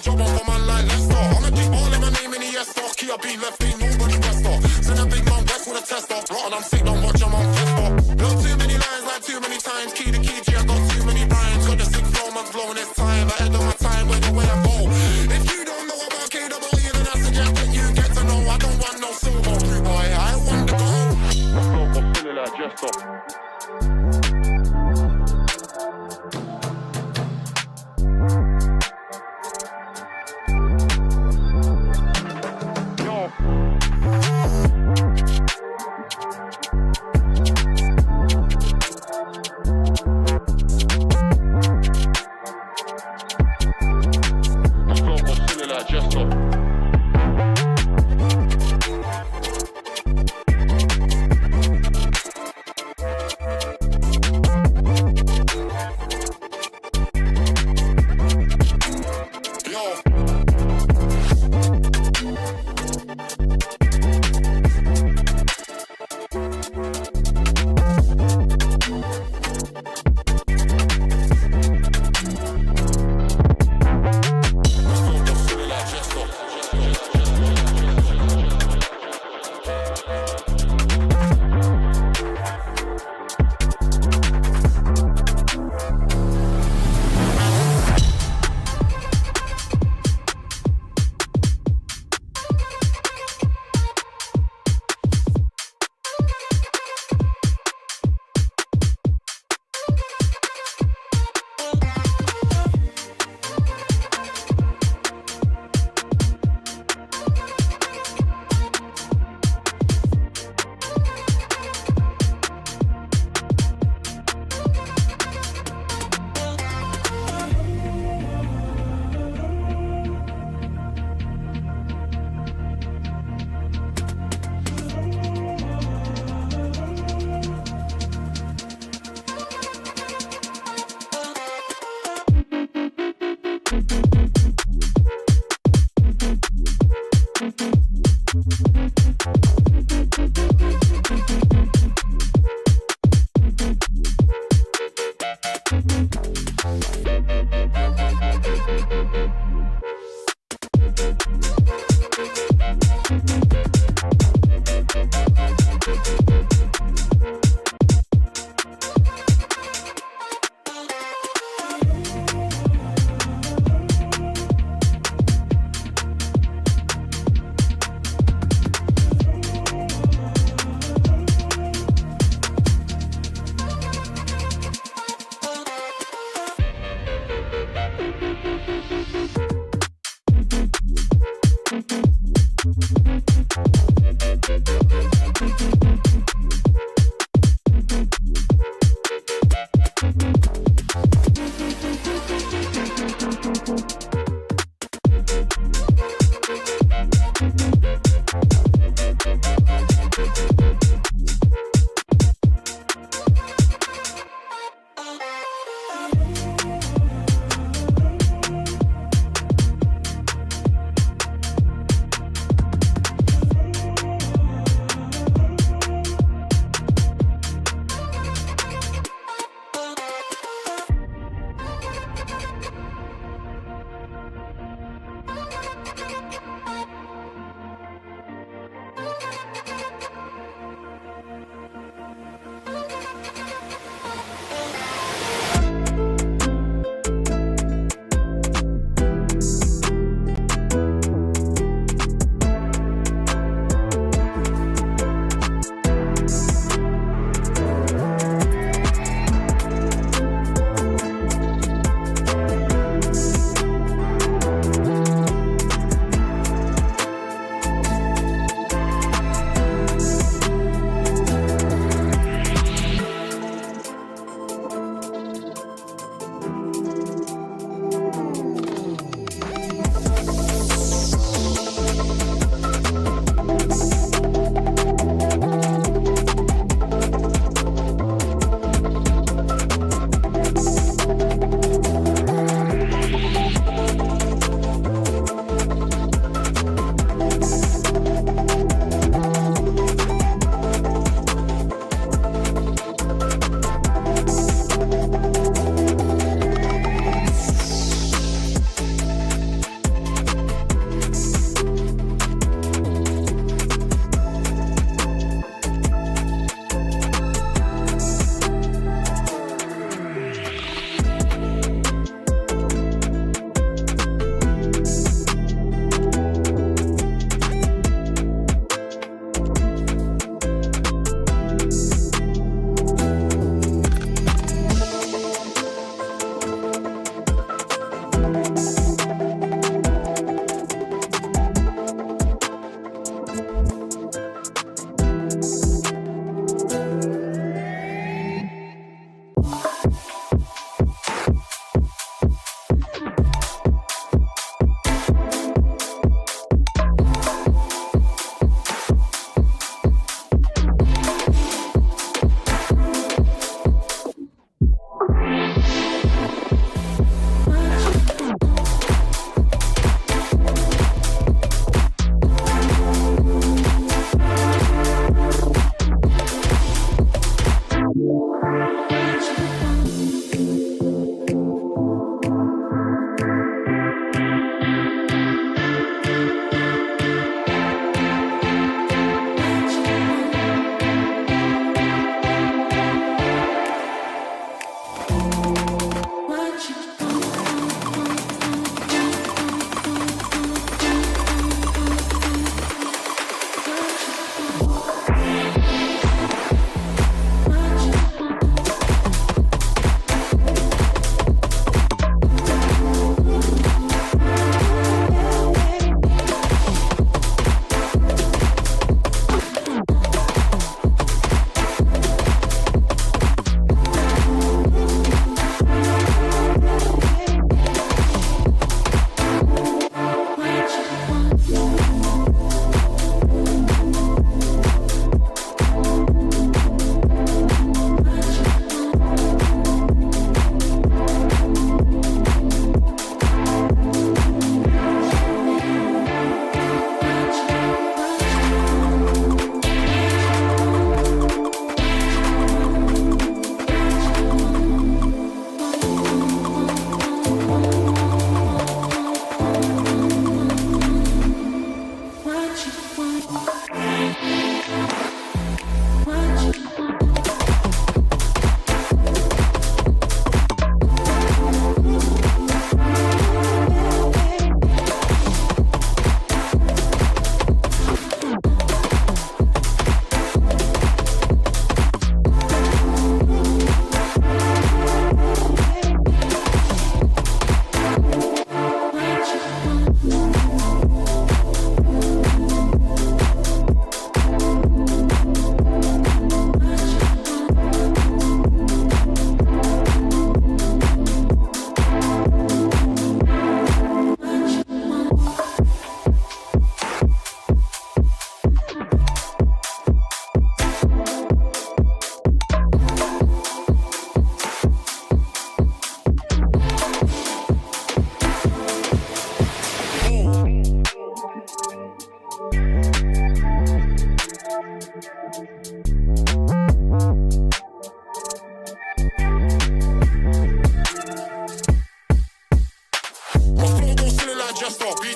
Job on for man like Leicester. I'ma keep all in my name in the ESPORT. Key up being left, ain't nobody best off. Send a big man west with a test off. Rotten, I'm sick, don't watch, I'm on fist off. Blow too many lines like too many times. Key to key, G, I got too many rhymes. Got the 6 flow, man's blowing this time. Ahead of my time, where the way I go. If you don't know about KWE, then I suggest that you get to know. I don't want no silver, blue boy, I want the gold. Let's go, I'm feeling like just up.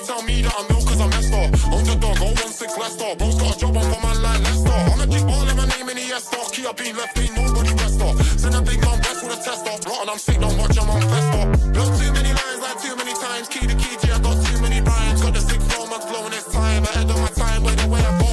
tell me that I'm ill cause I'm messed up. Underdog, 016 Leicester. Bro's got a job on for man like Leicester. I'ma keep all of my name in the ESPORT. Key up being left, ain't nobody rest up. Send a big man back with a test up. Rotten, I'm sick, don't watch, I'm on fest up. Blow too many lines like too many times. Key to key, G, I got too many rhymes. Got the sick flow, man's blowing this time. Ahead of my time, by the way I go.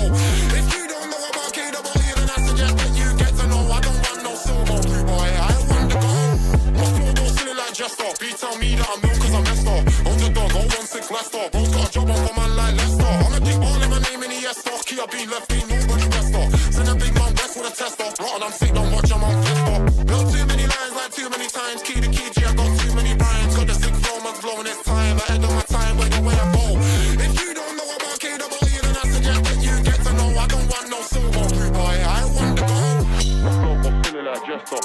If you don't know about KWE, then I suggest that you get to know. I don't want no silver, blue boy, I want the gold. My flow don't silly like Jester. B tell me that I'm ill cause I'm messed up. Underdog, 016 Leicester. Bro's got a job on for man like Leicester. I'ma keep all of my name in the ESPORT. Key up being left, ain't nobody rest up. Send a big man back with a test up. Rotten, I'm sick, don't watch, I'm on fest up. Blow too many lines like too many times. Key to key, G, I got too many rhymes. Got the sick flow, man's blowing this time. Ahead of my time, by the way I go. If you don't know about KWE, then I suggest that you get to know. I don't want no silver, blue boy, I want the gold. My flow got silly like Jester.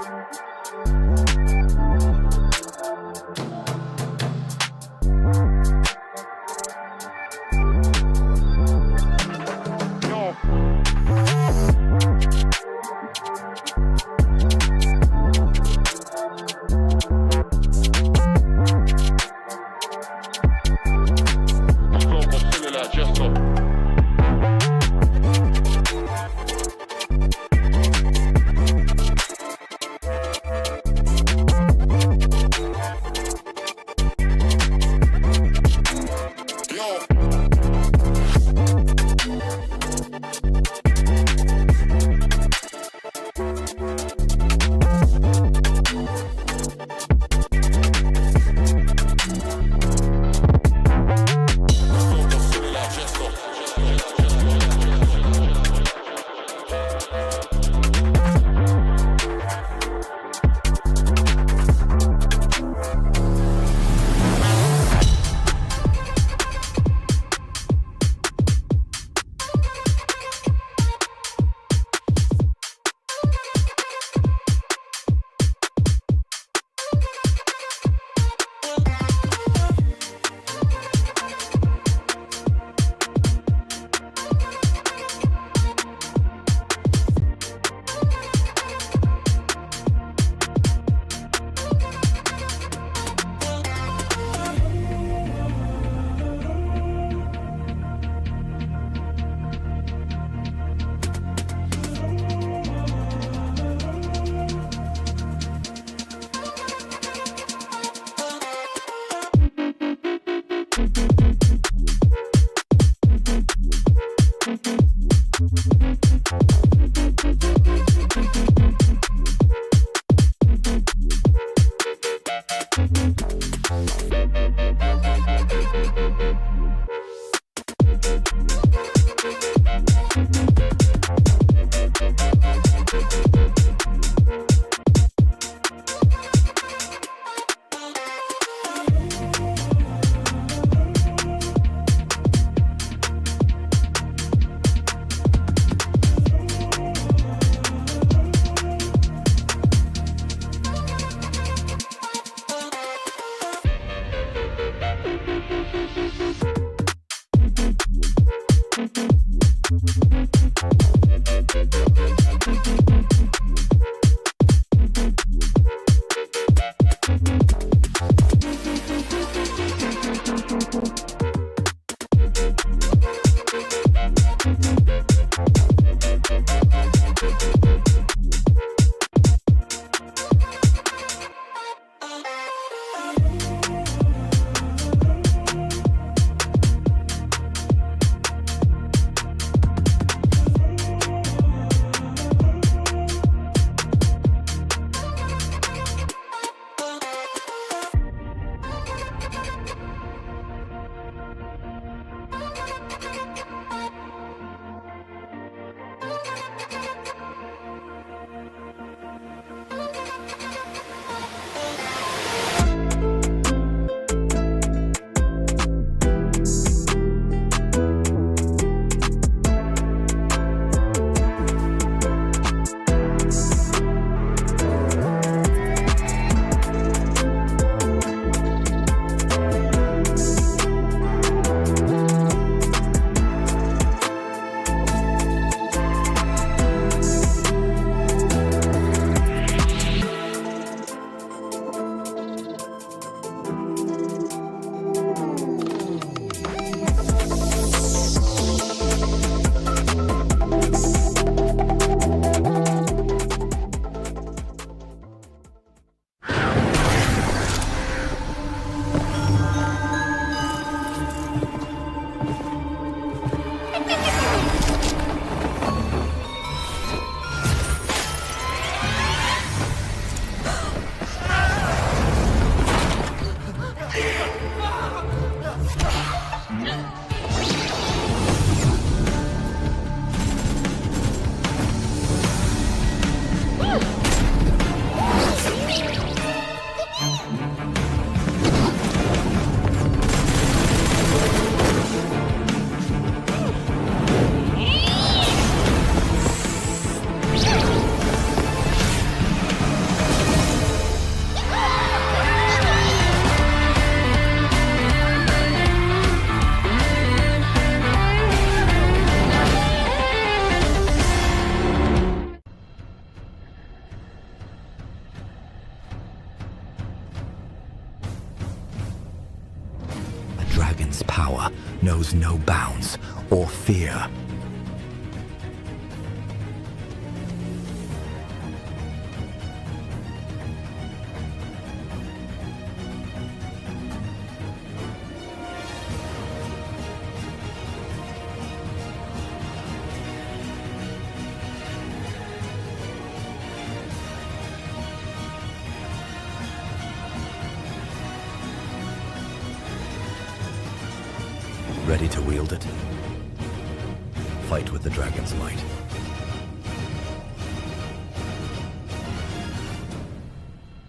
knows no bounds or fear. Ready to wield it? Fight with the dragon's might.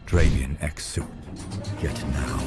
Dravian X suit. Get now.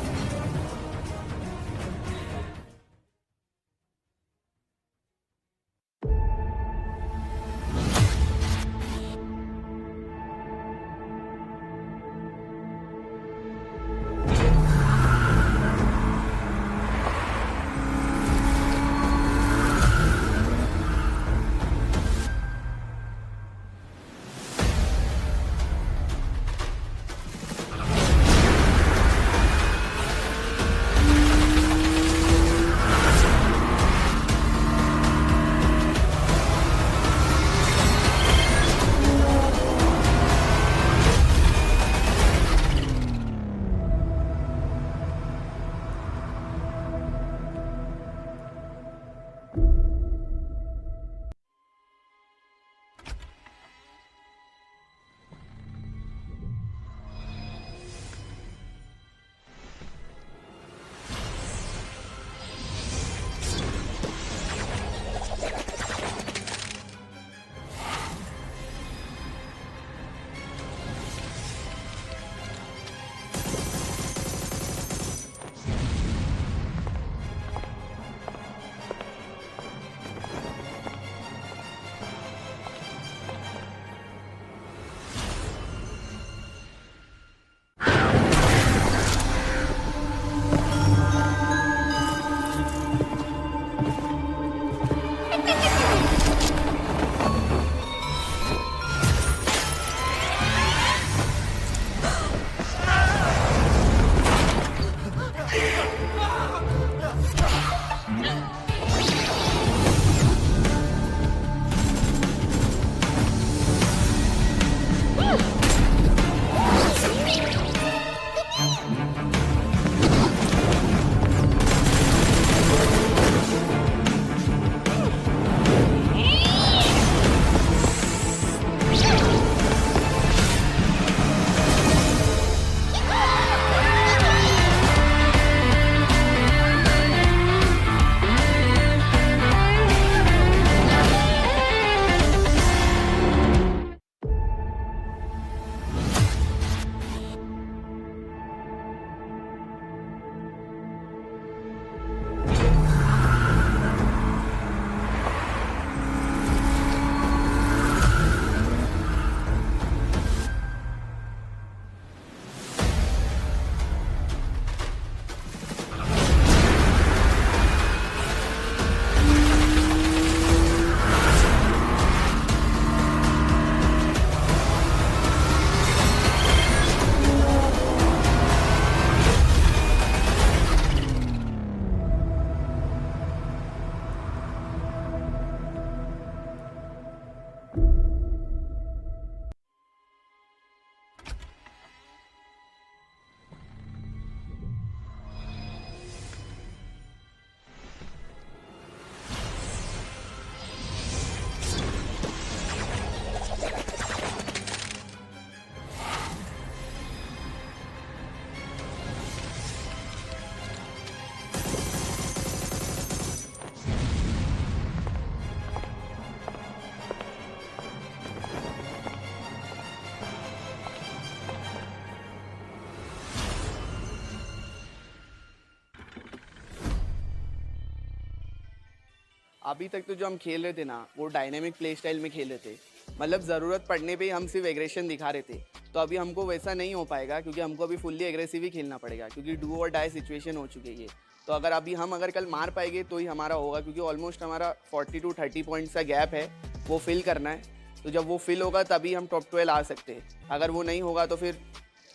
अभी तक तो जो हम खेल रहे थे ना वो डायनेमिक प्ले स्टाइल में खेल रहे थे, मतलब ज़रूरत पड़ने पे हम सिर्फ एग्रेशन दिखा रहे थे। तो अभी हमको वैसा नहीं हो पाएगा क्योंकि हमको अभी फुल्ली एग्रेसिव ही खेलना पड़ेगा क्योंकि डू और डाई सिचुएशन हो चुकी है। तो अगर अभी हम कल मार पाएंगे तो ही हमारा होगा, क्योंकि ऑलमोस्ट हमारा 40 to 30 पॉइंट्स का गैप है, वो फिल करना है। तो जब वो फिल होगा तभी हम टॉप 12 आ सकते हैं। अगर वो नहीं होगा तो फिर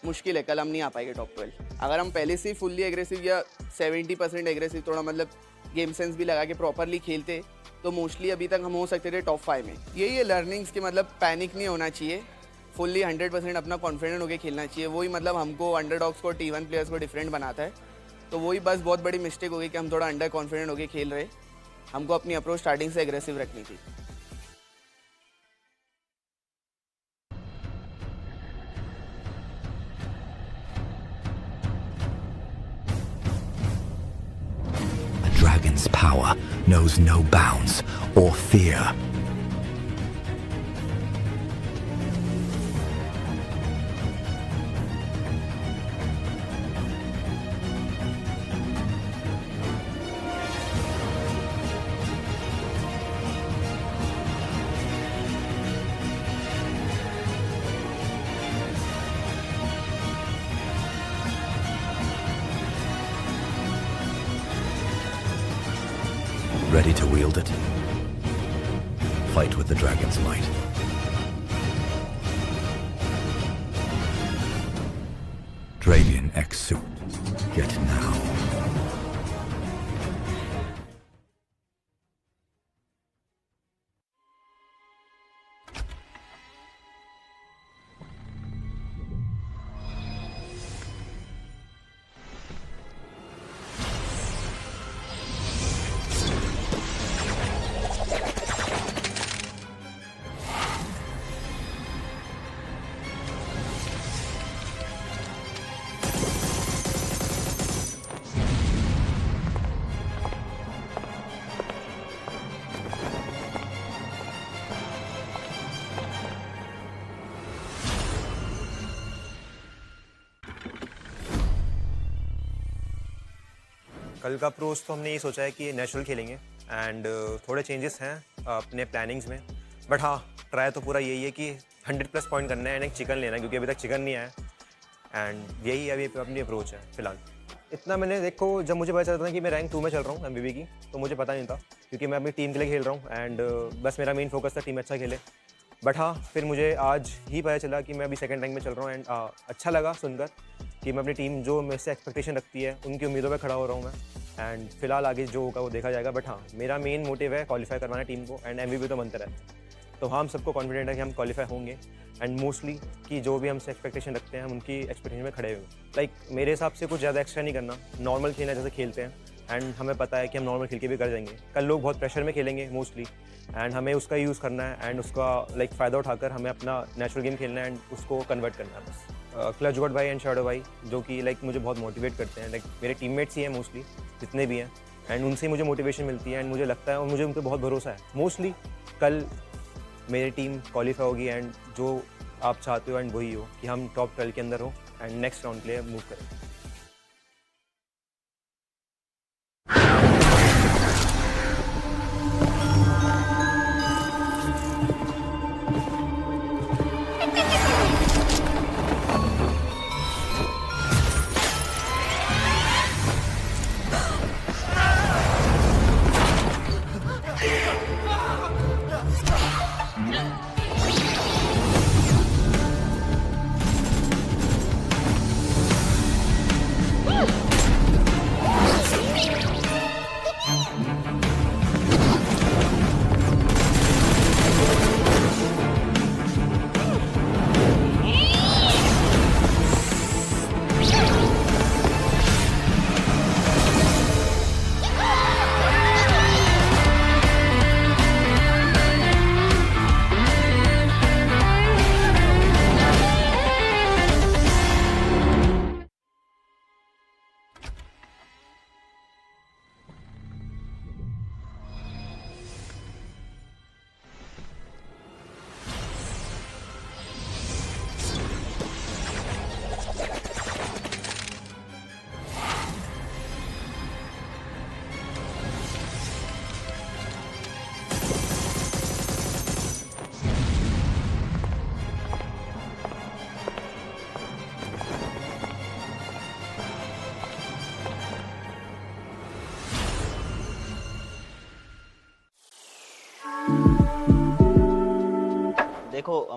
मुश्किल है, कल हम नहीं आ पाएंगे टॉप 12। अगर हम पहले से ही फुल्ली एग्रेसिव या 70% एग्रेसिव, थोड़ा मतलब गेम सेंस भी लगा के प्रॉपरली खेलते तो मोस्टली अभी तक हम हो सकते थे टॉप 5 में। यही है लर्निंग्स के, मतलब पैनिक नहीं होना चाहिए, फुल्ली 100% अपना कॉन्फिडेंट होकर खेलना चाहिए। वही मतलब हमको अंडरडॉग्स को T1 प्लेयर्स को डिफरेंट बनाता है। तो वही बस बहुत बड़ी मिस्टेक हो गई कि हम थोड़ा अंडर कॉन्फिडेंट होकर खेल रहे। हमको अपनी अप्रोच स्टार्टिंग से एग्रेसिव रखनी थी। Dragon's power knows no bounds or fear. Ready to wield it? Fight with the dragon's might. Dravian X suit. Get now. कल का अप्रोच तो हमने ये सोचा है कि नेचुरल खेलेंगे एंड थोड़े चेंजेस हैं अपने प्लानिंग्स में, बट हाँ ट्राई तो पूरा यही है कि 100+ पॉइंट करना है एंड एक चिकन लेना है, क्योंकि अभी तक चिकन नहीं आया एंड यही अभी अपनी अप्रोच है फिलहाल। इतना मैंने देखो, जब मुझे पता चलता था कि मैं रैंक 2 में चल रहा हूँ MVP की, तो मुझे पता नहीं था, क्योंकि मैं अपनी टीम के लिए खेल रहा हूँ एंड बस मेरा मेन फोकस था टीम अच्छा खेले। बट हाँ फिर मुझे आज ही पता चला कि मैं अभी सेकंड रैंक में चल रहा हूँ एंड अच्छा लगा सुनकर कि मैं अपनी टीम जो मेरे से एक्सपेक्टेशन रखती है उनकी उम्मीदों पे खड़ा हो रहा हूँ मैं एंड फिलहाल आगे जो होगा वो देखा जाएगा। बट हाँ मेरा मेन मोटिव है क्वालिफाई करवाना टीम को एंड MVP तो बनता रहता है। तो हाँ हम सबको कॉन्फिडेंट है कि हम क्वालिफाई होंगे एंड मोस्टली कि जो भी हमसे एक्सपेक्टेशन रखते हैं हम उनकी एक्सपेक्टेशन में खड़े होंगे। लाइक मेरे हिसाब से कुछ ज़्यादा एक्स्ट्रा नहीं करना, नॉर्मल खेलना जैसे खेलते हैं एंड हमें पता है कि हम नॉर्मल खेल के भी कर जाएंगे। कल लोग बहुत प्रेशर में खेलेंगे मोस्टली एंड हमें उसका यूज़ करना है एंड उसका लाइक फ़ायदा उठाकर हमें अपना नेचुरल गेम खेलना है एंड उसको कन्वर्ट करना है बस। क्लचगॉड भाई एंड शैडो भाई जो कि लाइक मुझे बहुत मोटिवेट करते हैं, लाइक मेरे टीममेट्स ही हैं मोस्टली जितने भी हैं एंड उनसे मुझे मोटिवेशन मिलती है एंड मुझे लगता है और मुझे उन पर बहुत भरोसा है। मोस्टली कल मेरी टीम क्वालिफाई होगी एंड जो आप चाहते हो एंड वही हो कि हम टॉप 12 के अंदर हो एंड नेक्स्ट राउंड के लिए मूव करें।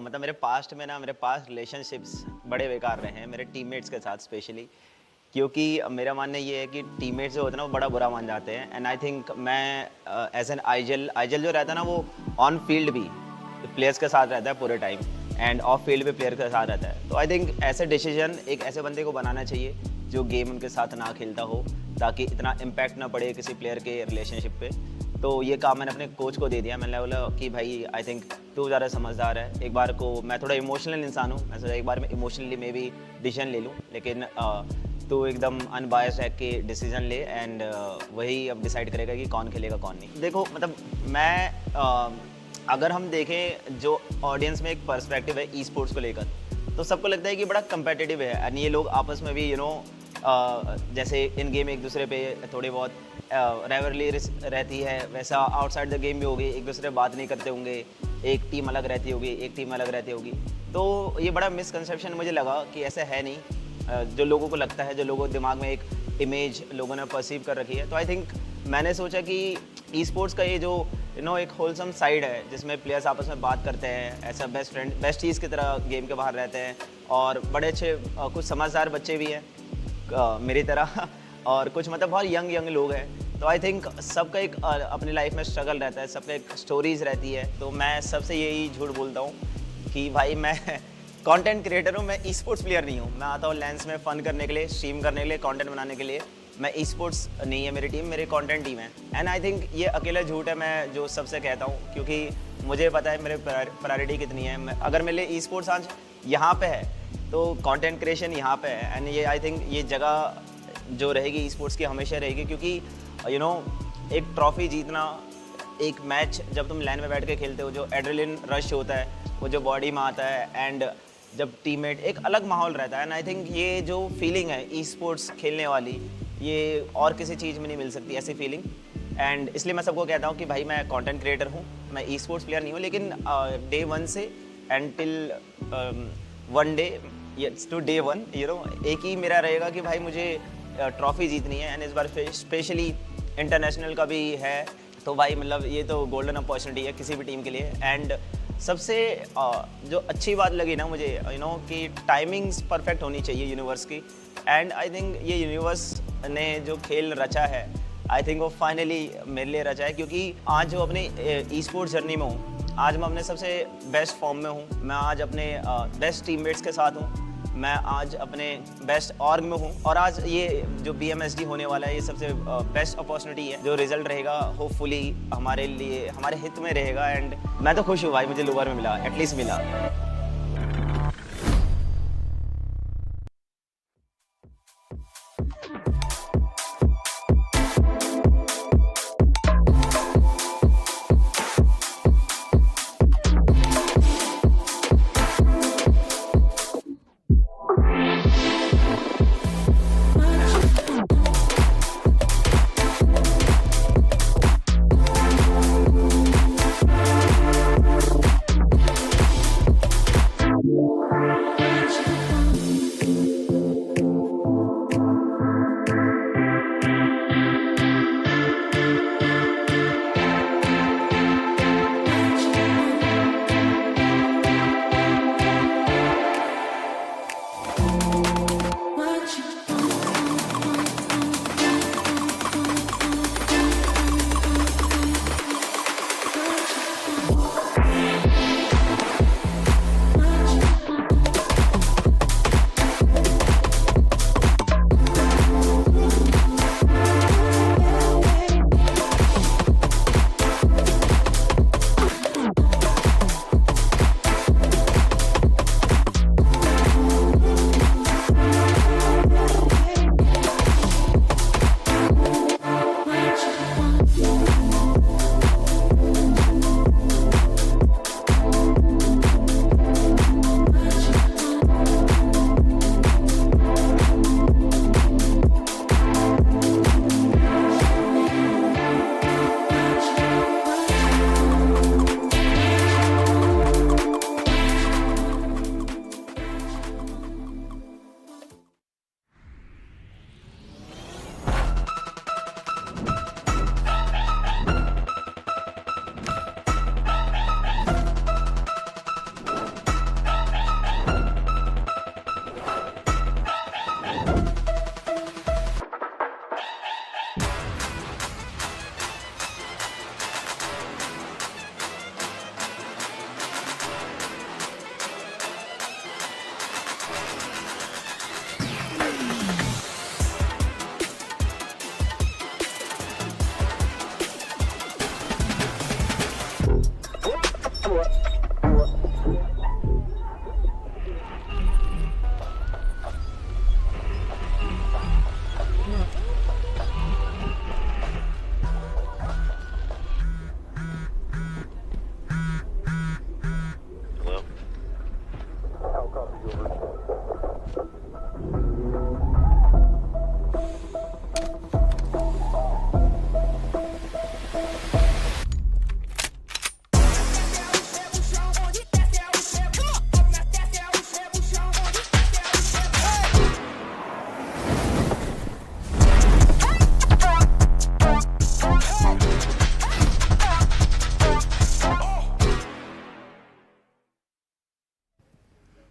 मतलब मेरे पास्ट में ना मेरे पास्ट रिलेशनशिप्स बड़े बेकार रहे हैं मेरे टीममेट्स के साथ स्पेशली, क्योंकि मेरा मानना ये है कि टीममेट्स जो होते हैं ना वो बड़ा बुरा मान जाते हैं। एंड आई थिंक मैं एज एन आइजल जो रहता है ना वो ऑन फील्ड भी प्लेयर्स के साथ रहता है पूरे टाइम एंड ऑफ फील्ड भी प्लेयर के साथ रहता है। तो आई थिंक ऐसे डिसीजन एक ऐसे बंदे को बनाना चाहिए जो गेम उनके साथ ना खेलता हो, ताकि इतना इम्पैक्ट ना पड़े किसी प्लेयर के रिलेशनशिप पे। तो ये काम मैंने अपने कोच को दे दिया। मैंने बोला कि भाई आई थिंक तू ज़्यादा समझदार है, एक बार को मैं थोड़ा इमोशनल इंसान हूँ, मैं सोचा एक बार मैं इमोशनली मे भी डिसीजन ले लूँ, लेकिन तो एकदम अनबायस्ड रह के डिसीजन ले एंड वही अब डिसाइड करेगा कि कौन खेलेगा कौन नहीं। देखो मतलब मैं अगर हम देखें जो ऑडियंस में एक पर्सपेक्टिव है ई स्पोर्ट्स को लेकर, तो सबको लगता है कि बड़ा कंपेटिटिव है एंड ये लोग आपस में भी जैसे इन गेम एक दूसरे पे थोड़ी बहुत राइवलरी रहती है, वैसा आउटसाइड द गेम भी होगी, एक दूसरे बात नहीं करते होंगे, एक टीम अलग रहती होगी, एक टीम अलग रहती होगी। तो ये बड़ा मिसकंसेप्शन मुझे लगा कि ऐसा है नहीं, जो लोगों को लगता है, जो लोगों के दिमाग में एक इमेज लोगों ने परसीव कर रखी है। तो आई थिंक मैंने सोचा कि ई स्पोर्ट्स का ये जो एक होलसम साइड है जिसमें प्लेयर्स आपस में बात करते हैं, ऐसा बेस्ट फ्रेंड बेस्ट चीज़ की तरह गेम के बाहर रहते हैं, और बड़े अच्छे कुछ समझदार बच्चे भी हैं मेरी तरह और कुछ मतलब बहुत यंग लोग हैं। तो आई थिंक सबका एक अपनी लाइफ में स्ट्रगल रहता है, सबका एक स्टोरीज रहती है। तो मैं सबसे यही झूठ बोलता हूँ कि भाई मैं कंटेंट क्रिएटर हूँ, मैं ई स्पोर्ट्स प्लेयर नहीं हूँ। मैं आता हूँ लेंस में फ़न करने के लिए, स्ट्रीम करने के लिए, कंटेंट बनाने के लिए। मैं ई स्पोर्ट्स नहीं है मेरी टीम, मेरी कंटेंट टीम है। एंड आई थिंक ये अकेला झूठ है मैं जो सबसे कहता हूँ, क्योंकि मुझे पता है मेरे प्रायोरिटी कितनी है। अगर मेरे लिए ई स्पोर्ट्स आज यहाँ पे है तो कंटेंट क्रिएशन यहाँ पे है। एंड ये आई थिंक ये जगह जो रहेगी ई स्पोर्ट्स की हमेशा रहेगी, क्योंकि एक ट्रॉफी जीतना, एक मैच जब तुम लाइन में बैठ के खेलते हो, जो एड्रेनलिन रश होता है वो जो बॉडी में आता है, एंड जब टीममेट, एक अलग माहौल रहता है। एंड आई थिंक ये जो फीलिंग है ई स्पोर्ट्स खेलने वाली, ये और किसी चीज़ में नहीं मिल सकती ऐसी फीलिंग। एंड इसलिए मैं सबको कहता हूँ कि भाई मैं कंटेंट क्रिएटर हूँ, मैं ई स्पोर्ट्स प्लेयर नहीं हूँ, लेकिन डे 1 से and till 1 day to day 1 एक ही मेरा रहेगा कि भाई मुझे ट्रॉफी जीतनी है। एंड इस बार स्पेशली इंटरनेशनल का भी है, तो भाई मतलब ये तो गोल्डन अपॉर्चुनिटी है किसी भी टीम के लिए। एंड सबसे जो अच्छी बात लगी ना मुझे कि टाइमिंग्स परफेक्ट होनी चाहिए यूनिवर्स की। एंड आई थिंक ये यूनिवर्स ने जो खेल रचा है, आई थिंक वो फाइनली मेरे लिए रचा है, क्योंकि आज जो अपनी ई स्पोर्ट्स जर्नी में हूँ, आज मैं अपने सबसे बेस्ट फॉर्म में हूँ, मैं आज अपने बेस्ट टीममेट्स के साथ हूँ, मैं आज अपने बेस्ट ऑर्ग में हूँ, और आज ये जो BMSD होने वाला है ये सबसे बेस्ट अपॉर्चुनिटी है। जो रिजल्ट रहेगा होपफुली हमारे लिए, हमारे हित में रहेगा। एंड मैं तो खुश हूँ भाई, मुझे लोअर में मिला, एटलीस्ट मिला।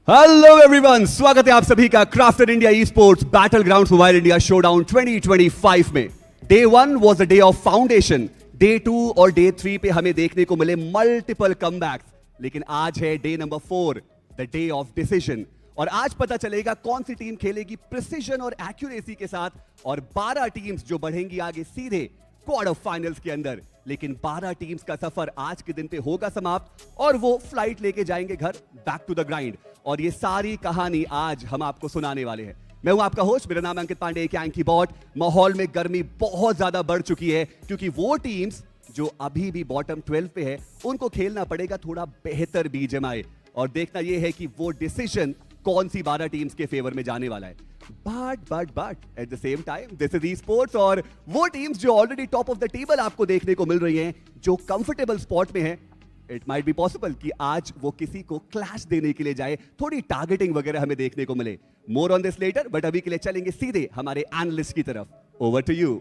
हेलो एवरीवन, स्वागत है आप सभी का crafted India e sports battlegrounds mobile India showdown 2025 में। Day 1 was the day of foundation. Day 2 और डे 3 पे हमें देखने को मिले मल्टीपल कमबैक्स, लेकिन आज है day number 4, the day of decision. और आज पता चलेगा कौन सी टीम खेलेगी प्रिसिजन और एक्यूरेसी के साथ, और 12 टीम्स जो बढ़ेंगी आगे सीधे क्वार्टर फाइनल्स के अंदर। लेकिन 12 टीम्स का सफर आज के दिन पे होगा समाप्त, और वो फ्लाइट लेके जाएंगे घर, बैक टू द ग्राइंड। और ये सारी कहानी आज हम आपको सुनाने वाले हैं। मैं हूं आपका होस्ट, मेरा नाम है अंकित पांडे, GENxFM। माहौल में गर्मी बहुत ज्यादा बढ़ चुकी है, क्योंकि वो टीम्स जो अभी भी बॉटम 12 पे है, उनको खेलना पड़ेगा थोड़ा बेहतर BGMI, और देखना यह है कि वो डिसीजन कौन सी 12 टीम्स के फेवर में जाने वाला है। But at the same time this is esports, और वो टीम्स जो already top of the table आपको देखने को मिल रही हैं, जो कंफर्टेबल स्पॉट में है, इट माइट बी पॉसिबल कि आज वो किसी को क्लैश देने के लिए जाए, थोड़ी टारगेटिंग वगैरह हमें देखने को मिले। More on this letter, but अभी के लिए चलेंगे सीधे हमारे एनालिस्ट की तरफ। Over to you.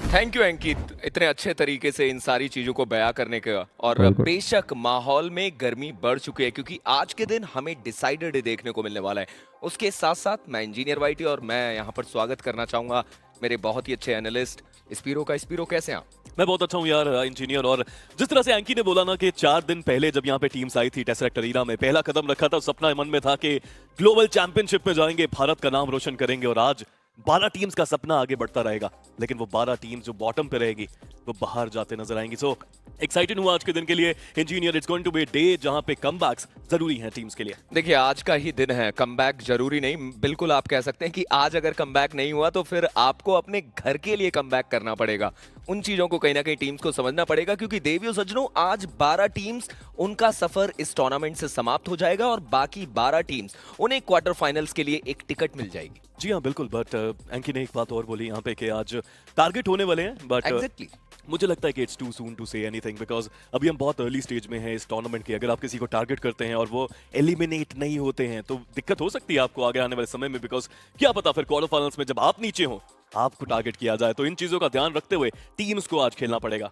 Thank you Ankit, इतने अच्छे तरीके से इन सारी चीजों को बयां करने का। और बेशक माहौल में गर्मी बढ़ चुकी है, क्योंकि आज के दिन हमें डिसाइडेड देखने को मिलने वाला है। उसके साथ साथ मैं इंजीनियर वाइटी, और मैं यहाँ पर स्वागत करना चाहूंगा मेरे बहुत ही अच्छे एनालिस्ट स्पीरो का। स्पीरो, कैसे हैं आप? मैं बहुत अच्छा हूँ यार इंजीनियर। और जिस तरह से एंकी ने बोला ना कि 4 दिन पहले जब यहाँ पे टीम्स आई थी टेसरेक्ट अरीना में, पहला कदम रखा था, सपना मन में था कि ग्लोबल चैंपियनशिप में जाएंगे, भारत का नाम रोशन करेंगे, और आज 12 टीम्स का सपना आगे बढ़ता रहेगा। लेकिन वो 12 टीम्स जो बॉटम पे रहेगी वो बाहर जाते नजर आएंगी। सो एक्साइटेड हूँ आज के दिन के लिए engineer. It's going to be day जहां पे कमबैक्स जरूरी हैं टीम्स के लिए। देखिए, आज का ही दिन है, कमबैक जरूरी नहीं, बिल्कुल आप कह सकते हैं कि आज अगर कमबैक नहीं हुआ तो फिर आपको अपने घर के लिए कमबैक करना पड़ेगा। उन चीजों को कहीं ना कहीं टीम्स को समझना पड़ेगा, क्योंकि देवियों सज्जनों, आज 12 टीम्स, उनका सफर इस टूर्नामेंट से समाप्त हो जाएगा, और बाकी 12 टीम्स उन्हें क्वार्टर फाइनल्स के लिए एक टिकट मिल जाएगी। जी हाँ, बिल्कुल। बट एंकी ने एक बात और बोली यहाँ पे कि आज टारगेट होने वाले हैं, बट एग्जैक्टली मुझे लगता है कि it's too soon to say anything, because अभी हम बहुत अर्ली स्टेज में हैं इस टूर्नामेंट की। अगर आप किसी को टारगेट करते हैं और वो एलिमिनेट नहीं होते हैं तो दिक्कत हो सकती है आपको आगे आने वाले समय में, बिकॉज क्या पता फिर क्वार्टर फाइनल्स में जब आप नीचे हो आपको टारगेट किया जाए। तो इन चीजों का ध्यान रखते हुए टीम्स को आज खेलना पड़ेगा।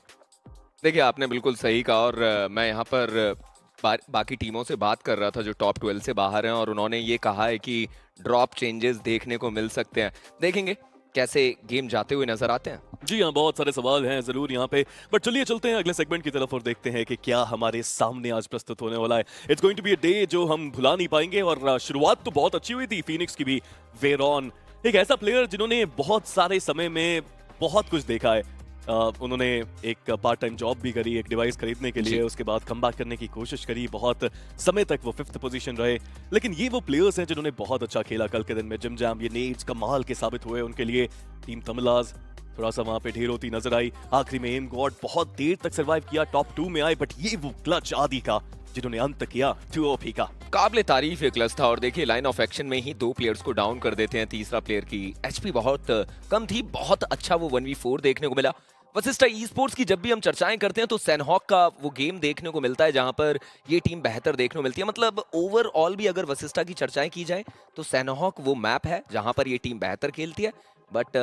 देखिए, आपने बिल्कुल सही कहा, और मैं यहाँ पर बाकी टीमों से बात कर रहा था जो टॉप 12 से बाहर हैं, और उन्होंने ये कहा है कि ड्रॉप चेंजेस देखने को मिल सकते हैं। देखेंगे कैसे गेम जाते हुए नजर आते हैं। जी हाँ, बहुत सारे सवाल हैं जरूर यहाँ पे, बट चलिए चलते हैं अगले सेगमेंट की तरफ और देखते हैं कि क्या हमारे सामने आज प्रस्तुत होने वाला है। It's going to be a day जो हम भुला नहीं पाएंगे। और शुरुआत तो बहुत अच्छी हुई थी फीनिक्स की भी। वेरॉन एक ऐसा प्लेयर जिन्होंने बहुत सारे समय में बहुत कुछ देखा है। उन्होंने एक पार्ट टाइम जॉब भी करी एक डिवाइस खरीदने के लिए, उसके बाद कमबैक करने की कोशिश करी, बहुत समय तक वो 5th पोजीशन रहे। लेकिन ये वो प्लेयर्स हैं जिन्होंने बहुत अच्छा खेला कल के दिन में। जिम जैम, ये नेड्स कमाल के साबित हुए उनके लिए। टीम तमिलास थोड़ा सा वहां पे ढेर होती नजर आई। आखिरी में एम गॉड बहुत देर तक सर्वाइव किया, टॉप 2 में आए, बट ये वो क्लच आदि का जिन्होंने अंत किया TWOB का। काबिले तारीफ एक क्लच था, और देखिए लाइन ऑफ एक्शन में ही 2 प्लेयर्स को डाउन कर देते हैं। तीसरा प्लेयर की HP बहुत कम थी, बहुत अच्छा वो 1v4 देखने को मिला। वसिस्टा esports की जब भी हम चर्चाएं करते हैं तो सैनहॉक का वो गेम देखने को मिलता है जहां पर ये टीम बेहतर देखने को मिलती है। मतलब ओवरऑल भी अगर वसिस्टा की चर्चाएं की जाए तो सैनहॉक वो मैप है जहां पर ये टीम बेहतर खेलती है। बट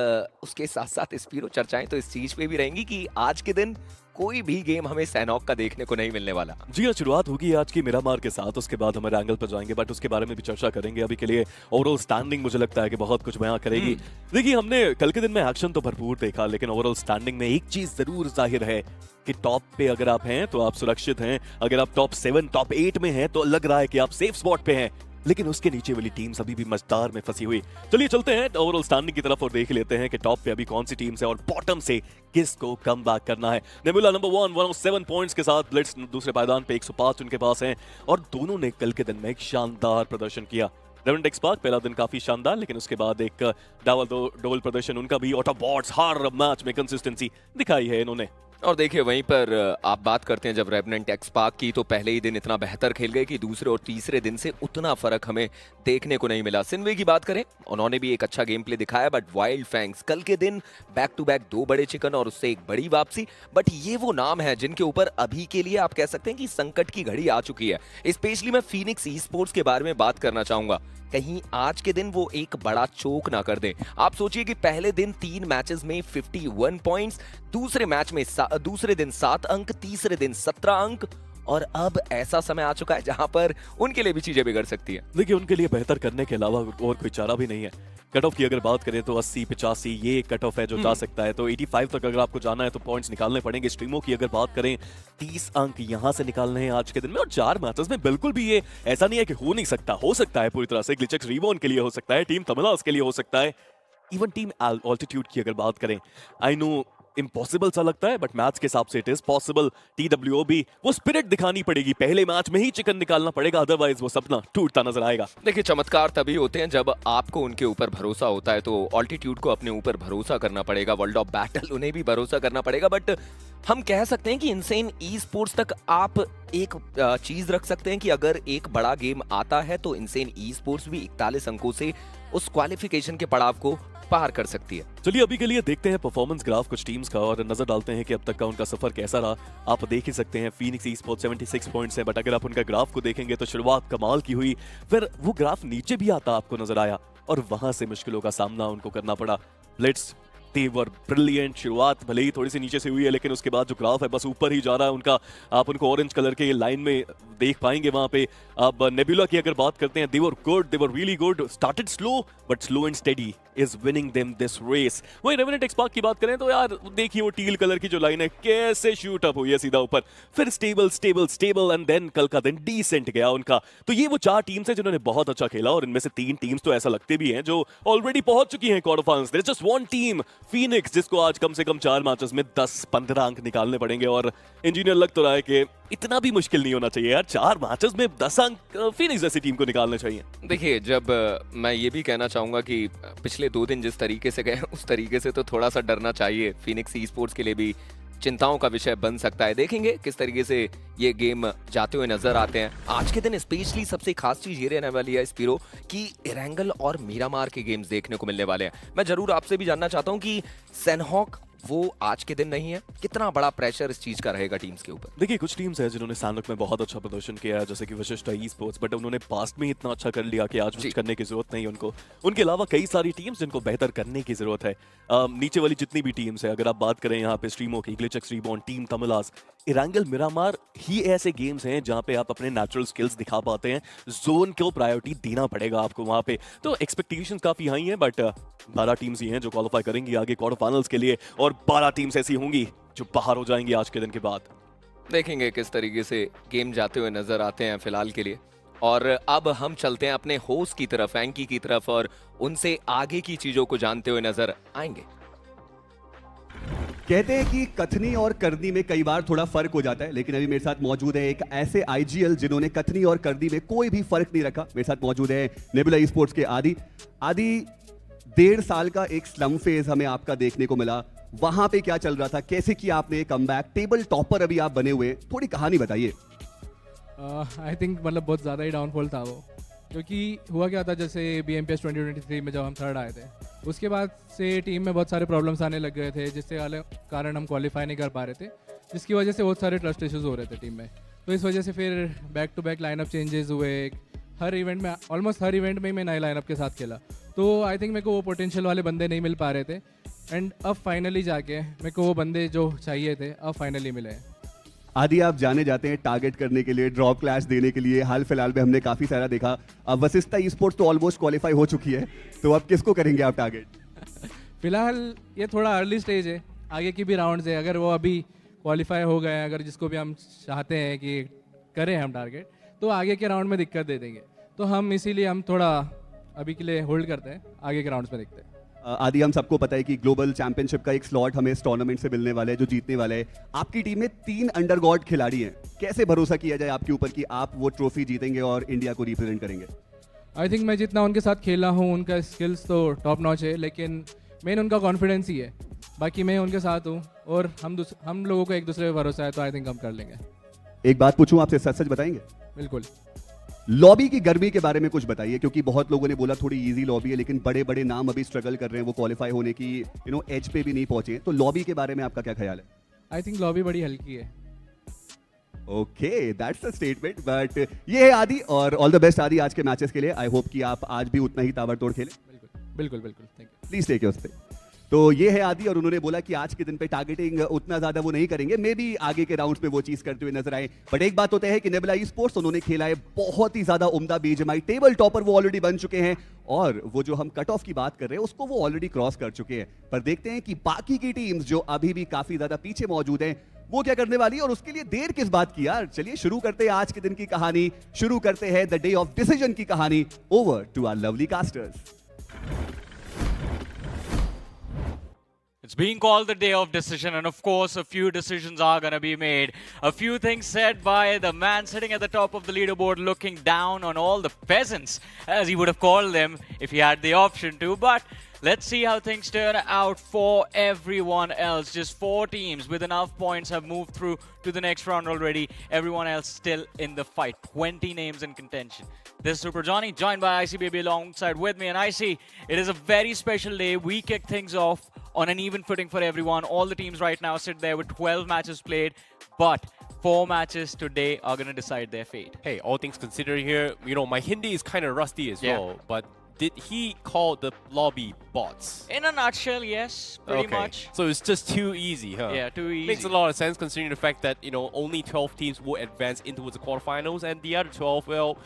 उसके साथ साथ स्पीरो चर्चाएं तो इस चीज पे भी रहेंगी कि आज के दिन कोई भी गेम हमें सैनहॉक का देखने को नहीं मिलने वाला। जी हाँ, शुरुआत होगी आज की मिरामार के साथ, उसके बाद हम एरांगल पर जाएंगे, बट उसके बारे में भी चर्चा करेंगे। अभी के लिए ओवरऑल स्टैंडिंग मुझे लगता है कि बहुत कुछ बयां करेगी। देखिए, हमने कल के दिन में एक्शन तो भरपूर देखा, लेकिन ओवरऑल स्टैंडिंग में एक चीज जरूर जाहिर है कि टॉप पे अगर आप हैं तो आप सुरक्षित हैं। अगर आप टॉप 7 टॉप 8 में हैं तो लग रहा है कि आप सेफ स्पॉट पे हैं, लेकिन उसके नीचे वाली टीम्स अभी भी मझदार में फंसी हुई। चलिए चलते हैं ओवरऑल स्टैंडिंग की तरफ और देख लेते हैं कि टॉप पे अभी कौन सी टीम्स है और बॉटम से किसको कम बैक करना है। नेबुला नंबर 1 107 पॉइंट्स के साथ, ब्लिट्स दूसरे पायदान पे 105 उनके पास हैं, और दोनों ने कल के दिन में एक शानदार प्रदर्शन किया। रेवेनेंट एक्सपार्क पहला दिन काफी शानदार, लेकिन उसके बाद एक डबल प्रदर्शन उनका भी। ऑटोबॉट्स हर मैच में कंसिस्टेंसी दिखाई है इन्होंने। और देखिए वहीं पर आप बात करते हैं जब रेवेनेंट एक्सपार्क की, तो पहले ही दिन इतना बेहतर खेल गए कि दूसरे और तीसरे दिन से उतना फर्क हमें देखने को नहीं मिला। सिनवे की बात करें, उन्होंने भी एक अच्छा गेम प्ले दिखाया, बट वाइल्ड फैंग्स कल के दिन बैक टू बैक 2 बड़े चिकन और उससे एक बड़ी वापसी। बट ये वो नाम है जिनके ऊपर अभी के लिए आप कह सकते हैं कि संकट की घड़ी आ चुकी है। स्पेशली मैं फीनिक्स ई स्पोर्ट्स के बारे में बात करना चाहूंगा, कहीं आज के दिन वो एक बड़ा चोक ना कर दें। आप सोचिए कि पहले दिन 3 मैचेस में 51 पॉइंट्स, दूसरे दिन 7 अंक, तीसरे दिन 17 अंक, और अब ऐसा समय आ चुका है जहां पर उनके लिए भी चीजें बिगड़ सकती है। देखिए उनके लिए बेहतर करने के अलावा और कोई चारा भी नहीं है। कट ऑफ की अगर बात करें तो 80 85 ये कट ऑफ है जो जा सकता है, तो 85 तक अगर आपको जाना है तो पॉइंट्स निकालने पड़ेंगे। स्ट्रीमो की अगर बात करें 30 अंक यहां से निकालने हैं आज के दिन में, और 4 मैचेस में बिल्कुल भी ये ऐसा नहीं है कि हो नहीं सकता, हो सकता है पूरी तरह से। GLITCHxREBORN के लिए हो सकता है, टीम तमिलास के लिए हो सकता है, इवन टीम ऑल्टीट्यूड की अगर बात करें, आई नो इम्पॉसिबल सा लगता है बट मैच के हिसाब से इट इज पॉसिबल। TWOB वो स्पिरिट दिखानी पड़ेगी, पहले मैच में ही चिकन निकालना पड़ेगा, अदरवाइज वो सपना टूटता नजर आएगा। देखिए चमत्कार तभी होते हैं जब आपको उनके ऊपर भरोसा होता है, तो ऑल्टीट्यूड को अपने ऊपर भरोसा करना पड़ेगा, वर्ल्ड ऑफ बैटल उन्हें भी भरोसा करना पड़ेगा। बट हम कह सकते हैं कि इनसेन ई स्पोर्ट्स तक आप एक चीज रख सकते हैं कि अगर एक बड़ा गेम आता है तो इनसेन ई स्पोर्ट्स भी 41 अंकों से उस क्वालिफिकेशन के पड़ाव को पार कर सकती है। चलिए अभी के लिए देखते हैं परफॉर्मेंस ग्राफ कुछ टीम्स का और नजर डालते हैं कि अब तक का उनका सफर कैसा रहा। आप देख ही सकते हैं फीनिक्स ई-स्पोर्ट्स 76 पॉइंट्स है, बट अगर आप उनका ग्राफ को देखेंगे तो शुरुआत कमाल की हुई, फिर वो ग्राफ नीचे भी आता आपको नजर आया और वहां से मुश्किलों का सामना उनको करना पड़ा। ब्लिट्स they were brilliant, शुरुआत भले ही थोड़ी सी नीचे से हुई है लेकिन उसके बाद जो ग्राफ है बस ऊपर ही जा रहा है उनका। आप उनको ऑरेंज कलर के लाइन में देख पाएंगे वहां पे। अब नेबुला की अगर बात करते हैं, they were good, they were really good, started slow but slow and steady is winning them this race। वही रेवेनेंट एक्सपार्क की बात करें तो यार देखिए वो टील कलर की जो लाइन है कैसे शूट अप हुई है सीधा ऊपर, फिर stable stable stable and then कल का दिन डिसेंट गया उनका। तो ये वो 4 टीम्स हैं जिन्होंने बहुत अच्छा खेला और इनमें से 3 टीम्स तो ऐसा लगते भी हैं जो ऑलरेडी पहुंच चुकी हैं quarter finals. There is just one team Phoenix जिसको आज कम से कम 4 मैचेस में 10-15 अंक निकालने पड़ेंगे और इंजीनियर लग तो रहा है कि इतना भी मुश्किल नहीं होना चाहिए यार, 4 मैचेस में 10 अंक फीनिक्स जैसी टीम को निकालने चाहिए। देखिए जब मैं ये भी कहना चाहूंगा कि पिछले 2 दिन जिस तरीके से गए उस तरीके से तो थोड़ा सा डरना चाहिए। फीनिक्स ई स्पोर्ट्स के लिए भी चिंताओं का विषय बन सकता है। देखेंगे किस तरीके से ये गेम जाते हुए नजर आते हैं। आज के दिन स्पेशली सबसे खास चीज ये रहने वाली है स्पीरो कि एरेंगल और मीरामार के गेम्स देखने को मिलने वाले हैं। मैं जरूर आपसे भी जानना चाहता हूं कि सैनहॉक वो आज के दिन नहीं है, कितना बड़ा प्रेशर इस चीज का रहेगा टीम्स के ऊपर। देखिए कुछ टीम्स हैं जिन्होंने सैनहॉक में बहुत अच्छा प्रदर्शन किया है, जैसे कि वशिष्ठा ई स्पोर्ट्स, बट उन्होंने पास्ट में इतना अच्छा कर लिया कि आज कुछ करने की जरूरत नहीं उनको। उनके अलावा कई सारी टीम्स जिनको बेहतर करने की जरूरत है। नीचे वाली जितनी भी टीम्स है, अगर आप बात करें यहाँ पे स्ट्रीमो की, GLITCHxREBORN, टीम तमिलास, एरांगल, मिरामार ही ऐसे गेम्स हैं जहां पे आप अपने नेचुरल स्किल्स दिखा पाते हैं। जोन को प्रायोरिटी देना पड़ेगा आपको वहां पे, तो एक्सपेक्टेशंस काफी हाई हैं। बट 12 टीम्स ही हैं जो क्वालिफाई करेंगी आगे क्वार्टर फाइनल्स के लिए और 12 टीम्स ऐसी होंगी जो बाहर हो जाएंगी आज के दिन के बाद। देखेंगे किस तरीके से गेम जाते हुए नजर आते हैं फिलहाल के लिए। और अब हम चलते हैं अपने होस्ट की तरफ, एंकी की तरफ, और उनसे आगे की चीजों को जानते हुए नजर आएंगे। कहते हैं कि कथनी और करनी में कई बार थोड़ा फर्क हो जाता है, लेकिन अभी मेरे साथ मौजूद है एक ऐसे आईजीएल जिन्होंने कथनी और करनी में कोई भी फर्क नहीं रखा। मेरे साथ मौजूद है नेबुला स्पोर्ट्स के आदि। 1.5 साल का एक स्लम फेज हमें आपका देखने को मिला, वहां पे क्या चल रहा था, कैसे किया आपने कमबैक, टेबल टॉपर अभी आप बने हुए, थोड़ी कहानी बताइए। आई थिंक मतलब बहुत ज़्यादा ही डाउनफॉल था वो, क्योंकि हुआ क्या था, जैसे BMPS 2023 में जब हम 3rd आए थे उसके बाद से टीम में बहुत सारे प्रॉब्लम्स आने लग गए थे, जिससे कारण हम क्वालिफाई नहीं कर पा रहे थे, जिसकी वजह से बहुत सारे ट्रस्ट इश्यूज हो रहे थे टीम में। तो इस वजह से फिर back to back lineup changes हुए। हर इवेंट में, ऑलमोस्ट हर इवेंट में मैं नए लाइनअप के साथ खेला, तो आई थिंक मेरे को वो पोटेंशियल वाले बंदे नहीं मिल पा रहे थे। एंड अब फाइनली जाके मेरे को वो बंदे जो चाहिए थे अब फाइनली मिले हैं। आदि आप जाने जाते हैं टारगेट करने के लिए, ड्रॉप क्लैश देने के लिए। हाल फिलहाल में हमने काफी सारा देखा। अब वशिष्ठा ई-स्पोर्ट्स तो ऑलमोस्ट क्वालिफाई हो चुकी है, तो अब किसको करेंगे आप टारगेट? फिलहाल ये थोड़ा अर्ली स्टेज है, आगे की भी राउंड्स है। अगर वो अभी क्वालिफाई हो गए, अगर जिसको भी हम चाहते हैं कि करें हम टारगेट, तो आगे के राउंड में दिक्कत दे देंगे। तो हम इसीलिए हम थोड़ा अभी के लिए होल्ड करते हैं, आगे के राउंड्स में देखते हैं। आदि हम सबको पता है कि ग्लोबल चैंपियनशिप का एक स्लॉट हमें इस टूर्नामेंट से मिलने वाला है जो जीतने वाला है। आपकी टीम में 3 अंडरगॉड खिलाड़ी हैं, कैसे भरोसा किया जाए आपके ऊपर कि आप वो ट्रॉफी जीतेंगे और इंडिया को रिप्रेजेंट करेंगे? आई थिंक मैं जितना उनके साथ खेला हूँ, उनका स्किल्स तो टॉप नॉच है, लेकिन मेन उनका कॉन्फिडेंस ही है। बाकी मैं उनके साथ हूँ और हम लोगों को एक दूसरे पर भरोसा है, तो आई थिंक हम कर लेंगे। एक बात पूछूं आपसे, सच सच बताएंगे? बिल्कुल। लॉबी की गर्मी के बारे में कुछ बताइए, क्योंकि बहुत लोगों ने बोला थोड़ी इजी लॉबी है, लेकिन बड़े बड़े नाम अभी स्ट्रगल कर रहे हैं, वो क्वालिफाई होने की एज पे भी नहीं पहुंचे। तो लॉबी के बारे में आपका क्या ख्याल है? आई थिंक लॉबी बड़ी हल्की है। Okay, that's the statement. But ये है आदि, और ऑल द बेस्ट आदि आज के मैचेस के लिए। आई होप कि आप आज भी उतना ही ताबड़तोड़ खेलें। बिल्कुल बिल्कुल बिल्कुल, thank you. Please take your stay. तो ये है आदि, और उन्होंने बोला कि आज के दिन पे टारगेटिंग उतना ज्यादा वो नहीं करेंगे, मे बी आगे के राउंड्स में वो चीज करते हुए नजर आए। बट एक बात तो तय है कि नेबुला स्पोर्ट्स उन्होंने खेला है बहुत ही ज्यादा उम्दा बीजीएमआई, टेबल टॉपर वो ऑलरेडी बन चुके हैं, और वो जो हम कट ऑफ की बात कर रहे हैं उसको वो ऑलरेडी क्रॉस कर चुके हैं। पर देखते हैं कि बाकी की टीम्स जो अभी भी काफी ज्यादा पीछे मौजूद हैं वो क्या करने वाली है, और उसके लिए देर किस बात की यार। चलिए शुरू करते हैं आज के दिन की कहानी, शुरू करते हैं द डे ऑफ डिसीजन की कहानी। Over to our lovely casters. It's being called the day of decision, and of course, a few decisions are going to be made. A few things said by the man sitting at the top of the leaderboard, looking down on all the peasants, as he would have called them if he had the option to. But let's see how things turn out for everyone else. Just 4 teams with enough points have moved through to the next round already. Everyone else still in the fight. 20 names in contention. This is Super Johnny, joined by IC Baby alongside with me. And IC, it is a very special day. We kick things off on an even footing for everyone. All the teams right now sit there with 12 matches played, but 4 matches today are going to decide their fate. Hey, all things considered here, you know, my Hindi is kind of rusty as well, but did he call the lobby bots? In a nutshell, yes, pretty much. So it's just too easy, huh? Yeah, too easy. Makes a lot of sense considering the fact that, you know, only 12 teams will advance into the quarterfinals, and the other 12, well,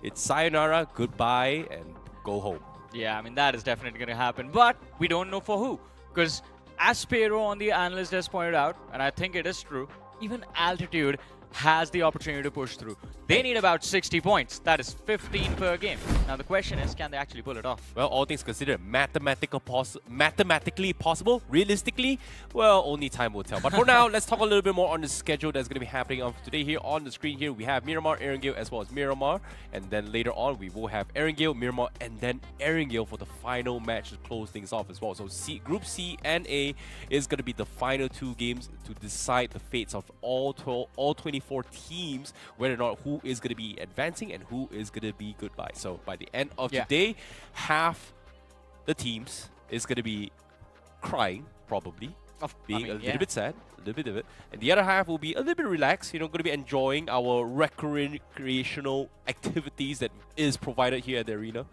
it's sayonara, goodbye, and go home. Yeah, I mean, that is definitely going to happen, but we don't know for who. Because as Spero on the Analyst has pointed out, and I think it is true, even Altitude has the opportunity to push through. They need about 60 points. That is 15 per game. Now the question is, can they actually pull it off? Well, all things considered, mathematically possible. Realistically, well, only time will tell. But for now, let's talk a little bit more on the schedule that's going to be happening today. Here on the screen here, we have Miramar, Erangel, as well as Miramar. And then later on, we will have Erangel, Miramar, and then Erangel for the final match to close things off as well. So Group C and A is going to be the final 2 games to decide the fates of all 24 teams, whether or not who is going to be advancing and who is going to be goodbye. So by the end of today, half the teams is going to be crying, probably, being a little bit sad, a little bit of it, and the other half will be a little bit relaxed, you know, going to be enjoying our recreational activities that is provided here at the arena.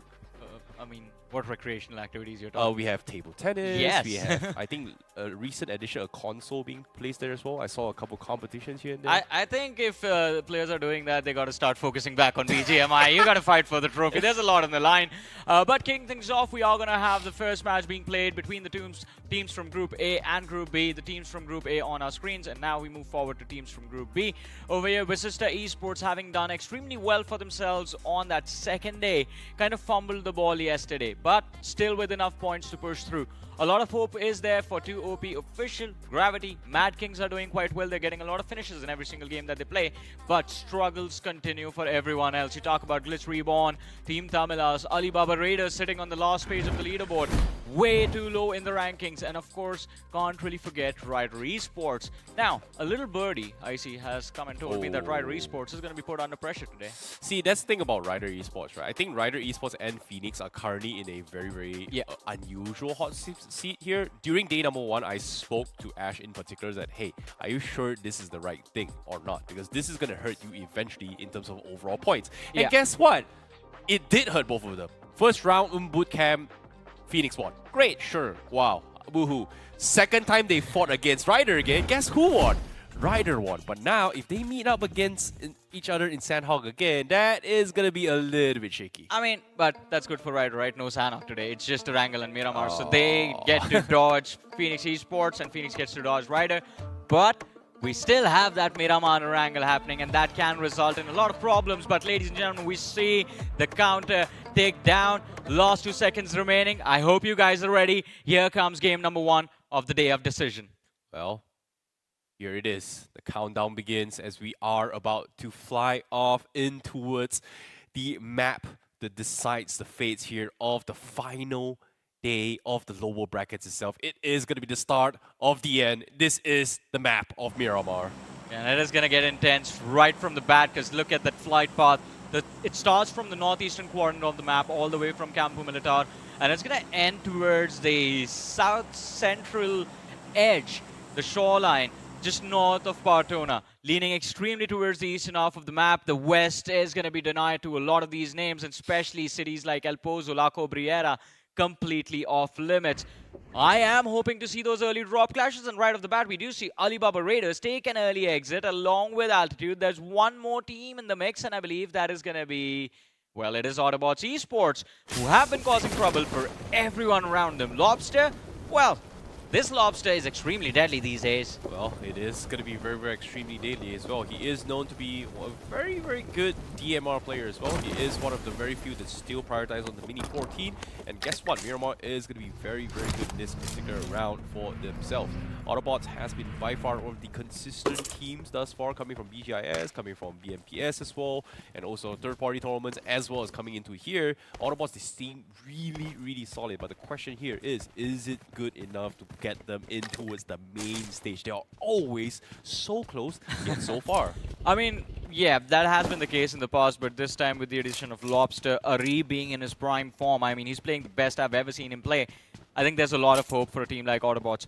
I mean, what recreational activities you're talking about? We have table tennis. Yes. We have, I think, a recent addition, a console being placed there as well. I saw a couple competitions here and there. I think if players are doing that, they got to start focusing back on BGMI. You got to fight for the trophy. There's a lot on the line. But kicking things off, we are going to have the first match being played between the teams from Group A and Group B. The teams from Group A on our screens, and now we move forward to teams from Group B. Over here, Vasista Esports, having done extremely well for themselves on that second day, kind of fumbled the ball yesterday, but still with enough points to push through. A lot of hope is there for TWOB official. Gravity, Madkings are doing quite well. They're getting a lot of finishes in every single game that they play, but struggles continue for everyone else. You talk about GLITCHREBORN, TEAM TAMILAS, ALIBABA Raiders sitting on the last page of the leaderboard, way too low in the rankings, and of course, can't really forget Ryder Esports. Now, a little birdie, IC, has come and told me that Ryder Esports is going to be put under pressure today. See, that's the thing about Ryder Esports, right? I think Ryder Esports and Phoenix are currently in a very, very unusual hot seat here. During day number 1, I spoke to Ash in particular that, hey, are you sure this is the right thing or not? Because this is going to hurt you eventually in terms of overall points. And guess what? It did hurt both of them. First round, boot camp, Phoenix won. Great, sure, wow, woohoo. Second time they fought against Ryder again, guess who won? Ryder won. But now, if they meet up against each other in Sandhog again, that is going to be a little bit shaky. I mean, but that's good for Ryder, right? No Sandhog today. It's just Erangel and Miramar. So they get to dodge Phoenix Esports, and Phoenix gets to dodge Ryder. But we still have that Miramar and Erangel happening, and that can result in a lot of problems. But ladies and gentlemen, we see the counter take down. Last 2 seconds remaining. I hope you guys are ready. Here comes game number 1 of the day of decision. Well, here it is. The countdown begins as we are about to fly off in towards the map that decides the fates here of the final day of the lower brackets itself. It is going to be the start of the end. This is the map of Miramar. And it is going to get intense right from the bat, because look at that flight path. It starts from the northeastern quadrant of the map all the way from Campo Militar, and it's going to end towards the south-central edge, the shoreline, just north of Partona, leaning extremely towards the eastern half of the map. The west is going to be denied to a lot of these names, and especially cities like El Pozo, La Cobriera, completely off limits. I am hoping to see those early drop clashes, and right off the bat, we do see Alibaba Raiders take an early exit along with Altitude. There's one more team in the mix, and I believe that is going to be, well, it is Autobotz Esports, who have been causing trouble for everyone around them. Lobster, well, this Lobster is extremely deadly these days. Well, it is going to be very, very extremely deadly as well. He is known to be a very, very good DMR player as well. He is one of the very few that still prioritize on the Mini 14. And guess what? Miramar is going to be very, very good in this particular round for themselves. Autobots has been by far one of the consistent teams thus far, coming from BGIS, coming from BMPS as well, and also third-party tournaments as well as coming into here. Autobots, they seem really, really solid. But the question here is it good enough to get them in towards the main stage? They are always so close, yet so far. I mean, yeah, that has been the case in the past, but this time with the addition of Lobster, Ari being in his prime form, I mean, he's playing the best I've ever seen him play. I think there's a lot of hope for a team like Autobots.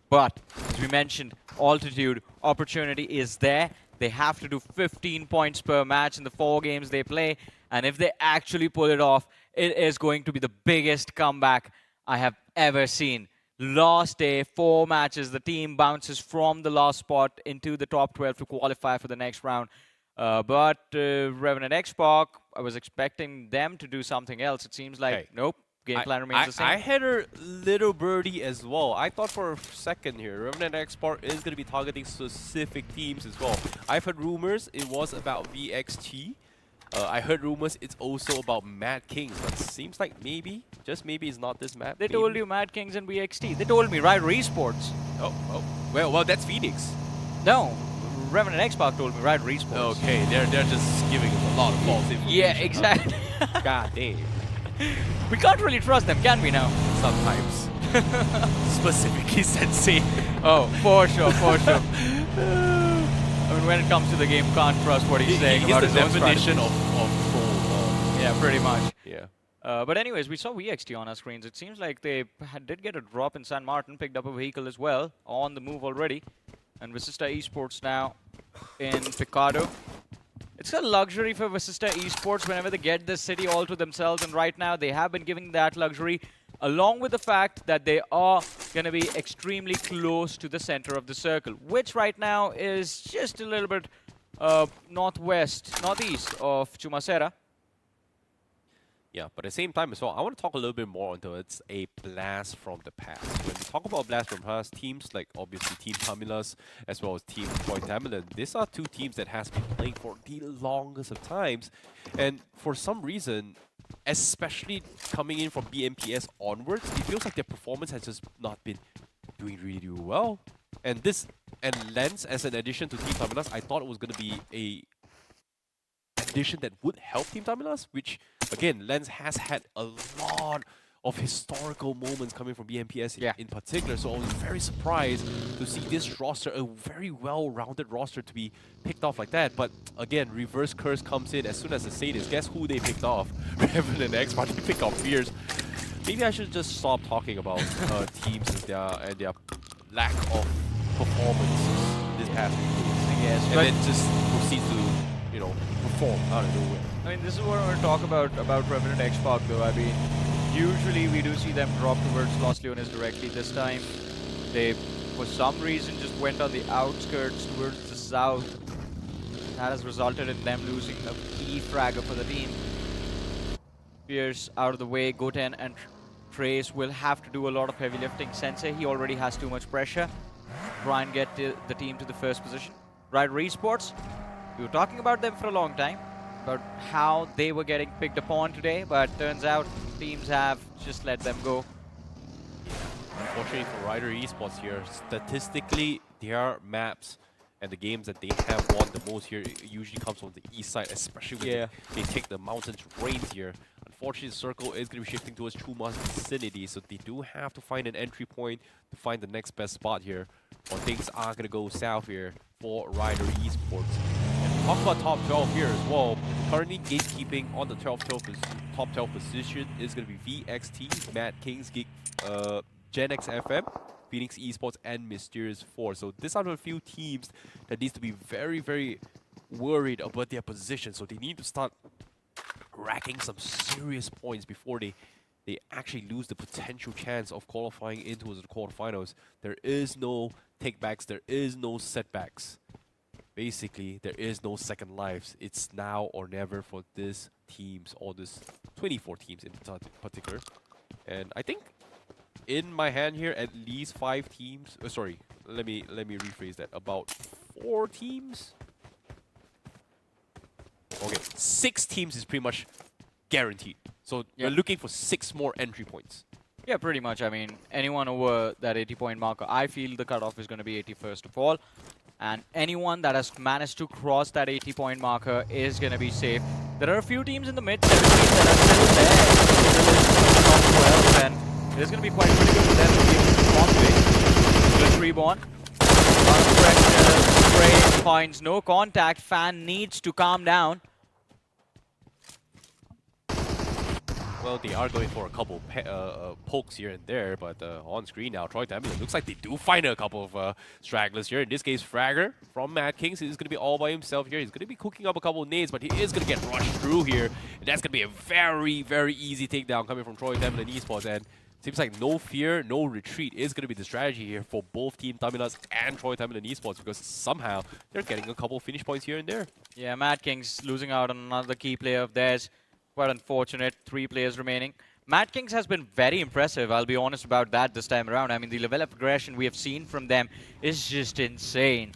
But, as we mentioned, Altitude, opportunity is there. They have to do 15 points per match in the 4 games they play. And if they actually pull it off, it is going to be the biggest comeback I have ever seen. Last day, 4 matches, the team bounces from the last spot into the top 12 to qualify for the next round. But Revenant Xspark, I was expecting them to do something else. It seems like, nope, game plan remains the same. I had a little birdie as well. I thought for a second here, Revenant Xspark is going to be targeting specific teams as well. I've heard rumors it was about VXT. I heard rumors it's also about Madkings, but seems like maybe, just maybe it's not this map. They told you Madkings and VXT. They told me Ryder Esports. Oh, well, that's Phoenix. No, Revenant Xspark told me Ryder Esports. Okay, they're just giving us a lot of false information. Yeah, exactly. God damn. We can't really trust them, can we now? Sometimes. Specifically Sensei. Oh, for sure, for sure. I mean, when it comes to the game, can't trust what he's saying about his own definition of troll. Yeah, pretty much. Yeah. But anyways, we saw VXT on our screens. It seems like they did get a drop in San Martin, picked up a vehicle as well, on the move already. And Vasista Esports now in Picado. It's a luxury for Vasista Esports whenever they get this city all to themselves, and right now they have been giving that luxury, along with the fact that they are going to be extremely close to the center of the circle, which right now is just a little bit northeast of Chumacera. Yeah, but at the same time as well, I want to talk a little bit more until it's a blast from the past. When we talk about blast from the past, teams like obviously Team Tamilas as well as Team Tamilan, these are 2 teams that has been playing for the longest of times. And for some reason, especially coming in from BMPS onwards, it feels like their performance has just not been doing really well. And Lens as an addition to Team Tamilas, I thought it was going to be a addition that would help Team Tamilas, which again, Lens has had a lot of historical moments coming from BMPS in particular, so I was very surprised to see this roster, a very well-rounded roster, to be picked off like that. But again, reverse curse comes in as soon as I say this. Guess who they picked off? Revenant Xspark, they pick off Fierce. Maybe I should just stop talking about teams and their lack of performance this past week. I guess. And then just proceed to, perform out of nowhere. I mean, this is what I want to talk about Revenant Xspark, though. I mean, usually we do see them drop towards Los Leones directly. This time, they, for some reason, just went on the outskirts towards the south. That has resulted in them losing a key fragger for the team. Pierce out of the way. Goten and Trace will have to do a lot of heavy lifting. Sensei, he already has too much pressure. Try and get the team to the first position. Ryder Esports, we were talking about them for a long time, about how they were getting picked upon today, but turns out teams have just let them go. Unfortunately for Ryder Esports here, statistically, their maps and the games that they have won the most here usually comes from the east side, especially when they take the mountain terrains here. Unfortunately, the circle is going to be shifting towards Chuma's vicinity, so they do have to find an entry point to find the next best spot here, or things are going to go south here for Ryder Esports. And talk about top 12 here as well. Currently gatekeeping on the top 12 position is going to be VXT, Madkings, GENxFM, Phoenix Esports, and Mysterious4. So these are the few teams that needs to be very, very worried about their position. So they need to start racking some serious points before they they actually lose the potential chance of qualifying into the quarterfinals. There is no takebacks, there is no setbacks. Basically, there is no second lives. It's now or never for these teams, or this 24 teams in particular. And I think in my hand here, at least 5 teams. Sorry, let me rephrase that. About 4 teams. Okay, 6 teams is pretty much guaranteed. So you're looking for 6 more entry points. Yeah, pretty much. I mean, anyone over that 80-point marker, I feel the cutoff is going to be 80 first of all. And anyone that has managed to cross that 80-point marker is going to be safe. There are a few teams in the mid-70s that are still there. Top 12, and it is going to be quite critical for them to be able to respond to it. GLITCHREBORN. Spray finds no contact. Fan needs to calm down. Well, they are going for a couple pokes here and there, but on screen now, Tamilan looks like they do find a couple of stragglers here. In this case, Fragger from Madkings is going to be all by himself here. He's going to be cooking up a couple of nades, but he is going to get rushed through here. And that's going to be a very, very easy takedown coming from Tamilan Esports. And seems like no fear, no retreat is going to be the strategy here for both Team Tamilas and Tamilan Esports, because somehow they're getting a couple of finish points here and there. Yeah, Madkings losing out on another key player of theirs. Quite unfortunate. 3 players remaining. Madkings has been very impressive. I'll be honest about that this time around. I mean, the level of aggression we have seen from them is just insane.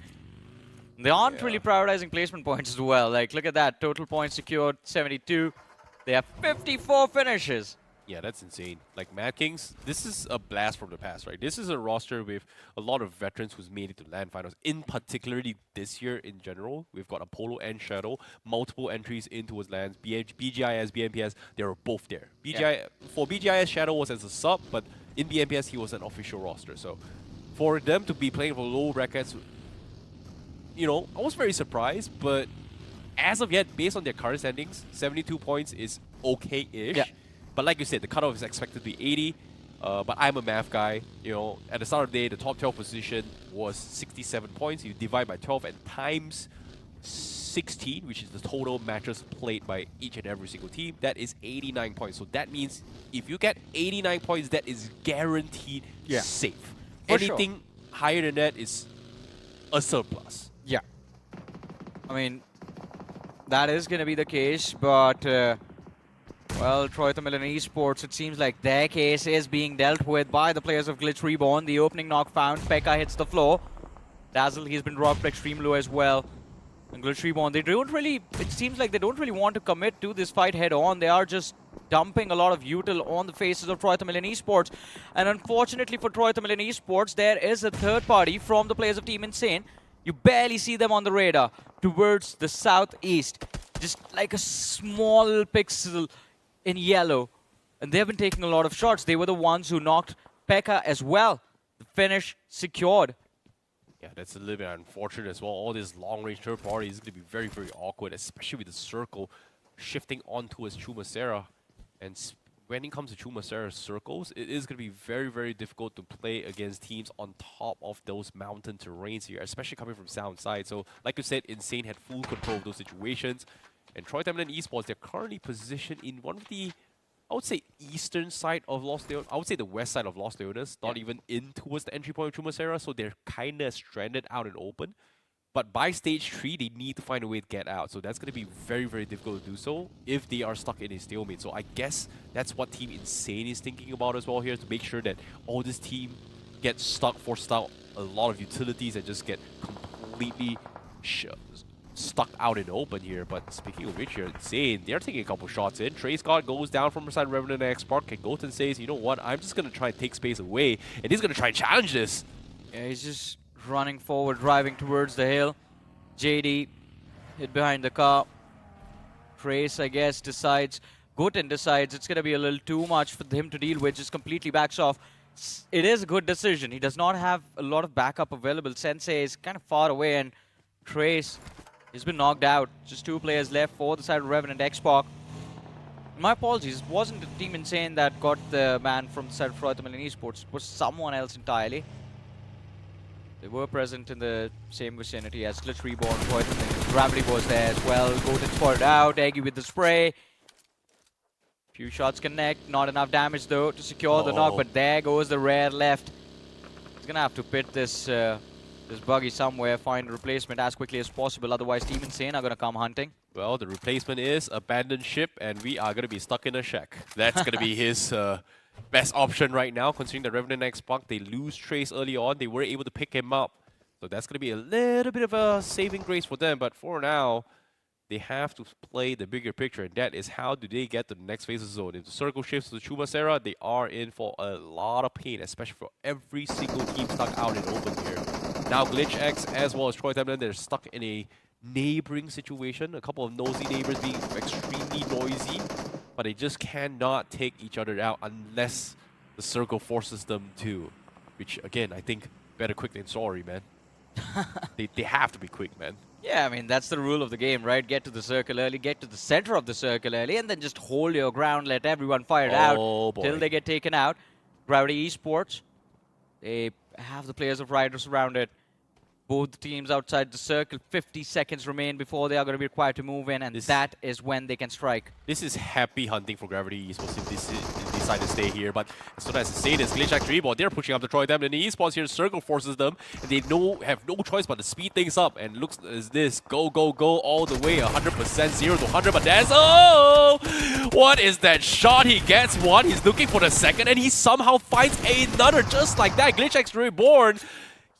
They aren't really prioritizing placement points as well. Like, look at that. Total points secured, 72. They have 54 finishes. Yeah, that's insane. Like, Madkings, this is a blast from the past, right? This is a roster with a lot of veterans who's made it to LAN finals. In particularly this year in general, we've got Apollo and Shadow, multiple entries into his LANs. BGIS, BMPS, they were both there. For BGIS, Shadow was as a sub, but in BMPS, he was an official roster. So for them to be playing for low brackets, you know, I was very surprised, but as of yet, based on their current standings, 72 points is okay-ish. Yeah. But like you said, the cutoff is expected to be 80. But I'm a math guy. You know, at the start of the day, the top 12 position was 67 points. You divide by 12 and times 16, which is the total matches played by each and every single team. That is 89 points. So that means if you get 89 points, that is guaranteed safe. Anything higher than that is a surplus. Yeah. I mean, that is going to be the case, but... well, Tamilan Esports, it seems like their case is being dealt with by the players of GLITCHREBORN. The opening knock found. Pekka hits the floor. Dazzle, he's been dropped extreme low as well. And GLITCHREBORN, they don't really, it seems like they don't really want to commit to this fight head on. They are just dumping a lot of util on the faces of Tamilan Esports. And unfortunately for Tamilan Esports, there is a third party from the players of Team Insane. You barely see them on the radar towards the southeast. Just like a small pixel in yellow, and they've been taking a lot of shots. They were the ones who knocked Pekka as well. The finish secured. Yeah, that's a little bit unfortunate as well. All this long-range third party is going to be very, very awkward, especially with the circle shifting onto his Chumacera. And when it comes to Chumacera's circles, it is going to be very, very difficult to play against teams on top of those mountain terrains here, especially coming from sound side. So, like you said, Insane had full control of those situations. And Tamilan Esports, they're currently positioned in one of the, I would say, eastern side of Los Leones. I would say the west side of Los Leones, not even in towards the entry point of Chumacera, so they're kind of stranded out and open. But by stage 3, they need to find a way to get out. So that's going to be very, very difficult to do so if they are stuck in a stalemate. So I guess that's what Team Insane is thinking about as well here, to make sure that all this team gets stuck, forced out a lot of utilities, and just get completely stuck out in the open here. But speaking of which here, Insane, they're taking a couple shots in. Trace God goes down from beside Revenant Xspark, and Goten says, you know what, I'm just going to try and take space away, and he's going to try and challenge this. Yeah, he's just running forward, driving towards the hill. JD hit behind the car. Trace, I guess, decides, Goten decides it's going to be a little too much for him to deal with, just completely backs off. It is a good decision. He does not have a lot of backup available. Sensei is kind of far away, and Trace, he's been knocked out. Just 2 players left for the side of Revenant Xspark. My apologies, it wasn't the Team Insane that got the man from the side of Tamilan Esports. It was someone else entirely. They were present in the same vicinity as GLITCHREBORN. Gravity was there as well. Goten spotted out. Eggy with the spray. Few shots connect, not enough damage though to secure the knock, but there goes the rare left. He's gonna have to pit this this buggy somewhere, find a replacement as quickly as possible, otherwise Team Insane are gonna come hunting. Well, the replacement is abandoned ship, and we are gonna be stuck in a shack. That's gonna be his best option right now, considering the Revenant Xspark, they lose Trace early on, they were able to pick him up. So that's gonna be a little bit of a saving grace for them, but for now, they have to play the bigger picture, and that is how do they get to the next phase of zone. If the circle shifts to the Chubasera, they are in for a lot of pain, especially for every single team stuck out in open here. Now GLITCHX as well as Troy Tamilan, they're stuck in a neighboring situation. A couple of nosy neighbors being extremely noisy, but they just cannot take each other out unless the circle forces them to. Which, again, I think better quick than sorry, man. they have to be quick, man. Yeah, I mean, that's the rule of the game, right? Get to the circle early, get to the center of the circle early, and then just hold your ground, let everyone fire it out till they get taken out. Gravity Esports, they have the players of Riders surrounded. Both teams outside the circle, 50 seconds remain before they are going to be required to move in, and that is when they can strike. This is happy hunting for Gravity Esports if they decide to stay here, but as soon as I say this, GLITCHxREBORN, they're pushing up the Troy Tamilan, and the Esports here, Circle forces them, and they have no choice but to speed things up, and looks as this, go, go, go, all the way, 100%, 0 to 100, but that's, oh! What is that shot? He gets one, he's looking for the second, and he somehow finds another just like that. GLITCHxREBORN,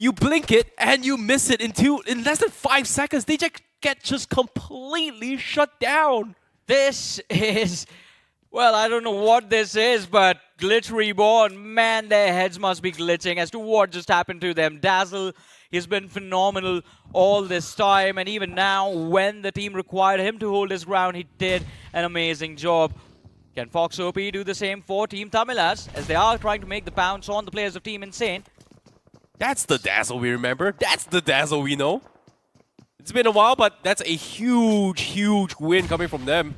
you blink it and you miss it in less than 5 seconds. They get just completely shut down. This is, well, I don't know what this is, but GLITCHREBORN, man, their heads must be glitching as to what just happened to them. Dazzle, he's been phenomenal all this time, and even now, when the team required him to hold his ground, he did an amazing job. Can Fox OP do the same for Team Tamilas as they are trying to make the bounce on the players of Team Insane? That's the Dazzle we remember. That's the Dazzle we know. It's been a while, but that's a huge, huge win coming from them.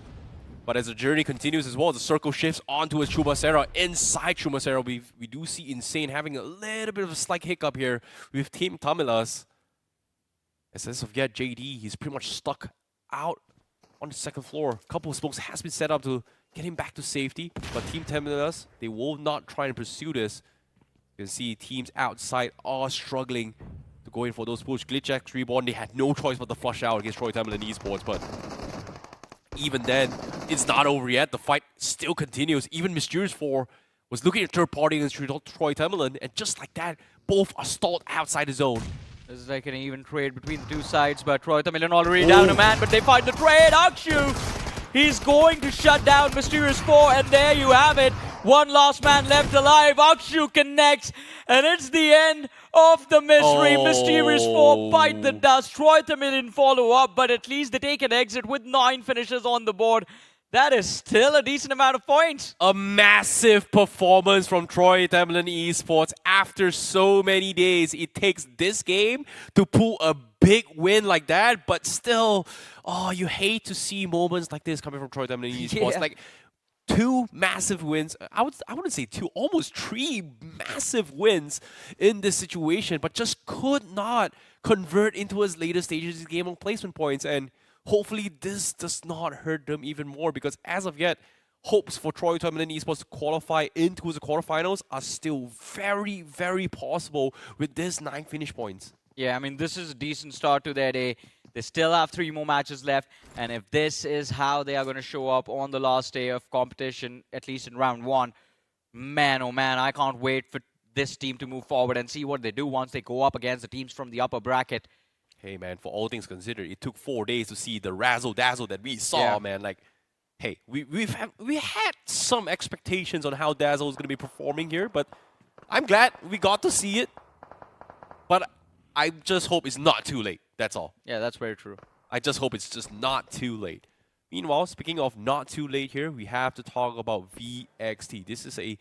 But as the journey continues as well, the circle shifts onto his Chubasera. Inside Chubasera, we do see Insane having a little bit of a slight hiccup here with Team Tamilas. As of yet, JD, he's pretty much stuck out on the second floor. A couple of smokes has been set up to get him back to safety. But Team Tamilas, they will not try and pursue this. You can see teams outside are struggling to go in for those push. GLITCHxREBORN, they had no choice but to flush out against Troy Tamilan Esports, but even then, it's not over yet. The fight still continues. Even Mysterious4 was looking at third party against Troy Tamilan, and just like that, both are stalled outside the zone. This is like an even trade between the two sides, but Troy Tamilan already down a man, but they find the trade. iQOO, he's going to shut down Mysterious4, and there you have it. One last man left alive. iQOO connects, and it's the end of the mystery. Mysterious4 bite the dust. Troy Tamilan follow up, but at least they take an exit with 9 finishes on the board. That is still a decent amount of points. A massive performance from Troy Tamilan Esports. After so many days, it takes this game to pull a big win like that, but still, oh, you hate to see moments like this coming from Troy Tamilan Esports. Like, 2 massive wins. I wouldn't say 2, almost 3 massive wins in this situation, but just could not convert into his later stages of the game on placement points. And hopefully this does not hurt them even more, because as of yet, hopes for Troy Tamilan Esports to qualify into the quarterfinals are still very, very possible with this 9 finish points. Yeah, I mean, this is a decent start to their day. They still have 3 more matches left, and if this is how they are going to show up on the last day of competition, at least in round 1, man, oh man, I can't wait for this team to move forward and see what they do once they go up against the teams from the upper bracket. Hey man, for all things considered, it took 4 days to see the razzle-dazzle that we saw, man. Like, hey, we had some expectations on how Dazzle is going to be performing here, but I'm glad we got to see it. But I just hope it's not too late. That's all. Yeah, that's very true. I just hope it's just not too late. Meanwhile, speaking of not too late here, we have to talk about VXT. This is a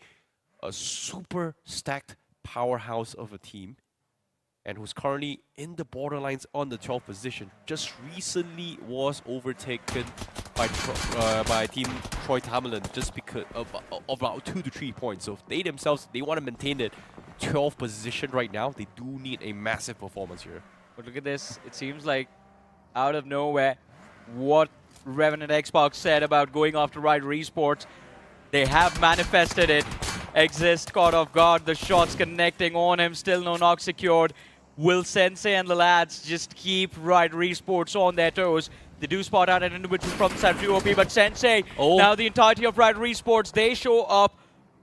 super stacked powerhouse of a team, and who's currently in the borderlines on the 12th position. Just recently was overtaken by Team Troy Tamilan just because of about 2 to 3 points. So if they themselves, they want to maintain that 12th position right now, they do need a massive performance here. But look at this. It seems like out of nowhere, what Revenant Xspark said about going after Wyld Esports, They have manifested it. Exist caught off guard. The shots connecting on him. Still no knock secured. Will Sensei and the lads just keep Wyld Esports on their toes? They do spot out an individual from the side of TWOB, but Sensei, now the entirety of Wyld Esports, they show up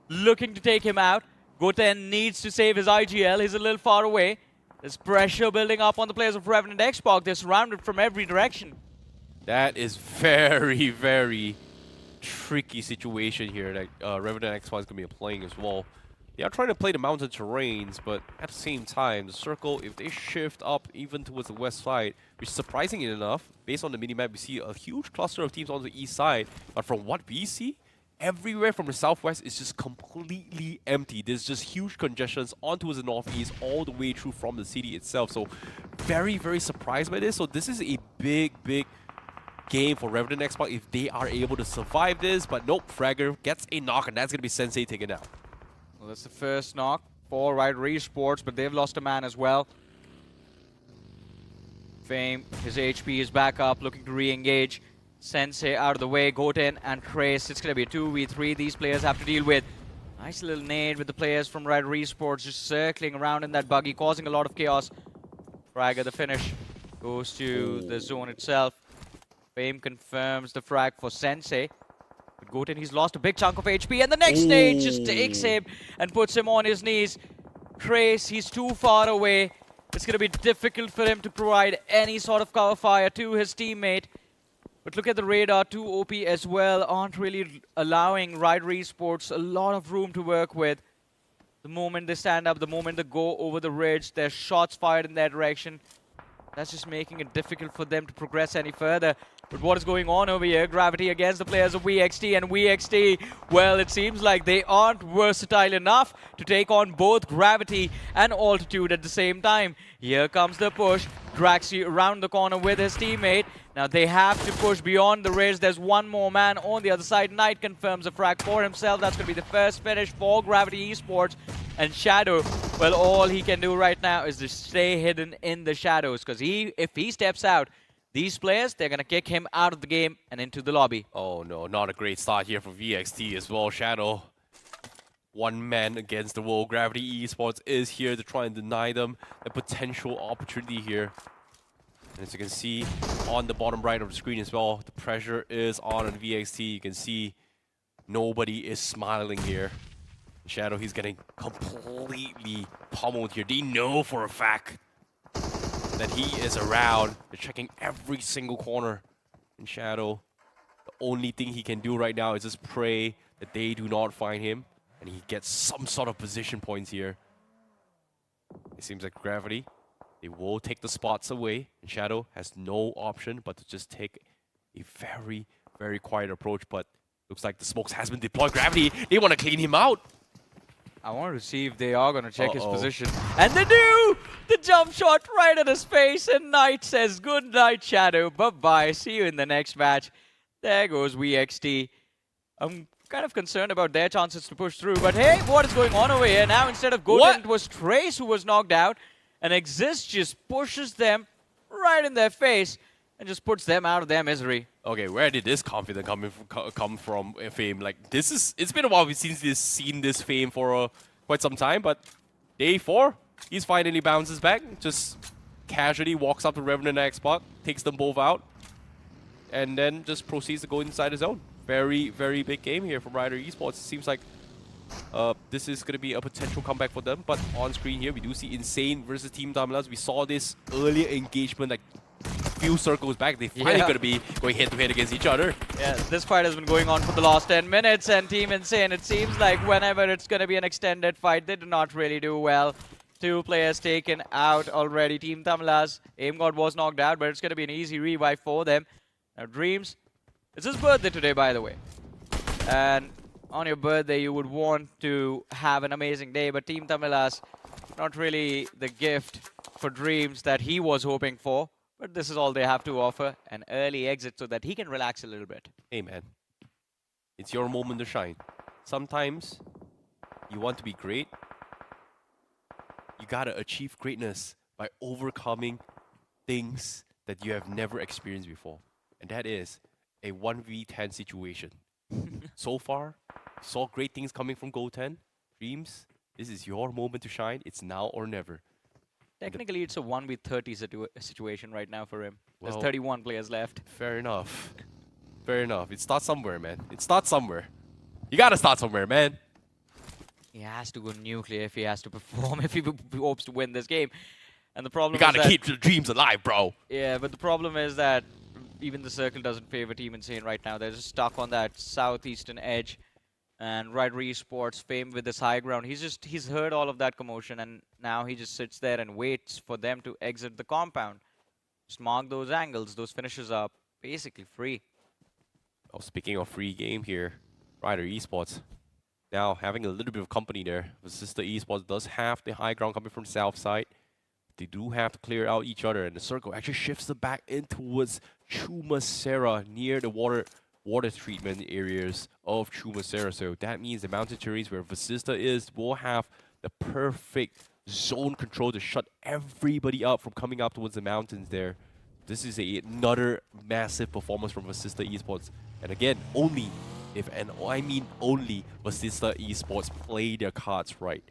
looking to take him out. Goten needs to save his IGL. He's a little far away. There's pressure building up on the players of Revenant Xspark. They're surrounded from every direction. That is very, very tricky situation here that Revenant Xspark is going to be playing as well. They are trying to play the mountain terrains, but at the same time, the circle, if they shift up even towards the west side, which surprisingly enough, based on the minimap, we see a huge cluster of teams on the east side. But from what we see, everywhere from the southwest is just completely empty. There's just huge congestions on towards the northeast, all the way through from the city itself. So very, very surprised by this. So this is a big, big game for Revenant Xspark if they are able to survive this. But nope, Fragger gets a knock, and that's going to be Sensei taken out. Well, that's the first knock for Wyld Esports, but they've lost a man as well. Fame, his HP is back up, looking to re-engage. Sensei out of the way, Goten and Trace. It's going to be a 2v3 these players have to deal with. Nice little nade with the players from Wyld Esports just circling around in that buggy, causing a lot of chaos. Frag at the finish goes to the zone itself. Fame confirms the frag for Sensei. But Goten, he's lost a big chunk of HP, and the next stage just takes him and puts him on his knees. Trace, he's too far away. It's going to be difficult for him to provide any sort of cover fire to his teammate. But look at the radar, TWOB as well aren't really allowing Wyld Esports a lot of room to work with. The moment they stand up, the moment they go over the ridge, there's shots fired in their direction. That's just making it difficult for them to progress any further. But what is going on over here? Gravity against the players of WXT, and WXT, well, it seems like they aren't versatile enough to take on both Gravity and Altitude at the same time. Here comes the push. Draxi around the corner with his teammate. Now they have to push beyond the ridge. There's one more man on the other side. Knight confirms a frag for himself. That's going to be the first finish for Gravity Esports. And Shadow, well, all he can do right now is to stay hidden in the shadows, because if he steps out, these players, they're going to kick him out of the game and into the lobby. Oh no, not a great start here for VXT as well. Shadow, one man against the wall. Gravity Esports is here to try and deny them a potential opportunity here. And as you can see on the bottom right of the screen as well, the pressure is on VXT. You can see nobody is smiling here. Shadow, he's getting completely pummeled here. They know for a fact that he is around. They're checking every single corner. And Shadow, the only thing he can do right now is just pray that they do not find him and he gets some sort of position points here. It seems like Gravity, they will take the spots away, and Shadow has no option but to just take a very, very quiet approach. But looks like the smokes has been deployed. Gravity, they want to clean him out. I want to see if they are going to check his position. And they do! The jump shot right at his face, and Knight says, good night, Shadow. Bye-bye. See you in the next match. There goes WXT. I'm kind of concerned about their chances to push through. But hey, what is going on over here? Now, instead of Goten, it was Trace who was knocked out. And Exist just pushes them right in their face and just puts them out of their misery. Okay, where did this confidence come from, Fame? Like, it's been a while since we've seen this Fame for quite some time, but day 4, he's finally bounces back, just casually walks up to Revenant Xspark, takes them both out, and then just proceeds to go inside his zone. Very, very big game here from Wyld Esports. It seems like this is going to be a potential comeback for them, but on screen here, we do see Insane versus Team Tamilas. We saw this earlier engagement, like, few circles back, they finally going to be going head-to-head against each other. Yeah, this fight has been going on for the last 10 minutes, and Team Insane, it seems like whenever it's going to be an extended fight, they do not really do well. 2 players taken out already. Team Tamilas, AimGod was knocked out, but it's going to be an easy revive for them. Now, Dreams, it's his birthday today, by the way. And on your birthday, you would want to have an amazing day, but Team Tamilas, not really the gift for Dreams that he was hoping for. But this is all they have to offer, an early exit so that he can relax a little bit. Hey man, it's your moment to shine. Sometimes you want to be great, you gotta achieve greatness by overcoming things that you have never experienced before. And that is a 1v10 situation. So far, Saw great things coming from Goten. Dreams, this is your moment to shine. It's now or never. Technically, it's a 1v30 situation right now for him. There's Well, 31 players left. Fair enough. Fair enough. It starts somewhere, man. It starts somewhere. You gotta start somewhere, man. He has to go nuclear if he has to perform, if he hopes to win this game. And the problem You gotta is that, keep your dreams alive, bro. yeah, but the problem is that even the circle doesn't favor Team Insane right now. They're just stuck on that southeastern edge. And Wyld Esports, famed with this high ground, he's heard all of that commotion, and now he just sits there and waits for them to exit the compound. Just mark those angles. Those finishes are basically free. Oh, speaking of free game here, Wyld Esports now having a little bit of company there. Vasista Esports does have the high ground coming from south side. They do have to clear out each other, and the circle actually shifts them back in towards Chumasera near the water treatment areas of Chumasera. So that means the mountain terrains where Vasista is will have the perfect zone control to shut everybody up from coming up towards the mountains there. This is another massive performance from Vasista Esports. And again, only if, and I mean only, Vasista Esports play their cards right.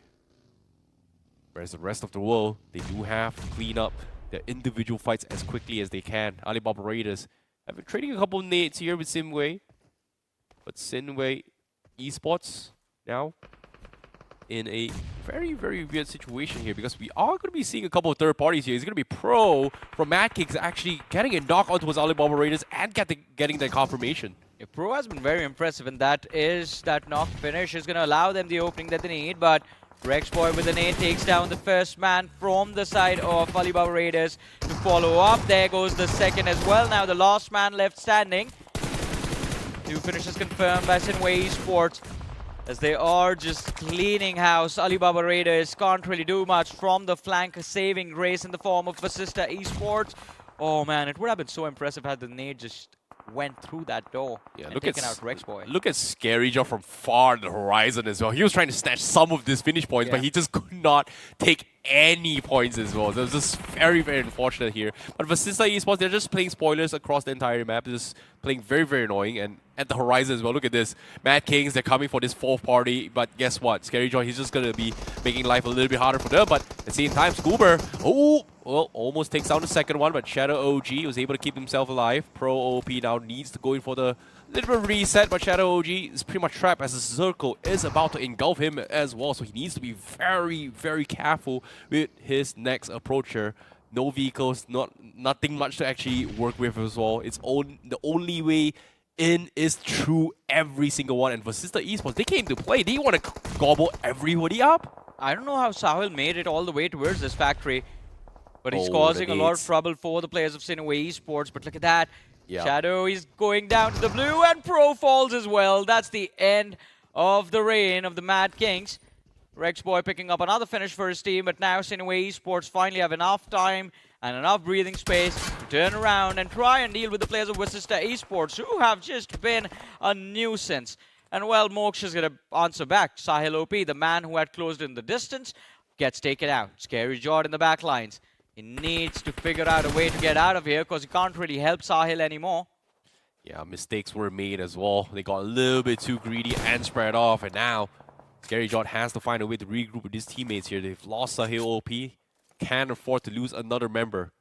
Whereas the rest of the world, they do have to clean up their individual fights as quickly as they can. ALIBABA Raiders have been trading a couple of nades here with SINEWY. But SINEWY Esports now in a very, very weird situation here, because we are going to be seeing a couple of third parties here. It's going to be Pro from Madkings actually getting a knock onto his ALIBABA Raiders and getting the confirmation. Yeah, Pro has been very impressive, and that knock finish is going to allow them the opening that they need, but Rexboy with the nade takes down the first man from the side of ALIBABA Raiders to follow up. There goes the second as well. Now the last man left standing. 2 finishes confirmed by SINEWY Esports, as they are just cleaning house. ALIBABA Raiders can't really do much from the flank saving grace in the form of Vasista Esports. Oh man, it would have been so impressive had the nade just went through that door and taken out Rexboy. Look at ScaryJaw from far on the horizon as well. He was trying to snatch some of these finish points, but he just could not take any points as well. So it was just very, very unfortunate here. But Vasista Esports, they're just playing spoilers across the entire map. They're just playing very, very annoying. And at the horizon as well, look at this. Madkings, they're coming for this 4th party. But guess what? ScaryJaw, he's just going to be making life a little bit harder for them. But at the same time, Scuba, well, almost takes down the second one. But Shadow OG was able to keep himself alive. Pro OP now needs to go in for the little bit of reset, but Shadow OG is pretty much trapped as the circle is about to engulf him as well. So he needs to be very, very careful with his next approacher. No vehicles, nothing much to actually work with as well. The only way in is through every single one. And Vasista Esports, they came to play. They want to gobble everybody up. I don't know how Sahil made it all the way towards this factory, but he's causing a lot of trouble for the players of SINEWY Esports. But look at that. Yeah. Shadow is going down to the blue, and Pro falls as well. That's the end of the reign of the Madkings. Rexboy picking up another finish for his team, but now SINEWY Esports finally have enough time and enough breathing space to turn around and try and deal with the players of Vasista Esports, who have just been a nuisance. And well, Moksha is going to answer back. Sahil OP, the man who had closed in the distance, gets taken out. ScaryJaw in the back lines. He needs to figure out a way to get out of here, because he can't really help Sahil anymore. Yeah, mistakes were made as well. They got a little bit too greedy and spread off, and now ScaryJaw has to find a way to regroup with his teammates here. They've lost Sahil OP. Can't afford to lose another member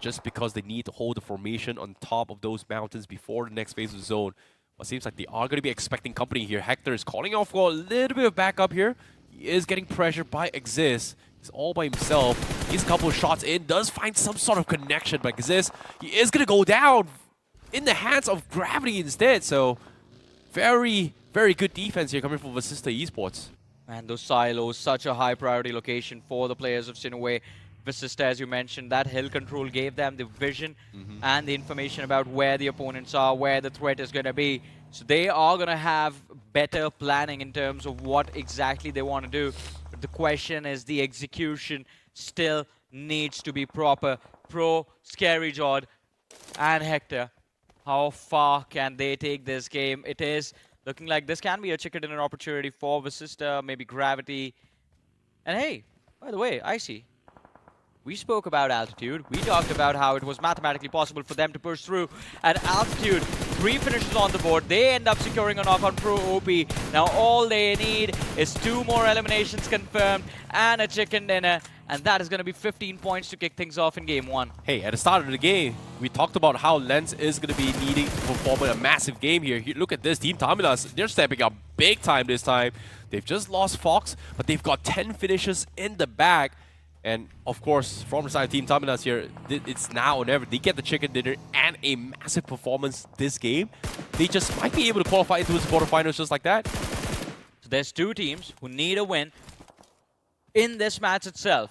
just because they need to hold the formation on top of those mountains before the next phase of the zone. But seems like they are going to be expecting company here. Hector is calling off for a little bit of backup here. He is getting pressured by Exist. He's all by himself. He's a couple of shots in. Does find some sort of connection, but Exist, he is going to go down in the hands of Gravity instead. So very, very good defense here coming from Vasista Esports. And those silos, such a high priority location for the players of SINEWY. Vasista, as you mentioned, that hill control gave them the vision and the information about where the opponents are, where the threat is going to be. So they are going to have better planning in terms of what exactly they want to do. But the question is, the execution still needs to be proper. Pro, ScaryJaw, and Hector, how far can they take this game? It is looking like this can be a chicken dinner opportunity for Vasista, maybe Gravity. And hey, by the way, Icy, We spoke about Altitude. We talked about how it was mathematically possible for them to push through. And Altitude, 3 finishes on the board. They end up securing a knock on Pro OP. Now all they need is 2 more eliminations confirmed and a chicken dinner. And that is going to be 15 points to kick things off in Game 1. Hey, at the start of the game, we talked about how Lens is going to be needing to perform in a massive game here. Look at this, Team Tamilas, they're stepping up big time this time. They've just lost Fox, but they've got 10 finishes in the bag. And of course, from the side of Team Tamilas here, it's now or never. They get the chicken dinner and a massive performance this game. They just might be able to qualify into the quarterfinals just like that. So there's 2 teams who need a win in this match itself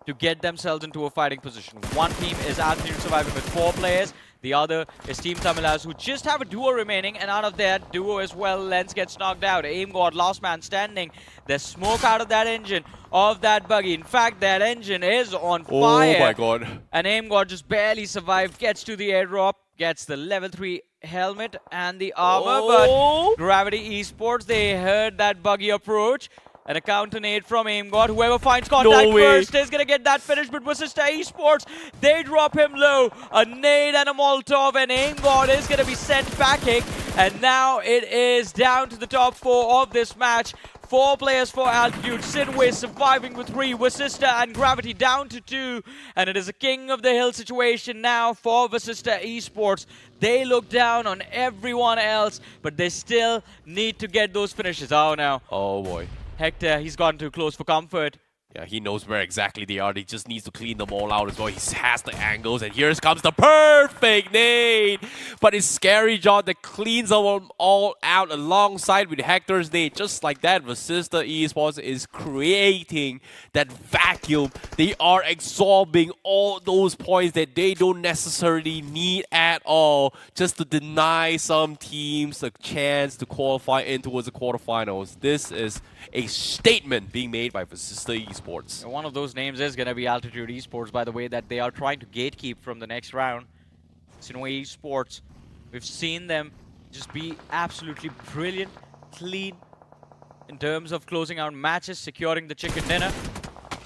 to get themselves into a fighting position. One team is Altitude surviving with 4 players. The other is Team Tamilas, who just have a duo remaining, and out of that duo as well, Lens gets knocked out. Aim God, last man standing. There's smoke out of that engine, of that buggy. In fact, that engine is on fire. Oh my god. And Aim God just barely survived, gets to the airdrop, gets the level 3 helmet and the armor, but Gravity Esports, they heard that buggy approach. And a counter nade from Aim God. Whoever finds contact first is going to get that finish. But Vasista Esports, they drop him low. A nade and a Molotov. And Aim God is going to be sent packing. And now it is down to the top 4 of this match. 4 players for Altitude. SINEWY surviving with 3. Vasista and Gravity down to 2. And it is a king of the hill situation now for Vasista Esports. They look down on everyone else. But they still need to get those finishes. Oh no. Oh boy. Hector, he's gone too close for comfort. Yeah, he knows where exactly they are. He just needs to clean them all out as well. He has the angles, and here comes the perfect nade. But it's Scary John that cleans them all out alongside with Hector's nade. Just like that, Vasista Esports is creating that vacuum. They are absorbing all those points that they don't necessarily need at all, just to deny some teams a chance to qualify in towards the quarterfinals. This is a statement being made by Vasista Esports. And one of those names is going to be Altitude Esports, by the way, that they are trying to gatekeep from the next round. SINEWY Esports, we've seen them just be absolutely brilliant, clean, in terms of closing out matches, securing the chicken dinner.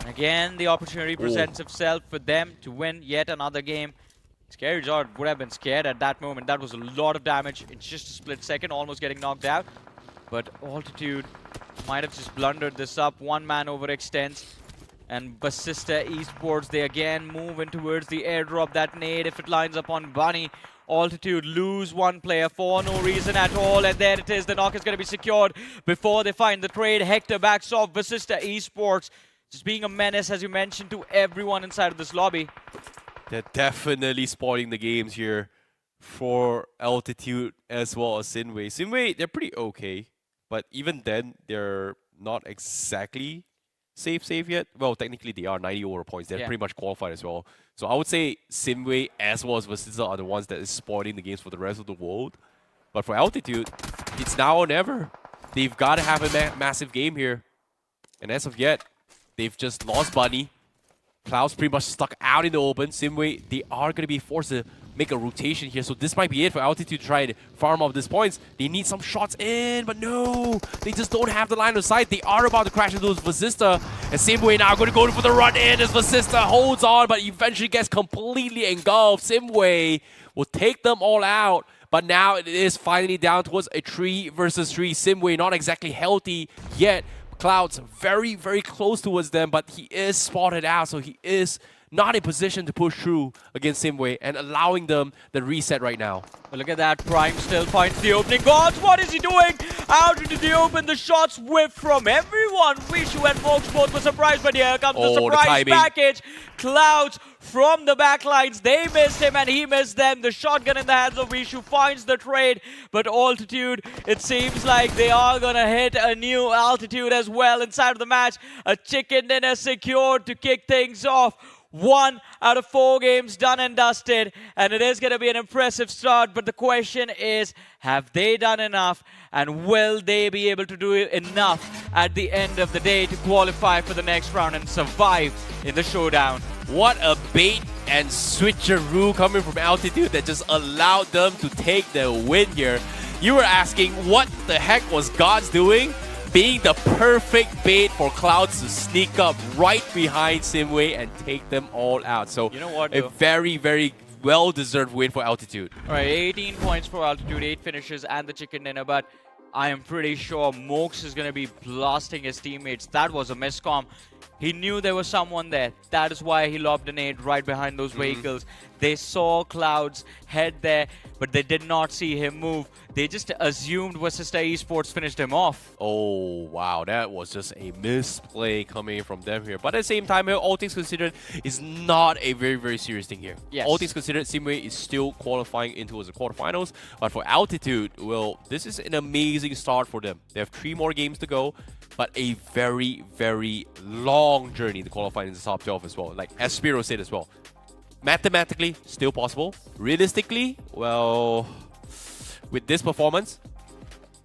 And again, the opportunity presents itself for them to win yet another game. Scary John would have been scared at that moment. That was a lot of damage in just a split second, almost getting knocked out. But Altitude might have just blundered this up. One man overextends. And Vasista Esports, they again move in towards the airdrop. That nade, if it lines up on Bunny, Altitude lose 1 player for no reason at all. And there it is. The knock is going to be secured before they find the trade. Hector backs off. Vasista Esports just being a menace, as you mentioned, to everyone inside of this lobby. They're definitely spoiling the games here for Altitude as well as SINEWY. SINEWY, they're pretty okay. But even then, they're not exactly safe yet. Well, technically they are 90 over points. They're pretty much qualified as well. So I would say SINEWY as well as Vasista are the ones that is spoiling the games for the rest of the world. But for Altitude, it's now or never. They've got to have a massive game here. And as of yet, they've just lost Bunny. Cloud's pretty much stuck out in the open. SINEWY, they are going to be forced to make a rotation here, so this might be it for Altitude to try and farm up these points. They need some shots in, but no, they just don't have the line of sight. They are about to crash into Vasista, and SINEWY now going to go for the run in as Vasista holds on, but eventually gets completely engulfed. SINEWY will take them all out, but now it is finally down towards a 3 versus 3. SINEWY not exactly healthy yet. Cloud's very, very close towards them, but he is spotted out, so he is not in position to push through against SINEWY and allowing them the reset right now. But look at that, Prime still finds the opening. Gods, what is he doing? Out into the open, the shots whip from everyone. Vishu and Mox both were surprised, but here comes the surprise package. Clouds from the backlines, they missed him and he missed them. The shotgun in the hands of Vishu finds the trade, but Altitude, it seems like they are gonna hit a new altitude as well inside of the match. A chicken dinner secured to kick things off. 1 out of 4 games done and dusted, and it is going to be an impressive start, but the question is, have they done enough, and will they be able to do enough at the end of the day to qualify for the next round and survive in the showdown? What a bait and switcheroo coming from Altitude that just allowed them to take the win here. You were asking what the heck was Gods doing? being the perfect bait for Clouds to sneak up right behind SINEWY and take them all out. So You know what, a though? very, very well-deserved win for Altitude. All right, 18 points for Altitude, 8 finishes and the chicken dinner, but I am pretty sure Mox is going to be blasting his teammates. That was a miscom. He knew there was someone there. That is why he lobbed a nade right behind those vehicles. They saw Clouds head there, but they did not see him move. They just assumed Vasista Esports finished him off. Oh, wow. That was just a misplay coming from them here. But at the same time, all things considered, is not a very, very serious thing here. Yes. All things considered, SINEWY is still qualifying into the quarterfinals. But for Altitude, well, this is an amazing start for them. They have 3 more games to go, but a very, very long journey to qualify into the top 12 as well. Like as Spiro said as well. Mathematically, still possible. Realistically, well, with this performance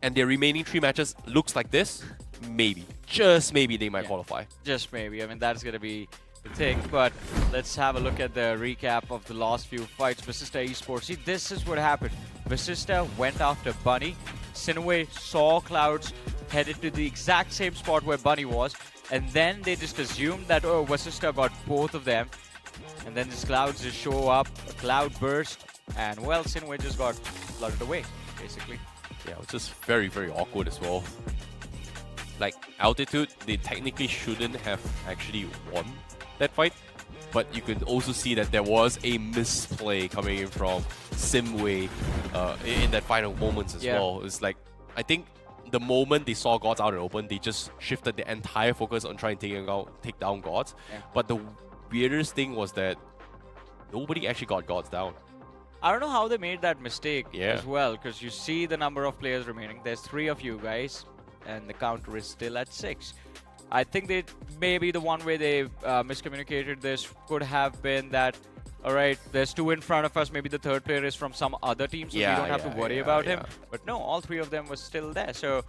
and their remaining 3 matches looks like this, maybe, just maybe they might qualify. Just maybe. I mean, that's going to be the thing. But let's have a look at the recap of the last few fights. Vasista Esports. See, this is what happened. Vasista went after Bunny. SINEWY saw Clouds headed to the exact same spot where Bunny was. And then they just assumed that, oh, Vasista got both of them. And then these Clouds just show up, a Cloud burst, and well, SINEWY just got flooded away, basically. Yeah, it was just very, very awkward as well. Like, Altitude, they technically shouldn't have actually won that fight. But you could also see that there was a misplay coming in from SINEWY in that final moments as well. It's like, I think the moment they saw Gods out and open, they just shifted the entire focus on trying to take down Gods. But the weirdest thing was that nobody actually got Gods down. I don't know how they made that mistake Yeah. as well, because you see the number of players remaining. There's 3 of you guys, and the counter is still at 6. I think that maybe the one way they miscommunicated this could have been that, all right, there's 2 in front of us. Maybe the 3rd player is from some other team, so we don't have to worry about him. But no, all 3 of them were still there. So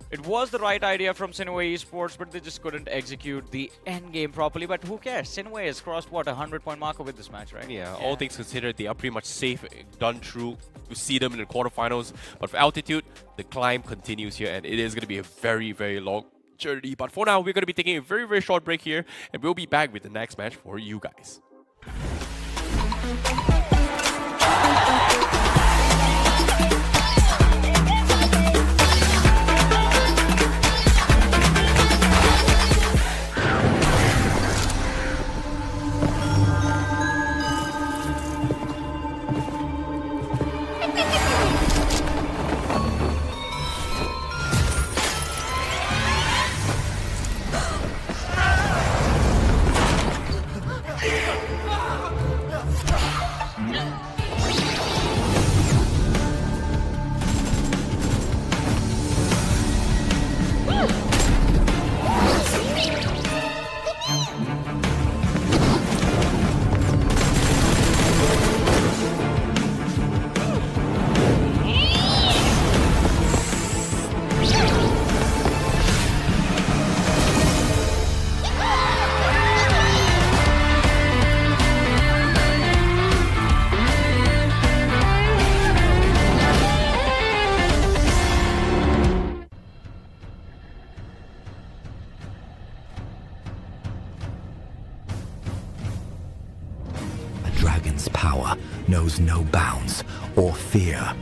it was the right idea from SINEWY Esports, but they just couldn't execute the end game properly. But who cares? SINEWY has crossed, what, 100-point marker with this match, right? Yeah, all things considered, they are pretty much safe, done through. You see them in the quarterfinals. But for Altitude, the climb continues here, and it is going to be a very, very long journey. But for now, we're going to be taking a very, very short break here, and we'll be back with the next match for you guys. Dragon's power knows no bounds or fear.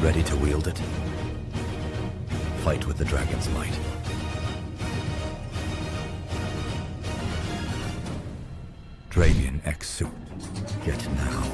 Ready to wield it? Fight with the dragon's might. Dravian X suit. Get now.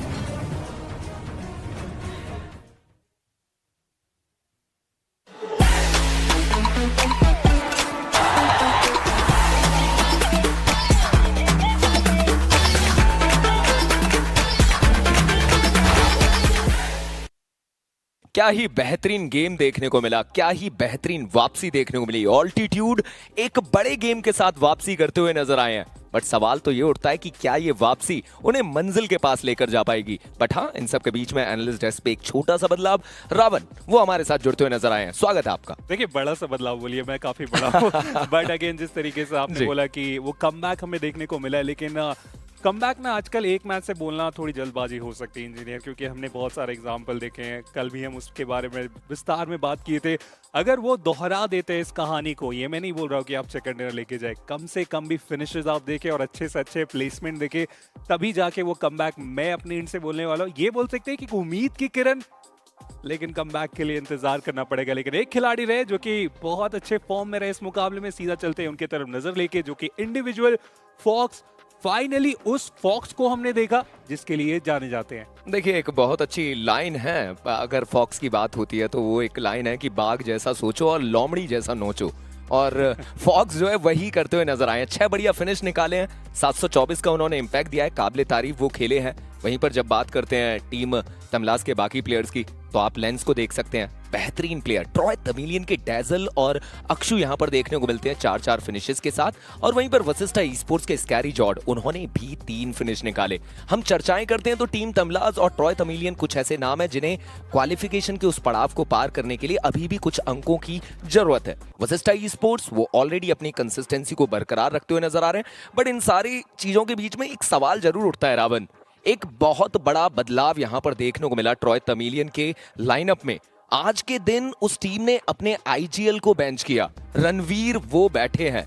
क्या ही बेहतरीन game देखने को मिला, क्या ही बेहतरीन वापसी देखने को मिली। ऑल्टीट्यूड एक बड़े गेम के साथ वापसी करते हुए नजर आए हैं, बट सवाल तो ये उठता है कि क्या ये वापसी उन्हें मंजिल के पास लेकर जा पाएगी। बट हाँ, इन सब के बीच में एनालिस्ट डेस्क पे एक छोटा सा बदलाव, रावण वो हमारे साथ जुड़ते हुए नजर आए हैं। स्वागत है आपका। देखिए, बड़ा सा बदलाव बोलिए, मैं काफी बड़ा हूँ बट अगेन जिस तरीके से आपने बोला कि वो कमबैक हमें देखने को मिला है, लेकिन कमबैक ना आजकल एक मैच से बोलना थोड़ी जल्दबाजी हो सकती है इंजीनियर, क्योंकि हमने बहुत सारे एग्जाम्पल देखे हैं। कल भी हम उसके बारे में विस्तार में बात किए थे। अगर वो दोहरा देते इस कहानी को, ये मैं नहीं बोल रहा हूँ कि आप सेकंड डिनर लेके जाए, कम से कम भी फिनिशेस आप देखें और अच्छे से अच्छे प्लेसमेंट देखें, तभी जाके वो कमबैक, मैं अपनी इंड से बोलने वाला हूँ। ये बोल सकते हैं कि उम्मीद की किरण, लेकिन कमबैक के लिए इंतजार करना पड़ेगा। लेकिन एक खिलाड़ी रहे जो कि बहुत अच्छे फॉर्म में रहे इस मुकाबले में, सीधा चलते हैं उनके तरफ नजर लेके, जो कि इंडिविजुअल फॉक्स। फाइनली उस फॉक्स को हमने देखा जिसके लिए जाने जाते हैं। देखिए, एक बहुत अच्छी लाइन है, अगर फॉक्स की बात होती है तो वो एक लाइन है कि बाघ जैसा सोचो और लोमड़ी जैसा नोचो, और फॉक्स जो है वही करते हुए नजर आए हैं। 6 बढ़िया फिनिश निकाले हैं, 724 का उन्होंने इम्पैक्ट दिया है, काबिले तारीफ वो खेले हैं। वहीं पर जब बात करते हैं टीम तमलास के बाकी प्लेयर्स की, तो आप लेंस को देख सकते हैं, बेहतरीन प्लेयर ट्रॉय तमिलियन के डैजल और अक्षु यहां पर देखने को मिलते हैं 4-4 फिनिशेस के साथ। और वहीं पर वसिस्टा ईस्पोर्ट्स के स्कैरी जॉर्ड, उन्होंने भी 3 फिनिश निकाले। हम चर्चाएं करते हैं तो टीम तमलास और ट्रॉय तमिलियन कुछ ऐसे नाम है जिन्हें क्वालिफिकेशन के उस पड़ाव को पार करने के लिए अभी भी कुछ अंकों की जरूरत है। वसिस्टा ईस्पोर्ट्स वो ऑलरेडी अपनी कंसिस्टेंसी को बरकरार रखते हुए नजर आ रहे हैं, बट इन सारी चीजों के बीच में एक सवाल जरूर उठता है रावण। एक बहुत बड़ा बदलाव यहां पर देखने को मिला ट्रॉय तमिलियन के लाइनअप में। आज के दिन उस टीम ने अपने आईजीएल को बेंच किया, रणवीर वो बैठे हैं।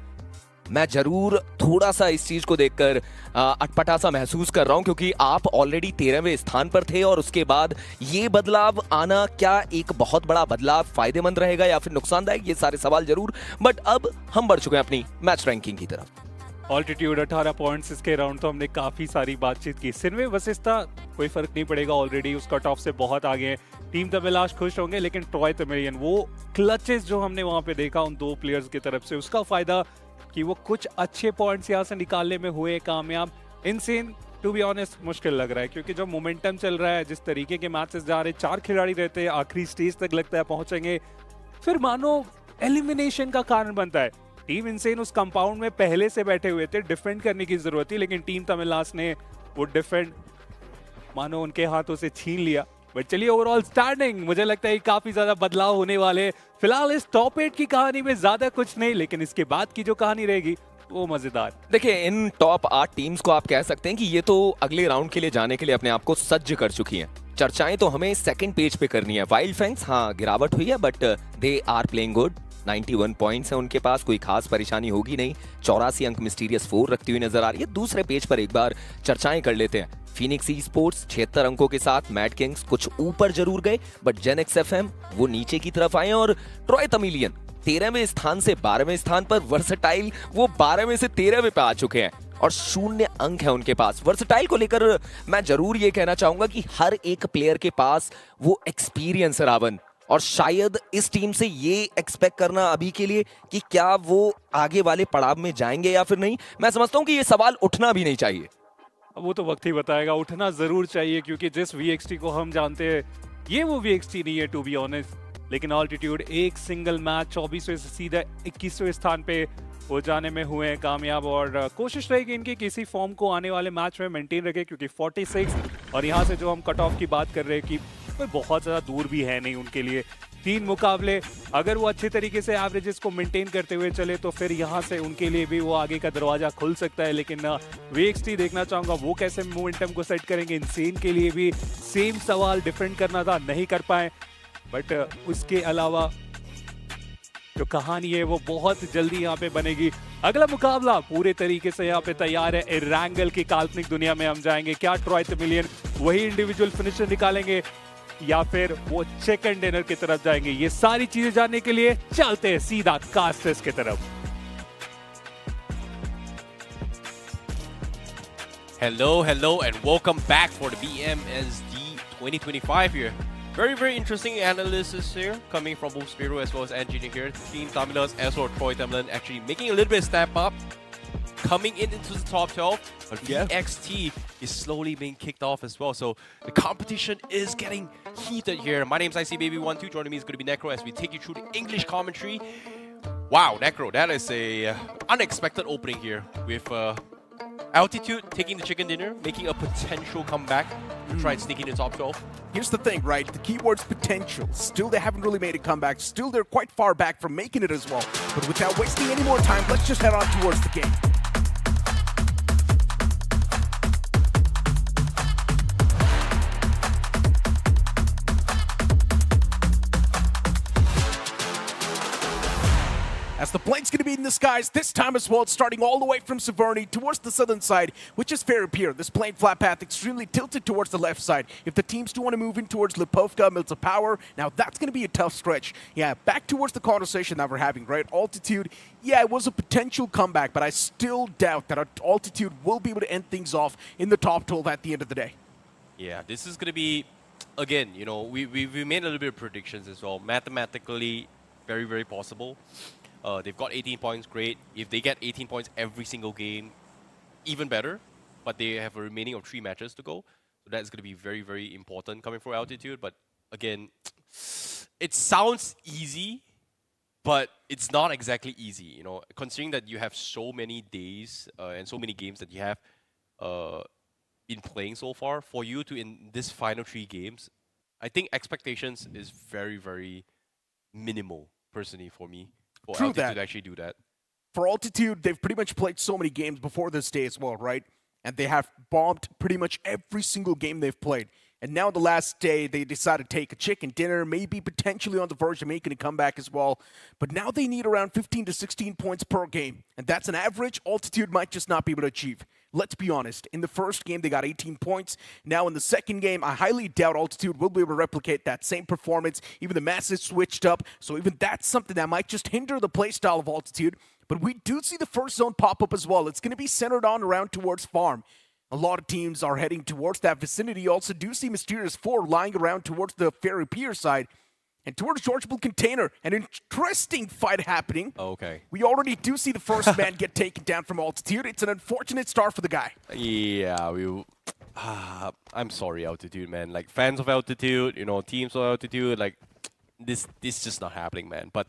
मैं जरूर थोड़ा सा इस चीज को देखकर अटपटा सा महसूस कर रहा हूं, क्योंकि आप ऑलरेडी 13वें स्थान पर थे और उसके बाद ये बदलाव आना, क्या एक बहुत बड़ा बदलाव फायदेमंद रहेगा या फिर नुकसानदायक, ये सारे सवाल जरूर। बट अब हम बढ़ चुके हैं अपनी मैच रैंकिंग की तरफ। ऑल्टीट्यूड 18 पॉइंट्स, इसके राउंड तो हमने काफी सारी बातचीत की। सिनवे वसिस्ता कोई फर्क नहीं पड़ेगा, ऑलरेडी उस कट ऑफ से बहुत आगे हैं। टीम तमिलास खुश होंगे, लेकिन ट्रॉय तमिलियन वो क्लचेस जो हमने वहां पे देखा उन 2 प्लेयर्स की तरफ से, उसका फायदा कि वो कुछ अच्छे पॉइंट्स यहाँ से निकालने में हुए कामयाब। इनसेन टू बी ऑनेस्ट मुश्किल लग रहा है, क्योंकि जो मोमेंटम चल रहा है, जिस तरीके के मैचेस जा रहे, 4 खिलाड़ी रहते हैं, आखिरी स्टेज तक लगता है पहुंचेंगे, फिर मानो एलिमिनेशन का कारण बनता है। टीम इनसेन उस कंपाउंड में पहले से बैठे हुए थे, डिफेंड करने की जरूरत थी, लेकिन टीम तमिलास ने वो डिफेंड मानो उनके हाथों से छीन लिया। बट चलिए, ओवरऑल स्टैंडिंग मुझे लगता है काफी ज्यादा बदलाव होने वाले। फिलहाल इस टॉप 8 की कहानी में ज्यादा कुछ नहीं, लेकिन इसके बाद की जो कहानी रहेगी वो मजेदार। देखिए, इन टॉप 8 टीम्स को आप कह सकते हैं कि ये तो अगले राउंड के लिए जाने के लिए अपने आप को सज्ज कर चुकी हैं। चर्चाएं तो हमें सेकंड पेज पे करनी है। वाइल्ड फैंग्स, हाँ गिरावट हुई है, but they are playing good. 91 points है उनके पास, कोई खास परेशानी होगी नहीं। 84 अंक मिस्टीरियस 4 रखती हुई नजर आ रही है। दूसरे पेज पर एक बार चर्चाएं कर लेते हैं। फीनिक्स ई स्पोर्ट्स 76 अंकों के साथ, मैडकिंग्स कुछ ऊपर जरूर गए, बट GENxFM वो नीचे की तरफ आए, और ट्रॉय तमिलियन 13वें स्थान से 12वें स्थान पर, वर्सेटाइल वो 12वें से 13वें पे आ चुके हैं और 0 अंक है उनके पास। वर्सेटाइल को लेकर मैं जरूर ये कहना चाहूंगा कि हर एक प्लेयर के पास वो एक्सपीरियंस है रावण, और शायद इस टीम से ये एक्सपेक्ट करना अभी के लिए कि क्या वो आगे वाले पड़ाव में जाएंगे या फिर नहीं, मैं समझता हूं कि ये सवाल उठना भी नहीं चाहिए। वो तो वक्त ही बताएगा, उठना जरूर चाहिए, क्योंकि जिस VXT को हम जानते हैं ये वो VXT नहीं है टू बी ऑनेस्ट। लेकिन ऑल्टीट्यूड एक सिंगल मैच 24वें से सीधा 21वें स्थान पे वो जाने में हुए हैं कामयाब, और कोशिश रहेगी इनकी किसी फॉर्म को आने वाले मैच में मेंटेन रखे, क्योंकि 46 और यहाँ से जो हम कट ऑफ की बात कर रहे हैं कि बहुत ज़्यादा दूर भी है नहीं उनके लिए। 3 मुकाबले, अगर वो अच्छे तरीके से एवरेजेस को मेंटेन करते हुए चले तो फिर यहाँ से उनके लिए भी वो आगे का दरवाजा खुल सकता है। लेकिन VXT देखना चाहूँगा वो कैसे मोमेंटम को सेट करेंगे। इनसेन के लिए भी सेम सवाल, डिफेंड करना था, नहीं कर पाए। बट उसके अलावा जो कहानी है वो बहुत जल्दी यहाँ पे बनेगी। अगला मुकाबला पूरे तरीके से यहाँ पे तैयार है। एरांगल की काल्पनिक दुनिया में हम जाएंगे। क्या ट्रॉय तमिलियन वही इंडिविजुअल फिनिशर निकालेंगे या फिर वो सेकंड डिनर की तरफ जाएंगे? ये सारी चीजें जानने के लिए चलते हैं सीधा कास्टर्स की तरफ। Hello, and welcome back for the BMSD 2025 here. Very interesting analysis here coming from both StreamO as well as Engineer here. Team Tamilas as well as Troy Tamilan actually making a little bit of step up. coming into the top 12, but VXT is slowly being kicked off as well. So the competition is getting heated here. My name's ICBaby12. Joining me is going to be Necro as we take you through the English commentary. Wow, Necro, that is a unexpected opening here with Altitude taking the chicken dinner, making a potential comeback to try and sneak in the top 12. Here's the thing, right? The keyword's potential. Still, they haven't really made a comeback. Still, they're quite far back from making it as well. But without wasting any more time, let's just head on towards the game. As the plane's going to be in the skies this time as well, it's starting all the way from Severny towards the southern side, which is fair here. This plane flat path extremely tilted towards the left side. If the teams do want to move in towards Lipovka, Mills of Power, now that's going to be a tough stretch. Yeah, back towards the conversation that we're having, right? Altitude, yeah, it was a potential comeback, but I still doubt that Altitude will be able to end things off in the top 12 at the end of the day. Yeah, this is going to be, again, you know, we made a little bit of predictions as well. Mathematically, very, very possible. They've got 18 points, great. If they get 18 points every single game, even better. But they have a remaining of 3 matches to go. So that's going to be very, very important coming from Altitude. But again, it sounds easy, but it's not exactly easy. You know, considering that you have so many days and so many games that you have been playing so far, for you to, in this final 3 games, I think expectations is very, very minimal, personally, for me. For Altitude to actually do that. For Altitude, they've pretty much played so many games before this day as well, right? And they have bombed pretty much every single game they've played. And now the last day, they decided to take a chicken dinner, maybe potentially on the verge of making a comeback as well. But now they need around 15 to 16 points per game. And that's an average Altitude might just not be able to achieve. Let's be honest. In the first game, they got 18 points. Now in the second game, I highly doubt Altitude will be able to replicate that same performance. Even the mass is switched up. So even that's something that might just hinder the playstyle of Altitude. But we do see the first zone pop up as well. It's going to be centered on around towards Farm. A lot of teams are heading towards that vicinity. You also do see Mysterious4 lying around towards the Ferry Pier side. And towards Georgeable Container, an interesting fight happening. Okay. We already do see the first man get taken down from Altitude. It's an unfortunate start for the guy. Yeah, I'm sorry, Altitude, man. Like, fans of Altitude, you know, teams of Altitude, like, this is just not happening, man. But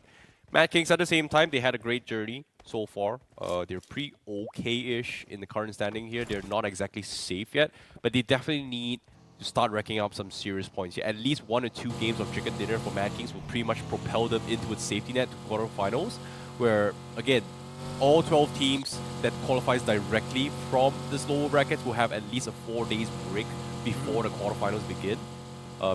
Madkings, at the same time, they had a great journey so far. They're pretty okay-ish in the current standing here. They're not exactly safe yet, but they definitely need to start racking up some serious points. Yeah, at least 1 or 2 games of chicken dinner for Madkings will pretty much propel them into its safety net to quarterfinals, where, again, all 12 teams that qualifies directly from this lower brackets will have at least a 4 days break before the quarterfinals begin.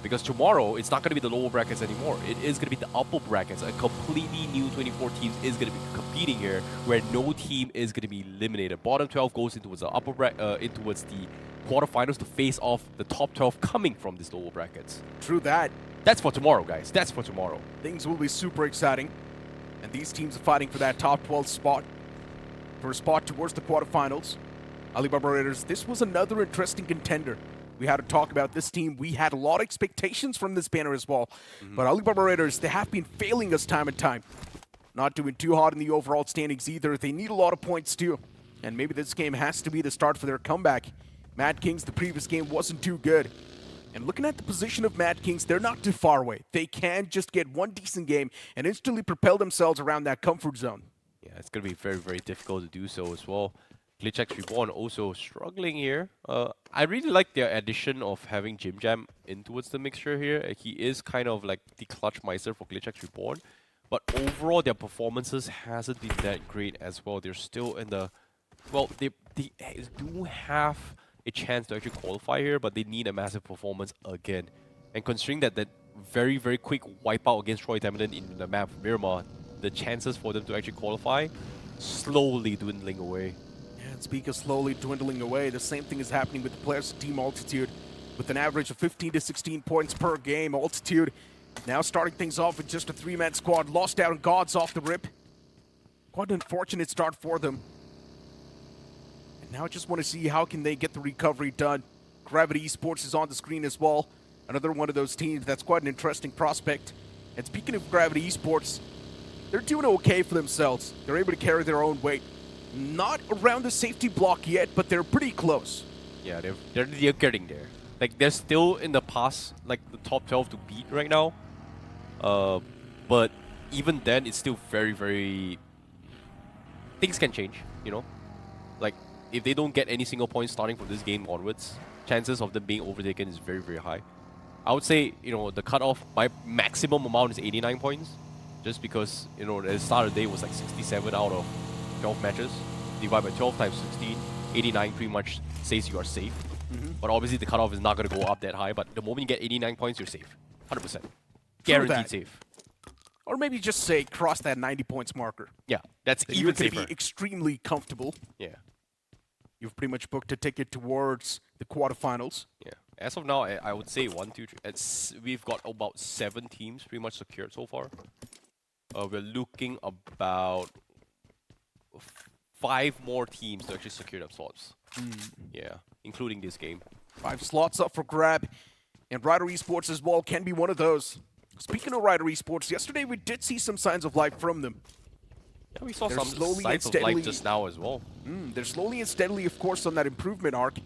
Because tomorrow, it's not going to be the lower brackets anymore. It is going to be the upper brackets. A completely new 24 teams is going to be competing here, where no team is going to be eliminated. Bottom 12 goes into the upper towards the quarterfinals to face off the top 12 coming from these lower brackets. True that. That's for tomorrow, guys. That's for tomorrow. Things will be super exciting. And these teams are fighting for that top 12 spot. For a spot towards the quarterfinals. Alibaba Raiders, this was another interesting contender. We had to talk about this team. We had a lot of expectations from this banner as well. But Alibaba Raiders, they have been failing us time and time. Not doing too hot in the overall standings either. They need a lot of points too. And maybe this game has to be the start for their comeback. Madkings, the previous game wasn't too good. And looking at the position of Madkings, they're not too far away. They can just get one decent game and instantly propel themselves around that comfort zone. Yeah, it's going to be very, very difficult to do so as well. GLITCHxREBORN also struggling here. I really like their addition of having Jim Jam in towards the mixture here. He is kind of like the clutch meister for GLITCHxREBORN. But overall, their performances hasn't been that great as well. They're still in the... Well, they do have a chance to actually qualify here, but they need a massive performance again. And considering that very, very quick wipeout against Troy Tamilan in the map Miramar, the chances for them to actually qualify slowly dwindling away. And speak of slowly dwindling away, the same thing is happening with the players of Team Altitude. With an average of 15 to 16 points per game, Altitude now starting things off with just a 3-man squad, lost out on Gods off the rip. Quite an unfortunate start for them. And now I just want to see how can they get the recovery done. Gravity Esports is on the screen as well. Another one of those teams that's quite an interesting prospect. And speaking of Gravity Esports, they're doing okay for themselves. They're able to carry their own weight. Not around the safety block yet, but they're pretty close. Yeah, they're getting there. Like they're still in the pass, like the top 12 to beat right now. But even then, it's still very, very. Things can change, you know. Like if they don't get any single points starting from this game onwards, chances of them being overtaken is very, very high. I would say, you know, the cutoff, my maximum amount is 89 points, just because, you know, at the start of the day was like 67 out of 12 matches. Divide by 12 times 16, 89 pretty much says you are safe. But obviously the cutoff is not going to go up that high, but the moment you get 89 points, you're safe. 100%. Guaranteed safe. Or maybe just say cross that 90 points marker. Yeah, that's Then even you're going safer. to be extremely comfortable. Yeah. You've pretty much booked a ticket towards the quarterfinals. Yeah. As of now, I would say 1, 2, 3. We've got about 7 teams pretty much secured so far. We're looking about 5 more teams to actually secure them slots. Yeah, including this game. 5 slots up for grab. And Ryder Esports as well can be one of those. Speaking of Ryder Esports, yesterday we did see some signs of life from them. Yeah, we saw They're some slowly and signs of steadily- life just now as well. They're slowly and steadily, of course, on that improvement arc.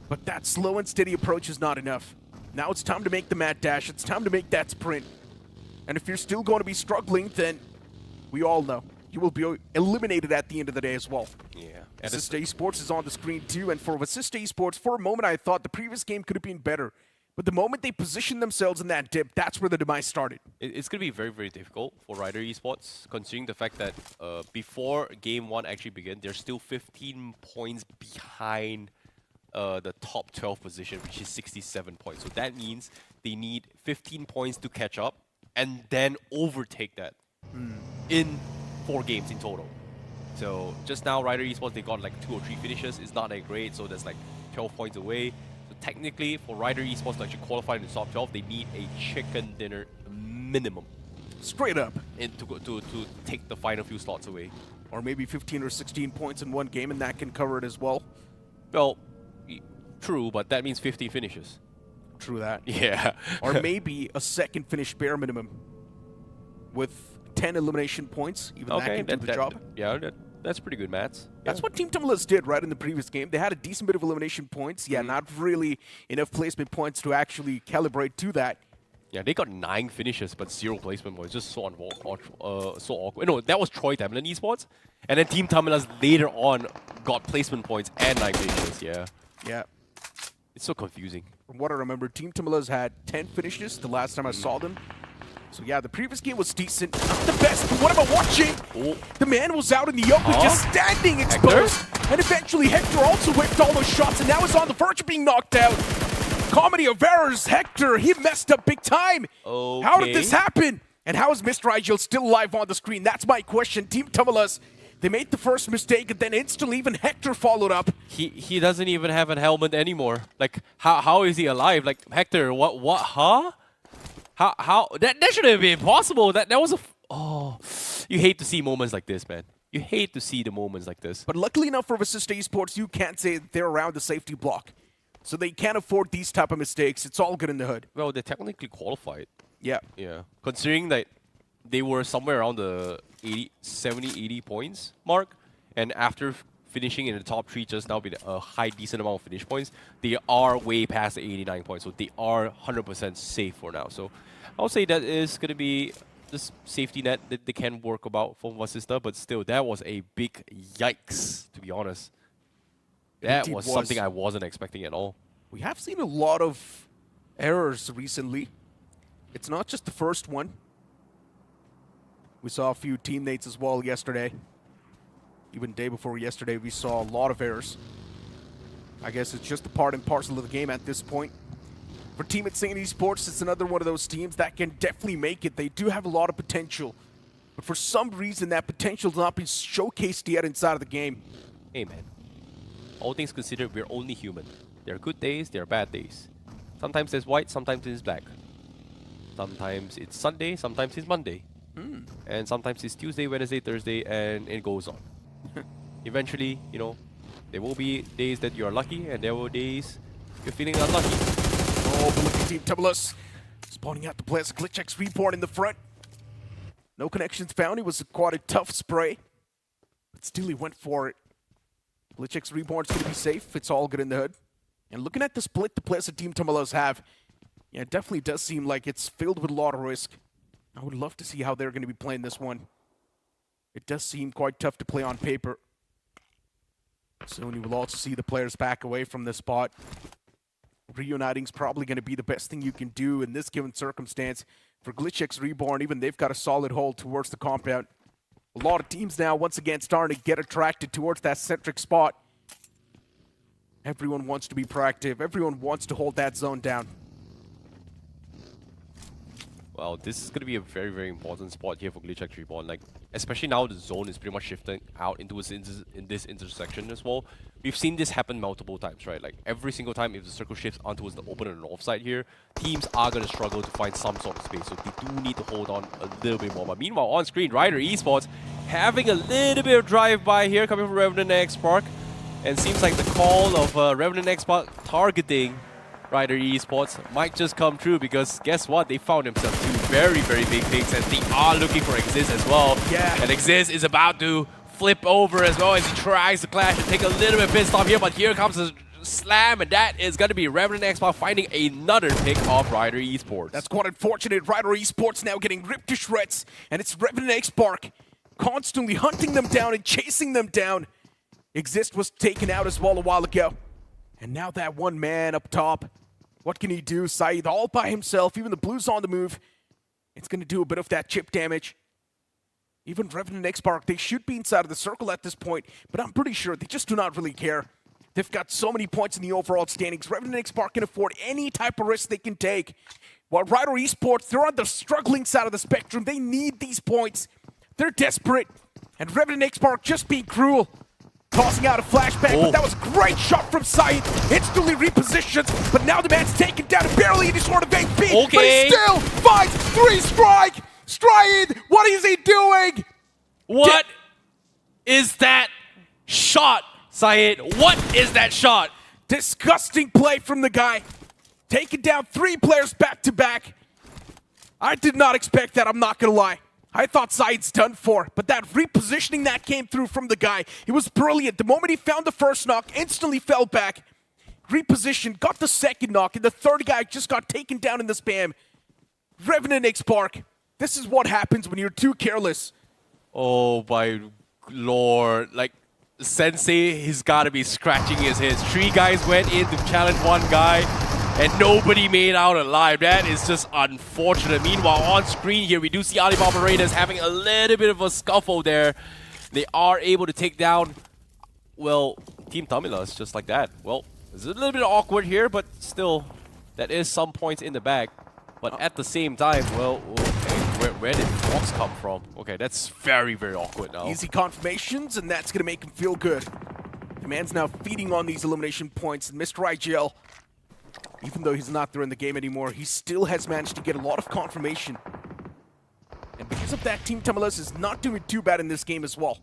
But that slow and steady approach is not enough. Now it's time to make the mad dash. It's time to make that sprint. And if you're still going to be struggling, then we all know you will be eliminated at the end of the day as well. Yeah. Vasista Esports is on the screen too, and for Vasista Esports, for a moment I thought the previous game could have been better. But the moment they positioned themselves in that dip, that's where the demise started. It's going to be very, very difficult for Ryder Esports, considering the fact that before Game 1 actually began, they're still 15 points behind the top 12 position, which is 67 points. So that means they need 15 points to catch up and then overtake that in 4 games in total. So just now, Ryder Esports, they got like 2 or 3 finishes. It's not that great, so that's like 12 points away. So technically, for Ryder Esports to actually qualify in the top 12, they need a chicken dinner minimum. Straight up. And to take the final few slots away. Or maybe 15 or 16 points in one game, and that can cover it as well. Well, true, but that means 15 finishes. True that. Yeah. Or maybe a second finish bare minimum with 10 elimination points. Even that can do the job. Yeah, that's pretty good, Mats. That's what Team Tamilas did right in the previous game. They had a decent bit of elimination points. Yeah, not really enough placement points to actually calibrate to that. Yeah, they got 9 finishes, but 0 placement points. Just so awkward. No, that was Tamilan Esports. And then Team Tamilas later on got placement points and 9 finishes, yeah. Yeah. It's so confusing. From what I remember, Team Tamilas had 10 finishes the last time I saw them. So yeah, the previous game was decent. Not the best, but what am I watching? Oh. The man was out in the open, just standing exposed. And eventually Hector also whipped all those shots, and now is on the verge of being knocked out. Comedy of errors, Hector, he messed up big time. Okay. How did this happen? And how is Mr. Erangel still alive on the screen? That's my question. Team Tamilas, they made the first mistake, and then instantly even Hector followed up. He doesn't even have a helmet anymore. Like, how is he alive? Like, Hector, what, huh? How, that shouldn't have been possible. That was oh, you hate to see moments like this, man. You hate to see the moments like this. But luckily enough for Vasista Esports, you can't say they're around the safety block. So they can't afford these type of mistakes. It's all good in the hood. Well, they technically qualified. Yeah. Yeah. Considering that they were somewhere around the 70, 80 points mark, and after finishing in the top 3 just now with a high decent amount of finish points, they are way past the 89 points. So they are 100% safe for now. So I would say that is going to be this safety net that they can work about for Vasista, but still, that was a big yikes, to be honest. That was something I wasn't expecting at all. We have seen a lot of errors recently. It's not just the first one. We saw a few teammates as well yesterday. Even day before yesterday, we saw a lot of errors. I guess it's just a part and parcel of the game at this point. For Team Insane Esports, it's another one of those teams that can definitely make it. They do have a lot of potential. But for some reason, that potential has not been showcased yet inside of the game. Hey, man. All things considered, we're only human. There are good days, there are bad days. Sometimes it's white, sometimes it's black. Sometimes it's Sunday, sometimes it's Monday. And sometimes it's Tuesday, Wednesday, Thursday, and it goes on. Eventually, you know, there will be days that you are lucky, and there will days you're feeling unlucky. Oh, but look at Team Tamilas spawning out the players. GLITCHxREBORN in the front. No connections found. It was quite a tough spray. But but still he went for it. GLITCHxREBORN's going to be safe. It's all good in the hood. And looking at the split the players of Team TAMILAS have, yeah, it definitely does seem like it's filled with a lot of risk. I would love to see how they're going to be playing this one. It does seem quite tough to play on paper. Soon you will also see the players back away from this spot. Reuniting is probably going to be the best thing you can do in this given circumstance. For GLITCHxREBORN, even they've got a solid hold towards the compound. A lot of teams now, once again, starting to get attracted towards that centric spot. Everyone wants to be proactive. Everyone wants to hold that zone down. Well, this is going to be a very, very important spot here for GLITCHxREBORN. Like, especially now the zone is pretty much shifting out into in this intersection as well. We've seen this happen multiple times, right? Like, every single time if the circle shifts onto the open and north side here, teams are going to struggle to find some sort of space. So they do need to hold on a little bit more. But meanwhile, on screen, Ryder Esports having a little bit of drive-by here coming from Revenant Xspark. And seems like the call of Revenant Xspark targeting Ryder Esports might just come true, because guess what? They found themselves two very, very big picks, and they are looking for Xis as well. Yeah. And Xis is about to flip over as well as he tries to clash and take a little bit pissed off here, but here comes a slam, and that is going to be Revenant Xspark finding another pick of Ryder Esports. That's quite unfortunate. Ryder Esports now getting ripped to shreds, and it's Revenant Xspark constantly hunting them down and chasing them down. Exist was taken out as well a while ago. And now that one man up top, what can he do? Saeed all by himself, even the Blues on the move. It's going to do a bit of that chip damage. Even Revenant Xspark, they should be inside of the circle at this point, but I'm pretty sure they just do not really care. They've got so many points in the overall standings. Revenant Xspark can afford any type of risk they can take. While Ryder Esports, they're on the struggling side of the spectrum. They need these points. They're desperate. And Revenant Xspark just being cruel. Tossing out a flashbang, but that was a great shot from Saeed. Instantly repositions, but now the man's taken down and barely any sort of AP. Okay. But he still finds 3 strike. Saeed, what is he doing? What is that shot, Saeed? What is that shot? Disgusting play from the guy. Taking down 3 players back to back. I did not expect that, I'm not gonna lie. I thought Saeed's done for, but that repositioning that came through from the guy, it was brilliant. The moment he found the first knock, instantly fell back. Repositioned, got the second knock, and the third guy just got taken down in the spam. Revenant Xspark, this is what happens when you're too careless. Oh my lord. Like, Sensei, he's got to be scratching his head. 3 guys went in to challenge 1 guy, and nobody made out alive. That is just unfortunate. Meanwhile, on screen here, we do see ALIBABA Raiders having a little bit of a scuffle there. They are able to take down, well, Team Tamilas just like that. Well, it's a little bit awkward here, but still, that is some points in the bag. But at the same time, well, okay, where did Fox come from? Okay, that's very, very awkward now. Easy confirmations, and that's going to make him feel good. The man's now feeding on these elimination points, and Mr. IGL, even though he's not there in the game anymore, he still has managed to get a lot of confirmation. And because of that, Team Tamilas is not doing too bad in this game as well.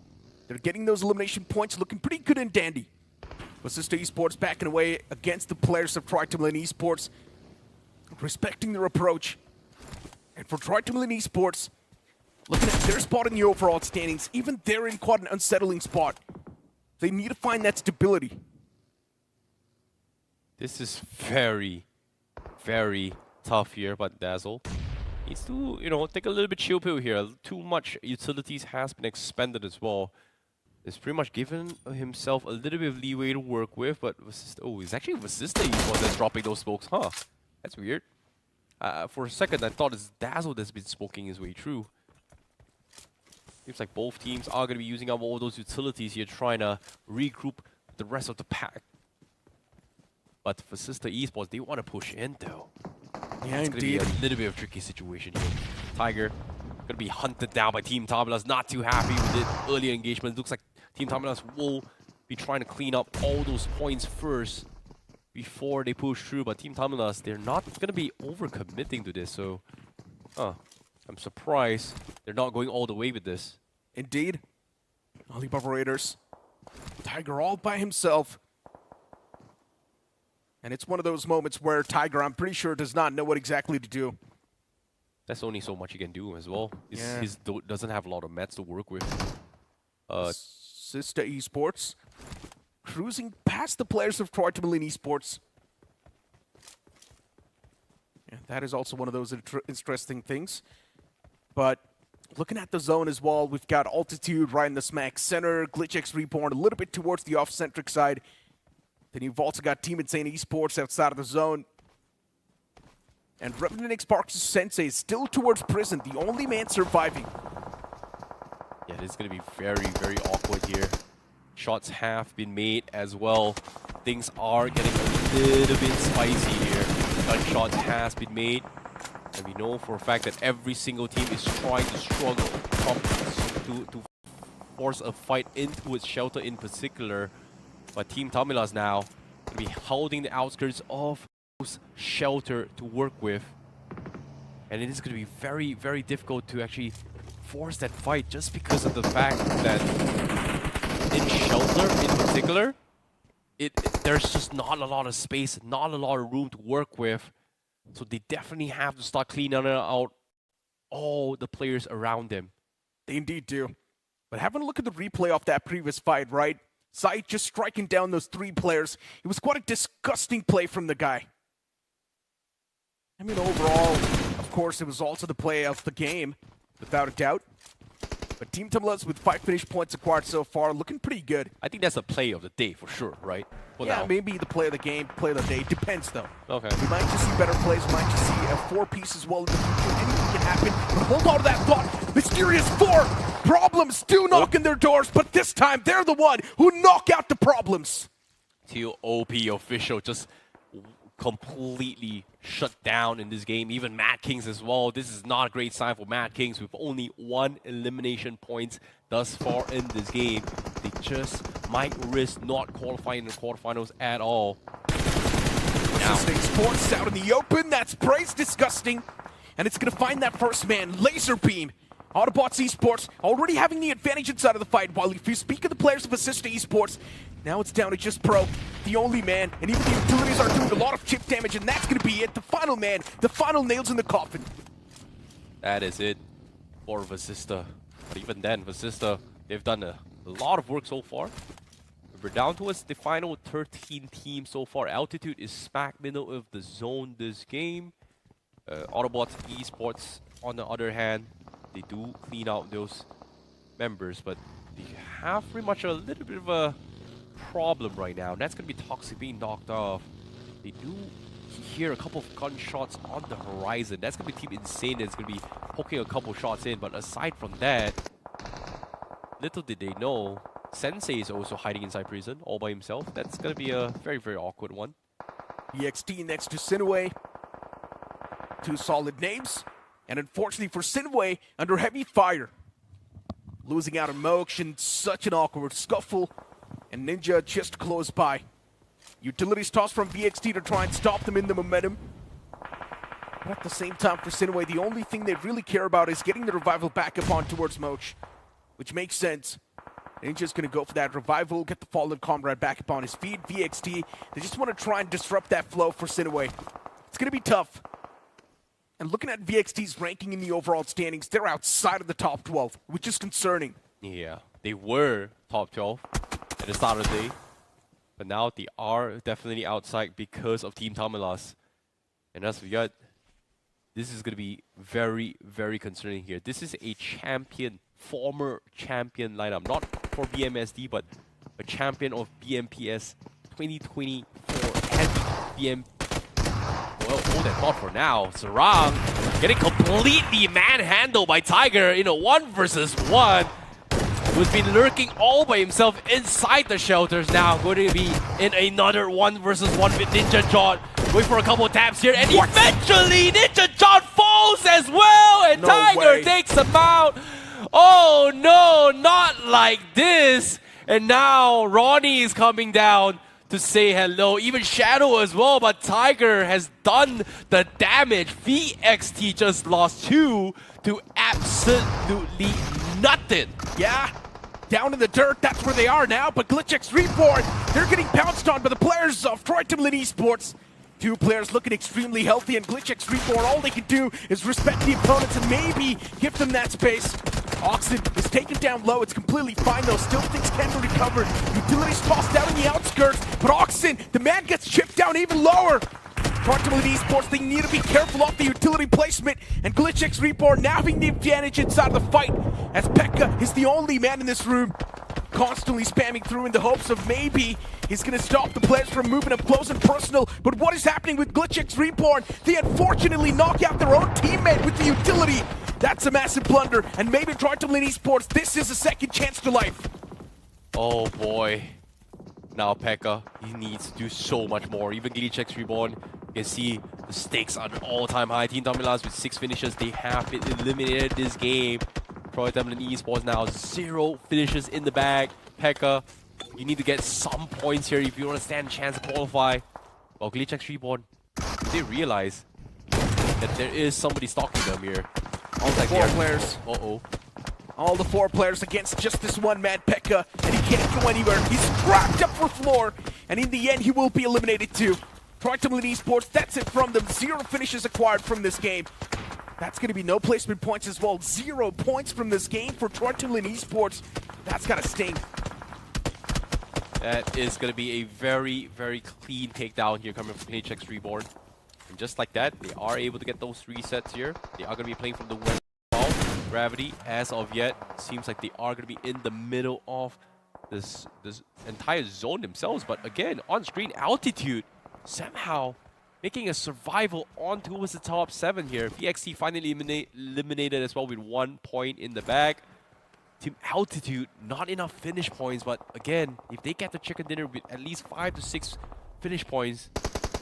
They're getting those elimination points looking pretty good and dandy. Vasista Esports backing away against the players of Tamilan Esports, respecting their approach. And for Tamilan Esports, looking at their spot in the overall standings, even they're in quite an unsettling spot. They need to find that stability. This is very, very tough here, but Dazzle needs to, you know, take a little bit chill pill here. Too much utilities has been expended as well. He's pretty much given himself a little bit of leeway to work with, but it's actually Vasista Esports that's dropping those smokes, huh? That's weird. For a second, I thought it's Dazzle that's been smoking his way through. Seems like both teams are going to be using up all those utilities here, trying to regroup the rest of the pack. But Vasista Esports, they want to push in though. Yeah, it's going to be a little bit of a tricky situation here. Tiger going to be hunted down by Team Tamilas. Not too happy with the early engagement. Looks like Team Tamilas will be trying to clean up all those points first before they push through. But Team Tamilas, they're not going to be overcommitting to this. So, I'm surprised they're not going all the way with this. Indeed. ALIBABA Raiders. Tiger all by himself. And it's one of those moments where Tiger, I'm pretty sure, does not know what exactly to do. That's only so much he can do as well. He doesn't have a lot of mats to work with. Vasista Esports cruising past the players of Tamilan Esports. Yeah, that is also one of those interesting things. But looking at the zone as well, we've got Altitude right in the smack center, GLITCHxREBORN a little bit towards the off-centric side. Then you've also got Team Esports outside of the zone. And Revenant Xspark Sensei is still towards prison, the only man surviving. Yeah, this is going to be very, very awkward here. Shots have been made as well. Things are getting a little bit spicy here. Gunshots has been made. And we know for a fact that every single team is trying to struggle to force a fight into its shelter in particular. But Team Tamilas now will be holding the outskirts of shelter to work with. And it is going to be very, very difficult to actually force that fight just because of the fact that in shelter in particular, there's just not a lot of space, not a lot of room to work with. So they definitely have to start cleaning out all the players around them. They indeed do. But having a look at the replay of that previous fight, right? Zayt just striking down those 3 players. It was quite a disgusting play from the guy. I mean, overall, of course, it was also the play of the game, without a doubt. But Team Tamilas with 5 finish points acquired so far, looking pretty good. I think that's a play of the day for sure, right? For yeah, now. maybe the play of the game, play of the day. Depends, though. Okay. We might just see better plays. We might just see a 4-piece as well in the future. Anything can happen. But hold on to that thought. Mysterious4! Problems do knock on their doors, but this time they're the one who knock out the problems. TWOB official just completely shut down in this game. Even Madkings as well. This is not a great sign for Madkings with only 1 elimination point thus far in this game. They just might risk not qualifying in the quarterfinals at all. Vasista Esports out in the open. That spray's disgusting. And it's going to find that first man. Laser beam. Autobotz Esports already having the advantage inside of the fight. While if you speak of the players of Vasista Esports, now it's down to just Pro, the only man, and even the utilities are doing a lot of chip damage, and that's going to be it. The final man, the final nails in the coffin. That is it for Vasista. But even then, Vasista, they've done a lot of work so far. We're down towards the final 13 teams so far. Altitude is smack middle of the zone this game. Autobotz Esports, on the other hand, they do clean out those members, but they have pretty much a little bit of a problem right now. That's going to be Toxic being knocked off. They do hear a couple of gunshots on the horizon. That's going to be Team Insane that's going to be poking a couple shots in, but aside from that, little did they know, Sensei is also hiding inside prison all by himself. That's going to be a very, very awkward one. EXT next to SINEWY. 2 solid names. And unfortunately for SINEWY, under heavy fire. Losing out on motion, such an awkward scuffle. And Ninja just close by. Utilities tossed from BXT to try and stop them in the momentum. But at the same time for SINEWY, the only thing they really care about is getting the revival back up on towards Moch. Which makes sense. Ninja's going to go for that revival, get the fallen comrade back up on his feet. BXT, they just want to try and disrupt that flow for SINEWY. It's going to be tough. And looking at VXT's ranking in the overall standings, they're outside of the top 12, which is concerning. Yeah, they were top 12 at the start of the day. But now they are definitely outside because of Team Tamilas. And as we got, this is going to be very, very concerning here. This is a champion, former champion lineup. Not for BMSD, but a champion of BMPS 2024 and BM. Well, hold that thought for now. Sarang getting completely manhandled by Tiger in a 1v1. Who's been lurking all by himself inside the shelters now. Going to be in another 1v1 with Ninja John. Wait for a couple of taps here, and eventually Ninja John falls as well, and Tiger takes him out. Oh no, not like this. And now Ronnie is coming down to say hello. Even Shadow as well, but Tiger has done the damage. VXT just lost 2 to absolutely nothing. Yeah, down in the dirt, that's where they are now, but GLITCHxREBORN, they're getting pounced on by the players of Tamilan Esports. 2 players looking extremely healthy, and GLITCHxREBORN, all they can do is respect the opponents and maybe give them that space. Oxen is taken down low. It's completely fine though. Still things can be recovered. Utilities tossed down in the outskirts. But Oxen, the man gets chipped down even lower. Tamilan Esports, they need to be careful off the utility placement. And GLITCHxREBORN now having the advantage inside of the fight. As Pekka is the only man in this room. Constantly spamming through in the hopes of maybe he's going to stop the players from moving up close and personal. But what is happening with GLITCHxREBORN? They unfortunately knock out their own teammate with the utility. That's a massive blunder. And maybe Tamilan Esports, this is a second chance to life. Oh boy. Now Pekka, he needs to do so much more. Even GLITCHxREBORN, you can see the stakes are at all-time high. Team Tamilas with 6 finishes, they have been eliminated this game. Tamilan Esports now 0 finishes in the bag. Pekka, you need to get some points here if you want to stand a chance to qualify. Well, GLITCHxREBORN, they realize that there is somebody stalking them here. All the 4 players. Uh-oh. All the 4 players against just this one man, Pekka, and he can't go anywhere. He's cracked up for floor, and in the end, he will be eliminated too. Tamilan Esports, that's it from them. 0 finishes acquired from this game. That's going to be no placement points as well. 0 points from this game for Tamilan Esports. That's got to sting. That is going to be a very, very clean takedown here coming from GLITCHxREBORN. And just like that, they are able to get those resets here. They are going to be playing from the west wall. Gravity, as of yet, seems like they are going to be in the middle of this entire zone themselves. But again, on screen, Altitude somehow making a survival on towards the top 7 here. VXT finally eliminated as well with 1 point in the bag. Team Altitude, not enough finish points, but again, if they get the chicken dinner with at least 5 to 6 finish points,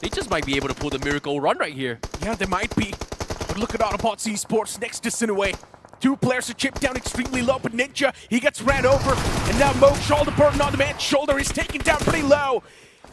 they just might be able to pull the miracle run right here. Yeah, they might be. But look at Autobotz Esports next to SINEWY. 2 players are chipped down extremely low, but Ninja, he gets ran over. And now Mo, shoulder burden on the man's shoulder, is taken down pretty low.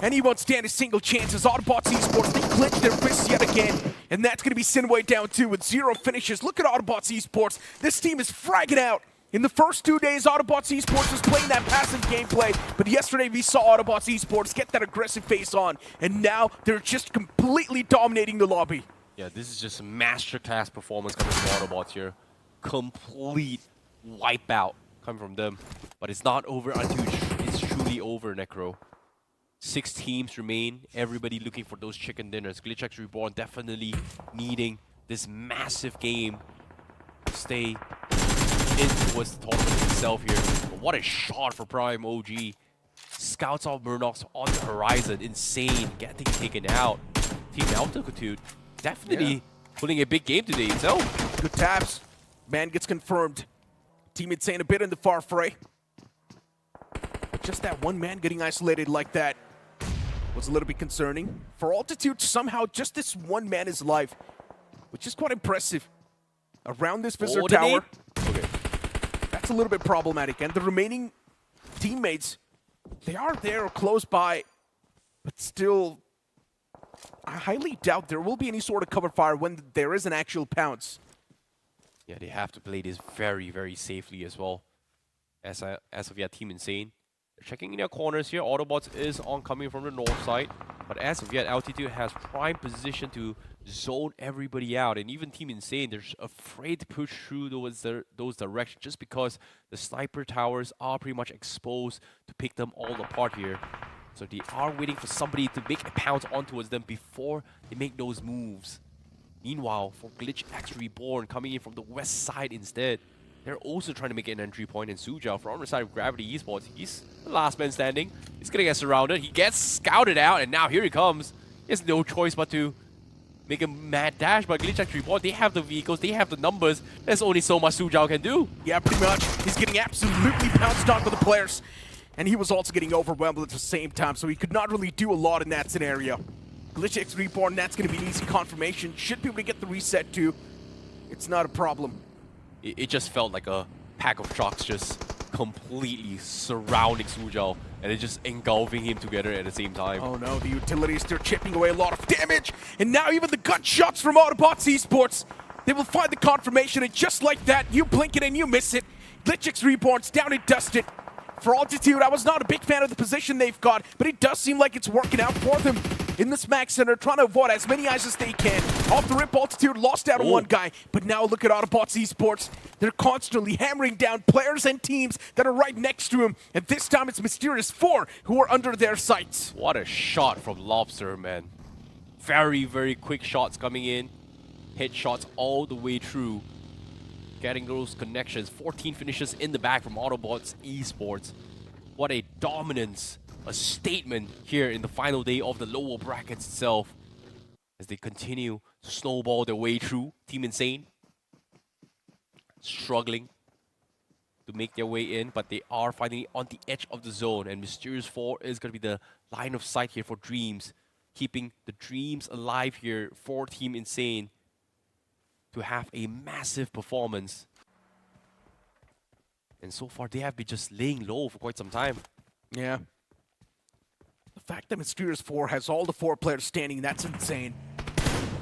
And he won't stand a single chance as Autobotz Esports, they clinch their fists yet again. And that's going to be SINEWY down 2 with 0 finishes. Look at Autobotz Esports. This team is fragging out. In the first 2 days, Autobotz Esports was playing that passive gameplay. But yesterday, we saw Autobotz Esports get that aggressive face on. And now, they're just completely dominating the lobby. Yeah, this is just a masterclass performance coming from Autobots here. Complete wipeout coming from them. But it's not over until it's truly over, Necro. 6 teams remain, everybody looking for those chicken dinners. GLITCHxREBORN definitely needing this massive game to stay in towards the tournament itself here. But what a shot for Prime OG. Scouts off Murnox on the horizon. Insane, getting taken out. Team Altitude definitely putting a big game today itself. Good taps. Man gets confirmed. Team Insane a bit in the far fray. But just that one man getting isolated like that was a little bit concerning. For Altitude, somehow just this one man is alive, which is quite impressive. Around this visitor tower, that's a little bit problematic. And the remaining teammates, they are there or close by, but still, I highly doubt there will be any sort of cover fire when there is an actual pounce. Yeah, they have to play this very, very safely as well. As of yet, Team Insane. They're checking in their corners here. Autobots is oncoming from the north side. But as of yet, Altitude has prime position to zone everybody out. And even Team Insane, they're afraid to push through those directions just because the sniper towers are pretty much exposed to pick them all apart here. So they are waiting for somebody to make a pounce onto them before they make those moves. Meanwhile, for GLITCHxREBORN coming in from the west side instead, they're also trying to make an entry point in Sujao from the side of Gravity Esports. He's the last man standing. He's going to get surrounded. He gets scouted out, and now here he comes. He has no choice but to make a mad dash. But GLITCHxREBORN, they have the vehicles, they have the numbers. There's only so much Sujao can do. Yeah, pretty much. He's getting absolutely pounced on by the players. And he was also getting overwhelmed at the same time, so he could not really do a lot in that scenario. GLITCHxREBORN, that's going to be an easy confirmation. Should be able to get the reset too. It's not a problem. It just felt like a pack of trucks just completely surrounding Sujao and it's just engulfing him together at the same time. Oh no, the utilities, they're chipping away a lot of damage. And now even the gunshots from Autobotz Esports, they will find the confirmation, and just like that, you blink it and you miss it. GLITCHxREBORN's down and dusted. For Altitude, I was not a big fan of the position they've got, but it does seem like it's working out for them. in the smack center, trying to avoid as many eyes as they can. Off the rip, Altitude lost out on one guy, but now look at Autobotz Esports. They're constantly hammering down players and teams that are right next to him, and this time it's Mysterious4 who are under their sights. What a shot from Lobster, man. Very, very quick shots coming in. Headshots all the way through. Getting those connections. 14 finishes in the back from Autobotz Esports. What a dominance, a statement here in the final day of the lower brackets itself. As they continue to snowball their way through. Team Insane struggling to make their way in, but they are finally on the edge of the zone. And Mysterious4 is going to be the line of sight here for Dreams. Keeping the Dreams alive here for Team Insane to have a massive performance. And so far, they have been just laying low for quite some time. Yeah. The fact that Mysterious4 has all the 4 players standing, that's insane.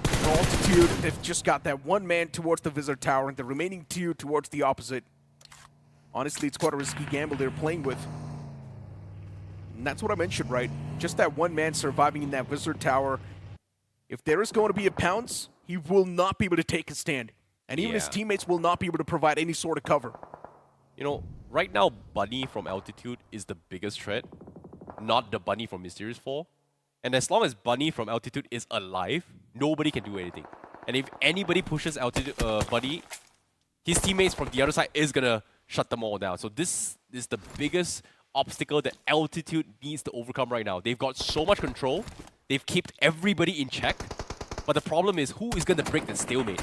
For Altitude, they've just got that one man towards the Visitor Tower and the remaining 2 towards the opposite. Honestly, it's quite a risky gamble they're playing with. And that's what I mentioned, right? Just that one man surviving in that Visitor Tower. If there is going to be a pounce, he will not be able to take a stand. And even his teammates will not be able to provide any sort of cover. You know, right now, Bunny from Altitude is the biggest threat, not the Bunny from Mysterious4. And as long as Bunny from Altitude is alive, nobody can do anything. And if anybody pushes Altitude, Bunny, his teammates from the other side is going to shut them all down. So this is the biggest obstacle that Altitude needs to overcome right now. They've got so much control. They've kept everybody in check. But the problem is, who is going to break that stalemate?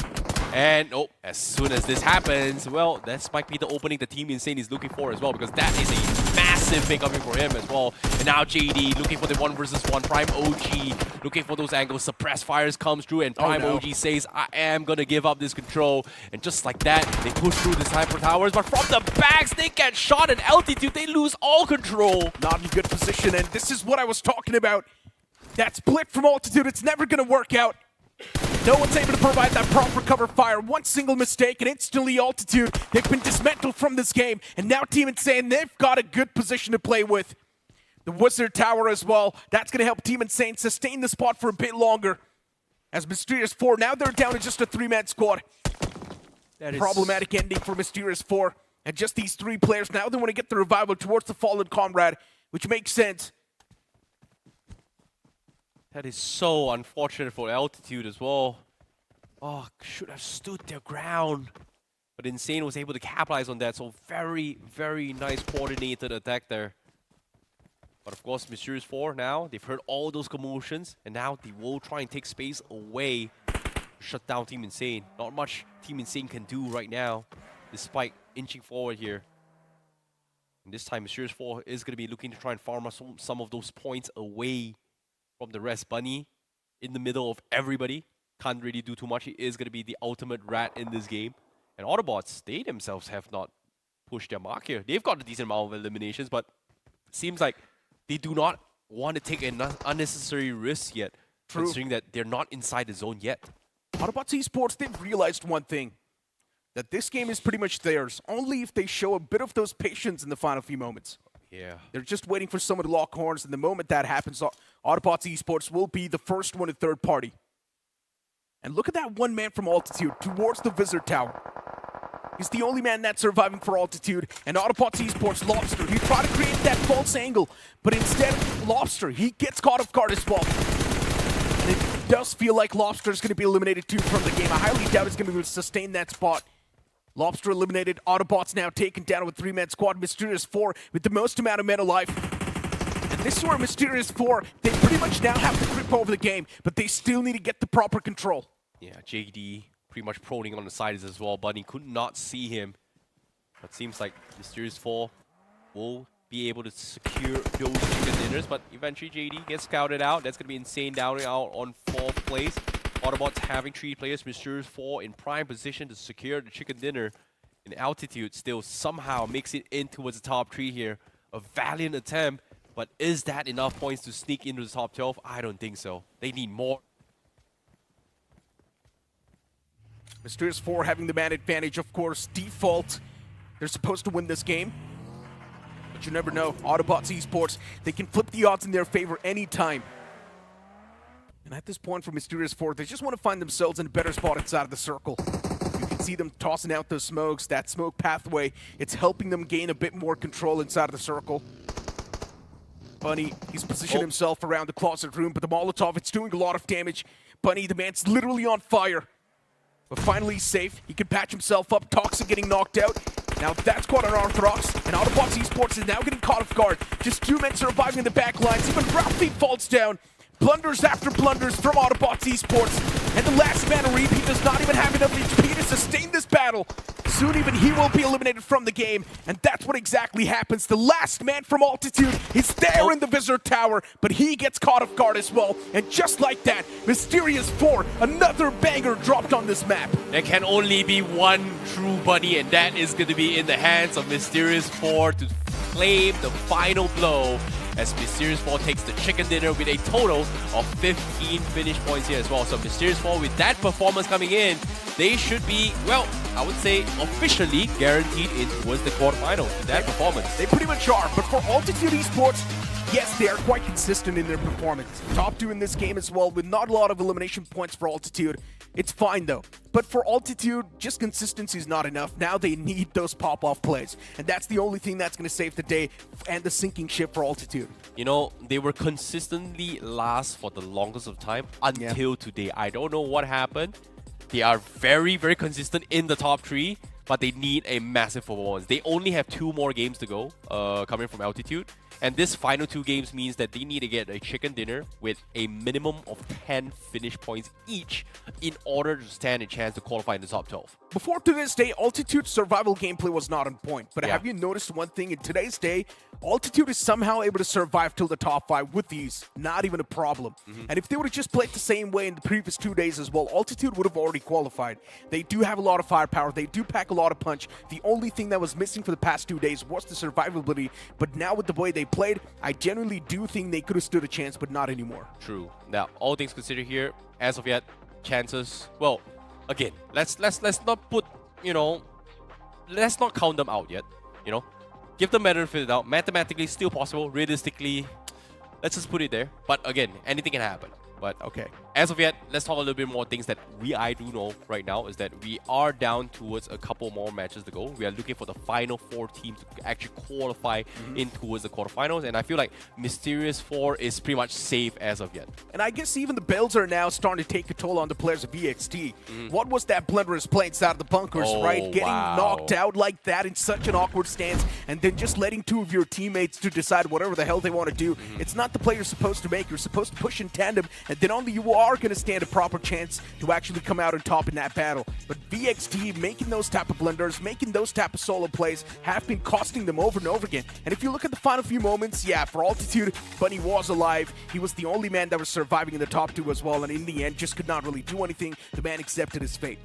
And as soon as this happens, well, that might be the opening the Team Insane is looking for as well, because that is a massive pick coming for him as well. And now JD looking for the 1 versus 1. Prime OG looking for those angles. Suppress fires comes through, and Prime OG says, I am going to give up this control. And just like that, they push through the Hyper Towers. But from the backs, they get shot at Altitude. They lose all control. Not in good position, and this is what I was talking about. That split from Altitude, it's never going to work out. No one's able to provide that proper cover fire. One single mistake and instantly Altitude, they've been dismantled from this game. And now Team Insane, they've got a good position to play with. The Wizard Tower as well. That's going to help Team Insane sustain the spot for a bit longer. As Mysterious4, now they're down to just a 3-man squad. That is problematic ending for Mysterious4. And just these 3 players, now they want to get the revival towards the fallen comrade, which makes sense. That is so unfortunate for Altitude as well. Oh, should have stood their ground. But Insane was able to capitalize on that. So very, very nice coordinated attack there. But of course, Mysterious4 now, they've heard all those commotions. And now they will try and take space away. Shut down Team Insane. Not much Team Insane can do right now, despite inching forward here. And this time, Mysterious4 is going to be looking to try and farm some of those points away from the rest. Bunny in the middle of everybody. Can't really do too much. He is going to be the ultimate rat in this game. And Autobots, they themselves have not pushed their mark here. They've got a decent amount of eliminations, but it seems like they do not want to take an unnecessary risk yet. True. Considering that they're not inside the zone yet. Autobotz Esports, they've realized one thing. That this game is pretty much theirs. Only if they show a bit of those patience in the final few moments. Yeah. They're just waiting for someone to lock horns, and the moment that happens, Autobotz Esports will be the first one in third party. And look at that one man from Altitude towards the Visitor Tower. He's the only man that's surviving for Altitude, and Autobotz Esports, Lobster, he tried to create that false angle, but instead, Lobster, he gets caught off guard as well. And it does feel like Lobster is going to be eliminated too from the game. I highly doubt he's going to be able to sustain that spot. Lobster eliminated, Autobots now taken down with 3-man squad. Mysterious4 with the most amount of men alive. And this is where Mysterious4, they pretty much now have the grip over the game, but they still need to get the proper control. Yeah, JD pretty much proning on the sides as well. Bunny could not see him. But seems like Mysterious4 will be able to secure those chicken dinners, but eventually JD gets scouted out. That's going to be Insane down out on 4th place. Autobots having 3 players, Mysterious4 in prime position to secure the chicken dinner. In Altitude still somehow makes it in towards the top 3 here. A valiant attempt, but is that enough points to sneak into the top 12? I don't think so. They need more. Mysterious4 having the man advantage, of course, default. They're supposed to win this game. But you never know. Autobotz Esports, they can flip the odds in their favor anytime. And at this point for Mysterious4, they just want to find themselves in a better spot inside of the circle. You can see them tossing out those smokes, that smoke pathway. It's helping them gain a bit more control inside of the circle. Bunny, he's positioned himself around the closet room, but the Molotov, it's doing a lot of damage. Bunny, the man's literally on fire. But finally he's safe. He can patch himself up. Toxic getting knocked out. Now that's quite unorthodox. And Autobotz Esports is now getting caught off guard. Just 2 men surviving in the back lines. Even Ralphie falls down. Blunders after blunders from Autobotz Esports. And the last man, Reed, he does not even have enough HP to sustain this battle. Soon even he will be eliminated from the game. And that's what exactly happens. The last man from Altitude is there in the Visor Tower, but he gets caught off guard as well. And just like that, Mysterious4, another banger dropped on this map. There can only be one true buddy, and that is going to be in the hands of Mysterious4 to claim the final blow, as Mysterious4 takes the chicken dinner with a total of 15 finish points here as well. So Mysterious4, with that performance coming in, they should be, well, I would say officially guaranteed in towards the quarterfinals with that performance. They pretty much are, but for Altitude Esports, yes, they are quite consistent in their performance. Top 2 in this game as well, with not a lot of elimination points for Altitude. It's fine though. But for Altitude, just consistency is not enough. Now they need those pop-off plays. And that's the only thing that's going to save the day and the sinking ship for Altitude. You know, they were consistently last for the longest of time until today. I don't know what happened. They are very, very consistent in the top 3, but they need a massive performance. They only have 2 more games to go coming from Altitude. And this final 2 games means that they need to get a chicken dinner with a minimum of 10 finish points each in order to stand a chance to qualify in the top 12. Before to this day, Altitude's survival gameplay was not on point. But have you noticed one thing? In today's day, Altitude is somehow able to survive till the top 5 with ease. Not even a problem. And if they would have just played the same way in the previous 2 days as well, Altitude would have already qualified. They do have a lot of firepower. They do pack a lot of punch. The only thing that was missing for the past 2 days was the survivability. But now with the way they played, I genuinely do think they could have stood a chance, but not anymore. True. Now, all things considered here, as of yet, chances, well, again, let's not put, you know, let's not count them out yet, you know. Give them benefit of the doubt. Mathematically, still possible. Realistically, let's just put it there. But again, anything can happen. But okay, as of yet, let's talk a little bit more things that I do know right now is that we are down towards a couple more matches to go. We are looking for the final 4 teams to actually qualify in towards the quarterfinals. And I feel like Mysterious4 is pretty much safe as of yet. And I guess even the builds are now starting to take a toll on the players of VXT. What was that blunderous play inside of the bunkers, right? Getting knocked out like that in such an awkward stance, and then just letting 2 of your teammates to decide whatever the hell they want to do. It's not the play you're supposed to make. You're supposed to push in tandem, and then only you are going to stand a proper chance to actually come out on top in that battle. But VXT making those type of blunders, making those type of solo plays have been costing them over and over again. And if you look at the final few moments, yeah, for Altitude, Bunny was alive. He was the only man that was surviving in the top 2 as well, and in the end just could not really do anything. The man accepted his fate.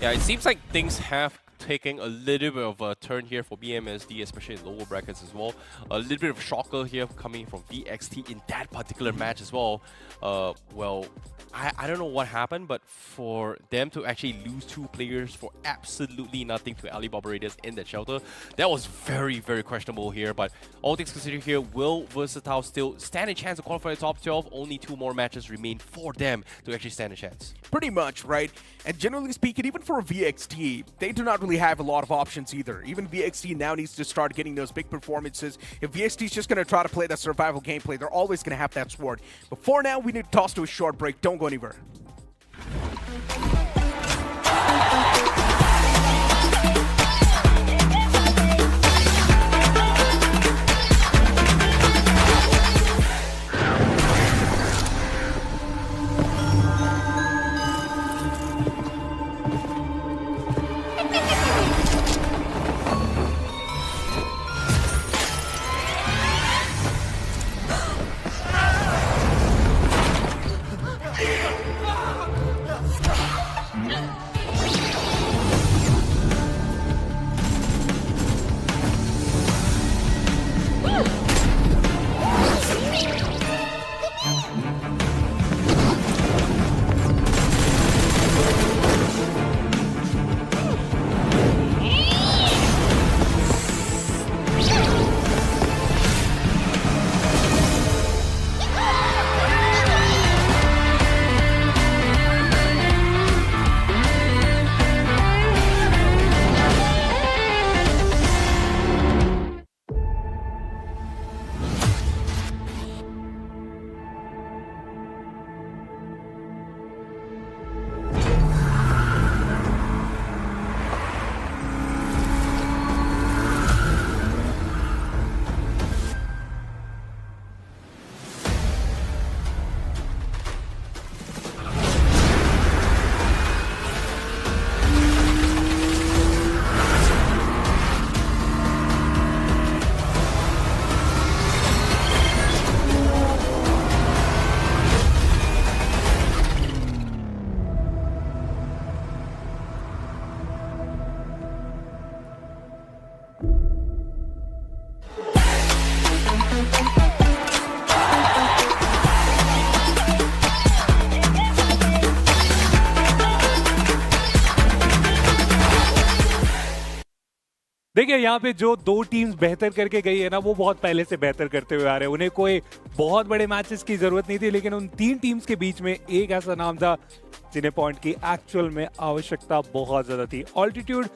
Yeah, it seems like things have taking a little bit of a turn here for BMSD, especially in lower brackets as well. A little bit of shocker here coming from VXT in that particular match as well. Well, I don't know what happened, but for them to actually lose 2 players for absolutely nothing to ALIBABA Raiders in that shelter, that was very, very questionable here. But all things considered here, will Versatile still stand a chance to qualify the top 12? Only 2 more matches remain for them to actually stand a chance. Pretty much, right? And generally speaking, even for VXT, they do not really have a lot of options either. Even VXT now needs to start getting those big performances. If VXT is just going to try to play that survival gameplay, they're always going to have that sword. But for now, we need to toss to a short break. Don't go anywhere. देखिए यहाँ पे जो दो teams बेहतर करके गई है ना, वो बहुत पहले से बेहतर करते हुए आ रहे हैं। उन्हें कोई बहुत बड़े मैचेस की जरूरत नहीं थी, लेकिन उन 3 टीम्स के बीच में एक ऐसा नाम था जिन्हें पॉइंट की एक्चुअल में आवश्यकता बहुत ज्यादा थी। ऑल्टीट्यूड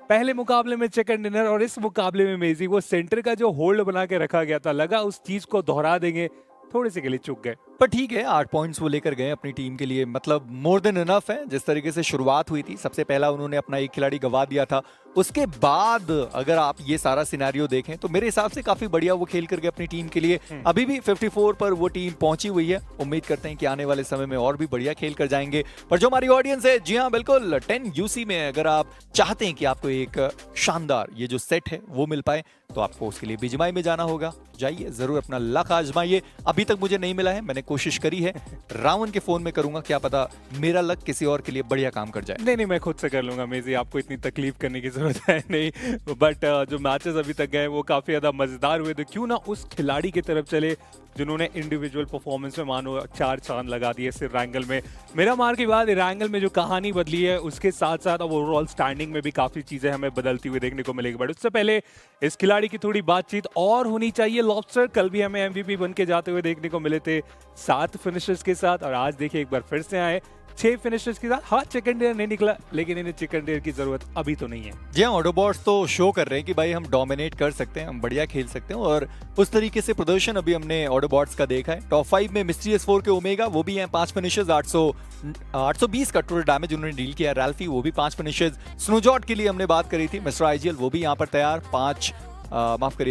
पहले मुकाबले में चिकन डिनर और इस मुकाबले में मेजी, वो सेंटर का जो होल्ड बना के रखा गया था, लगा उस चीज को दोहरा देंगे, थोड़े से के लिए चूक गए। पर ठीक है, 8 पॉइंट्स वो लेकर गए अपनी टीम के लिए, मतलब मोर देन इनफ है। जिस तरीके से शुरुआत हुई थी, सबसे पहला उन्होंने अपना एक खिलाड़ी गवा दिया था, उसके बाद अगर आप ये सारा सिनेरियो देखें तो मेरे हिसाब से काफी बढ़िया वो खेल कर गए अपनी टीम के लिए। अभी भी 54 पर वो टीम पहुंची हुई है। उम्मीद करते हैं कि आने वाले समय में और भी बढ़िया खेल कर जाएंगे। पर जो हमारी ऑडियंस है, जी हाँ बिल्कुल, 10 UC में अगर आप चाहते हैं कि आपको एक शानदार ये जो सेट है वो मिल पाए, तो आपको उसके लिए BGMI में जाना होगा। जाइए, जरूर अपना लक आजमाइए। अभी तक मुझे नहीं मिला है, मैंने कोशिश करी है, रावण के फोन में करूंगा, क्या पता मेरा लक किसी और के लिए बढ़िया काम कर जाए। नहीं, मैं खुद से कर लूंगा मेजी, आपको इतनी तकलीफ करने की जरूरत है नहीं। बट जो मैचेस अभी तक गए वो काफी ज्यादा मजेदार हुए, तो क्यों ना उस खिलाड़ी की तरफ चले जिन्होंने इंडिविजुअल परफॉर्मेंस में मानो 4 चांद लगा दिए इस एरांगल में। मिरामार के बाद एरांगल में जो कहानी बदली है, उसके साथ साथ अब ओवरऑल स्टैंडिंग में भी काफी चीजें हमें बदलती हुई देखने को मिलेगी। बट उससे पहले इस खिलाड़ी की थोड़ी बातचीत और होनी चाहिए। लॉबस्टर कल भी हमें MVP बन के जाते हुए देखने को मिले थे 7 फिनिशर्स के साथ, और आज देखिए एक बार फिर से आए 6 फिनिशर्स के साथ। हाँ, चिकन डिनर नहीं निकला, लेकिन इन्हें चिकन डिनर की जरूरत अभी तो नहीं है। जी हाँ, ऑटोबॉट्स तो शो कर रहे हैं कि भाई हम डोमिनेट कर सकते हैं, हम बढ़िया खेल सकते हैं, और उस तरीके से प्रदर्शन अभी हमने ऑटोबॉट्स का देखा है। टॉप 5 में Mysterious4 के ओमेगा, वो भी हैं 5 फिनिशर्स, 820 का टोटल डैमेज उन्होंने डील किया। रैल्फी, वो भी 5 फिनिशर्स। स्नोजॉट के लिए हमने बात करी थी, मिस्टर आईजीएल, वो भी यहाँ पर तैयार,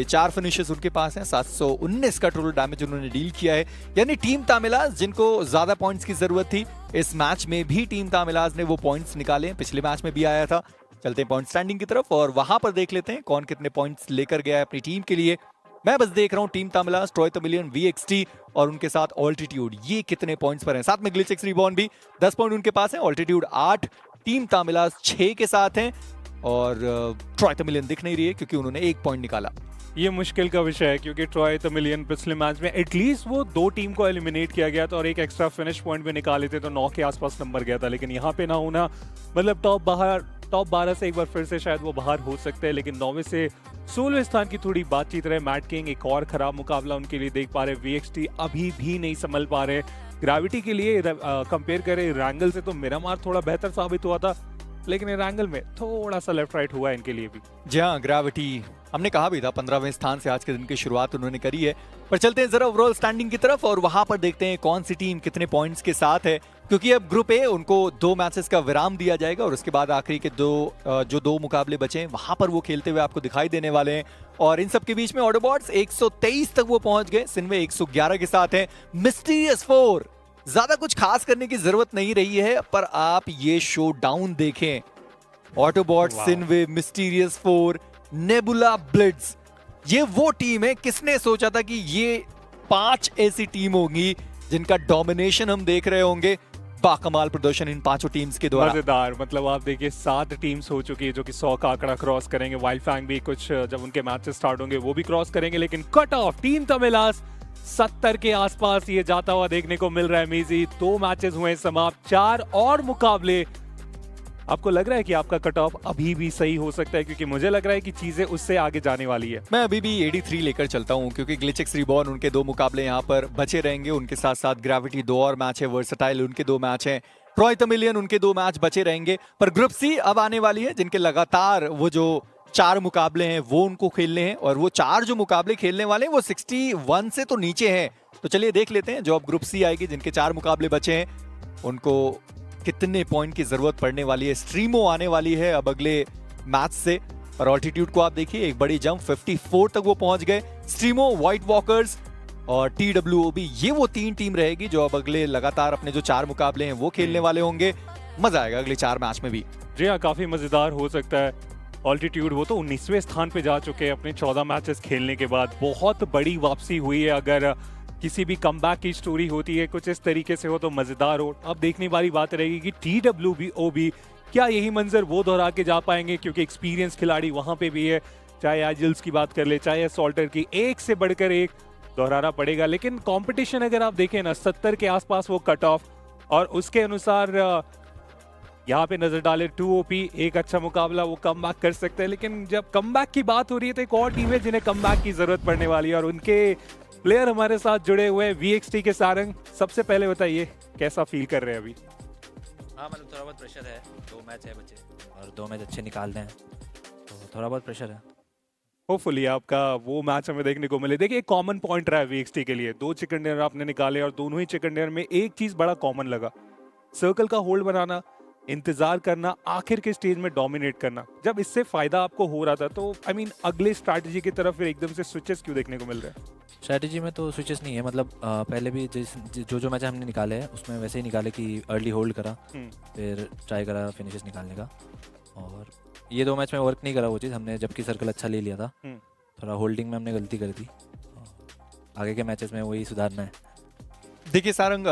4 फिनिशर्स उनके पास हैं, 719 का टोटल डैमेज उन्होंने डील किया है। यानी टीम तामिलास, जिनको ज्यादा पॉइंट्स की जरूरत थी, इस मैच में भी टीम तामिलास ने वो पॉइंट्स निकाले। पिछले मैच में भी आया था। चलते हैं पॉइंट स्टैंडिंग की तरफ और वहां पर देख लेते हैं कौन कितने पॉइंट्स लेकर गया है अपनी टीम के लिए। मैं बस देख रहा हूं टीम तामिलास, ट्रॉय तमिलियन, VXT और उनके साथ ऑल्टीट्यूड, ये कितने पॉइंट्स पर हैं। साथ में GLITCHxREBORN भी 10 पॉइंट उनके पास है, ऑल्टीट्यूड 8, टीम तामिलास 6 के साथ हैं, और ट्रॉय तमिलियन दिख नहीं रही है क्योंकि उन्होंने 1 पॉइंट निकाला। ये मुश्किल का विषय है क्योंकि ट्रॉय तमिलियन पिछले मैच में एटलीस्ट वो 2 टीम को एलिमिनेट किया गया था और एक एक्स्ट्रा फिनिश पॉइंट भी निकाले थे, तो 9 के आसपास नंबर गया था। लेकिन यहाँ पे ना होना, मतलब टॉप 12 से एक बार फिर से शायद वो बाहर हो सकते हैं, लेकिन 9वें से 16वें स्थान की थोड़ी बातचीत रहे। मैडकिंग, एक और खराब मुकाबला उनके लिए देख पा रहे। VXT अभी भी नहीं संभल पा रहे। ग्रेविटी के लिए कंपेयर करें एरांगल से तो मिरामार थोड़ा बेहतर साबित हुआ था, लेकिन एरांगल में थोड़ा सा लेफ्ट राइट हुआ इनके लिए भी। जी हाँ, ग्रेविटी हमने कहा भी था 15वें स्थान से आज के दिन की शुरुआत उन्होंने करी है। पर चलते हैं जरा ओवरऑल स्टैंडिंग की तरफ और वहां पर देखते हैं कौन सी टीम कितने पॉइंट्स के साथ है, क्योंकि अब ग्रुप ए उनको 2 मैचेस का विराम दिया जाएगा और उसके बाद आखिरी के जो 2 मुकाबले बचे हैं वहां पर वो खेलते हुए आपको दिखाई देने वाले हैं। और इन सब के बीच में ऑटोबॉट्स 123 तक वो पहुंच गए, सिनवे 111 के साथ है। Mysterious4 ज्यादा कुछ खास करने की जरूरत नहीं रही है, पर आप ये शोडाउन देखें, ऑटोबॉट्स, सिनवे, Mysterious4, नेबुला, ब्लिट्स, ये वो टीम है। किसने सोचा था कि ये 5 ऐसी टीम होंगी जिनका डोमिनेशन हम देख रहे होंगे। बाकमाल प्रदर्शन इन 5 टीम्स के द्वारा। मजेदार, मतलब आप देखिए 7 टीम्स हो चुकी है जो कि 100 का आंकड़ा क्रॉस करेंगे। वाइल्ड फैंग भी कुछ जब उनके मैचेस स्टार्ट होंगे वो भी क्रॉस करेंगे, लेकिन कट ऑफ टीम तमिलास 70 के आसपास ये जाता हुआ देखने को मिल रहा है। मीजी 2 मैचेस हुए समाप्त, 4 और मुकाबले। आपको लग रहा है कि आपका कट ऑफ अभी भी सही हो सकता है? क्योंकि मुझे लग रहा है कि चीजें उससे आगे जाने वाली है। मैं अभी भी 83 लेकर चलता हूं, क्योंकि GLITCHxREBORN उनके 2 मुकाबले यहां पर बचे रहेंगे। उनके साथ साथ ग्रेविटी 2 और मैच है, वर्सेटाइल उनके 2 मैच हैं, ट्रॉय तमिलियन उनके 2 मैच बचे रहेंगे। पर ग्रुप सी अब आने वाली है, जिनके लगातार वो जो 4 मुकाबले हैं वो उनको खेलने हैं, और वो 4 जो मुकाबले खेलने वाले हैं वो 61 से तो नीचे हैं। तो चलिए देख लेते हैं जो अब ग्रुप सी आएगी, जिनके 4 मुकाबले बचे हैं, उनको कितने पॉइंट की जरूरत पड़ने वाली है। स्ट्रीमो आने वाली है अब अगले मैच से, और ऑल्टीट्यूड को आप देखिए, एक बड़ी जंप 54 तक वो पहुंच गए। स्ट्रीमो, व्हाइट वॉकर्स और TWOB, ये वो 3 टीम रहेगी जो अब अगले लगातार अपने जो 4 मुकाबले हैं वो खेलने वाले होंगे। मजा आएगा अगले 4 मैच में भी। जी हाँ, काफी मजेदार हो सकता है। ऑल्टीट्यूड वो तो 19वें स्थान पे जा चुके हैं अपने 14 मैचेस खेलने के बाद। बहुत बड़ी वापसी हुई है। अगर किसी भी कमबैक की स्टोरी होती है कुछ इस तरीके से हो तो मजेदार हो। अब देखने वाली बात रहेगी कि TWOB क्या यही मंजर वो दोहरा के जा पाएंगे, क्योंकि एक्सपीरियंस खिलाड़ी वहां पे भी है। चाहे एजिल्स की बात कर ले, चाहे सॉल्टर की, एक से बढ़कर एक दोहराना पड़ेगा। लेकिन कंपटीशन अगर आप देखें ना, 70 के आसपास वो कट ऑफ, और उसके अनुसार यहाँ पे नजर डाले 2OP, एक अच्छा मुकाबला, वो कमबैक कर सकते हैं, लेकिन जब कमबैक की बात हो रही है तो एक और टीम है जिन्हें कमबैक की जरूरत पड़ने वाली है और उनके प्लेयर हमारे साथ जुड़े हुए हैं VXT के सारंग। सबसे पहले बताइए कैसा फील कर रहे हैं अभी? हाँ मतलब थोड़ा बहुत प्रेशर है, 2 मैच है बचे और 2 मैच अच्छे निकालने हैं तो थोड़ा बहुत प्रेशर है। होपफुली आपका वो मैच हमें देखने को मिले। देखिए एक कॉमन पॉइंट रहा है VXT के लिए, 2 चिकन डिनर आपने निकाले और दोनों ही चिकन डिनर में एक चीज बड़ा कॉमन लगा, सर्कल का होल्ड बनाना, इंतजार करना, आखिर के स्टेज में डोमिनेट करना। जब इससे फायदा आपको हो रहा था तो आई मीन अगले स्ट्रैटेजी की तरफ फिर एकदम से स्विचेस क्यों देखने को मिल रहे हैं? स्ट्रैटेजी में तो स्विचेस नहीं है, मतलब पहले भी जो मैच हमने निकाले हैं उसमें वैसे ही निकाले कि अर्ली होल्ड करा, फिर ट्राई करा फिनिशेस निकालने का, और ये 2 मैच में वर्क नहीं करा वो चीज़। हमने जबकि सर्कल अच्छा ले लिया था, थोड़ा होल्डिंग में हमने गलती कर दी, आगे के मैचेस में वही सुधारना है। देखिए सारंग,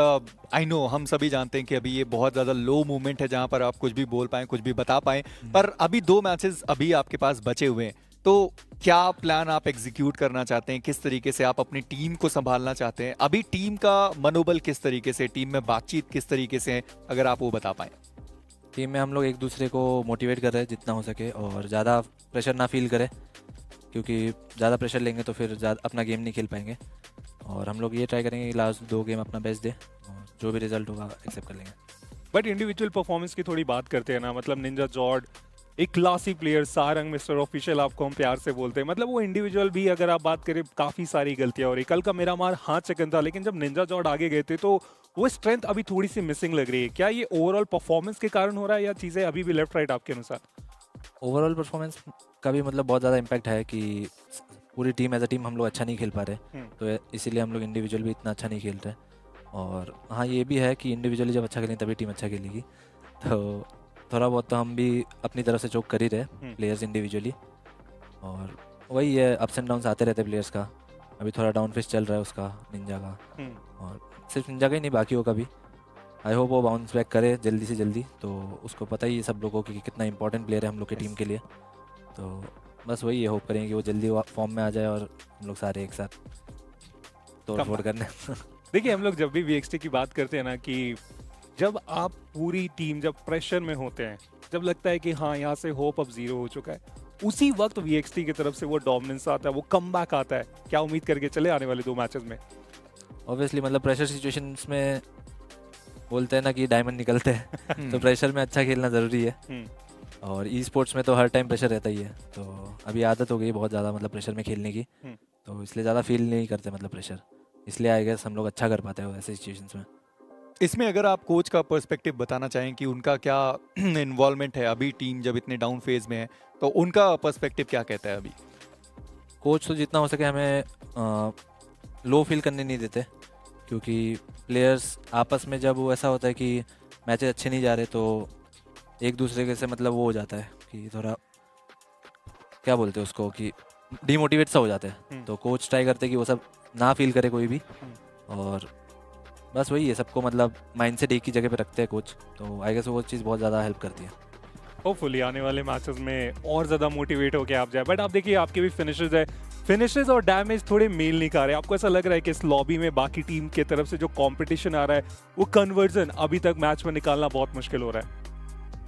आई नो हम सभी जानते हैं कि अभी ये बहुत ज़्यादा लो मूवमेंट है जहां पर आप कुछ भी बोल पाएं, कुछ भी बता पाएं, पर अभी 2 मैचेस अभी आपके पास बचे हुए हैं, तो क्या प्लान आप एग्जीक्यूट करना चाहते हैं? किस तरीके से आप अपनी टीम को संभालना चाहते हैं? अभी टीम का मनोबल किस तरीके से, टीम में बातचीत किस तरीके से है, अगर आप वो बता पाएं। टीम में हम लोग एक दूसरे को मोटिवेट कर रहे हैं जितना हो सके, और ज़्यादा प्रेशर ना फील करें, क्योंकि ज़्यादा प्रेशर लेंगे तो फिर अपना गेम नहीं खेल पाएंगे। और हम लोग ये ट्राई करेंगे लास्ट 2 गेम अपना बेस्ट दे, और जो भी रिजल्ट होगा एक्सेप्ट कर लेंगे। बट इंडिविजुअल परफॉर्मेंस की थोड़ी बात करते हैं ना, मतलब निंजा जॉर्ड एक classy player, Sarang mister official आपको हम प्यार से बोलते हैं, मतलब वो इंडिविजुअल भी अगर आप बात करें काफ़ी सारी गलतियां हो रही। कल का मिरामार हाँ चिकन था, लेकिन जब निंजा जॉर्ड आगे गए थे तो वो स्ट्रेंथ अभी थोड़ी सी मिसिंग लग रही है। क्या ये ओवरऑल परफॉर्मेंस के कारण हो रहा है या चीज़ें अभी भी लेफ्ट राइट आपके अनुसार? ओवरऑल परफॉर्मेंस का भी मतलब बहुत ज़्यादा इम्पैक्ट है कि पूरी टीम एज अ टीम हम लोग अच्छा नहीं खेल पा रहे, तो इसीलिए हम लोग इंडिविजुअल भी इतना अच्छा नहीं खेल रहे। और हाँ ये भी है कि इंडिविजुअली जब अच्छा खेलें तभी टीम अच्छा खेलेगी, तो थोड़ा बहुत तो हम भी अपनी तरफ से चोक कर ही रहे प्लेयर्स इंडिविजुअली, और वही है अप्स एंड डाउन्स आते रहते प्लेयर्स का। अभी थोड़ा डाउन फेस चल रहा है उसका, निंजा का, और सिर्फ निंजा का ही नहीं बाकियों का भी। आई होप वो बाउंस बैक करे जल्दी से जल्दी, तो उसको पता ही है सब लोगों को कि कितना इंपॉर्टेंट प्लेयर है हम लोग की टीम के लिए, तो बस वही है, होप करेंगे कि वो जल्दी फॉर्म में आ जाए और हम लोग सारे एक साथ तोड़ फोड़ करने। देखिए हम लोग जब भी VXT की बात करते हैं ना, कि जब आप पूरी टीम जब प्रेशर में होते हैं, जब लगता है कि हाँ यहाँ से होप अब 0 हो चुका है, उसी वक्त VXT की तरफ से वो डोमिनेंस आता है, वो कमबैक आता है। क्या उम्मीद करके चले आने वाले 2 मैचेस में? ऑब्वियसली मतलब प्रेशर सिचुएशंस में बोलते हैं ना कि डायमंड निकलते हैं, तो प्रेशर में अच्छा खेलना ज़रूरी है, और ई स्पोर्ट्स में तो हर टाइम प्रेशर रहता ही है, तो अभी आदत हो गई बहुत ज़्यादा मतलब प्रेशर में खेलने की, तो इसलिए ज़्यादा फील नहीं करते मतलब प्रेशर, इसलिए आई गेस हम लोग अच्छा कर पाते हैं ऐसे सिचुएशंस में। इसमें अगर आप कोच का पर्सपेक्टिव बताना चाहें कि उनका क्या इन्वॉल्वमेंट है अभी, टीम जब इतने डाउन फेज में है तो उनका पर्सपेक्टिव क्या कहता है अभी? कोच तो जितना हो सके हमें लो फील करने नहीं देते, क्योंकि प्लेयर्स आपस में जब वो ऐसा होता है कि मैचेस अच्छे नहीं जा रहे तो एक दूसरे के से मतलब वो हो जाता है कि थोड़ा क्या बोलते हैं उसको कि डिमोटिवेट सा हो जाता है, तो कोच ट्राई करते हैं कि वो सब ना फील करे कोई भी, और बस वही है, सबको मतलब माइंडसेट एक ही जगह पे रखते हैं कोच, तो आई गेस वो चीज़ बहुत ज़्यादा हेल्प करती है। होपफुली आने वाले मैचेस में और ज़्यादा मोटिवेट होकर आप जाए। बट आप देखिए आपके भी फिनिशेस है, फिनिशेस और डैमेज थोड़े मेल नहीं खा रहे। आपको ऐसा लग रहा है कि इस लॉबी में बाकी टीम की तरफ से जो कंपटीशन आ रहा है वो कन्वर्जन अभी तक मैच में निकालना बहुत मुश्किल हो रहा है?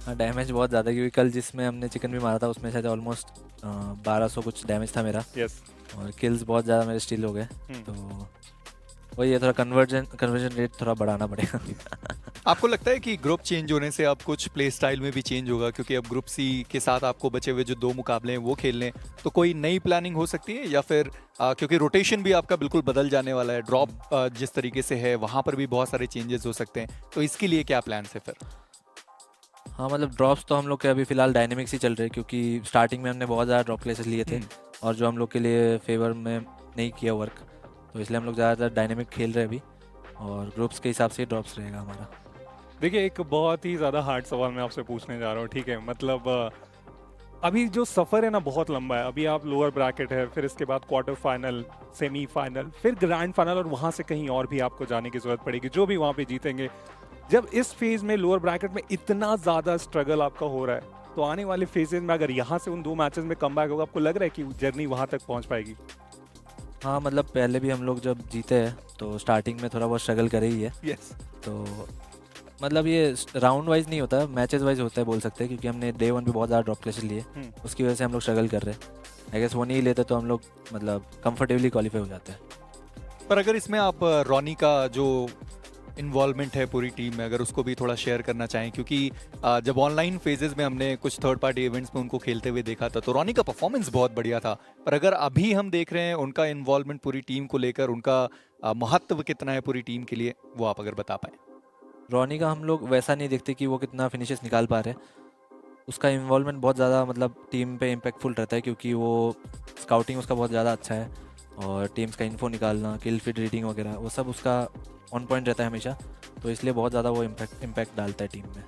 हाँ डैमेज बहुत ज़्यादा है, क्योंकि कल जिसमें हमने चिकन भी मारा था उसमें शायद ऑलमोस्ट 1200 कुछ डैमेज था मेरा, और किल्स बहुत ज़्यादा मेरे स्टील हो गए, तो वही है थोड़ा कन्वर्जन रेट थोड़ा बढ़ाना पड़ेगा। आपको लगता है कि ग्रुप चेंज होने से अब कुछ प्ले स्टाइल में भी चेंज होगा, क्योंकि अब ग्रुप सी के साथ आपको बचे हुए जो 2 मुकाबले हैं वो खेलने, तो कोई नई प्लानिंग हो सकती है, या फिर क्योंकि रोटेशन भी आपका बिल्कुल बदल जाने वाला है, ड्रॉप जिस तरीके से है वहाँ पर भी बहुत सारे चेंजेस हो सकते हैं, तो इसके लिए क्या प्लान है फिर? हाँ मतलब ड्रॉप्स तो हम लोग के अभी फिलहाल डायनेमिक्स ही चल रहे हैं, क्योंकि स्टार्टिंग में हमने बहुत ज़्यादा ड्रॉप क्लेसेस लिए थे और जो हम लोग के लिए फेवर में नहीं किया वर्क, तो इसलिए हम लोग ज़्यादातर डायनेमिक खेल रहे हैं अभी, और ग्रुप्स के हिसाब से ड्रॉप्स रहेगा हमारा। देखिए एक बहुत ही ज़्यादा हार्ड सवाल मैं आपसे पूछने जा रहा हूँ, ठीक है? मतलब अभी जो सफ़र है ना बहुत लंबा है। अभी आप लोअर ब्रैकेट है, फिर इसके बाद क्वार्टर फाइनल, सेमीफाइनल, फिर ग्रैंड फाइनल, और वहाँ से कहीं और भी आपको जाने की ज़रूरत पड़ेगी, जो भी वहाँ पे जीतेंगे। जब इस फेज़ में लोअर ब्रैकेट में इतना ज़्यादा स्ट्रगल आपका हो रहा है, तो आने वाले फेजेस में अगर यहाँ से उन 2 मैचेस में कमबैक होगा, आपको लग रहा है कि जर्नी वहाँ तक पहुँच पाएगी? हाँ मतलब पहले भी हम लोग जब जीते हैं तो स्टार्टिंग में थोड़ा बहुत स्ट्रगल करे ही है, yes. तो मतलब ये राउंड वाइज नहीं होता, मैचेस वाइज होता है बोल सकते हैं, क्योंकि हमने डे 1 पे बहुत ज़्यादा ड्रॉप क्लैशेस लिए, उसकी वजह से हम लोग स्ट्रगल कर रहे हैं। आई गेस वो नहीं लेते तो हम लोग मतलब कंफर्टेबली क्वालिफाई हो जाते हैं। पर अगर इसमें आप रॉनी का जो इन्वॉल्वमेंट है पूरी टीम में, अगर उसको भी थोड़ा शेयर करना चाहें, क्योंकि जब ऑनलाइन फेजेस में हमने कुछ थर्ड पार्टी इवेंट्स में उनको खेलते हुए देखा था तो रॉनी का परफॉर्मेंस बहुत बढ़िया था, पर अगर अभी हम देख रहे हैं उनका इन्वॉल्वमेंट पूरी टीम को लेकर, उनका महत्व कितना है पूरी टीम के लिए, वो आप अगर बता पाएँ। रॉनी का हम लोग वैसा नहीं देखते कि वो कितना फिनिशेस निकाल पा रहे हैं, उसका इन्वॉल्वमेंट बहुत ज़्यादा मतलब टीम पे इम्पैक्टफुल रहता है, क्योंकि वो स्काउटिंग उसका बहुत ज़्यादा अच्छा है और टीम्स का इन्फो निकालना, किल फीड रीडिंग वगैरह वो सब उसका ऑन पॉइंट रहता है हमेशा, तो इसलिए बहुत ज़्यादा वो इम्पैक्ट डालता है टीम में।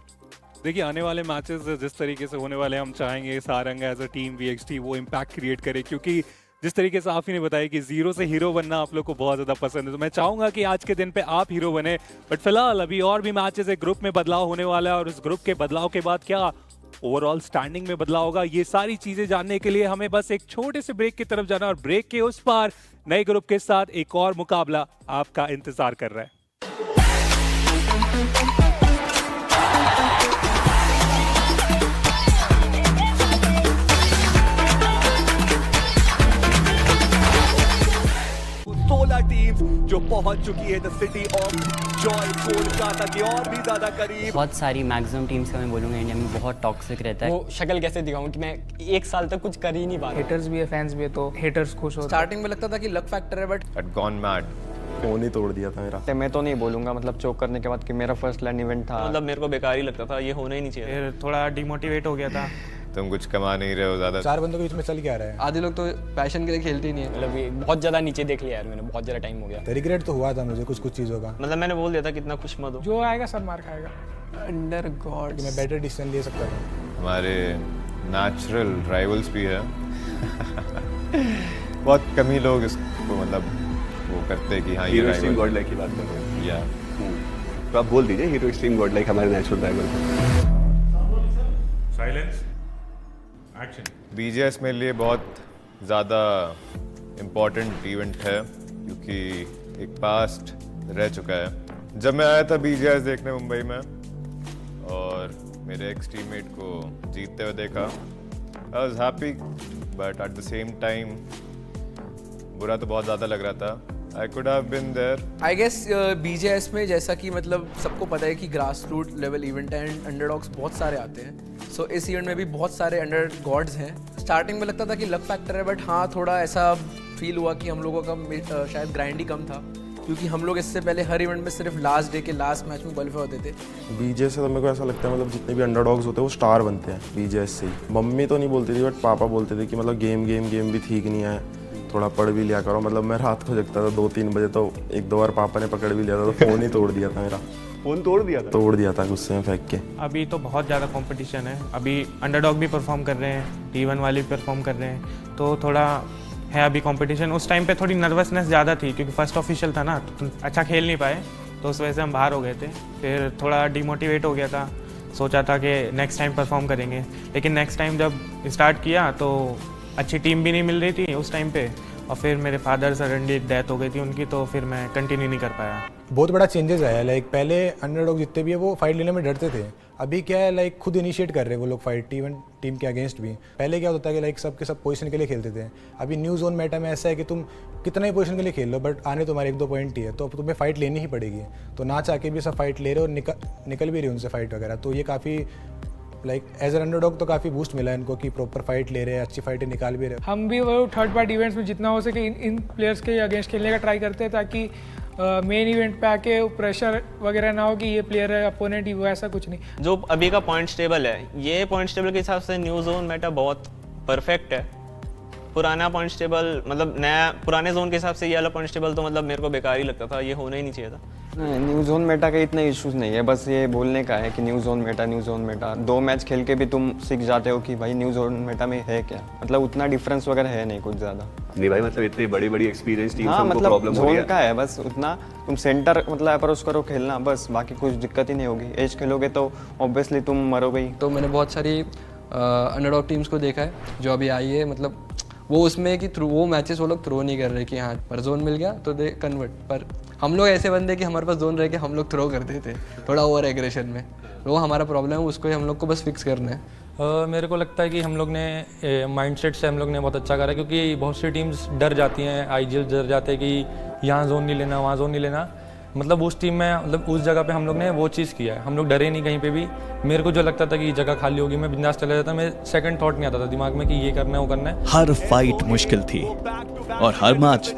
देखिए आने वाले मैचेस जिस तरीके से होने वाले हैं, हम चाहेंगे Sarang as a team VXT वो इम्पैक्ट क्रिएट करे, क्योंकि जिस तरीके से आप ही ने बताया कि जीरो से हीरो बनना आप लोग को बहुत ज़्यादा पसंद है, तो मैं चाहूँगा कि आज के दिन पे आप हीरो बने। बट फिलहाल अभी और भी मैचेस है, ग्रुप में बदलाव होने वाला है और उस ग्रुप के बदलाव के बाद क्या ओवरऑल स्टैंडिंग में बदलाव होगा, ये सारी चीज़ें जानने के लिए हमें बस एक छोटे से ब्रेक की तरफ जाना, और ब्रेक के उस पार नए ग्रुप के साथ एक और मुकाबला आपका इंतजार कर रहा है। टीम्स जो पहुंच चुकी है the city of Joy Kolkata के और भी ज्यादा करीब। बहुत सारी मैक्सिमम टीम्स का मैं बोलूँगा इंडिया में बहुत टॉक्सिक रहता है। वो शक्ल कैसे दिखाऊं कि मैं एक साल तक कुछ कर ही नहीं पा रहा। हेटर्स भी है, फैंस भी है, तो हेटर्स खुश हो। स्टार्टिंग में लगता था कि लक फैक्टर है, but I'd gone mad. Phone ही तोड़ दिया था मेरा। मैं तो नहीं बोलूंगा मतलब चोक करने के बाद कि मेरा फर्स्ट लैंड इवेंट था, मतलब मेरे को बेकार ही लगता था, ये होना ही नहीं चाहिए। फिर थोड़ा डिमोटिवेट हो गया था। तुम कुछ कमा नहीं रहे हो ज़्यादा। 4 बंदों के बीच में चल क्या रहा है? आधे लोग तो पैशन के लिए खेलते ही नहीं है। मतलब ये बहुत ज़्यादा नीचे देख लिया यार मैंने, बहुत ज़्यादा टाइम हो गया। रिग्रेट तो हुआ था मुझे कुछ चीज़ों का। मतलब मैंने बोल दिया था कितना खुश मत हो, जो आएगा सब मार खाएगा। अंडर गॉड मैं बेटर डिसीजन ले सकता था। हमारे नेचुरल राइवल्स भी है बहुत कम ही लोग इसको मतलब वो करते हैं कि हाँ ये स्ट्रीम गॉड लाइक की बात कर रहे हैं या तो आप बोल दीजिए हीरो स्ट्रीम गॉड लाइक हमारे natural rival. Silence action. BGS मेरे लिए बहुत ज़्यादा इम्पोर्टेंट इवेंट है, क्योंकि एक पास्ट रह चुका है। जब मैं आया था BGS देखने मुंबई में और मेरे एक्स टीममेट को जीतते हुए देखा, I was happy, but at the same time बुरा तो बहुत ज़्यादा लग रहा था। I could have been there. I guess BGS में जैसा कि मतलब सबको पता है कि ग्रास रूट लेवल इवेंट है एंड अंडरडॉग्स बहुत सारे आते हैं, सो इस इवेंट में भी बहुत सारे अंडर गॉड्स हैं। स्टार्टिंग में लगता था कि लक फैक्टर है, बट हाँ थोड़ा ऐसा फील हुआ कि हम लोगों का शायद ग्राइंड ही कम था, क्योंकि हम लोग इससे पहले हर इवेंट में सिर्फ लास्ट डे के लास्ट मैच में क्वालिफाई होते थे। BGS से तो मेरे को ऐसा लगता है मतलब जितने भी अंडरडॉग्स होते हैं वो स्टार बनते हैं BGS से ही। मम्मी तो नहीं बोलती थी बट पापा बोलते थे कि मतलब गेम भी ठीक नहीं है, थोड़ा पढ़ भी लिया करो। मतलब मैं रात को जगता था 2-3 बजे, तो 1-2 बार पापा ने पकड़ भी लिया था, तो फ़ोन ही तोड़ दिया था मेरा। फोन तोड़ दिया था गुस्से में फेंक के। अभी तो बहुत ज़्यादा कंपटीशन है, अभी अंडरडॉग भी परफॉर्म कर रहे हैं, T1 वाले भी परफॉर्म कर रहे हैं, तो थोड़ा है अभी कंपटीशन। उस टाइम पे थोड़ी नर्वसनेस ज़्यादा थी, क्योंकि फर्स्ट ऑफिशियल था ना, तो अच्छा खेल नहीं पाए, तो उस वजह से हम बाहर हो गए थे। फिर थोड़ा डिमोटिवेट हो गया था, सोचा था कि नेक्स्ट टाइम परफॉर्म करेंगे, लेकिन नेक्स्ट टाइम जब स्टार्ट किया तो अच्छी टीम भी नहीं मिल रही थी उस टाइम पे, और फिर मेरे फादर सडनली डेथ हो गई थी उनकी, तो फिर मैं कंटिन्यू नहीं कर पाया। बहुत बड़ा चेंजेस आया है। लाइक पहले अंडरडॉग जितने भी है वो फाइट लेने में डरते थे, अभी क्या है लाइक खुद इनिशिएट कर रहे हैं वो लोग फाइट T1 टीम के अगेंस्ट भी। पहले क्या होता है कि लाइक सब के सब पोजीशन के लिए खेलते थे, अभी न्यू जोन मेटा में ऐसा है कि तुम कितना ही पोजीशन के लिए खेल लो बट आने तुम्हारे 1-2 पॉइंट ही है, तो अब तुम्हें फाइट लेनी ही पड़ेगी। तो ना चाह के भी सब फाइट ले रहे और निकल भी रहे उनसे फाइट वगैरह, तो ये काफ़ी लाइक एज एन अंडरडॉग तो काफ़ी बूस्ट मिला है इनको कि प्रॉपर फाइट ले रहे हैं, अच्छी फाइटें निकाल भी रहे। हम भी वो थर्ड पार्टी इवेंट्स में जितना हो सके इन प्लेयर्स के अगेंस्ट खेलने का ट्राई करते हैं, ताकि मेन इवेंट पे आके प्रेशर वगैरह ना हो कि ये प्लेयर है अपोनेंट ही, वो ऐसा कुछ नहीं। जो अभी का पॉइंट्स टेबल है, ये पॉइंट्स टेबल के हिसाब से न्यू जोन मेटा बहुत परफेक्ट है। पुराना पॉइंट्स टेबल मतलब नया पुराने जोन के हिसाब से ये वाला पॉइंट्स टेबल तो मतलब मेरे को बेकार ही लगता था, ये होना ही नहीं चाहिए था। न्यू जोन मेटा का इतना इश्यूज नहीं है, बस ये बोलने का है कि न्यू जोन मेटा 2 मैच खेल के भी तुम सीख जाते हो कि भाई न्यू जोन मेटा में है क्या, मतलब उतना डिफरेंस वगैरह है नहीं कुछ ज़्यादा। नहीं भाई मतलब इतनी बड़ी एक्सपीरियंस टीम हाँ, को मतलब प्रॉब्लम हो रही है। जोन का है बस उतना, तुम सेंटर मतलब अप्रोच करो खेलना, बस बाकी कुछ दिक्कत ही नहीं होगी। एज खेलोगे तो ऑब्वियसली तुम मरोगे ही। तो मैंने बहुत सारी अंडरडॉग टीम्स को देखा है जो अभी आई है, मतलब वो उसमें कि थ्रू वो मैचेस वो लोग थ्रो नहीं कर रहे कि हाँ पर जोन मिल गया तो दे कन्वर्ट, पर हम लोग ऐसे बंदे कि हमारे पास जोन रह के हम लोग थ्रो करते थे थोड़ा ओवर एग्रेशन में, वो हमारा प्रॉब्लम है, उसको ही हम लोग को बस फिक्स करना है। मेरे को लगता है कि हम लोग ने माइंडसेट से हम लोग ने बहुत अच्छा करा, क्योंकि बहुत सी टीम्स डर जाती हैं, आईजीएल डर जाते हैं कि यहाँ जोन नहीं लेना वहाँ जोन नहीं लेना, मतलब उस टीम में मतलब उस जगह पे हम लोग ने वो चीज़ किया है, हम लोग डरे नहीं कहीं पे भी। मेरे को जो लगता था कि जगह खाली होगी मैं बिंदास चला जाता, मैं सेकंड थॉट नहीं आता था दिमाग में कि ये करना है वो करना है। हर फाइट मुश्किल थी और हर मैच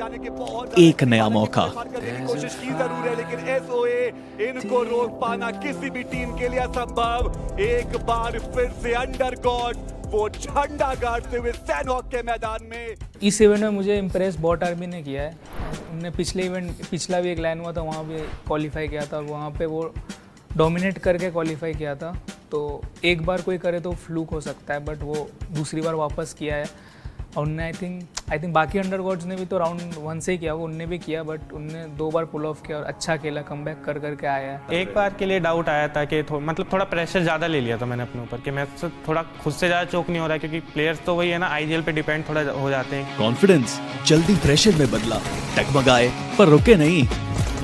एक नया मौका। कोशिश की जरूर है लेकिन एसओए इनको रोक पाना किसी भी टीम के लिए असंभव। एक बार फिर से अंडरगॉड वो झंडा गाड़ते हुए सैनहॉक के मैदान में। इस इवेंट में मुझे इम्प्रेस बॉट आर्मी ने किया है, उनने पिछला भी एक लाइन हुआ था वहाँ भी क्वालिफाई किया था और वहाँ पे वो डोमिनेट करके क्वालिफाई किया था, तो एक बार कोई करे तो फ्लूक हो सकता है, बट वो दूसरी बार वापस किया है। और उनने आई थिंक बाकी अंडरगॉड्स ने भी तो राउंड 1 से ही किया, उनने भी किया, बट उनने 2 बार पुल ऑफ किया और अच्छा खेला, कमबैक कर करके आया है। एक बार के लिए डाउट आया था कि मतलब थोड़ा प्रेशर ज़्यादा ले लिया था मैंने अपने ऊपर कि मैं थोड़ा खुद से ज़्यादा चोक नहीं हो रहा है, क्योंकि प्लेयर्स तो वही है ना, आईजीएल पे डिपेंड थोड़ा हो जाते हैं। कॉन्फिडेंस जल्दी प्रेशर में बदला, टकमगाए पर रुके नहीं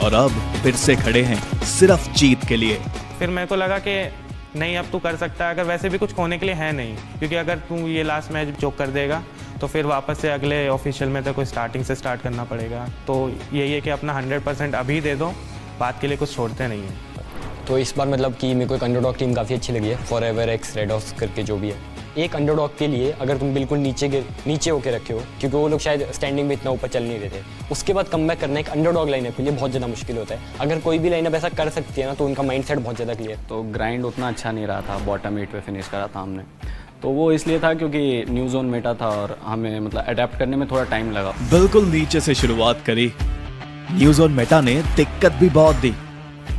और अब फिर से खड़े हैं सिर्फ जीत के लिए। फिर मेरे को लगा कि नहीं अब तू कर सकता है, अगर वैसे भी कुछ खोने के लिए है नहीं, क्योंकि अगर तू ये लास्ट मैच चोक कर देगा तो फिर वापस से अगले ऑफिशियल में तो कोई स्टार्टिंग से स्टार्ट करना पड़ेगा। तो यही है कि अपना 100% अभी दे दो, बात के लिए कुछ छोड़ते नहीं हैं। तो इस बार मतलब कि मेरे को एक अंडरडॉग टीम काफ़ी अच्छी लगी है, फॉरएवर एक्स रेड ऑफ करके जो भी है। एक अंडरडॉग के लिए अगर तुम बिल्कुल नीचे होके रखे हो, क्योंकि वो लोग शायद स्टैंडिंग में इतना ऊपर चल नहीं रहे थे, उसके बाद कमबैक करना एक अंडरडॉग लाइनअप के लिए बहुत ज़्यादा मुश्किल होता है। अगर कोई भी लाइनअप ऐसा कर सकती है ना तो उनका माइंडसेट बहुत ज़्यादा क्लियर। तो ग्राइंड उतना अच्छा नहीं रहा था, बॉटम 8 पे फिनिश करा था हमने, तो वो इसलिए था क्योंकि न्यू जोन मेटा था और हमें मतलब अडेप्ट करने में थोड़ा टाइम लगा। बिल्कुल नीचे से शुरुआत करी, न्यू जोन मेटा ने दिक्कत भी बहुत दी,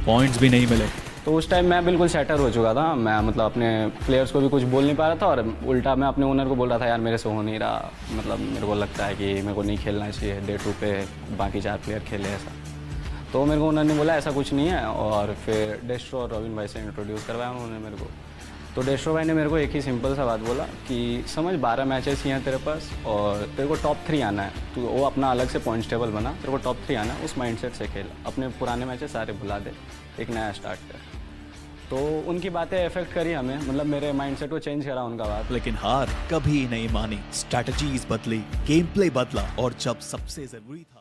पॉइंट्स भी नहीं मिले। तो उस टाइम मैं बिल्कुल शैटर हो चुका था, मैं मतलब अपने प्लेयर्स को भी कुछ बोल नहीं पा रहा था और उल्टा मैं अपने ओनर को बोल रहा था यार मेरे से हो नहीं रहा, मतलब मेरे को लगता है कि मेरे को नहीं खेलना चाहिए, डे 2 पे बाकी 4 प्लेयर खेले ऐसा। तो मेरे को ओनर ने बोला ऐसा कुछ नहीं है, और फिर डेस्ट्रो और रॉबिन भाई से इंट्रोड्यूस करवाया उन्होंने मेरे को। तो डेस्ट्रो भाई ने मेरे को एक ही सिंपल सा बात बोला कि समझ 12 मैचेस ही हैं तेरे पास और तेरे को टॉप 3 आना है, तो वो अपना अलग से पॉइंट्स टेबल बना, तेरे को टॉप 3 आना है, उस माइंडसेट से खेल, अपने पुराने मैचेस सारे भुला दे, एक नया स्टार्ट कर। तो उनकी बातें इफेक्ट करी हमें, मतलब मेरे माइंडसेट को चेंज करा उनका बात। लेकिन हार कभी नहीं मानी, स्ट्रैटेजीज बदली, गेम प्ले बदला और जब सबसे जरूरी था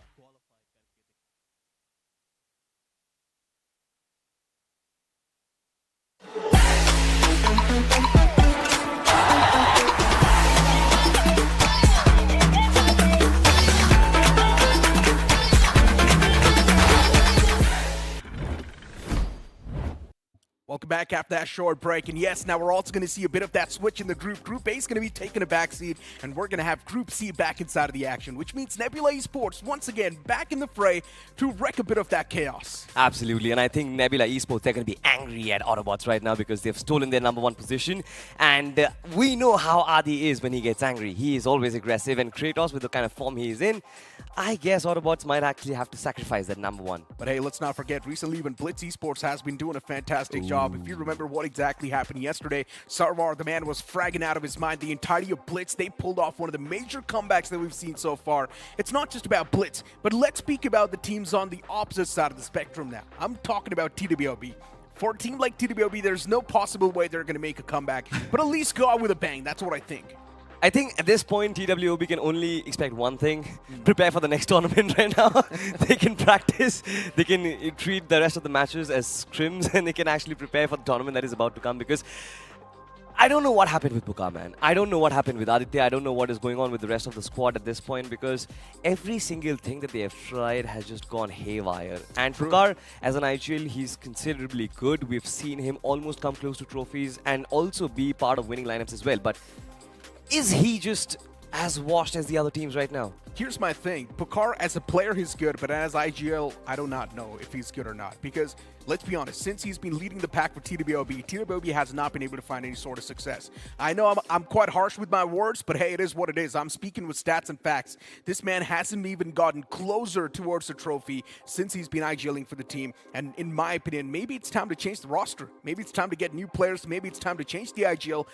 Welcome back after that short break, and yes, now we're also going to see a bit of that switch in the group. Group A is going to be taking a backseat, and we're going to have Group C back inside of the action, which means Nebula Esports once again back in the fray to wreck a bit of that chaos. Absolutely, and I think Nebula Esports, they're going to be angry at Autobotz right now because they've stolen their #1 position, and we know how Adi is when he gets angry. He is always aggressive, and Kratos, with the kind of form he is in, I guess Autobotz might actually have to sacrifice that #1. But hey, let's not forget, recently even Blitz Esports has been doing a fantastic job. If you remember what exactly happened yesterday, Sarwar, the man, was fragging out of his mind. The entirety of Blitz, they pulled off one of the major comebacks that we've seen so far. It's not just about Blitz, but let's speak about the teams on the opposite side of the spectrum now. I'm talking about TWB. For a team like TWB, there's no possible way they're going to make a comeback, but at least go out with a bang. That's what I think. I think at this point, TWB can only expect one thing: prepare for the next tournament right now. They can practice, they can treat the rest of the matches as scrims, and they can actually prepare for the tournament that is about to come, because I don't know what happened with Puka, man. I don't know what happened with Aditya. I don't know what is going on with the rest of the squad at this point, because every single thing that they have tried has just gone haywire. And Pukar, as an IGL, he's considerably good. We've seen him almost come close to trophies and also be part of winning lineups as well. But is he just as washed as the other teams right now? Here's my thing. Pukar as a player, he's good, but as IGL, I do not know if he's good or not. Because, let's be honest, since he's been leading the pack for TWB, TWB has not been able to find any sort of success. I know I'm quite harsh with my words, but hey, it is what it is. I'm speaking with stats and facts. This man hasn't even gotten closer towards the trophy since he's been IGLing for the team. And in my opinion, maybe it's time to change the roster. Maybe it's time to get new players. Maybe it's time to change the IGL.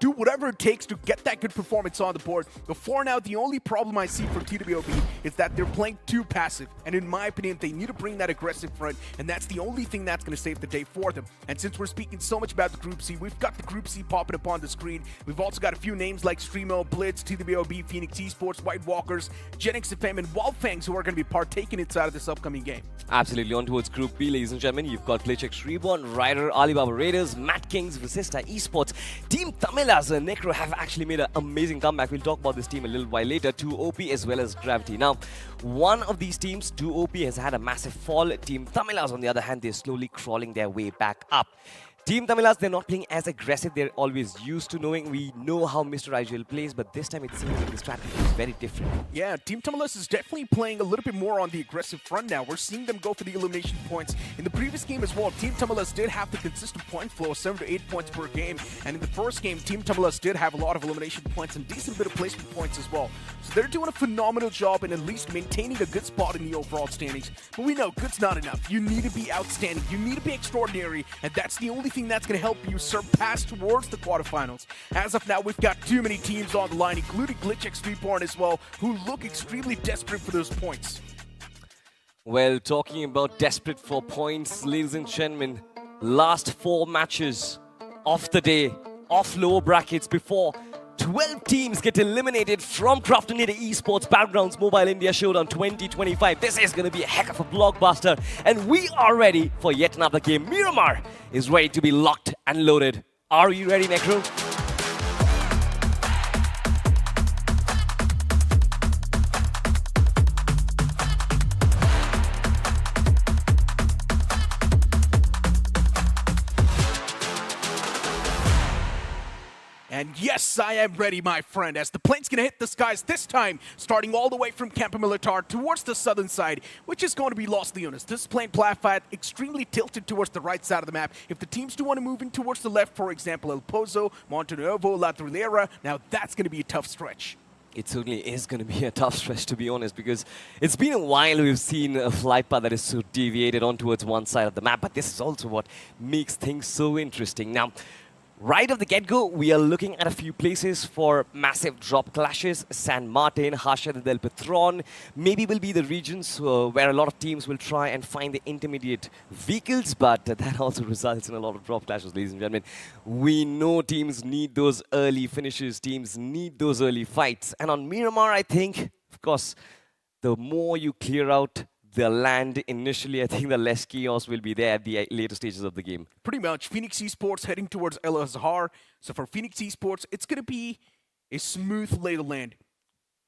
do whatever it takes to get that good performance on the board. But for now, the only problem I see for TWOB is that they're playing too passive. And in my opinion, they need to bring that aggressive front, and that's the only thing that's going to save the day for them. And since we're speaking so much about the Group C, we've got the Group C popping up on the screen. We've also got a few names like StreamO, Blitz, TWOB, Phoenix Esports, White Walkers, GENxFM, and Wyld Fangs who are going to be partaking inside of this upcoming game. Absolutely. On towards Group B, ladies and gentlemen. You've got GLITCHxREBORN, Ryder, Alibaba Raiders, Madkings, Vasista Esports, Team Tamilas and Necro have actually made an amazing comeback. We'll talk about this team a little while later. TWOB as well as Gravity. Now, one of these teams, TWOB, has had a massive fall. Team Tamilas, on the other hand, they're slowly crawling their way back up. Team Tamilas, they're not playing as aggressive. They're always used to knowing. We know how Mr. Erangel plays, but this time it seems like the strategy is very different. Yeah, Team Tamilas is definitely playing a little bit more on the aggressive front now. We're seeing them go for the elimination points. In the previous game as well, Team Tamilas did have the consistent point flow of 7 to 8 points per game. And in the first game, Team Tamilas did have a lot of elimination points and decent bit of placement points as well. So they're doing a phenomenal job in at least maintaining a good spot in the overall standings. But we know good's not enough. You need to be outstanding. You need to be extraordinary. And that's the only thing that's going to help you surpass towards the quarterfinals. As of now, we've got too many teams on the line, including GLITCHxREBORN as well, who look extremely desperate for those points. Well, talking about desperate for points, ladies and gentlemen, last 4 matches of the day, off lower brackets before 12 teams get eliminated from Crafted Esports Battlegrounds Mobile India Showdown 2025. This is going to be a heck of a blockbuster, and we are ready for yet another game. Miramar is ready to be locked and loaded. Are you ready, Necro? And yes, I am ready, my friend, as the plane's going to hit the skies this time, starting all the way from Campo Militar towards the southern side, which is going to be Los Leones. This plane platform extremely tilted towards the right side of the map. If the teams do want to move in towards the left, for example, El Pozo, Monte Nuevo, La Trilera, now that's going to be a tough stretch. It certainly is going to be a tough stretch, to be honest, because it's been a while we've seen a flight path that is so deviated on towards one side of the map, but this is also what makes things so interesting. Now, right off the get-go, we are looking at a few places for massive drop clashes. San Martin, Harsha del Patron, maybe will be the regions where a lot of teams will try and find the intermediate vehicles, but that also results in a lot of drop clashes, ladies and gentlemen. We know teams need those early finishes, teams need those early fights. And on Miramar, I think, of course, the more you clear out the land initially, I think the less chaos will be there at the later stages of the game. Pretty much. Phoenix Esports heading towards El Azhar. So for Phoenix Esports, it's going to be a smooth lay of the land.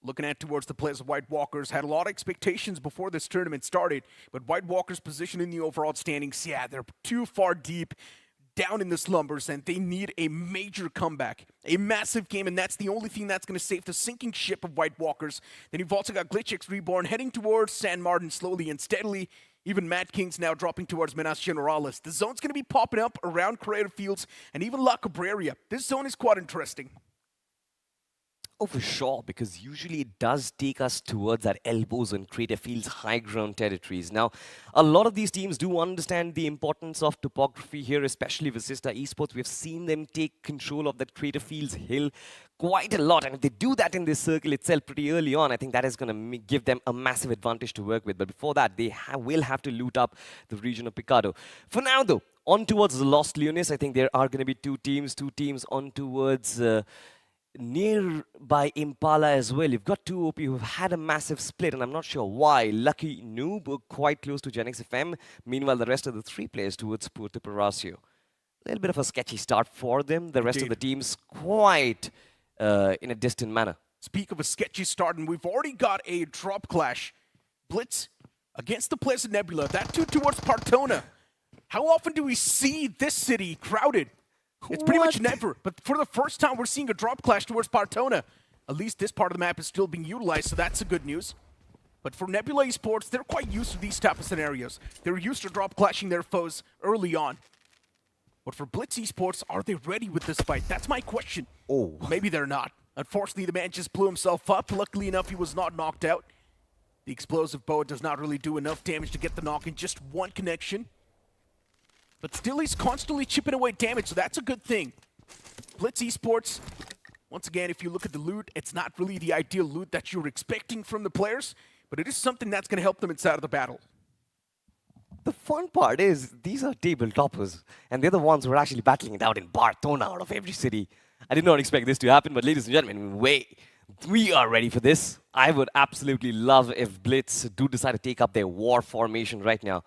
Looking at towards the players of White Walkers, had a lot of expectations before this tournament started, but White Walkers' position in the overall standings, yeah, they're too far deep down in the slumbers, and they need a major comeback, a massive game, and that's the only thing that's going to save the sinking ship of White Walkers. Then you've also got GLITCHxREBORN heading towards San Martin slowly and steadily. Even Madkings now dropping towards Minas Generalis. The zone's going to be popping up around Creative Fields and even La Cabrera. This zone is quite interesting. Oh, for sure, because usually it does take us towards that elbows and Creative Fields high ground territories. Now, a lot of these teams do understand the importance of topography here, especially Vasista Esports. We've seen them take control of that Creative Fields hill quite a lot. And if they do that in this circle itself pretty early on, I think that is going to give them a massive advantage to work with. But before that, they will have to loot up the region of Picado. For now, though, on towards the Los Leones, I think there are going to be two teams on towards nearby Impala as well. You've got TWOB who've had a massive split, and I'm not sure why. Lucky Noob were quite close to GENxFM. Meanwhile, the rest of the 3 players towards Puerto Parasio. A little bit of a sketchy start for them. The rest of the teams quite in a distant manner. Speak of a sketchy start, and we've already got a drop clash. Blitz against the players of Nebula. That too towards Partona. How often do we see this city crowded? It's pretty much never, but for the first time, we're seeing a drop clash towards Partona. At least this part of the map is still being utilized, so that's a good news. But for Nebula Esports, they're quite used to these type of scenarios. They're used to drop clashing their foes early on. But for Blitz Esports, are they ready with this fight? That's my question. Oh. Maybe they're not. Unfortunately, the man just blew himself up. Luckily enough, he was not knocked out. The explosive bow does not really do enough damage to get the knock in just one connection. But still, he's constantly chipping away damage, so that's a good thing. Blitz Esports, once again, if you look at the loot, it's not really the ideal loot that you're expecting from the players, but it is something that's going to help them inside of the battle. The fun part is these are table toppers, and they're the ones who are actually battling it out in Barcelona out of every city. I did not expect this to happen, but ladies and gentlemen, we are ready for this. I would absolutely love if Blitz do decide to take up their war formation right now.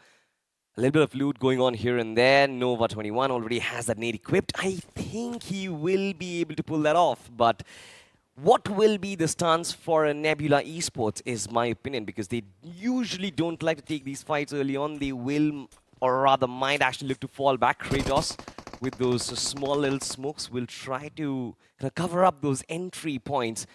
A little bit of loot going on here and there. Nova 21 already has that nade equipped. I think he will be able to pull that off, but what will be the stance for a Nebula Esports is my opinion, because they usually don't like to take these fights early on. They will, or rather might actually look to fall back. Kratos, with those small little smokes, will try to cover up those entry points.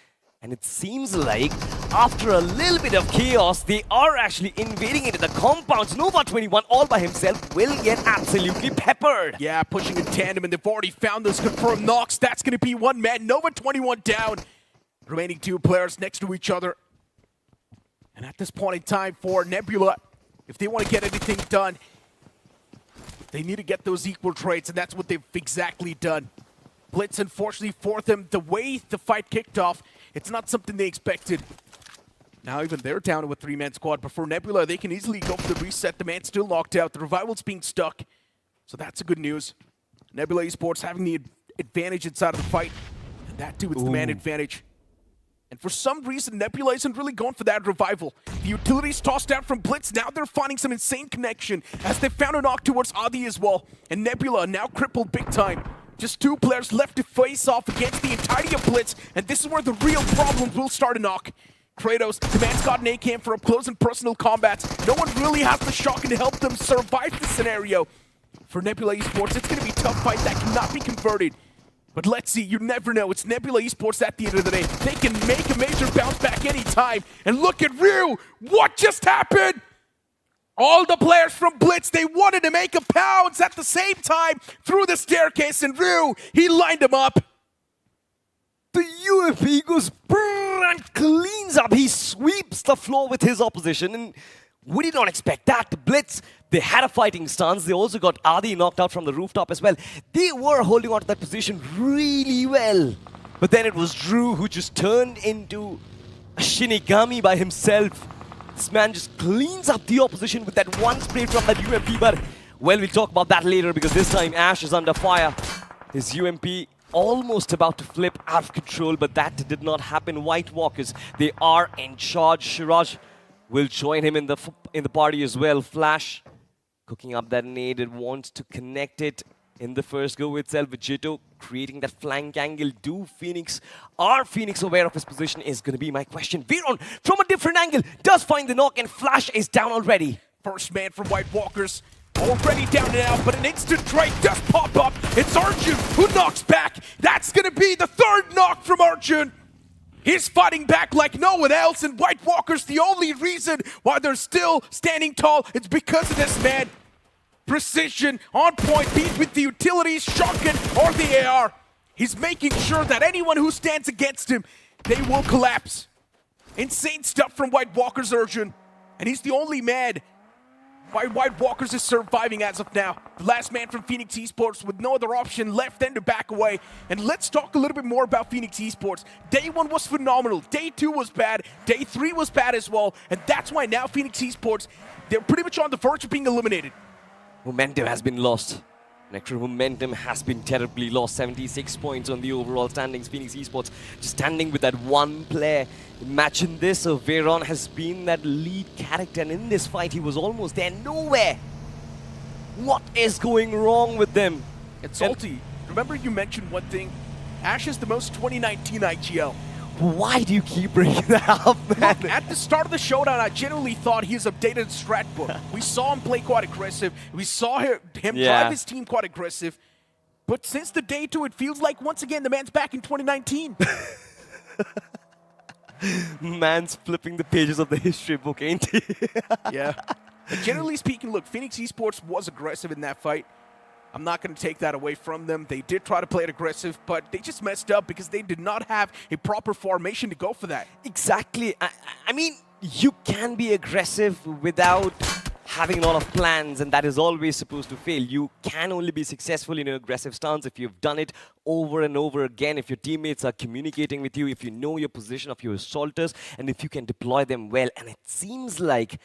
And it seems like after a little bit of chaos, they are actually invading into the compounds. Nova 21 all by himself will get absolutely peppered. Yeah, pushing in tandem, and they've already found those confirmed knocks. That's going to be one man. Nova 21 down. Remaining two players next to each other. And at this point in time for Nebula, if they want to get anything done, they need to get those equal trades, and that's what they've exactly done. Blitz, unfortunately, for them, the way the fight kicked off, it's not something they expected. Now even they're down to a three-man squad, but for Nebula, they can easily go for the reset. The man's still locked out. The revival's being stuck. So that's a good news. Nebula Esports having the advantage inside of the fight. And that too, it's the man advantage. And for some reason, Nebula isn't really going for that revival. The utilities tossed out from Blitz. Now they're finding some insane connection as they found a knock towards Adi as well. And Nebula now crippled big time. Just two players left to face off against the entirety of Blitz, and this is where the real problems will start to knock. Kratos, the man's got an AK for up close and personal combat. No one really has the shotgun to help them survive this scenario. For Nebula Esports, it's going to be a tough fight that cannot be converted. But let's see, you never know. It's Nebula Esports at the end of the day. They can make a major bounce back anytime. And look at Ryu! What just happened? All the players from Blitz, they wanted to make a pounce at the same time through the staircase, and Ryu, he lined him up. The UMP goes and cleans up. He sweeps the floor with his opposition, and we did not expect that. The Blitz, they had a fighting stance. They also got Adi knocked out from the rooftop as well. They were holding on to that position really well. But then it was Drew who just turned into a Shinigami by himself. This man just cleans up the opposition with that one spray from that UMP, but, well, we'll talk about that later because this time Ash is under fire. His UMP almost about to flip out of control, but that did not happen. White Walkers, they are in charge. Shiraj will join him in the party as well. Flash cooking up that nade and wants to connect it in the first go itself with Jito creating that flank angle. Are Phoenix aware of his position is going to be my question. Veron from a different angle does find the knock, and Flash is down already. First man from White Walkers already down and out, but an instant trade does pop up. It's Arjun who knocks back. That's going to be the third knock from Arjun. He's fighting back like no one else, and White Walkers, the only reason why they're still standing tall, it's because of this man. Precision, on point, beat with the utilities, shotgun, or the AR. He's making sure that anyone who stands against him, they will collapse. Insane stuff from White Walkers, Arjun. And he's the only man why White Walkers is surviving as of now. The last man from Phoenix Esports with no other option left than to back away. And let's talk a little bit more about Phoenix Esports. Day 1 was phenomenal. Day 2 was bad. Day 3 was bad as well. And that's why now Phoenix Esports, they're pretty much on the verge of being eliminated. Momentum has been lost. Nectar momentum has been terribly lost. 76 points on the overall standings. Phoenix Esports just standing with that one player. Imagine this, Veron has been that lead character, and in this fight he was almost there, nowhere. What is going wrong with them? It's salty. Remember you mentioned one thing? Ash is the most 2019 IGL. Why do you keep bringing that up, man? Look, at the start of the Showdown, I genuinely thought he's updated strat book. We saw him play quite aggressive. We saw him drive his team quite aggressive. But since the day 2, it feels like, once again, the man's back in 2019. Man's flipping the pages of the history book, ain't he? Yeah. But generally speaking, look, Phoenix Esports was aggressive in that fight. I'm not going to take that away from them. They did try to play it aggressive, but they just messed up because they did not have a proper formation to go for that. Exactly. I mean, you can be aggressive without having a lot of plans, and that is always supposed to fail. You can only be successful in an aggressive stance if you've done it over and over again, if your teammates are communicating with you, if you know your position of your assaulters, and if you can deploy them well. And it seems like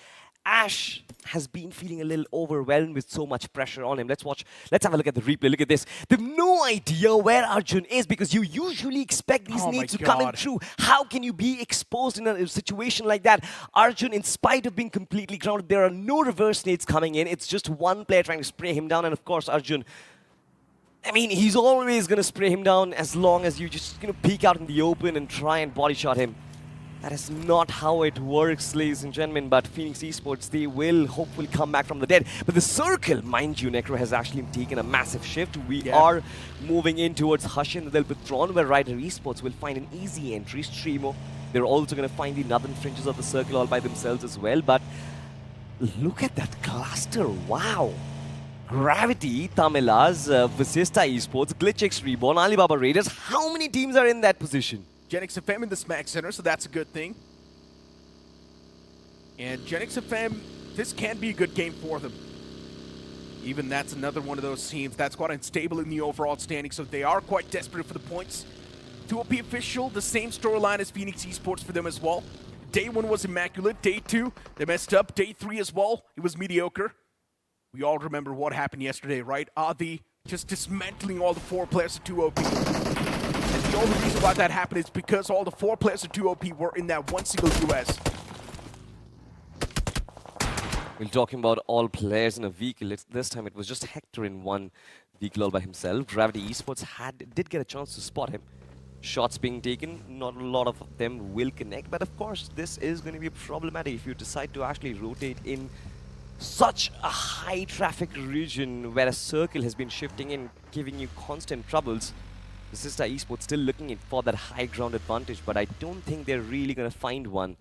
Ash has been feeling a little overwhelmed with so much pressure on him. Let's have a look at the replay. Look at this. They have no idea where Arjun is, because you usually expect these nades to come in through. How can you be exposed in a situation like that? Arjun, in spite of being completely grounded, there are no reverse nades coming in. It's just one player trying to spray him down. And of course, Arjun, I mean, he's always going to spray him down as long as you just peek out in the open and try and body shot him. That is not how it works, ladies and gentlemen, but Phoenix Esports, they will hopefully come back from the dead. But the circle, mind you, Necro has actually taken a massive shift. We are moving in towards Hushin and Delpatron, where Ryder Esports will find an easy entry. StreamO, they're also going to find the northern fringes of the circle all by themselves as well. But look at that cluster, wow. Gravity, Tamilas, Vasista Esports, GLITCHxREBORN, ALIBABA Raiders. How many teams are in that position? GENxFM in the smack center, so that's a good thing. And GENxFM, this can be a good game for them. Even that's another one of those teams that's quite unstable in the overall standing, so they are quite desperate for the points. TWOB official, the same storyline as Phoenix Esports for them as well. Day 1 was immaculate. Day 2, they messed up. Day 3 as well, it was mediocre. We all remember what happened yesterday, right? Adi just dismantling all the 4 players of TWOB. And the only reason why that happened is because all the 4 players of TWOB were in that one single US. We're talking about all players in a vehicle. This time it was just Hector in one vehicle all by himself. Gravity Esports did get a chance to spot him. Shots being taken, not a lot of them will connect. But of course, this is going to be problematic if you decide to actually rotate in such a high traffic region where a circle has been shifting in, giving you constant troubles. Vasista Esports still looking for that high ground advantage, but I don't think they're really going to find one.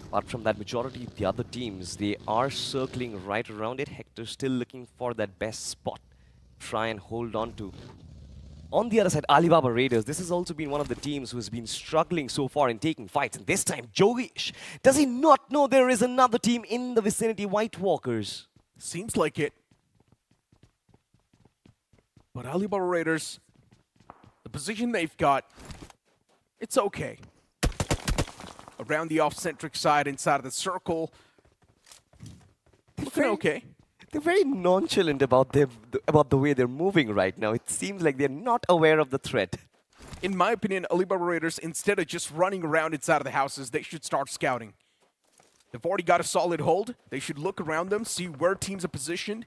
Apart from that, majority of the other teams, they are circling right around it. Hector's still looking for that best spot, try and hold on to. On the other side, ALIBABA Raiders, this has also been one of the teams who has been struggling so far in taking fights. And this time, Jogish, does he not know there is another team in the vicinity, White Walkers? Seems like it. But ALIBABA Raiders, the position they've got, it's okay. Around the off-centric side, inside of the circle, looking okay. They're very nonchalant about the way they're moving right now. It seems like they're not aware of the threat. In my opinion, ALIBABA Raiders, instead of just running around inside of the houses, they should start scouting. They've already got a solid hold. They should look around them, see where teams are positioned,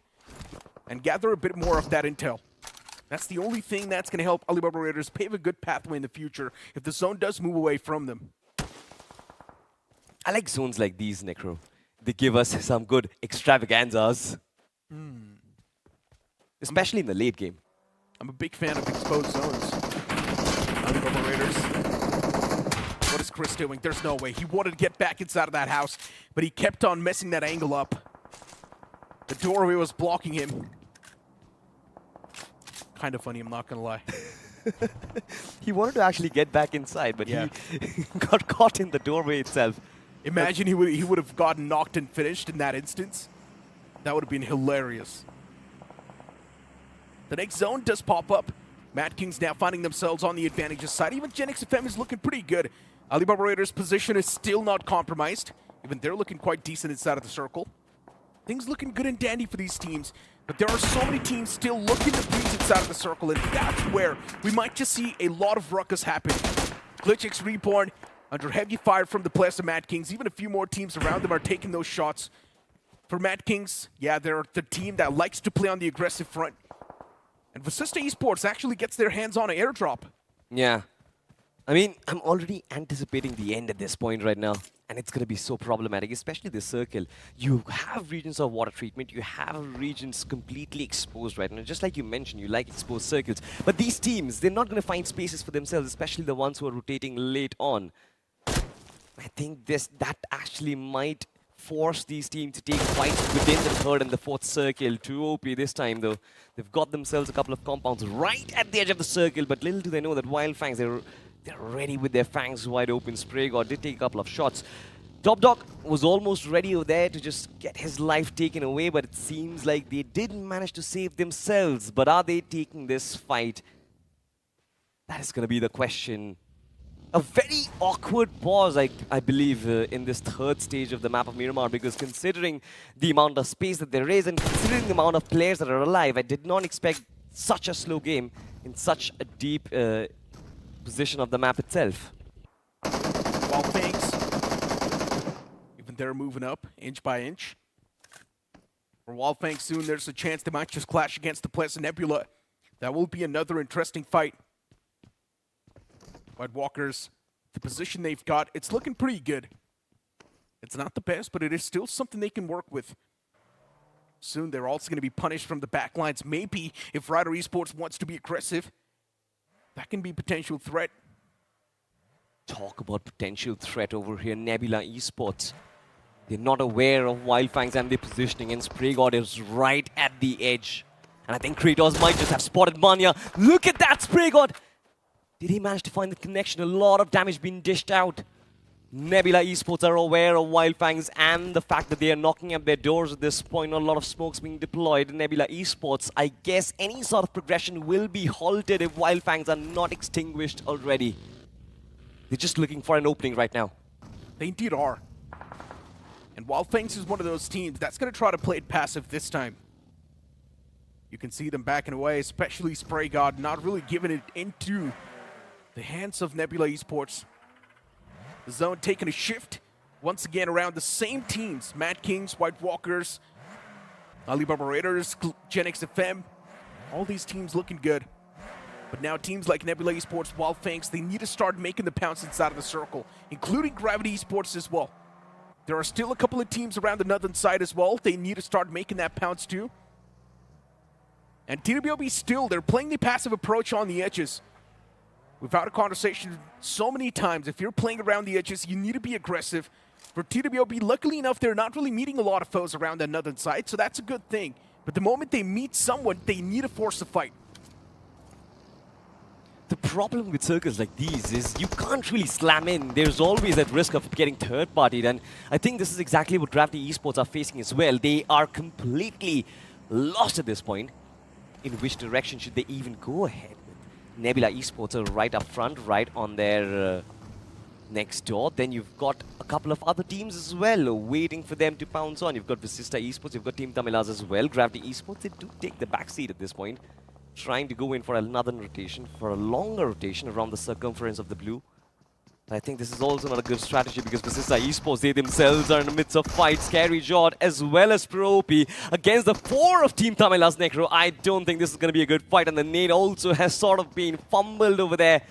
and gather a bit more of that intel. That's the only thing that's going to help ALIBABA Raiders pave a good pathway in the future if the zone does move away from them. I like zones like these, Necro. They give us some good extravaganzas. Especially in the late game. I'm a big fan of exposed zones. ALIBABA Raiders. What is Chris doing? There's no way. He wanted to get back inside of that house, but he kept on messing that angle up. The doorway was blocking him. Kind of funny, I'm not gonna lie. He wanted to actually get back inside, but he got caught in the doorway itself. Imagine he would have gotten knocked and finished in that instance. That would have been hilarious. The next zone does pop up. Madkings now finding themselves on the advantageous side. Even GENxFM is looking pretty good. ALIBABA Raiders' position is still not compromised. Even they're looking quite decent inside of the circle. Things looking good and dandy for these teams. But there are so many teams still looking to breach inside of the circle, and that's where we might just see a lot of ruckus happen. GLITCHxREBORN under heavy fire from the players of Madkings. Even a few more teams around them are taking those shots. For Madkings, yeah, they're the team that likes to play on the aggressive front. And Vasista Esports actually gets their hands on an airdrop. Yeah. I mean, I'm already anticipating the end at this point right now. And it's going to be so problematic, especially the circle. You have regions of water treatment. You have regions completely exposed right now. Just like you mentioned, you like exposed circles. But these teams, they're not going to find spaces for themselves, especially the ones who are rotating late on. I think that actually might force these teams to take fights within the third and the fourth circle. TWOB this time, though. They've got themselves a couple of compounds right at the edge of the circle. But little do they know that Wyld Fangs, they're ready with their fangs wide open. Spray God did take a couple of shots. Top Dog was almost ready over there to just get his life taken away, but it seems like they didn't manage to save themselves. But are they taking this fight? That is going to be the question. A very awkward pause, I believe, in this third stage of the map of Miramar, because considering the amount of space that there is and considering the amount of players that are alive, I did not expect such a slow game in such a deep position of the map itself. Wyld Fangs, even they're moving up inch by inch. For Wyld Fangs soon, there's a chance they might just clash against the players of Nebula. That will be another interesting fight. White Walkers, the position they've got, it's looking pretty good. It's not the best, but it is still something they can work with. Soon they're also going to be punished from the backlines. Maybe if Ryder Esports wants to be aggressive, that can be a potential threat. Talk about potential threat over here, Nebula Esports. They're not aware of Wyld Fangs and their positioning, and SprayGod is right at the edge. And I think Kratos might just have spotted Manya. Look at that, SprayGod! Did he manage to find the connection? A lot of damage being dished out. Nebula Esports are aware of Wyld Fangs and the fact that they are knocking at their doors at this point. A lot of smokes being deployed. Nebula Esports, I guess any sort of progression will be halted if Wyld Fangs are not extinguished already. They're just looking for an opening right now. They indeed are. And Wyld Fangs is one of those teams that's going to try to play it passive this time. You can see them backing away, especially SprayGod, not really giving it into the hands of Nebula Esports. The zone taking a shift once again around the same teams. Madkings, White Walkers, ALIBABA Raiders, GENxFM. All these teams looking good. But now teams like Nebula Esports, Wyld Fangs, they need to start making the pounce inside of the circle, including Gravity Esports as well. There are still a couple of teams around the northern side as well. They need to start making that pounce too. And TWOB still, they're playing the passive approach on the edges. We've had a conversation so many times. If you're playing around the edges, you need to be aggressive. For TWOB, luckily enough, they're not really meeting a lot of foes around that northern side, so that's a good thing. But the moment they meet someone, they need to force a fight. The problem with circles like these is you can't really slam in. There's always that risk of getting third-partied, and I think this is exactly what Gravity Esports are facing as well. They are completely lost at this point. In which direction should they even go ahead? Nebula Esports are right up front, right on their next door. Then you've got a couple of other teams as well waiting for them to pounce on. You've got Vasista Esports, you've got TEAM TAMILAS as well. Gravity Esports, they do take the backseat at this point, trying to go in for another rotation, for a longer rotation around the circumference of the blue. I think this is also not a good strategy because Vasista Esports, they themselves are in the midst of fight. Scary Jod as well as Pro-OP against the 4 of Team Tamilas Necro. I don't think this is going to be a good fight, and the nade also has sort of been fumbled over there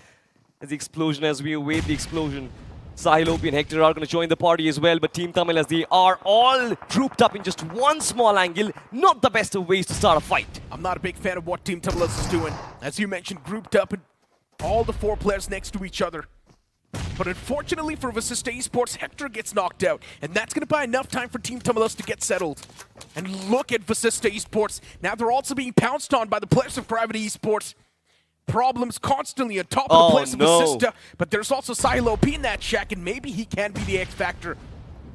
as the explosion, as we await the explosion. Sahil, OP and Hector are going to join the party as well, but Team Tamilas, they are all grouped up in just one small angle. Not the best of ways to start a fight. I'm not a big fan of what Team Tamilas is doing. As you mentioned, grouped up and all the 4 players next to each other. But unfortunately for Vasista Esports, Hector gets knocked out, and that's going to buy enough time for Team Tamilas to get settled. And look at Vasista Esports. Now they're also being pounced on by the players of Gravity Esports. Problems constantly atop of the players of Vasista, but there's also Sahil OP in that shack, and maybe he can be the X factor.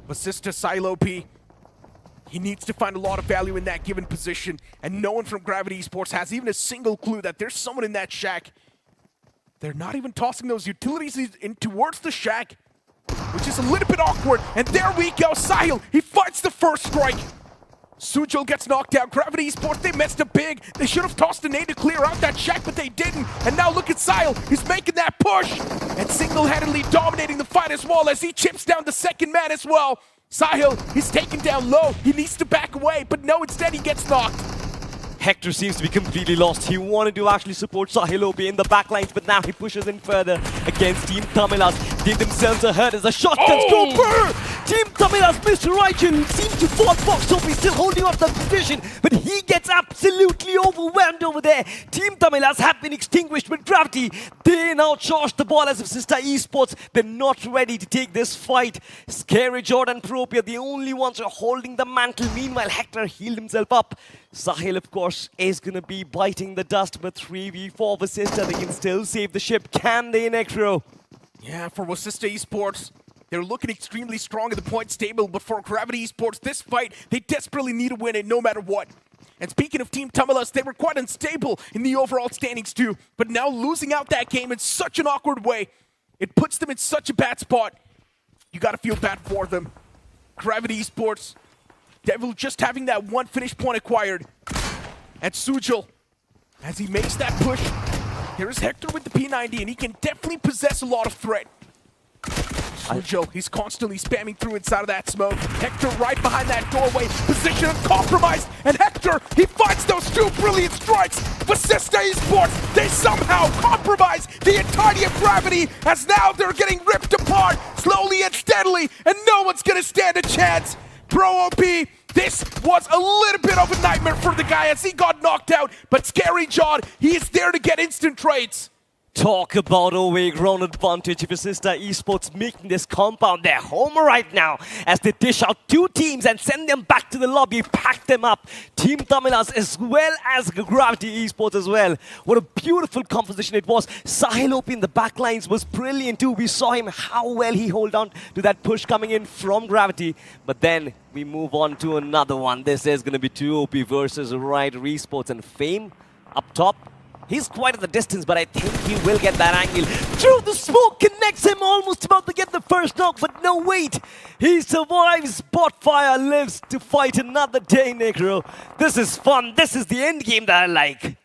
Vasista, Sahil OP, he needs to find a lot of value in that given position, and no one from Gravity Esports has even a single clue that there's someone in that shack. They're not even tossing those utilities in towards the shack, which is a little bit awkward. And there we go, Sahil, he fights the first strike. Sujal gets knocked out. Gravity Esports, they messed up big. They should have tossed a nade to clear out that shack, but they didn't. And now look at Sahil, he's making that push and single-handedly dominating the fight as well as he chips down the second man as well. Sahil, he's taken down low. He needs to back away, but no, instead he gets knocked. Hector seems to be completely lost. He wanted to actually support Sahil OP in the backlines, but now he pushes in further against Team Tamilas. They themselves are hurt as a shotgun scoper! Team Tamilas, Mr. Erangel seems to fall box OP, still holding off the position, but he gets absolutely overwhelmed over there. Team Tamilas have been extinguished with Gravity. They now charge the ball as Vasista Esports. They're not ready to take this fight. Scary Jordan Pro-OP are the only ones who are holding the mantle. Meanwhile, Hector healed himself up. Sahil, of course, is going to be biting the dust, but 3v4 Vasista, they can still save the ship. Can they, Necro? Yeah, for Vasista Esports, They're looking extremely strong in the points table, but for Gravity Esports, this fight, they desperately need to win it no matter what. And speaking of Team Tamilas, they were quite unstable in the overall standings too, but now losing out that game in such an awkward way, it puts them in such a bad spot. You gotta feel bad for them. Gravity Esports, Devil just having that one finish point acquired. And Sujal, as he makes that push, here's Hector with the P90, and he can definitely possess a lot of threat. Sujal, he's constantly spamming through inside of that smoke. Hector right behind that doorway, position compromised, and Hector, he finds those two brilliant strikes. Vasista Esports, they somehow compromise the entirety of Gravity, as now they're getting ripped apart slowly and steadily, and no one's gonna stand a chance. Pro OP, this was a little bit of a nightmare for the guy as he got knocked out, but Scary John, he is there to get instant trades. Talk about away ground advantage. Vasista Esports making this compound their home right now as they dish out two teams and send them back to the lobby, pack them up. Team Tamilas as well as Gravity Esports as well. What a beautiful composition it was. Sahil OP in the backlines was brilliant too. We saw him how well he held on to that push coming in from Gravity. But then we move on to another one. This is going to be 2OP versus Wyld Esports, and Fame up top. He's quite at the distance, but I think he will get that angle. Through the smoke, connects him, almost about to get the first knock, but no, wait. He survives, Spotfire lives to fight another day, Necro. This is fun. This is the end game that I like.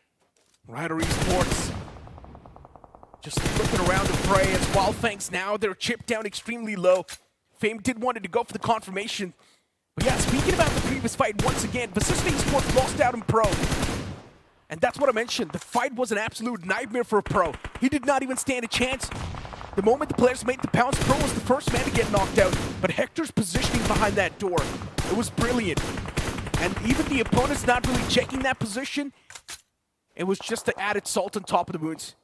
Wyld Esports just looking around to pray as Wyld Fangs now, they're chipped down extremely low. Fame did want to go for the confirmation. But yeah, speaking about the previous fight, once again, Vasista Esports lost out in Pro. And that's what I mentioned. The fight was an absolute nightmare for Pro. He did not even stand a chance. The moment the players made the pounce, Pro was the first man to get knocked out. But Hector's positioning behind that door, it was brilliant. And even the opponent's not really checking that position. It was just the added salt on top of the wounds.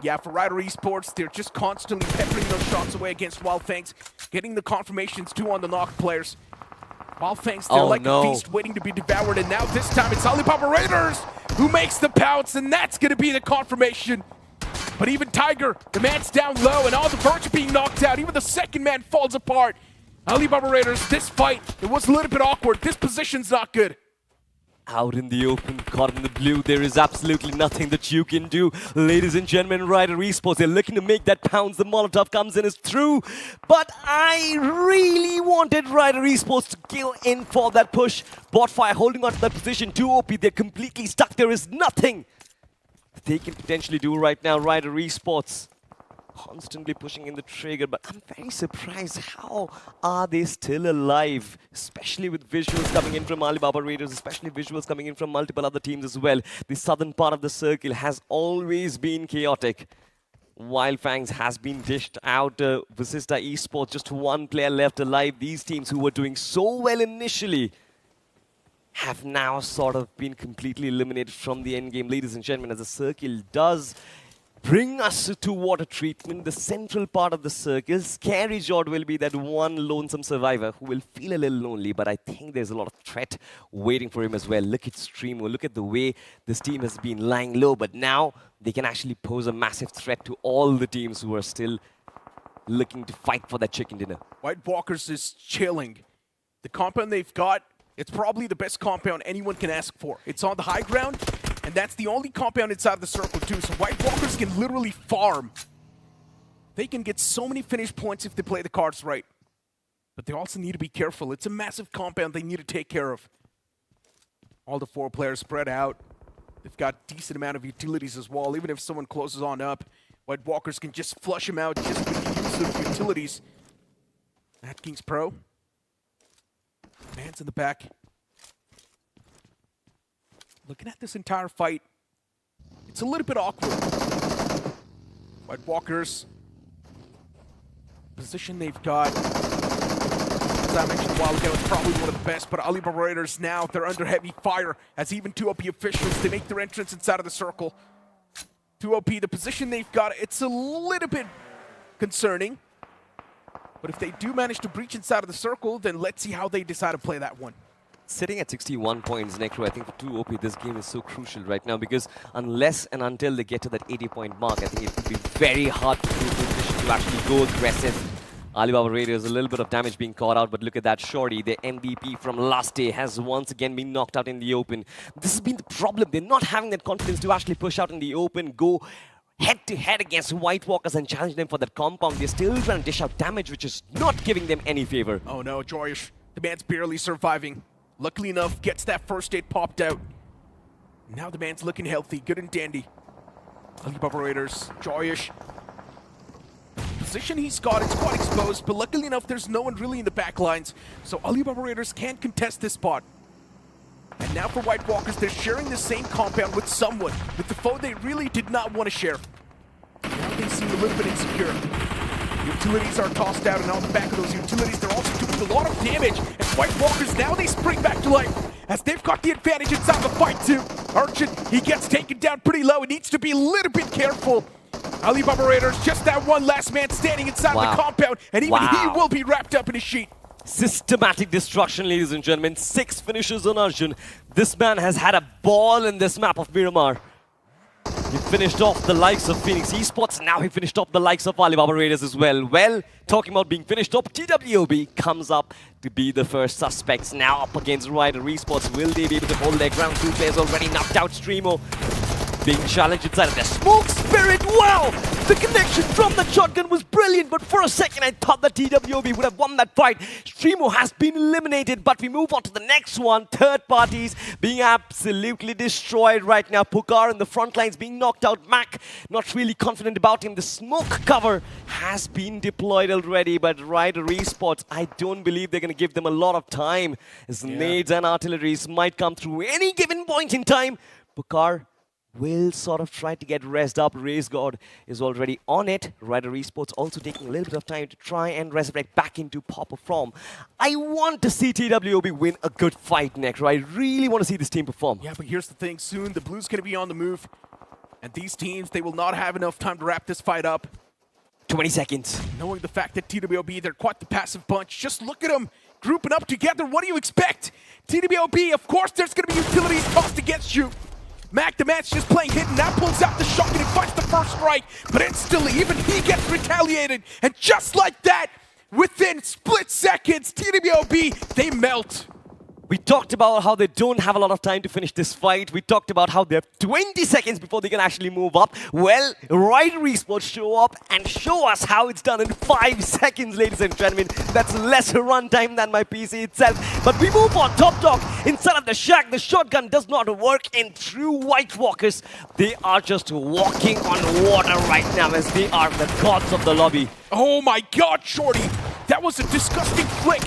Yeah, for Wyld Esports, they're just constantly peppering those shots away against Wyld Fangs, getting the confirmations too on the knocked players. Wyld Fangs, they're like a feast waiting to be devoured, and now this time it's ALIBABA Raiders who makes the pounce, and that's going to be the confirmation. But even Tiger, the man's down low, and on the verge of being knocked out. Even the second man falls apart. ALIBABA Raiders, this fight, it was a little bit awkward. This position's not good. Out in the open, caught in the blue, there is absolutely nothing that you can do. Ladies and gentlemen, Wyld Esports, they're looking to make that pounce. The Molotov comes in, is through. But I really wanted Wyld Esports to kill in for that push. Botfire holding on to that position. 2OP, they're completely stuck. There is nothing they can potentially do right now. Wyld Esports constantly pushing in the trigger, but I'm very surprised. How are they still alive? Especially with visuals coming in from ALIBABA Raiders, especially visuals coming in from multiple other teams as well. The southern part of the circle has always been chaotic. Wyld Fangs has been dished out. Vasista Esports, just one player left alive. These teams who were doing so well initially have now sort of been completely eliminated from the end game. Ladies and gentlemen, as the circle does bring us to water treatment, the central part of the circle, Scary Jord will be that one lonesome survivor who will feel a little lonely, but I think there's a lot of threat waiting for him as well. Look at StreamO, look at the way this team has been lying low, but now they can actually pose a massive threat to all the teams who are still looking to fight for that chicken dinner. White Walkers is chilling. The compound they've got, it's probably the best compound anyone can ask for. It's on the high ground, and that's the only compound inside the circle too, so White Walkers can literally farm. They can get so many finish points if they play the cards right. But they also need to be careful. It's a massive compound they need to take care of. All the four players spread out. They've got decent amount of utilities as well. Even if someone closes on up, White Walkers can just flush them out just with the use of utilities. Madkings Pro. Man's in the back. Looking at this entire fight, it's a little bit awkward. White Walkers, position they've got, as I mentioned a while ago, it's probably one of the best, but ALIBABA Raiders now, they're under heavy fire as even 2OP officials, they make their entrance inside of the circle. 2OP, the position they've got, it's a little bit concerning, but if they do manage to breach inside of the circle, then let's see how they decide to play that one. Sitting at 61 points, Necro, I think for 2OP, this game is so crucial right now because unless and until they get to that 80-point mark, I think it would be very hard for 2OP to actually go aggressive Alibaba Raiders, a little bit of damage being caught out, but look at that Shorty, the MVP from last day, has once again been knocked out in the open. This has been the problem. They're not having that confidence to actually push out in the open, go head-to-head against White Walkers and challenge them for that compound. They're still trying to dish out damage, which is not giving them any favor. Oh no, Joyish, the man's barely surviving. Luckily enough, gets that first aid popped out. Now the man's looking healthy, good and dandy. Alibaba Raiders, Joyish. Position he's got, it's quite exposed, but luckily enough, there's no one really in the back lines, so Alibaba Raiders can't contest this spot. And now for White Walkers, they're sharing the same compound with someone, with the foe they really did not want to share. Now they seem a little bit insecure. Utilities are tossed out, and on the back of those utilities, they're also doing a lot of damage. And White Walkers, now they spring back to life, as they've got the advantage inside the fight too. Archon, he gets taken down pretty low. He needs to be a little bit careful. Alibaba Raiders, just that one last man standing inside the compound, and even he will be wrapped up in a sheet. Systematic destruction, ladies and gentlemen. 6 finishes on Arjun. This man has had a ball in this map of Miramar. He finished off the likes of Phoenix Esports, now he finished off the likes of Alibaba Raiders as well. Well, talking about being finished off, TWOB comes up to be the first suspects. Now up against Wyld Esports. Will they be able to hold their ground? 2 players already knocked out. StreamO being challenged inside of their smoke spirit. Wow! The connection from the shotgun was brilliant, but for a second I thought that TWOB would have won that fight. StreamO has been eliminated, but we move on to the next one. Third parties being absolutely destroyed right now. Pukar in the front lines being knocked out. Mac not really confident about him. The smoke cover has been deployed already, but Wyld Esports, I don't believe they're going to give them a lot of time, as nades and artilleries might come through any given point in time. Pukar will sort of try to get rest up. Raise God is already on it. Wyld Esports also taking a little bit of time to try and resurrect back into proper form. I want to see TWOB win a good fight next. I really want to see this team perform. Yeah, but here's the thing. Soon the Blues going to be on the move. And these teams, they will not have enough time to wrap this fight up. 20 seconds. Knowing the fact that TWOB, they're quite the passive bunch. Just look at them grouping up together. What do you expect? TWOB, of course, there's going to be utilities tossed against you. Mac, the match just playing hidden, now pulls out the shotgun and fights the first strike, but instantly even he gets retaliated, and just like that, within split seconds, TWOB, they melt. We talked about how they don't have a lot of time to finish this fight. We talked about how they have 20 seconds before they can actually move up. Well, Wyld Esports show up and show us how it's done in 5 seconds, ladies and gentlemen. That's lesser runtime than my PC itself. But we move on. Top dog inside of the shack. The shotgun does not work in true White Walkers. They are just walking on water right now, as they are the gods of the lobby. Oh my god, Shorty! That was a disgusting flick.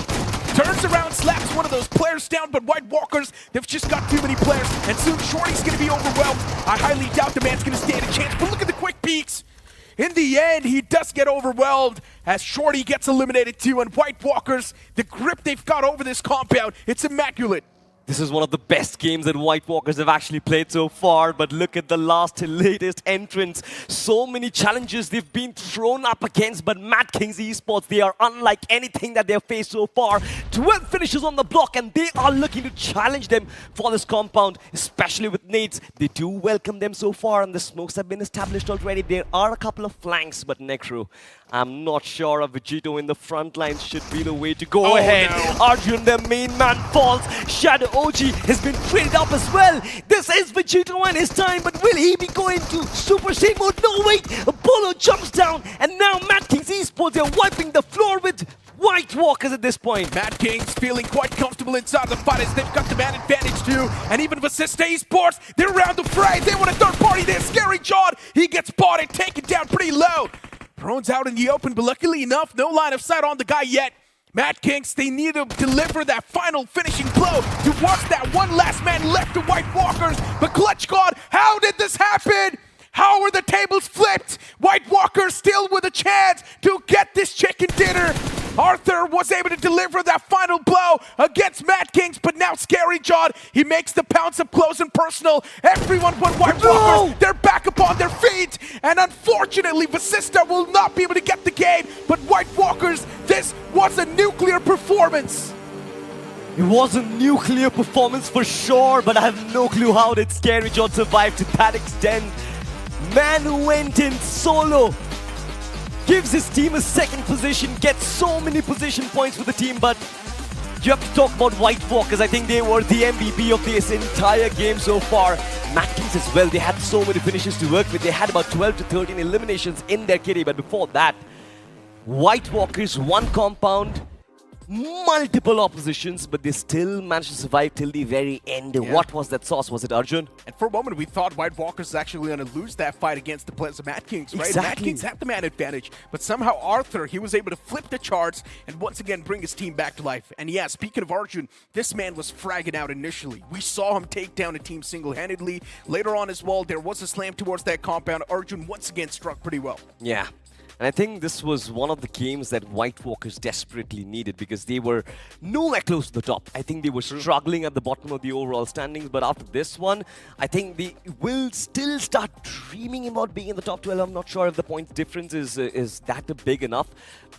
Turns around, slaps one of those players down, but White Walkers, they've just got too many players, and soon Shorty's going to be overwhelmed. I highly doubt the man's going to stand a chance, but look at the quick peeks. In the end, he does get overwhelmed as Shorty gets eliminated too, and White Walkers, the grip they've got over this compound, it's immaculate. This is one of the best games that White Walkers have actually played so far, but look at the latest entrance. So many challenges they've been thrown up against, but Madkings Esports, they are unlike anything that they've faced so far. 12 finishes on the block, and they are looking to challenge them for this compound, especially with nades. They do welcome them so far, and the smokes have been established already. There are a couple of flanks, but Necro, I'm not sure a Vegito in the front lines should be the way to go ahead. No. Arjun, the main man, falls. Shadow OG has been traded up as well. This is Vegito and his time, but will he be going to Super Saiyan mode? No, wait. Apollo jumps down, and now Madkings Esports, they're wiping the floor with White Walkers at this point. Madkings feeling quite comfortable inside the fight as they've got the man advantage too. And even Vasista Esports, they're around the fray. They want a third party there. Scary John, he gets spotted, taken down pretty low. Thrones out in the open, but luckily enough, no line of sight on the guy yet. Madkings, they need to deliver that final finishing blow towards that one last man left to White Walkers. But Clutch God, how did this happen? How were the tables flipped? White Walkers still with a chance to get this chicken dinner. Arthur was able to deliver that final blow against Madkings, but now Scary John, he makes the pounce up close and personal. Everyone but White Walkers, they're back upon their feet. And unfortunately, Vasista will not be able to get the game. But White Walkers, this was a nuclear performance. It was a nuclear performance for sure, but I have no clue how did Scary John survive to that extent. Man who went in solo gives his team a second position, gets so many position points for the team, but you have to talk about White Walkers. I think they were the MVP of this entire game so far. Madkings as well, they had so many finishes to work with. They had about 12 to 13 eliminations in their kitty, but before that, White Walkers, one compound, multiple oppositions, but they still managed to survive till the very end. Yeah. What was that sauce? Was it Arjun? And for a moment, we thought White Walkers was actually going to lose that fight against the players of Madkings, right? Exactly. Madkings had the man advantage, but somehow Arthur, he was able to flip the charts and once again bring his team back to life. And yeah, speaking of Arjun, this man was fragging out initially. We saw him take down a team single-handedly. Later on as well, there was a slam towards that compound. Arjun once again struck pretty well. Yeah. And I think this was one of the games that White Walkers desperately needed because they were nowhere close to the top. I think they were struggling at the bottom of the overall standings, but after this one, I think they will still start dreaming about being in the top 12. I'm not sure if the point difference is that big enough,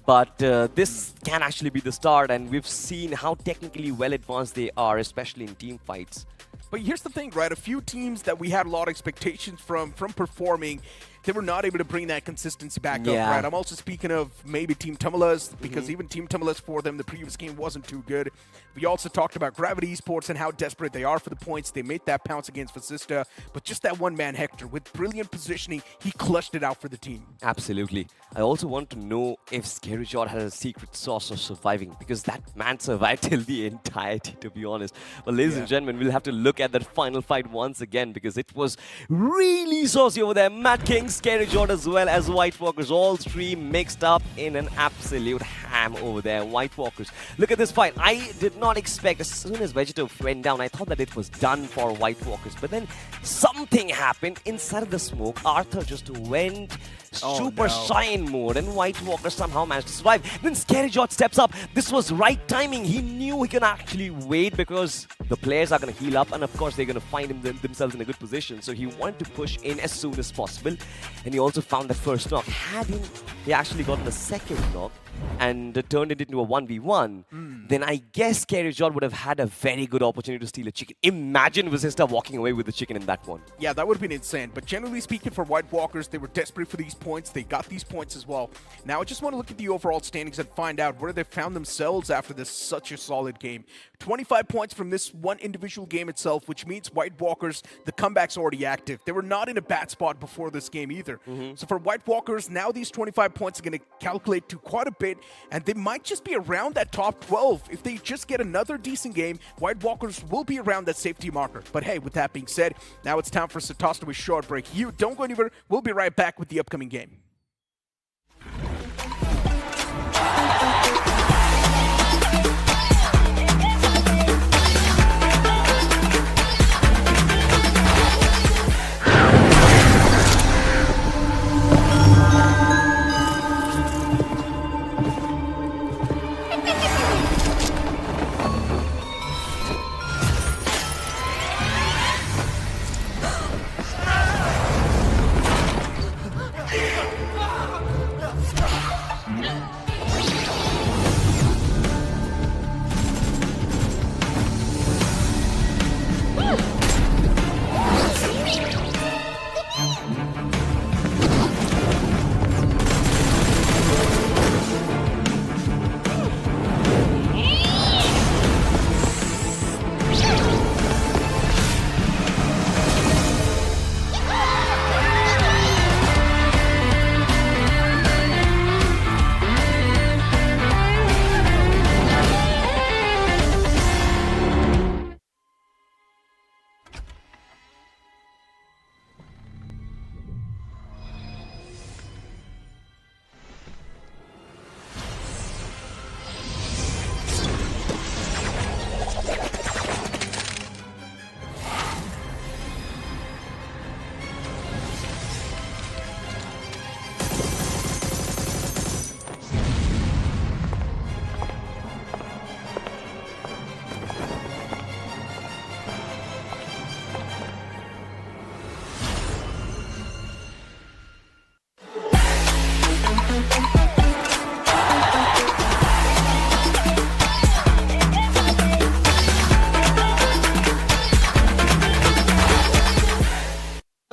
but this can actually be the start, and we've seen how technically well advanced they are, especially in team fights. But here's the thing, right? A few teams that we had a lot of expectations from performing, they were not able to bring that consistency back up, right? I'm also speaking of maybe Team Tamilas, because even Team Tamilas for them, the previous game wasn't too good. We also talked about Gravity Esports and how desperate they are for the points. They made that pounce against Vasista, but just that one man, Hector, with brilliant positioning, he clutched it out for the team. Absolutely. I also want to know if Scary Jord had a secret sauce of surviving, because that man survived till the entirety, to be honest. But ladies and gentlemen, we'll have to look at that final fight once again, because it was really saucy over there. Madkings, Scary Jord as well as White Walkers, all three mixed up in an absolute ham over there. White Walkers. Look at this fight. I did not expect, as soon as Vegeta went down, I thought that it was done for White Walkers. But then something happened inside of the smoke. Arthur just went Super Saiyan mode, and White Walker somehow managed to survive. Then Scary Jord steps up. This was right timing. He knew he can actually wait because the players are going to heal up, and of course they're going to find themselves in a good position. So he wanted to push in as soon as possible, and he also found that first knock. Had he actually gotten the second knock and turned it into a 1v1, then I guess Scary Jord would have had a very good opportunity to steal a chicken. Imagine Vasista walking away with the chicken in that one. Yeah, that would have been insane. But generally speaking, for White Walkers, they were desperate for these points. They got these points as well. Now, I just want to look at the overall standings and find out where they found themselves after this such a solid game. 25 points from this one individual game itself, which means White Walkers, the comeback's already active. They were not in a bad spot before this game either. So for White Walkers, now these 25 points are going to calculate to quite a bit, and they might just be around that top 12. If they just get another decent game, White Walkers will be around that safety marker. But hey, with that being said, now it's time for us to toss to a short break. You don't go anywhere. We'll be right back with the upcoming game.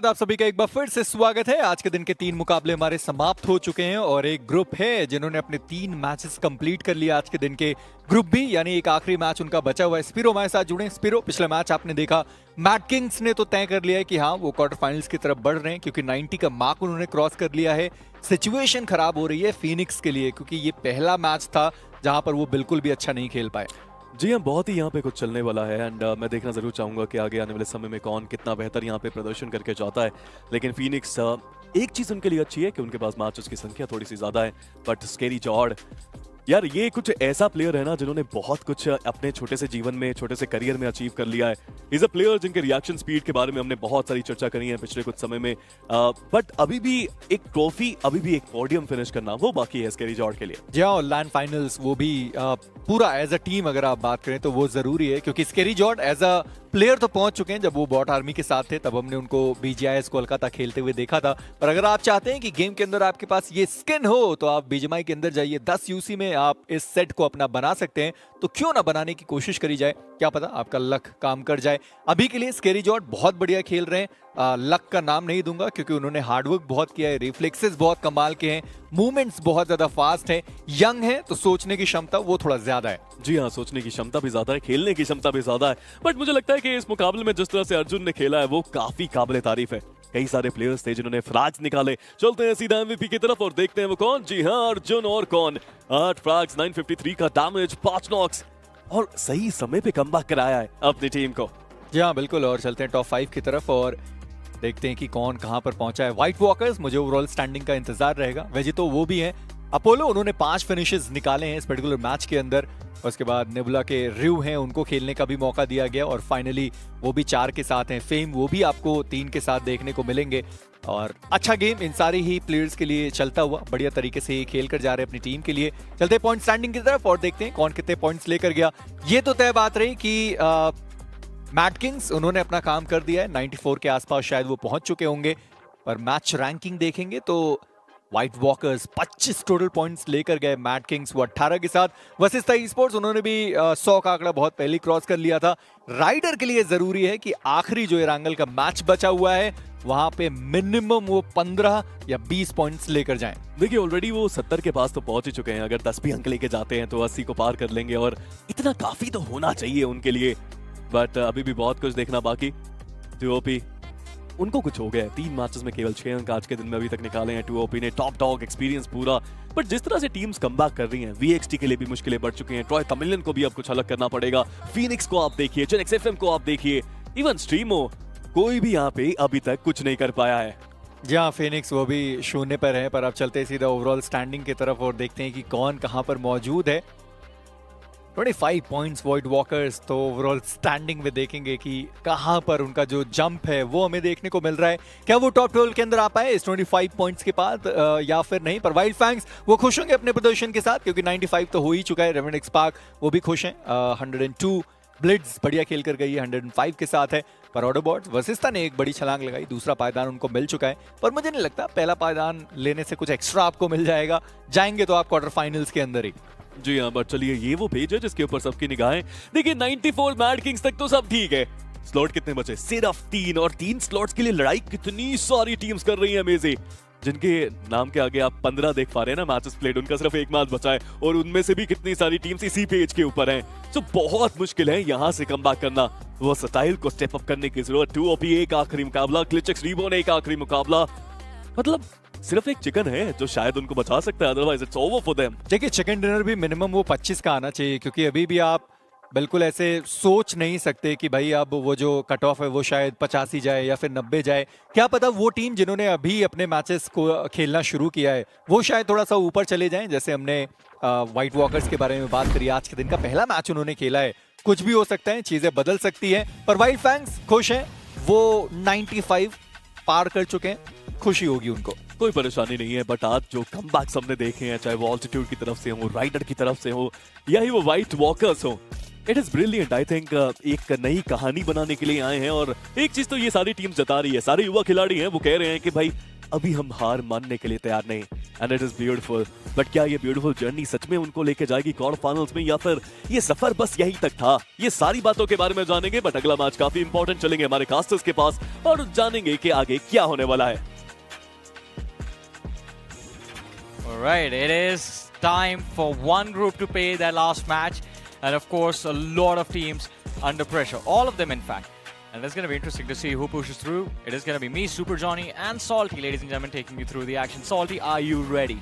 साथ आप सभी का एक बार फिर से स्वागत है। आज के दिन के 3 मुकाबले हमारे समाप्त हो चुके हैं और एक ग्रुप है जिन्होंने अपने 3 मैचेस कंप्लीट कर लिया आज के दिन के ग्रुप भी, यानी एक आखिरी मैच उनका बचा हुआ है। स्पीरो हमारे साथ जुड़े। स्पीरो, पिछला मैच आपने देखा, मैडकिंग्स ने तो तय कर लिया है कि हाँ वो क्वार्टर फाइनल्स की तरफ बढ़ रहे हैं क्योंकि 90 का मार्क उन्होंने क्रॉस कर लिया है। सिचुएशन खराब हो रही है फीनिक्स के लिए क्योंकि ये पहला मैच था जहां पर वो बिल्कुल भी अच्छा नहीं खेल पाए। जी हाँ, बहुत ही यहाँ पे कुछ चलने वाला है एंड मैं देखना ज़रूर चाहूँगा कि आगे आने वाले समय में कौन कितना बेहतर यहाँ पे प्रदर्शन करके जाता है। लेकिन फीनिक्स एक चीज़ उनके लिए अच्छी है कि उनके पास मैचेस की संख्या थोड़ी सी ज़्यादा है, बट स्केरी जॉर्ड यार ये कुछ ऐसा प्लेयर है ना जिन्होंने बहुत कुछ अपने छोटे से जीवन में, छोटे से करियर में अचीव कर लिया है। इज अ प्लेयर जिनके रिएक्शन स्पीड के बारे में हमने बहुत सारी चर्चा करी है पिछले कुछ समय में, बट अभी भी एक ट्रॉफी, अभी भी एक पोडियम फिनिश करना वो बाकी है स्केरी जॉर्ड के लिए। जी हाँ, लैंड फाइनल्स वो भी पूरा एज अ टीम अगर आप बात करें तो वो जरूरी है क्योंकि स्केरी जॉर्ड एज अ प्लेयर तो पहुंच चुके हैं। जब वो बॉट आर्मी के साथ थे तब हमने उनको BGIS कोलकाता खेलते हुए देखा था, पर अगर आप चाहते हैं कि गेम के अंदर आपके पास ये स्किन हो तो आप BGMI के अंदर जाइए। 10 UC में आप इस सेट को अपना बना सकते हैं, तो क्यों ना बनाने की कोशिश करी जाए, क्या पता आपका लक काम कर जाए। अभी के लिए स्केरी जॉर्ड बहुत बढ़िया खेल रहे हैं। लक का नाम नहीं दूंगा क्योंकि उन्होंने हार्डवर्क बहुत किया है, रिफ्लेक्सेस बहुत कमाल के हैं, मूवमेंट्स बहुत ज्यादा फास्ट हैं, यंग है तो सोचने की क्षमता वो थोड़ा ज्यादा है। जी हाँ, सोचने की क्षमता भी ज्यादा है, खेलने की क्षमता भी ज्यादा है, बट मुझे लगता है कि इस मुकाबले में जिस तरह से अर्जुन ने खेला है वो काफी काबिले तारीफ है। कई सारे प्लेयर्स थे जिन्होंने फ्रैग्स निकाले। चलते हैं सीधा MVP की तरफ और देखते हैं वो कौन। जी हाँ, अर्जुन और कौन। 8 फ्रैग्स, 953 का डैमेज, 5 नॉक्स और सही समय पे कमबैक कराया है अपनी टीम को। जी हाँ बिल्कुल, और चलते हैं टॉप 5 की तरफ और देखते हैं कि कौन कहां पर पहुंचा है। व्हाइट वॉकर्स, मुझे ओवरऑल स्टैंडिंग का इंतजार रहेगा। वैसे तो वो भी हैं अपोलो, उन्होंने 5 फिनिशेस निकाले हैं इस पर्टिकुलर मैच के अंदर। उसके बाद नेबुला के रिव हैं, उनको खेलने का भी मौका दिया गया और फाइनली वो भी 4 के साथ हैं। फेम वो भी आपको 3 के साथ देखने को मिलेंगे और अच्छा गेम इन सारे ही प्लेयर्स के लिए चलता हुआ बढ़िया तरीके से खेल कर जा रहे हैं अपनी टीम के लिए। चलते हैं पॉइंट स्टैंडिंग की तरफ और देखते हैं कौन कितने पॉइंट्स लेकर गया। ये तो तय बात रही कि मैडकिंग्स उन्होंने अपना काम कर दिया है, 94 के आसपास शायद वो पहुंच चुके होंगे, पर मैच रैंकिंग देखेंगे तो व्हाइट वॉकर्स 25 टोटल पॉइंट्स लेकर गए, मैडकिंग्स वो 18 के साथ। वसिस्ता ईस्पोर्ट्स उन्होंने भी 100 का आंकड़ा बहुत पहले क्रॉस कर लिया था। राइडर के लिए जरूरी है कि आखिरी जो एरांगल का मैच बचा हुआ है वहां पे मिनिमम वो 15 या 20 पॉइंट्स लेकर जाएं। देखिए ऑलरेडी वो 70 के पास तो पहुंच ही चुके हैं, अगर 10 भी अंक लेके जाते हैं तो 80 को पार कर लेंगे और इतना काफी तो होना चाहिए उनके लिए, बट अभी भी बहुत कुछ देखना बाकी। TWOB उनको कुछ हो गया है, 3 मैचेस में केवल 6 अंक आज के दिन में अभी तक निकाले हैं। TWOB ने टॉप डॉग एक्सपीरियंस पूरा, बट जिस तरह से टीम्स कमबैक कर रही हैं, VXT के लिए भी मुश्किलें बढ़ चुकी हैं। ट्रॉय तमिलन को भी अब कुछ अलग करना पड़ेगा। फीनिक्स को आप देखिए, GENxFM को आप देखिए, इवन StreamO, कोई भी यहाँ पे अभी तक कुछ नहीं कर पाया है। जहाँ फीनिक्स वो भी 0 पर है, पर अब चलते सीधा ओवरऑल स्टैंडिंग की तरफ और देखते हैं कि कौन कहाँ पर मौजूद है। 25 पॉइंट्स व्हाइट वॉकर्स, तो ओवरऑल स्टैंडिंग में देखेंगे कि कहां पर उनका जो जंप है वो हमें देखने को मिल रहा है। क्या वो टॉप 12 के अंदर आ पाए इस 25 पॉइंट्स के बाद या फिर नहीं, पर वाइल्ड फैंग्स वो खुश होंगे अपने प्रदर्शन के साथ क्योंकि 95 तो हो ही चुका है। रेवेनेंट एक्सपार्क वो भी खुश हैं, 102 ब्लिट्स बढ़िया खेल कर गई है, 105 के साथ है। पर ऑटोबॉट्स वसिस्ता ने एक बड़ी छलांग लगाई, दूसरा पायदान उनको मिल चुका है, पर मुझे नहीं लगता पहला पायदान लेने से कुछ एक्स्ट्रा आपको मिल जाएगा। जाएंगे तो आप क्वार्टर फाइनल्स के अंदर ही। जी हाँ, बट चलिए ये वो पेज है जिसके ऊपर सबकी निगाहें। देखिए 94 मैडकिंग्स तक तो सब ठीक है। स्लॉट कितने बचे? सिर्फ 3, और 3 स्लॉट्स के लिए लड़ाई कितनी सारी टीम्स कर रही हैं अमेजिंग, जिनके नाम के आगे आप 15 देख पा रहे हैं ना मैचेस प्लेड, उनका सिर्फ 1 मैच बचा है और उनमें से भी कितनी सारी टीम्स इसी पेज के ऊपर हैं। तो बहुत मुश्किल है यहाँ से कमबैक करना, वो स्टाइल को स्टेप अप करने की जरूरत। 2OP एक आखिरी मुकाबला, GLITCHxREBORN एक आखिरी मुकाबला, मतलब सिर्फ एक चिकन है जो शायद उनको बचा सकता है, otherwise it's over for them. देखिए चिकन डिनर भी मिनिमम वो 25 का आना चाहिए क्योंकि अभी भी आप बिल्कुल ऐसे सोच नहीं सकते कि भाई अब वो जो कट ऑफ है वो शायद 85 जाए या फिर 90 जाए। क्या पता वो टीम जिन्होंने अभी अपने मैचेस को खेलना शुरू किया है वो शायद थोड़ा सा ऊपर चले जाएं। जैसे हमने व्हाइट वॉकर्स के बारे में बात करी, आज के दिन का पहला मैच उन्होंने खेला है, कुछ भी हो सकता है, चीजें बदल सकती है। पर वाइल्ड फैंग्स खुश हैं, वो 95 पार कर चुके हैं, खुशी होगी उनको, कोई परेशानी नहीं है। बट आज जो कमबैक्स हमने देखे हैं, चाहे वो ऑल्टीट्यूड की तरफ से हो, राइडर की तरफ से हो, या ही वो व्हाइट वॉकर्स हो, it is brilliant. I think एक नई कहानी बनाने के लिए आए हैं और एक चीज तो ये सारी टीम जता रही है, सारे युवा खिलाड़ी हैं, वो कह रहे हैं कि भाई अभी हम हार मानने के लिए तैयार नहीं, and it is beautiful. But क्या ये ब्यूटीफुल जर्नी सच में उनको लेके जाएगी क्वार्टर फाइनल्स में, या फिर ये सफर बस यहीं तक था? ये सारी बातों के बारे में जानेंगे, बट अगला मैच काफी इंपॉर्टेंट, चलेंगे हमारे कास्टर्स के पास और जानेंगे कि आगे क्या होने वाला है। Alright, it is time for one group to play their last match, and of course a lot of teams under pressure, all of them in fact. And it's going to be interesting to see who pushes through. It is going to be me, Super Johnny, and Salty, ladies and gentlemen, taking you through the action. Salty, are you ready?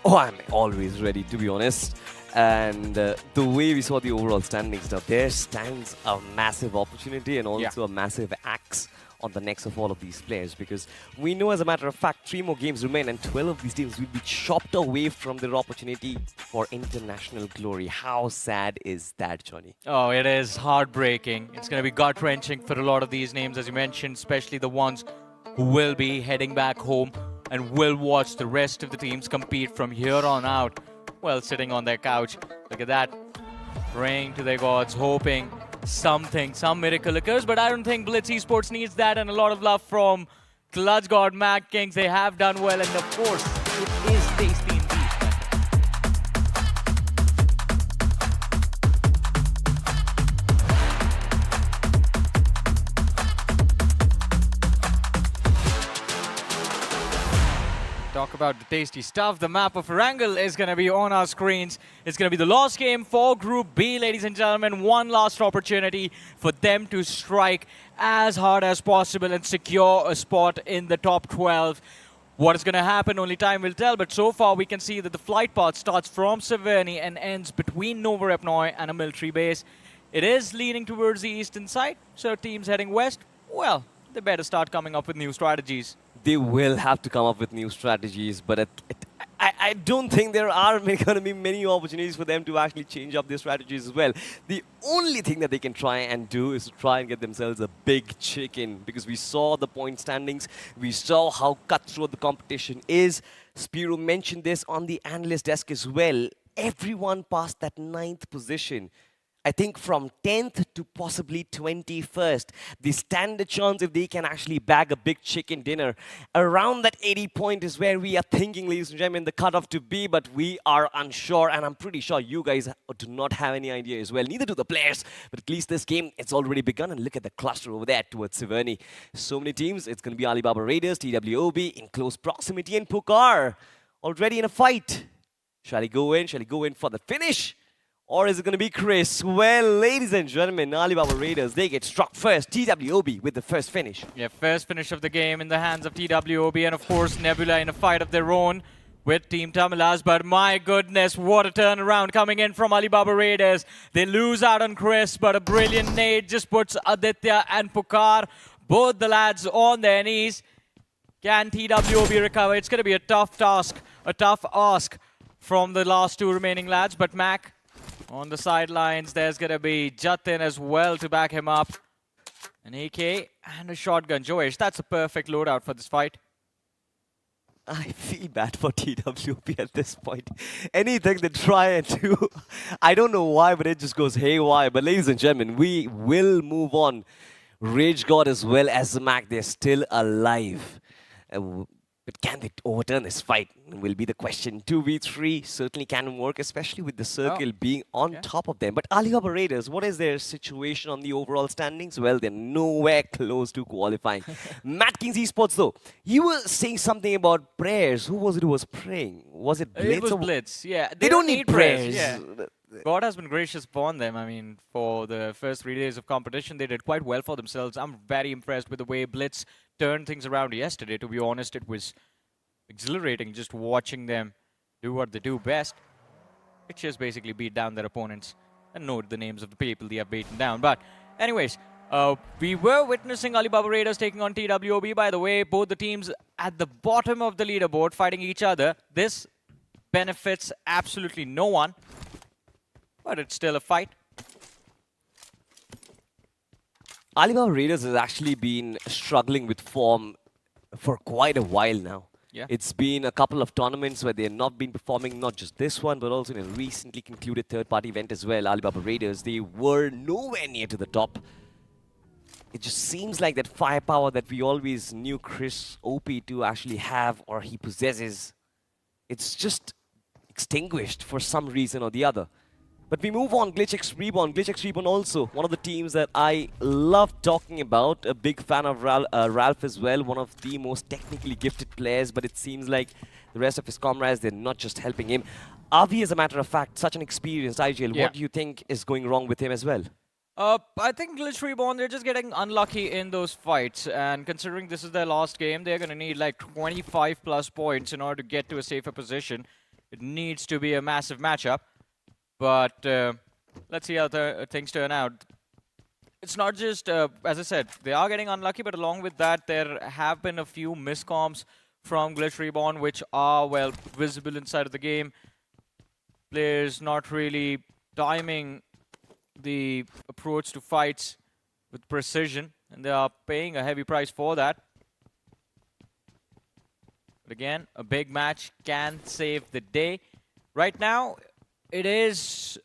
Oh, I'm always ready, to be honest. And the way we saw the overall standings now, there stands a massive opportunity and also a massive axe on the necks of all of these players, because we know, as a matter of fact, 3 more games remain and 12 of these teams will be chopped away from their opportunity for international glory. How sad is that, Johnny? Oh, it is heartbreaking. It's going to be gut-wrenching for a lot of these names, as you mentioned, especially the ones who will be heading back home and will watch the rest of the teams compete from here on out, well, sitting on their couch. Look at that. Praying to their gods, hoping some miracle occurs, but I don't think Blitz Esports needs that, and a lot of love from Clutch God, Madkings. They have done well, and of course, it is tasty indeed. Talk about the tasty stuff. The map of Erangel is going to be on our screens. It's going to be the last game for Group B, ladies and gentlemen. One last opportunity for them to strike as hard as possible and secure a spot in the top 12. What is going to happen, only time will tell. But so far, we can see that the flight path starts from Severny and ends between Nova Repnoy and a military base. It is leaning towards the eastern side, so teams heading west, well, they better start coming up with new strategies. They will have to come up with new strategies, but I don't think there are going to be many opportunities for them to actually change up their strategies as well. The only thing that they can try and do is to try and get themselves a big chicken, because we saw the point standings, we saw how cutthroat the competition is. Spiro mentioned this on the analyst desk as well. Everyone past that 9th position, I think from 10th to possibly 21st, they stand a chance if they can actually bag a big chicken dinner. Around that 80 point is where we are thinking, ladies and gentlemen, the cutoff to be, but we are unsure, and I'm pretty sure you guys do not have any idea as well. Neither do the players, but at least this game, it's already begun, and look at the cluster over there towards Severny. So many teams, it's going to be Alibaba Raiders, TWOB in close proximity, and Pukar already in a fight. Shall he go in? Shall he go in for the finish? Or is it going to be Chris? Well, ladies and gentlemen, Alibaba Raiders, they get struck first. TWOB with the first finish. Yeah, first finish of the game in the hands of TWOB, and of course Nebula in a fight of their own with Team Tamilas. But my goodness, what a turnaround coming in from Alibaba Raiders. They lose out on Chris, but a brilliant nade just puts Aditya and Pukar, both the lads, on their knees. Can TWOB recover? It's going to be a tough task, a tough ask from the last 2 remaining lads, but Mac on the sidelines, there's going to be Jatin as well to back him up. An AK and a shotgun. Joesh, that's a perfect loadout for this fight. I feel bad for TWOB at this point. Anything they try and do, I don't know why, but it just goes haywire. But ladies and gentlemen, we will move on. Rage God as well as the Mac, they're still alive. But can they overturn this fight? Will be the question. 2v3 certainly can work, especially with the circle being on top of them. But Alibaba Raiders, what is their situation on the overall standings? Well, they're nowhere close to qualifying. Madkings Esports, though, you were saying something about prayers. Who was it who was praying? Was it Blitz? It was Blitz, yeah. They don't need prayers. Yeah. God has been gracious upon them. I mean, for the first 3 days of competition, they did quite well for themselves. I'm very impressed with the way Blitz turned things around yesterday. To be honest, it was exhilarating just watching them do what they do best, which is basically beat down their opponents and note the names of the people they have beaten down. But anyways, we were witnessing Alibaba Raiders taking on TWOB. By the way, both the teams at the bottom of the leaderboard fighting each other. This benefits absolutely no one, but it's still a fight. Alibaba Raiders has actually been struggling with form for quite a while now. Yeah. It's been a couple of tournaments where they have not been performing, not just this one, but also in a recently concluded third-party event as well. Alibaba Raiders, they were nowhere near to the top. it just seems like that firepower that we always knew Chris OP to actually have or he possesses, it's just extinguished for some reason or the other. But we move on, GLITCHxREBORN. GLITCHxREBORN also, one of the teams that I love talking about. A big fan of Ralph as well, one of the most technically gifted players, but it seems like the rest of his comrades, they're not just helping him. Avi, as a matter of fact, such an experienced IGL. Yeah. What do you think is going wrong with him as well? I think GLITCHREBORN, they're just getting unlucky in those fights. And considering this is their last game, they're going to need like 25 plus points in order to get to a safer position. It needs to be a massive matchup. But let's see how things turn out. It's not just, as I said, they are getting unlucky, but along with that, there have been a few miscomms from GLITCHREBORN, which are, well, visible inside of the game. Players not really timing the approach to fights with precision, and they are paying a heavy price for that. But again, a big match can save the day. Right now, it is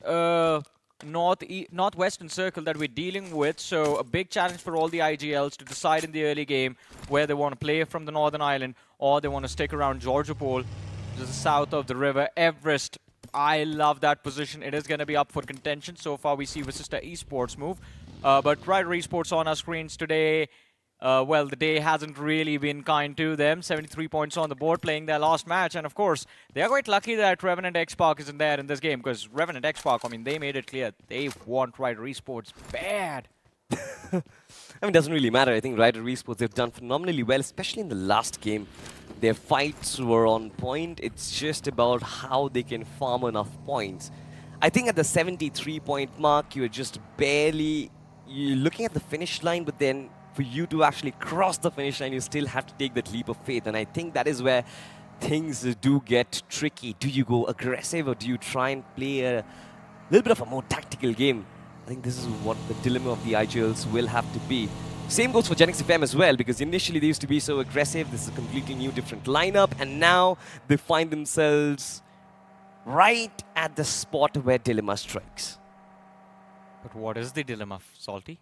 northwestern circle that we're dealing with, so a big challenge for all the IGLs to decide in the early game where they want to play from the Northern Island or they want to stick around Georgiopol, which is the south of the River Everest. I love that position. It is going to be up for contention. So far, we see Vasista Esports move. But Ryder Esports on our screens today, well, the day hasn't really been kind to them. 73 points on the board, playing their last match. And of course, they are quite lucky that Revenant Xspark isn't there in this game, because Revenant Xspark, I mean, they made it clear they want Ryder Esports bad. I mean, it doesn't really matter. I think Ryder Esports, they've done phenomenally well, especially in the last game. Their fights were on point. It's just about how they can farm enough points. I think at the 73-point mark, you're just barely... You're looking at the finish line, but then for you to actually cross the finish line, you still have to take that leap of faith. And I think that is where things do get tricky. Do you go aggressive or do you try and play a little bit of a more tactical game? I think this is what the dilemma of the IGLs will have to be. Same goes for GENxFM as well, because initially they used to be so aggressive. This is a completely new, different lineup. And now they find themselves right at the spot where dilemma strikes. But what is the dilemma, Salty?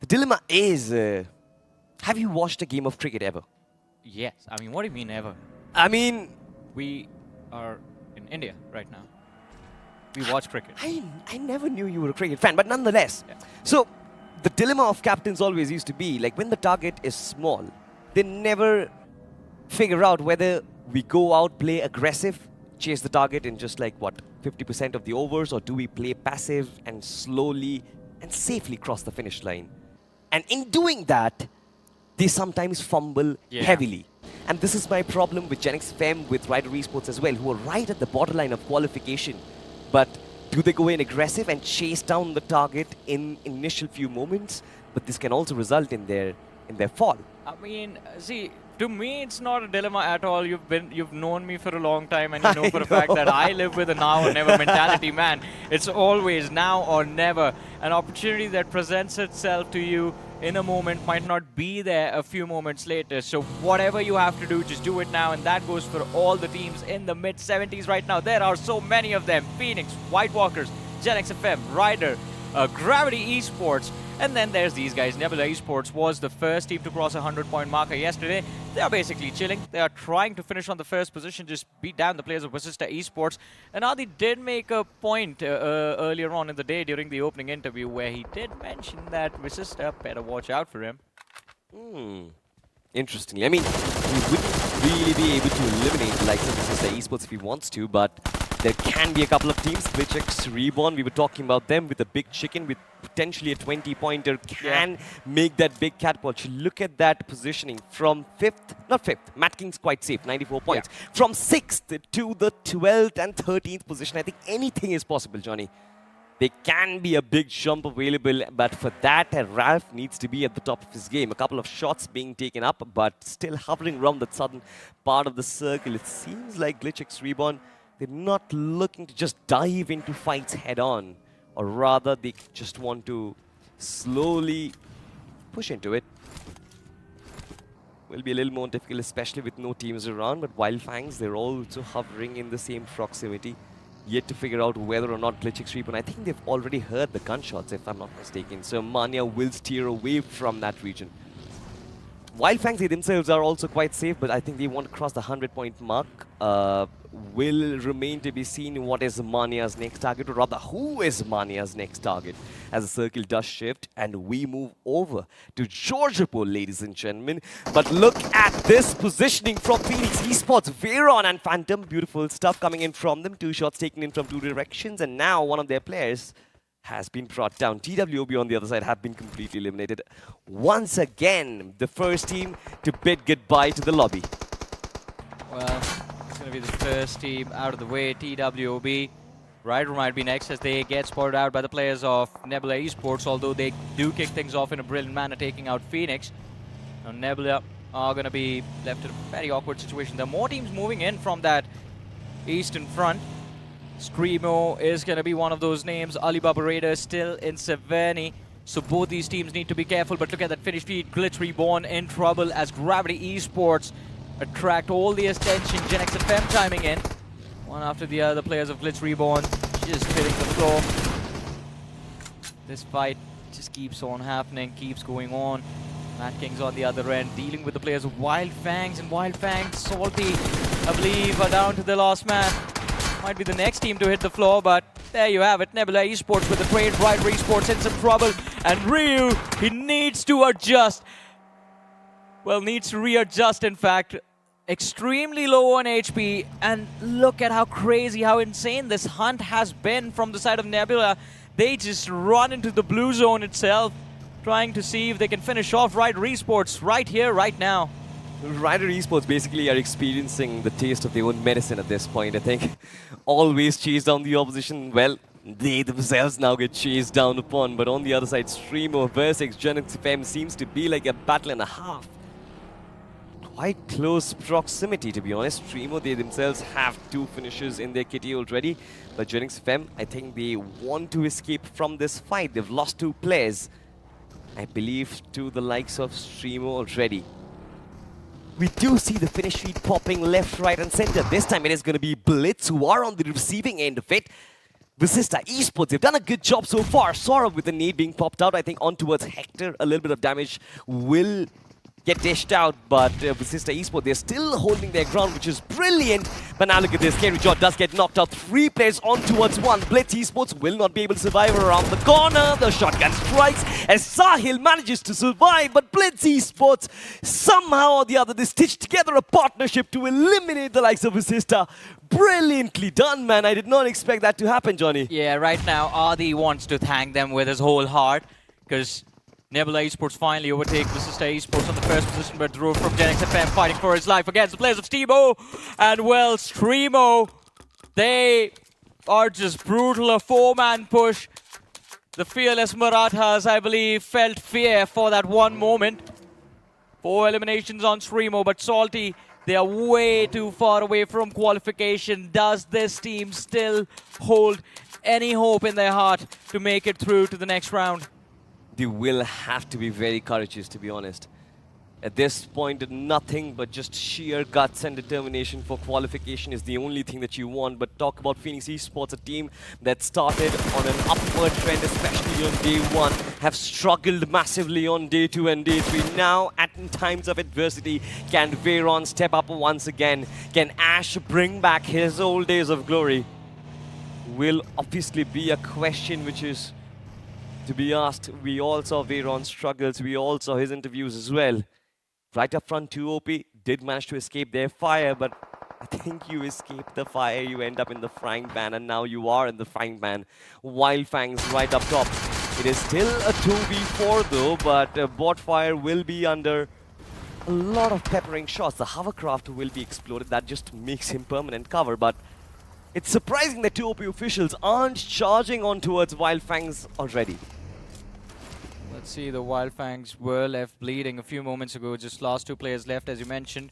The dilemma is, have you watched a game of cricket ever? Yes. I mean, what do you mean ever? I mean... We are in India right now. We watch cricket. I never knew you were a cricket fan, but nonetheless. Yeah. So, the dilemma of captains always used to be, like, when the target is small, they never figure out whether we go out, play aggressive, chase the target in just, like, what, 50% of the overs, or do we play passive and slowly and safely cross the finish line? And in doing that, they sometimes fumble heavily. And this is my problem with GENxFM, with Ryder Esports as well, who are right at the borderline of qualification. But do they go in aggressive and chase down the target in initial few moments? But this can also result in their fall. I mean, see, to me, it's not a dilemma at all. You've known me for a long time, and you know for a fact that I live with a now or never mentality, man. It's always now or never. An opportunity that presents itself to you in a moment might not be there a few moments later. So whatever you have to do, just do it now. And that goes for all the teams in the mid-70s right now. There are so many of them. Phoenix, White Walkers, GENxFM, Ryder, Gravity Esports. And then there's these guys. Nebula Esports was the first team to cross a 100-point marker yesterday. They are basically chilling. They are trying to finish on the first position, just beat down the players of Vasista Esports. And Adi did make a point earlier on in the day during the opening interview where he did mention that Vasista better watch out for him. Interestingly, I mean, he wouldn't really be able to eliminate the likes of Vasista Esports if he wants to, but there can be a couple of teams. GLITCHxREBORN, we were talking about them with a big chicken with potentially a 20-pointer can make that big catapult. You look at that positioning from 5th, Madkings quite safe, 94 points. Yeah. From 6th to the 12th and 13th position, I think anything is possible, Johnny. There can be a big jump available, but for that, Ralph needs to be at the top of his game. A couple of shots being taken up, but still hovering around the southern part of the circle. It seems like GLITCHxREBORN, they're not looking to just dive into fights head-on, or rather, they just want to slowly push into it. Will be a little more difficult, especially with no teams around, but Wyld Fangs, they're also hovering in the same proximity. yet to figure out whether or not GLITCHxREBORN, I think they've already heard the gunshots, if I'm not mistaken. So Mania will steer away from that region. Wyld Fangs, they themselves are also quite safe, but I think they want to cross the 100-point mark. Will remain to be seen what is Mania's next target, or rather, who is Mania's next target, as the circle does shift, and we move over to Georgiapur, ladies and gentlemen. But look at this positioning from Phoenix Esports, Veron and Phantom. Beautiful stuff coming in from them. 2 shots taken in from 2 directions, and now one of their players has been brought down. TWOB on the other side have been completely eliminated. Once again, the first team to bid goodbye to the lobby. Well, it's going to be the first team out of the way. TWOB. Ryder might be next as they get spotted out by the players of Nebula Esports, although they do kick things off in a brilliant manner, taking out Phoenix. Now Nebula are going to be left in a very awkward situation. There are more teams moving in from that eastern front. StreamO is going to be one of those names. ALIBABA Raiders still in Severny. So both these teams need to be careful. But look at that finish feed. GLITCHREBORN in trouble as Gravity Esports attract all the attention. GENxFM timing in. One after the other players of GLITCHREBORN just filling the floor. This fight just keeps on happening, keeps going on. Madkings on the other end, dealing with the players of Wyld Fangs. And Wyld Fangs, Salty, I believe, are down to the last man. Might be the next team to hit the floor, but there you have it. Nebula Esports with the trade. Ryder Esports in some trouble. And Ryu, he needs to adjust. Well, needs to readjust, in fact. Extremely low on HP. And look at how crazy, how insane this hunt has been from the side of Nebula. They just run into the blue zone itself, trying to see if they can finish off Ryder Esports right here, right now. Ryder Esports basically are experiencing the taste of their own medicine at this point, I think. Always chase down the opposition. Well, they themselves now get chased down upon. But on the other side, StreamO versus GENxFM seems to be like a battle and a half. Quite close proximity, to be honest. StreamO, they themselves have 2 finishes in their kitty already. But GENxFM, I think they want to escape from this fight. They've lost 2 players, I believe, to the likes of StreamO already. We do see the finish feed popping left, right, and center. This time it is going to be Blitz who are on the receiving end of it. Vasista Esports, they've done a good job so far. Sora with the nade being popped out, I think, on towards Hector. A little bit of damage will get dished out, but Vasista Esports, they're still holding their ground, which is brilliant. But now look at this, Scary Jaw does get knocked out. 3 players on towards 1. Blitz Esports will not be able to survive around the corner. The shotgun strikes as Sahil manages to survive, but Blitz Esports, somehow or the other, they stitched together a partnership to eliminate the likes of Vasista. Brilliantly done, man. I did not expect that to happen, Johnny. Yeah, right now, Adi wants to thank them with his whole heart, because Nebula Esports finally overtake Vasista Esports on the first position, but Drew from GENxFM fighting for his life against the players of StreamO. And well, StreamO, they are just brutal. A 4-man push. The fearless Marathas, I believe, felt fear for that one moment. 4 eliminations on StreamO, but Salty, they are way too far away from qualification. Does this team still hold any hope in their heart to make it through to the next round? They will have to be very courageous, to be honest. At this point, nothing but just sheer guts and determination for qualification is the only thing that you want. But talk about Phoenix Esports, a team that started on an upward trend, especially on day 1, have struggled massively on day 2 and day 3. Now, at times of adversity, can Veron step up once again? Can Ash bring back his old days of glory? Will obviously be a question which is to be asked. We all saw Veron's struggles. We all saw his interviews as well. Right up front, TWOB did manage to escape their fire, but I think you escape the fire, you end up in the frying pan, and now you are in the frying pan. Wyld Fangs right up top. It is still a 2v4 though, but bot fire will be under a lot of peppering shots. The hovercraft will be exploded. That just makes him permanent cover, but it's surprising that TWOB officials aren't charging on towards Wyld Fangs already. Let's see, the Wyld Fangs were left bleeding a few moments ago. Just last 2 players left, as you mentioned.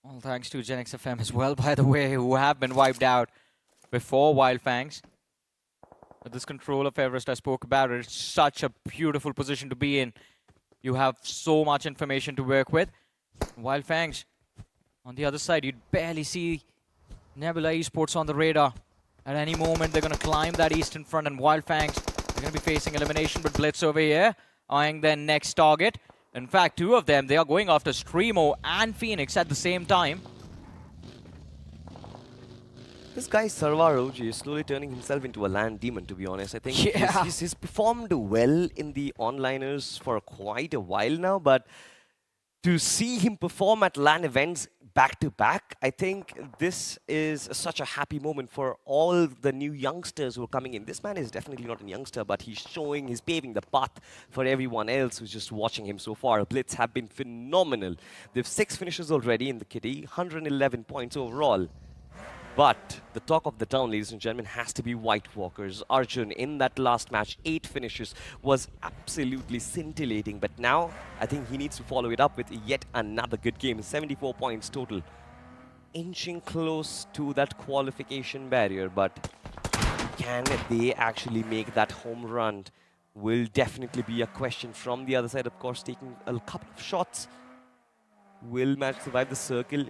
All thanks to GENxFM as well, by the way, who have been wiped out before Wyld Fangs. But this control of Everest, I spoke about it. It's such a beautiful position to be in. You have so much information to work with. Wyld Fangs, on the other side, you'd barely see Nebula Esports on the radar. At any moment, they're going to climb that eastern front, and Wyld Fangs, they're going to be facing elimination, but Blitz over here, eyeing their next target. In fact, two of them, they are going after StreamO and Phoenix at the same time. This guy, Sarvar OG, is slowly turning himself into a land demon, to be honest. I think he's performed well in the onliners for quite a while now, but to see him perform at LAN events back-to-back, I think this is such a happy moment for all the new youngsters who are coming in. This man is definitely not a youngster, but he's paving the path for everyone else who's just watching him so far. Blitz have been phenomenal. They have 6 finishes already in the kitty, 111 points overall. But the talk of the town, ladies and gentlemen, has to be White Walkers. Arjun, in that last match, 8 finishes, was absolutely scintillating. But now, I think he needs to follow it up with yet another good game. 74 points total. Inching close to that qualification barrier. But can they actually make that home run? Will definitely be a question from the other side. Of course, taking a couple of shots. Will match survive the circle?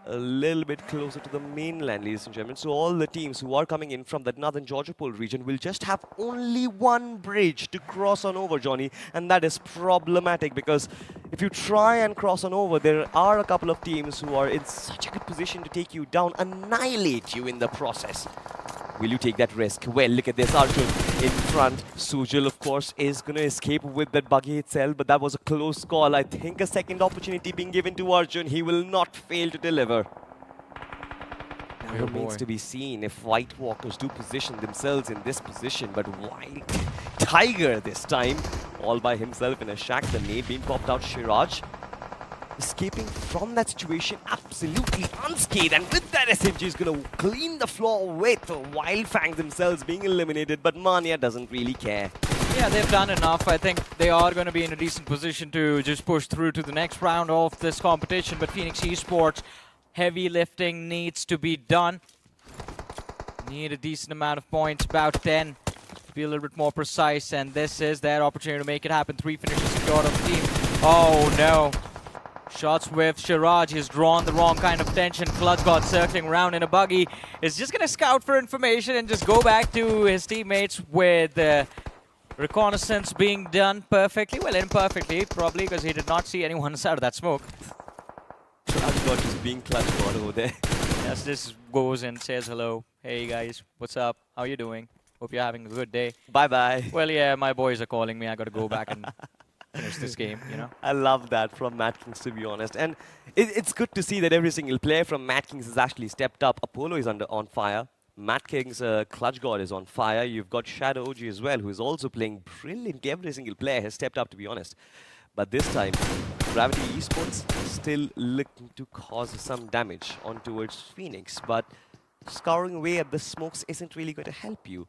A little bit closer to the mainland, ladies and gentlemen. So all the teams who are coming in from the northern Georgia Pole region will just have only one bridge to cross on over, Johnny. And that is problematic because if you try and cross on over, there are a couple of teams who are in such a good position to take you down, annihilate you in the process. Will you take that risk? Well, look at this. Arjun in front. Sujal, of course, is going to escape with that buggy itself, but that was a close call. I think a second opportunity being given to Arjun. He will not fail to deliver. Now remains to be seen if White Walkers do position themselves in this position, but Wild Tiger this time, all by himself in a shack. The nade being popped out. Shiraj escaping from that situation absolutely unscathed, and with that SMG is going to clean the floor with Wyld Fangs themselves being eliminated, but Mania doesn't really care. Yeah, they've done enough. I think they are going to be in a decent position to just push through to the next round of this competition, but Phoenix Esports, heavy lifting needs to be done. Need a decent amount of points, about 10, to be a little bit more precise, and this is their opportunity to make it happen. 3 finishes secured on the team. Oh no. Shots with Shiraj. He's drawn the wrong kind of tension. GLITCHGREBORN circling around in a buggy. Is just going to scout for information and just go back to his teammates with reconnaissance being done perfectly. Well, imperfectly, probably, because he did not see anyone out of that smoke. GLITCHGREBORN just being GLITCHGREBORN over there. Yes, this goes and says hello. Hey guys, what's up? How you doing? Hope you're having a good day. Bye-bye. Well, yeah, my boys are calling me. I got to go back and finish this game, you know. I love that from Madkings, to be honest. And it's good to see that every single player from Madkings has actually stepped up. Apollo is on fire. Madkings, GLITCHGREBORN is on fire. You've got Shadow OG as well, who is also playing brilliant. Every single player has stepped up, to be honest. But this time, Gravity Esports still looking to cause some damage on towards Phoenix. But scouring away at the smokes isn't really going to help you.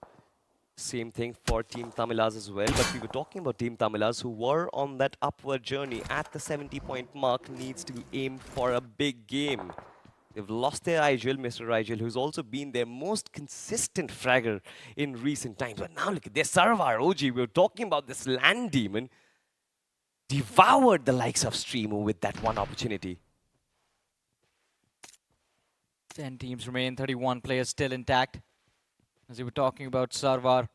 Same thing for Team Tamilas as well, but we were talking about Team Tamilas who were on that upward journey at the 70-point mark, needs to aim for a big game. They've lost their Igel, Mr. Igel, who's also been their most consistent fragger in recent times. But now look at this, Sarvar OG, we were talking about this land demon, devoured the likes of StreamO with that one opportunity. 10 teams remain, 31 players still intact. As we were talking about Sarvar,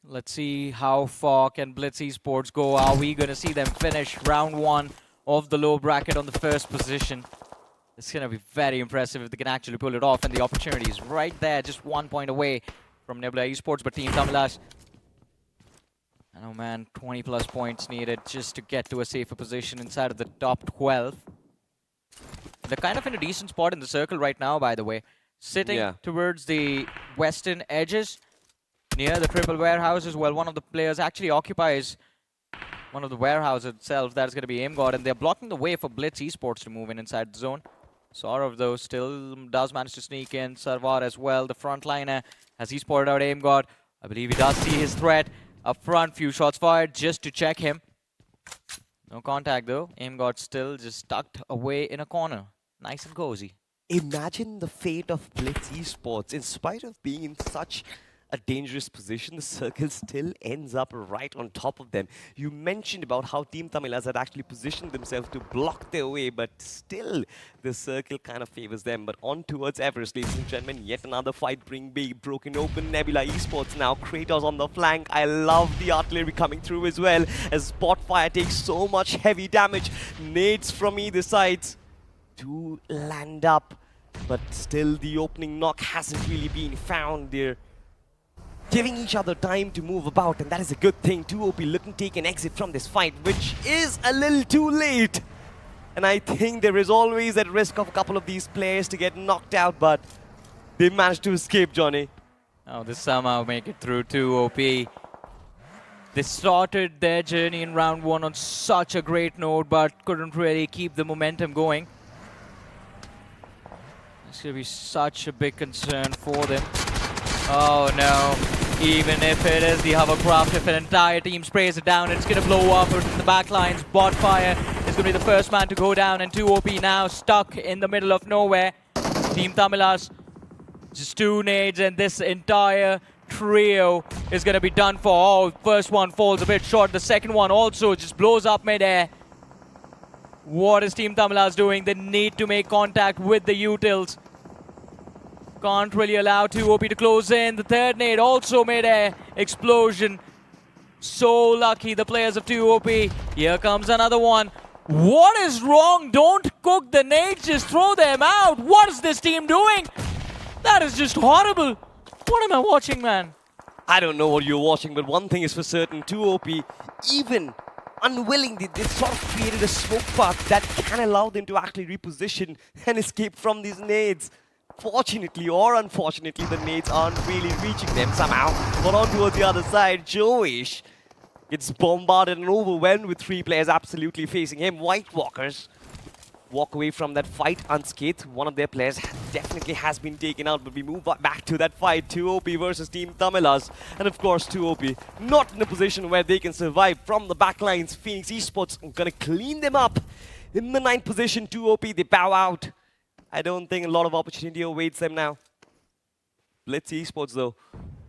let's see how far can Blitz Esports go. Are we going to see them finish round 1 of the low bracket on the first position? It's going to be very impressive if they can actually pull it off, and the opportunity is right there, just 1 point away from Nebula Esports. But Team Tamilas, I know, man, 20 plus points needed just to get to a safer position inside of the top 12. They're kind of in a decent spot in the circle right now, by the way. Sitting towards the western edges, near the triple warehouses. Well, one of the players actually occupies one of the warehouses itself. That is going to be AimGod, and they're blocking the way for Blitz Esports to move in inside the zone. Saurav, though, still does manage to sneak in. Sarvar as well, the frontliner, as he spotted out AimGod. I believe he does see his threat up front. Few shots fired just to check him. No contact, though. AimGod still just tucked away in a corner. Nice and cozy. Imagine the fate of Blitz Esports, in spite of being in such a dangerous position, the circle still ends up right on top of them. You mentioned about how Team Tamilas had actually positioned themselves to block their way, but still the circle kind of favors them. But on towards Everest, ladies and gentlemen, yet another fight being broken open. Nebula Esports now, Kratos on the flank. I love the artillery coming through as well, as spot fire takes so much heavy damage. Nades from either side to land up, but still the opening knock hasn't really been found. They're giving each other time to move about, and that is a good thing. TWOB looking to take an exit from this fight, which is a little too late. And I think there is always that risk of a couple of these players to get knocked out, but they managed to escape, Johnny. Oh, they somehow make it through TWOB. They started their journey in round 1 on such a great note, but couldn't really keep the momentum going. It's going to be such a big concern for them. Oh no, even if it is the hovercraft, if an entire team sprays it down, it's going to blow up in the back lines. Bot fire is going to be the first man to go down, and TWOB now stuck in the middle of nowhere. Team Tamilas, just 2 nades, and this entire trio is going to be done for. Oh, first one falls a bit short, the second one also just blows up mid-air. What is Team Tamilas doing? They need to make contact with the utils. Can't really allow TWOB to close in. The third nade also mid-air explosion. So lucky, the players of TWOB. Here comes another one. What is wrong? Don't cook the nades, just throw them out. What is this team doing? That is just horrible. What am I watching, man? I don't know what you're watching, but one thing is for certain, TWOB, even unwillingly, they sort of created a smoke path that can allow them to actually reposition and escape from these nades. Fortunately or unfortunately, the nades aren't really reaching them somehow. But on towards the other side, Joish gets bombarded and overwhelmed with 3 players absolutely facing him. White Walkers walk away from that fight unscathed. One of their players definitely has been taken out, but we move back to that fight. TWOB versus Team Tamilas. And of course, TWOB not in a position where they can survive from the backlines. Phoenix Esports gonna clean them up. In the 9th position, TWOB, they bow out. I don't think a lot of opportunity awaits them now. Blitz Esports, though,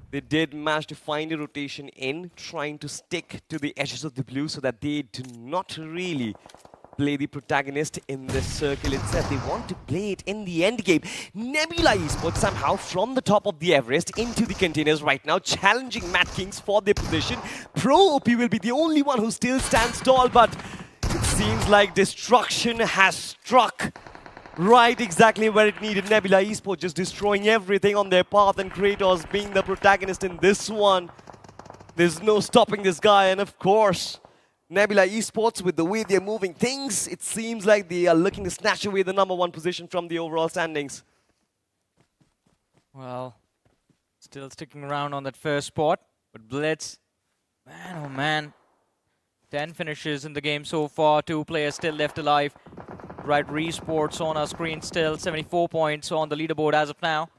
they did manage to find a rotation in, trying to stick to the edges of the blue so that they do not really play the protagonist in this circle itself. They want to play it in the end game. Nebula Esports somehow from the top of the Everest into the containers right now, challenging Madkings for their position. Pro OP will be the only one who still stands tall, but it seems like destruction has struck right exactly where it needed. Nebula Esports just destroying everything on their path, and Kratos being the protagonist in this one. There's no stopping this guy, and of course, Nebula Esports, with the way they're moving things, it seems like they are looking to snatch away the #1 position from the overall standings. Well, still sticking around on that first spot, but Blitz, man, oh man. 10 finishes in the game so far, 2 players still left alive. Right, Esports on our screen still, 74 points on the leaderboard as of now.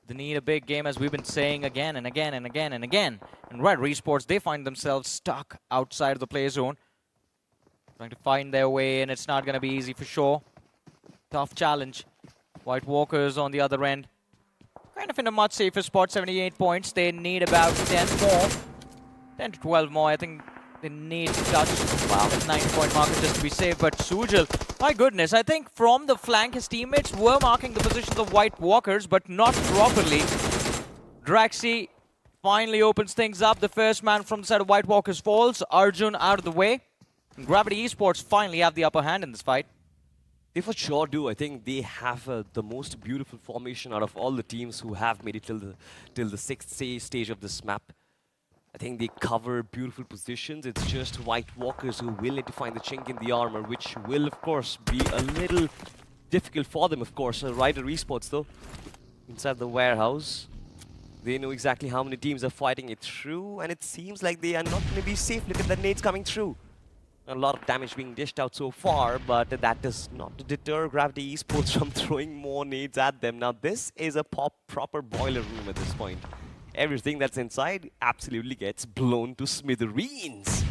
They need a big game, as we've been saying again and again and again and again. And right, Esports, they find themselves stuck outside of the play zone. Trying to find their way, and it's not going to be easy for sure. Tough challenge. White Walkers on the other end, kind of in a much safer spot, 78 points. They need about 10 more, 10 to 12 more. I think they need to touch that 9-point marker just to be safe. But Sujal, my goodness, I think from the flank, his teammates were marking the positions of White Walkers, but not properly. Draxi finally opens things up. The first man from the side of White Walkers falls. Arjun out of the way. And Gravity Esports finally have the upper hand in this fight. They for sure do. I think they have the most beautiful formation out of all the teams who have made it till the 6th stage of this map. I think they cover beautiful positions. It's just White Walkers who will need to find the chink in the armor, which will, of course, be a little difficult for them, of course. Rider Esports, though, inside the warehouse. They know exactly how many teams are fighting it through, and it seems like they are not going to be safe. Look at the nades coming through. A lot of damage being dished out so far, but that does not deter Gravity Esports from throwing more nades at them. Now, this is a proper boiler room at this point. Everything that's inside absolutely gets blown to smithereens.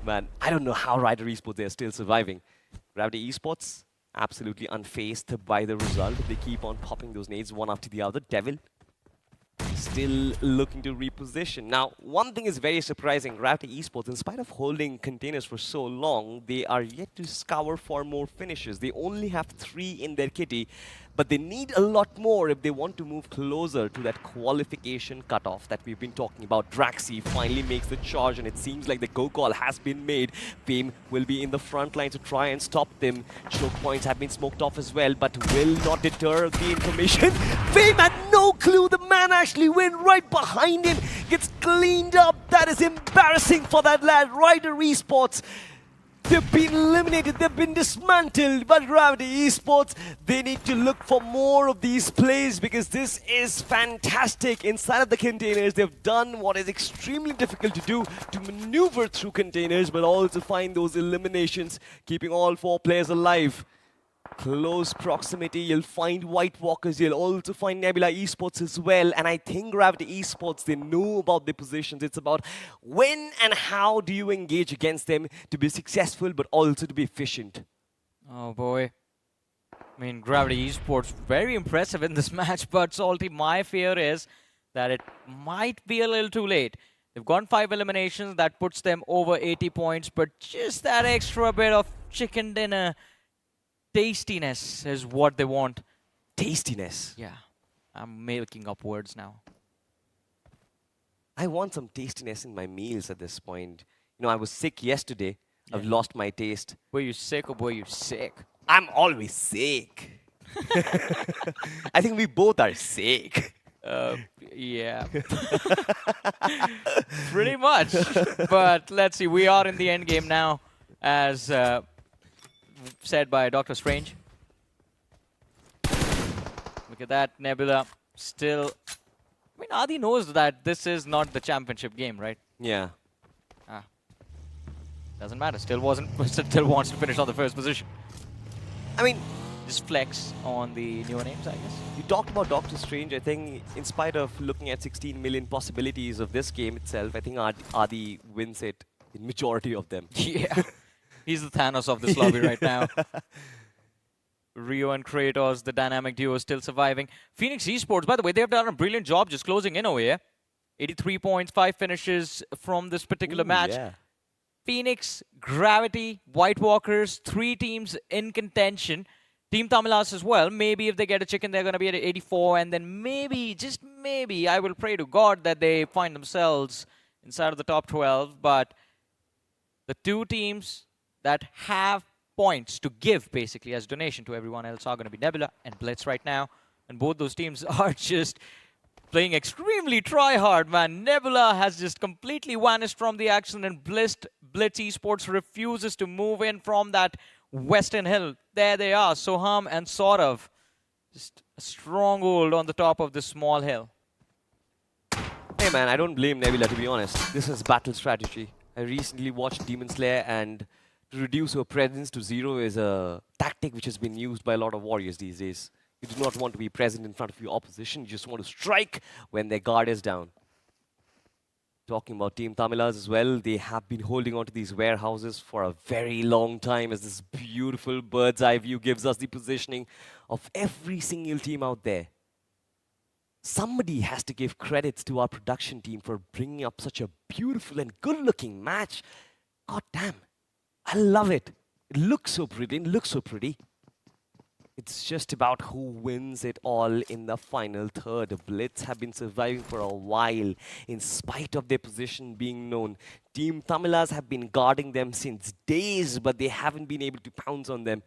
Man, I don't know how Rider Esports are still surviving. Gravity Esports, absolutely unfazed by the result. They keep on popping those nades one after the other. Devil still looking to reposition. Now, one thing is very surprising. Revenant Esports, in spite of holding containers for so long, they are yet to scour for more finishes. They only have 3 in their kitty, but they need a lot more if they want to move closer to that qualification cutoff that we've been talking about. Draxi finally makes the charge, and it seems like the go call has been made. Fame will be in the front line to try and stop them. Choke points have been smoked off as well, but will not deter the information. Fame had no clue. The man actually went right behind him. Gets cleaned up. That is embarrassing for that lad. Ryder Esports, they've been eliminated, they've been dismantled, but Revenant Esports, they need to look for more of these plays because this is fantastic. Inside of the containers, they've done what is extremely difficult to do, to maneuver through containers, but also find those eliminations, keeping all 4 players alive. Close proximity, you'll find White Walkers, you'll also find Nebula Esports as well, and I think Revenant Esports, they know about their positions. It's about when and how do you engage against them to be successful, but also to be efficient. Oh boy. I mean, Revenant Esports, very impressive in this match, but Salty, my fear is that it might be a little too late. They've gone 5 eliminations, that puts them over 80 points, but just that extra bit of chicken dinner tastiness is what they want. Tastiness? Yeah. I'm making up words now. I want some tastiness in my meals at this point. You know, I was sick yesterday. Yeah. I've lost my taste. Were you sick or were you sick? I'm always sick. I think we both are sick. Yeah. Pretty much. But let's see. We are in the end game now, as said by Dr. Strange. Look at that, Nebula still. I mean, Adi knows that this is not the championship game, right? Yeah. Doesn't matter. Still wants to finish on the first position. I mean, just flex on the newer names, I guess. You talked about Doctor Strange. I think, in spite of looking at 16 million possibilities of this game itself, I think Adi wins it in majority of them. Yeah. He's the Thanos of this lobby right now. Rio and Kratos, the dynamic duo, still surviving. Phoenix Esports, by the way, they've done a brilliant job just closing in over here. 83 points, 5 finishes from this particular match. Yeah. Phoenix, Gravity, White Walkers, 3 teams in contention. Team Tamilas as well. Maybe if they get a chicken, they're going to be at 84. And then maybe, just maybe, I will pray to God that they find themselves inside of the top 12. But the 2 teams that have points to give, basically, as donation to everyone else are going to be Nebula and Blitz right now. And both those teams are just playing extremely try-hard, man. Nebula has just completely vanished from the action, and Blitz Esports refuses to move in from that western hill. There they are, Soham and Saurav. Just a stronghold on the top of this small hill. Hey man, I don't blame Nebula, to be honest. This is battle strategy. I recently watched Demon Slayer, and to reduce your presence to 0 is a tactic which has been used by a lot of warriors these days. You do not want to be present in front of your opposition. You just want to strike when their guard is down. Talking about Team Tamilas as well, they have been holding on to these warehouses for a very long time, as this beautiful bird's eye view gives us the positioning of every single team out there. Somebody has to give credits to our production team for bringing up such a beautiful and good-looking match. God damn. I love it. It looks so brilliant, looks so pretty. It's just about who wins it all in the final third. The Blitz have been surviving for a while, in spite of their position being known. Team Tamilas have been guarding them since days, but they haven't been able to pounce on them.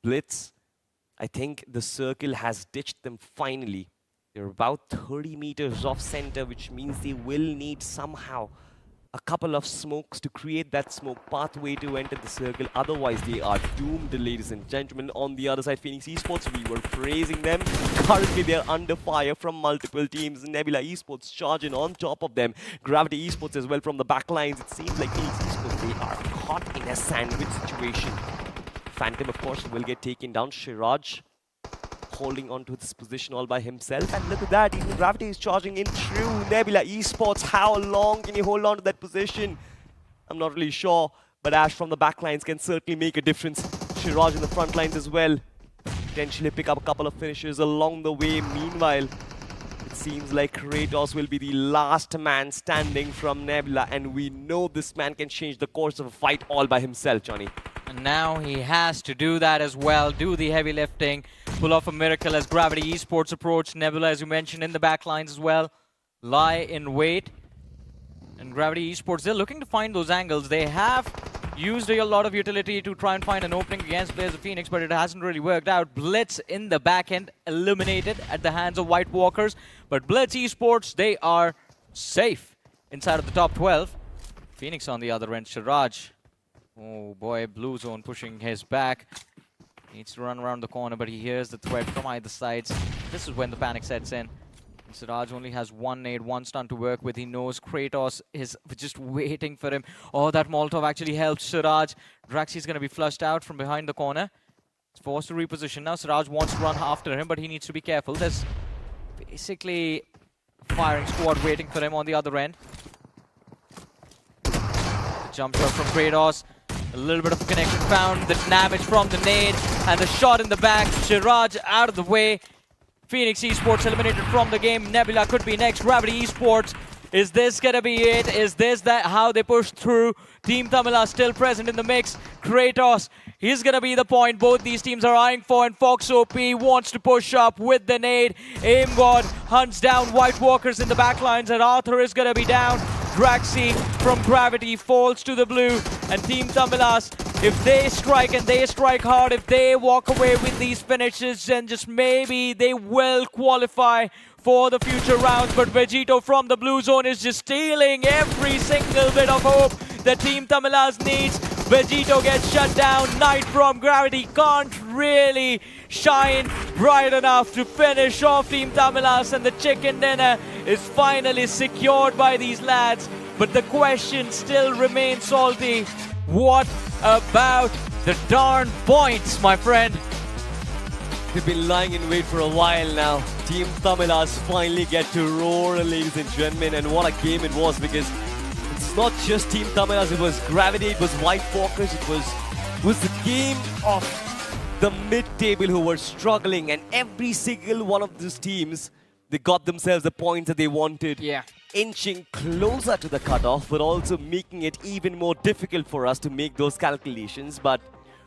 Blitz, I think the circle has ditched them finally. They're about 30 meters off center, which means they will need somehow a couple of smokes to create that smoke pathway to enter the circle. Otherwise, they are doomed, ladies and gentlemen. On the other side, Phoenix Esports, we were praising them. Currently, they're under fire from multiple teams. Nebula Esports charging on top of them. Gravity Esports as well from the back lines. It seems like Phoenix Esports, they are caught in a sandwich situation. Phantom, of course, will get taken down. Shiraj holding on to this position all by himself. And look at that, even Gravity is charging in through Nebula Esports. How long can you hold on to that position? I'm not really sure, but Ash from the back lines can certainly make a difference. Shiraj in the front lines as well. Potentially pick up a couple of finishes along the way. Meanwhile, the It seems like Kratos will be the last man standing from Nebula, and we know this man can change the course of a fight all by himself, Johnny. And now he has to do that as well, do the heavy lifting, pull off a miracle as Gravity Esports approach. Nebula, as you mentioned, in the back lines as well, lie in wait. And Gravity Esports, they're looking to find those angles. They have used a lot of utility to try and find an opening against players of Phoenix, but it hasn't really worked out. Blitz in the back end, eliminated at the hands of White Walkers. But Blitz Esports, they are safe inside of the top 12. Phoenix on the other end, Siraj. Oh boy, blue zone pushing his back. Needs to run around the corner, but he hears the threat from either sides. This is when the panic sets in. Siraj only has one nade, one stun to work with. He knows Kratos is just waiting for him. Oh, that Molotov actually helped Siraj. Draxi's going to be flushed out from behind the corner. He's forced to reposition now. Siraj wants to run after him, but he needs to be careful. There's basically a firing squad waiting for him on the other end. The jump shot from Kratos. A little bit of connection found. The damage from the nade and the shot in the back. Siraj out of the way. Phoenix Esports eliminated from the game. Nebula could be next. Gravity Esports. Is this gonna be it? Is this how they push through? Team Tamilas still present in the mix. Kratos, he's gonna be the point both these teams are eyeing for, and Fox OP wants to push up with the nade. Aim God hunts down White Walkers in the backlines, and Arthur is gonna be down. Draxi from Gravity falls to the blue, and Team Tamilas, if they strike and they strike hard, if they walk away with these finishes, then just maybe they will qualify for the future rounds. But Vegito from the blue zone is just stealing every single bit of hope that Team Tamilas needs. Vegito gets shut down. Knight from Gravity can't really shine bright enough to finish off Team Tamilas, and the chicken dinner is finally secured by these lads. But the question still remains salty. What about the darn points, my friend? They've been lying in wait for a while now. Team Tamilas finally get to roar, ladies and gentlemen, and what a game it was, because it's not just Team Tamilas, it was Gravity, it was White Walkers, it was the game of the mid-table who were struggling, and every single one of these teams, they got themselves the points that they wanted. Yeah. Inching closer to the cutoff, but also making it even more difficult for us to make those calculations. But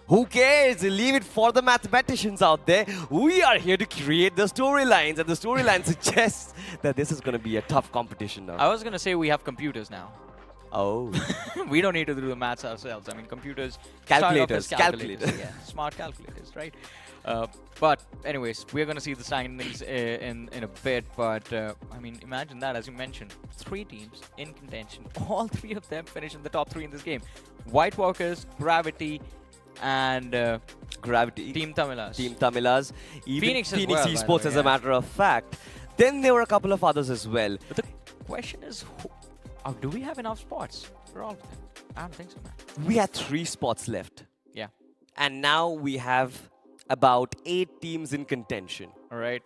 who cares? Leave it for the mathematicians out there. We are here to create the storylines, and the storyline suggests that this is going to be a tough competition now. I was going to say we have computers now. Oh. We don't need to do the maths ourselves. I mean, computers... Calculators. Yeah, smart calculators, right? But anyways, we're going to see the standings in a bit. But I mean, imagine that, as you mentioned, 3 teams in contention. All 3 of them finish in the top 3 in this game. White Walkers, Gravity, and Team Tamilas. Team Tamilas. Even Phoenix Esports, as a matter of fact. Then there were a couple of others as well. But the question is, do we have enough spots for all of them? I don't think so, man. We had 3 spots left. Yeah. And now we have about 8 teams in contention. All right.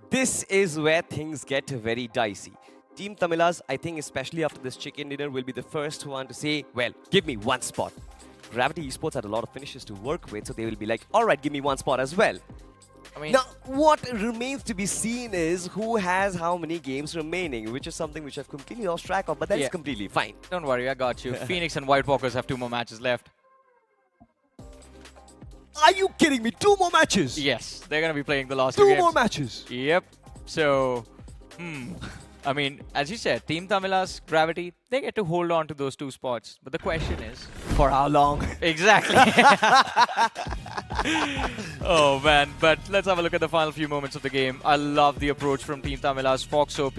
This is where things get very dicey. Team Tamilas, I think especially after this chicken dinner, will be the first one to say, well, give me 1 spot. Gravity Esports had a lot of finishes to work with, so they will be like, all right, give me 1 spot as well. I mean, now, what remains to be seen is who has how many games remaining, which is something which I've completely lost track of, but that's completely fine. Don't worry, I got you. Phoenix and White Walkers have 2 more matches left. Are you kidding me? 2 more matches? Yes, they're going to be playing the last 2 games. more matches? Yep. So, I mean, as you said, Team Tamilas, Gravity, they get to hold on to those 2 spots. But the question is... for how long? Exactly. Oh, man. But let's have a look at the final few moments of the game. I love the approach from Team Tamilas. Fox OP,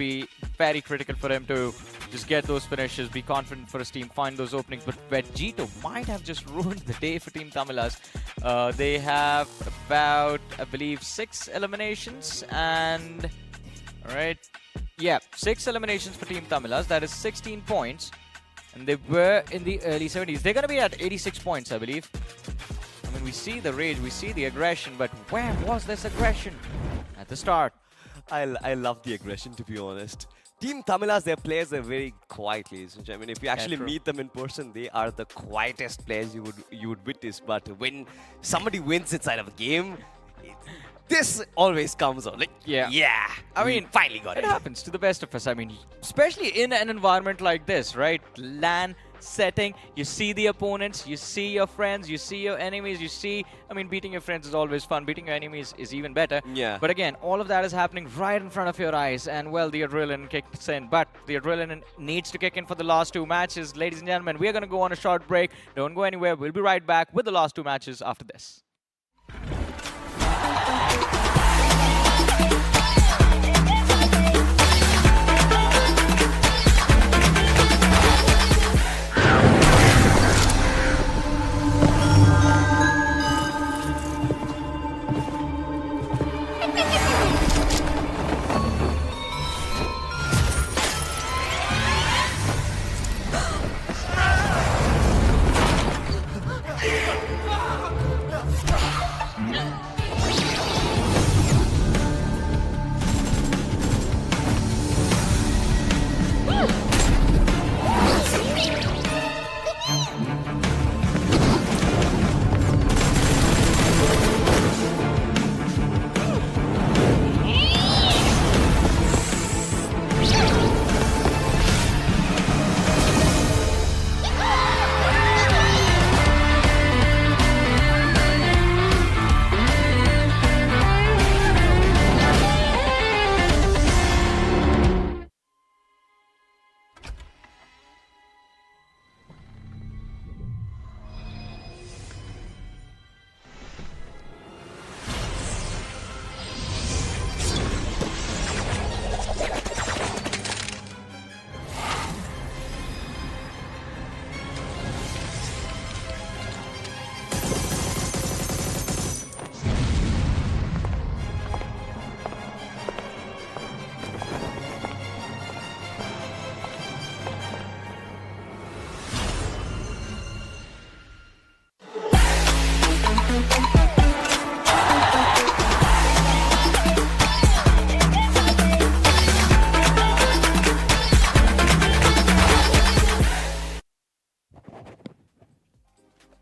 very critical for him to just get those finishes, be confident for his team, find those openings. But Vegito might have just ruined the day for Team Tamilas. They have about, I believe, 6 eliminations. And, all right. Yeah, 6 eliminations for Team Tamilas. That is 16 points. And they were in the early 70s. They're going to be at 86 points, I believe. I mean, we see the rage, we see the aggression, but where was this aggression? At the start. I love the aggression, to be honest. Team Tamilas, their players are very quiet, ladies and gentlemen. If you actually meet them in person, they are the quietest players you would witness. But when somebody wins inside of a game, this always comes out. Like, yeah. I mean, finally got it. It happens to the best of us. I mean, especially in an environment like this, right? LAN setting, you see the opponents, you see your friends, you see your enemies, you see, I mean, beating your friends is always fun. Beating your enemies is even better. Yeah. But again, all of that is happening right in front of your eyes, and well, the adrenaline kicks in. But the adrenaline needs to kick in for the last two matches. Ladies and gentlemen, we are going to go on a short break. Don't go anywhere. We'll be right back with the last two matches after this.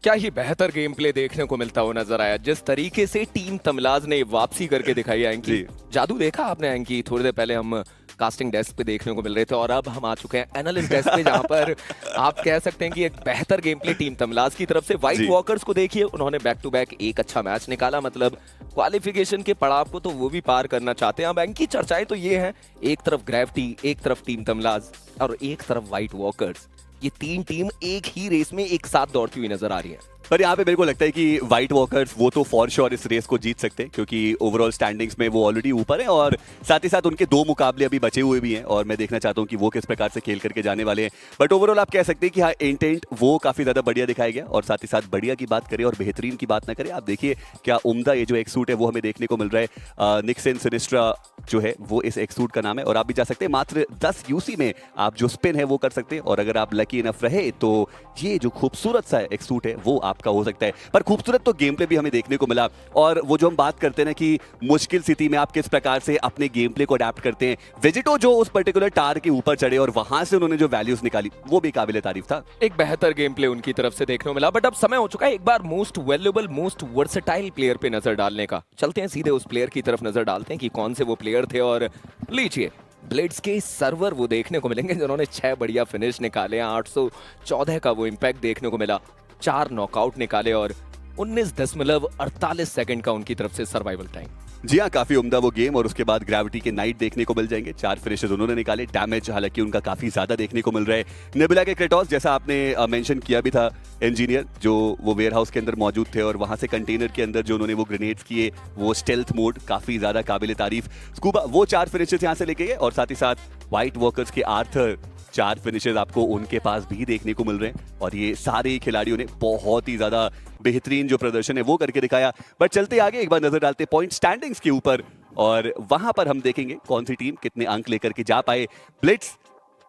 क्या ही बेहतर game play देखने को मिलता हो नजर आया। जिस तरीके से टीम तमिलाज ने वापसी करके दिखाई एंकी, जादू देखा आपने एंकी? थोड़ी देर पहले हम कास्टिंग डेस्क पे देखने को मिल रहे थे और अब हम आ चुके हैं एनालिस्ट डेस्क पे, जहां पर आप कह सकते हैं कि एक बेहतर गेम प्ले टीम तमिलाज की तरफ से। वाइट वॉकर्स को देखिए, उन्होंने बैक टू बैक एक अच्छा मैच निकाला, मतलब क्वालिफिकेशन के पड़ाव को तो वो भी पार करना चाहते हैं। अब एंकी चर्चाएं तो ये है, एक तरफ ग्रेविटी, एक तरफ टीम तमिलाज और एक तरफ वाइट वॉकर्स। ये तीन टीम एक ही रेस में एक साथ दौड़ती हुई नजर आ रही है। पर यहाँ पे मेरे को लगता है कि व्हाइट वॉकर्स वो तो फॉर श्योर इस रेस को जीत सकते हैं, क्योंकि ओवरऑल स्टैंडिंग्स में वो ऑलरेडी ऊपर है और साथ ही साथ उनके दो मुकाबले अभी बचे हुए भी हैं और मैं देखना चाहता हूँ कि वो किस प्रकार से खेल करके जाने वाले हैं। बट ओवरऑल आप कह सकते हैं कि हाँ, इंटेंट वो काफी ज्यादा बढ़िया दिखाया गया। और साथ ही साथ बढ़िया की बात करें और बेहतरीन की बात ना करें, आप देखिए क्या उम्दा ये जो एक सूट है वो हमें देखने को मिल रहा है। निक्सन सिनिस्ट्रा जो है वो इस एक सूट का नाम है और आप भी जा सकते हैं मात्र 10 यूसी में आप जो स्पिन है वो कर सकते हैं। और अगर आप लकी इनफ रहे तो ये जो खूबसूरत सा एक सूट है वो आपका हो सकता है। पर खूबसूरत तो गेम प्ले भी हमें देखने को मिला। और वो जो हम बात करते हैं ना कि मुश्किल स्थिति में आप किस प्रकार से अपने गेम प्ले को अडेप्ट करते हैं, वेजिटो जो उस पर्टिकुलर टार के ऊपर चढ़े और वहां से उन्होंने जो वैल्यूज निकाली वो भी काबिल तारीफ था। एक बेहतर गेम प्ले उनकी तरफ से देखने को मिला। बट अब समय हो चुका है एक बार most valuable, most versatile player पे नजर डालने का। चलते हैं सीधे उस प्लेयर की तरफ नजर डालते हैं कि कौन से वो प्लेयर थे। और लीजिए ब्लिट्स के सर्वर वो देखने को मिलेंगे जिन्होंने 6 बढ़िया फिनिश निकाले, 814 का वो इम्पैक्ट देखने को मिला, 4 नॉकआउट निकाले और 19.48 सेकंड का उनकी तरफ से सर्वाइवल टाइम। जी हाँ, काफी उम्दा वो गेम। और उसके बाद ग्रेविटी के नाइट देखने को मिल जाएंगे, 4 फिनिशेस उन्होंने निकाले। डैमेज हालांकि उनका काफी ज्यादा देखने को मिल रहा है। नेबुला के क्रेटोस, जैसा आपने मेंशन किया भी था, इंजीनियर जो वो वेयर हाउस के अंदर मौजूद थे और वहां से कंटेनर के अंदर जो उन्होंने वो ग्रेनेड्स किए, वो स्टेल्थ मोड काफी ज्यादा काबिल तारीफ। स्कूबा वो 4 फिनिशेस यहाँ से लेके गए और साथ ही साथ व्हाइट वॉकर्स के आर्थर 4 फिनिशेस आपको उनके पास भी देखने को मिल रहे हैं। और ये सारे खिलाड़ियों ने बहुत ही ज्यादा बेहतरीन जो प्रदर्शन है वो करके दिखाया। बट चलते आगे एक बार नजर डालते पॉइंट स्टैंडिंग्स के ऊपर और वहां पर हम देखेंगे कौन सी टीम कितने अंक लेकर के जा पाए। ब्लिट्स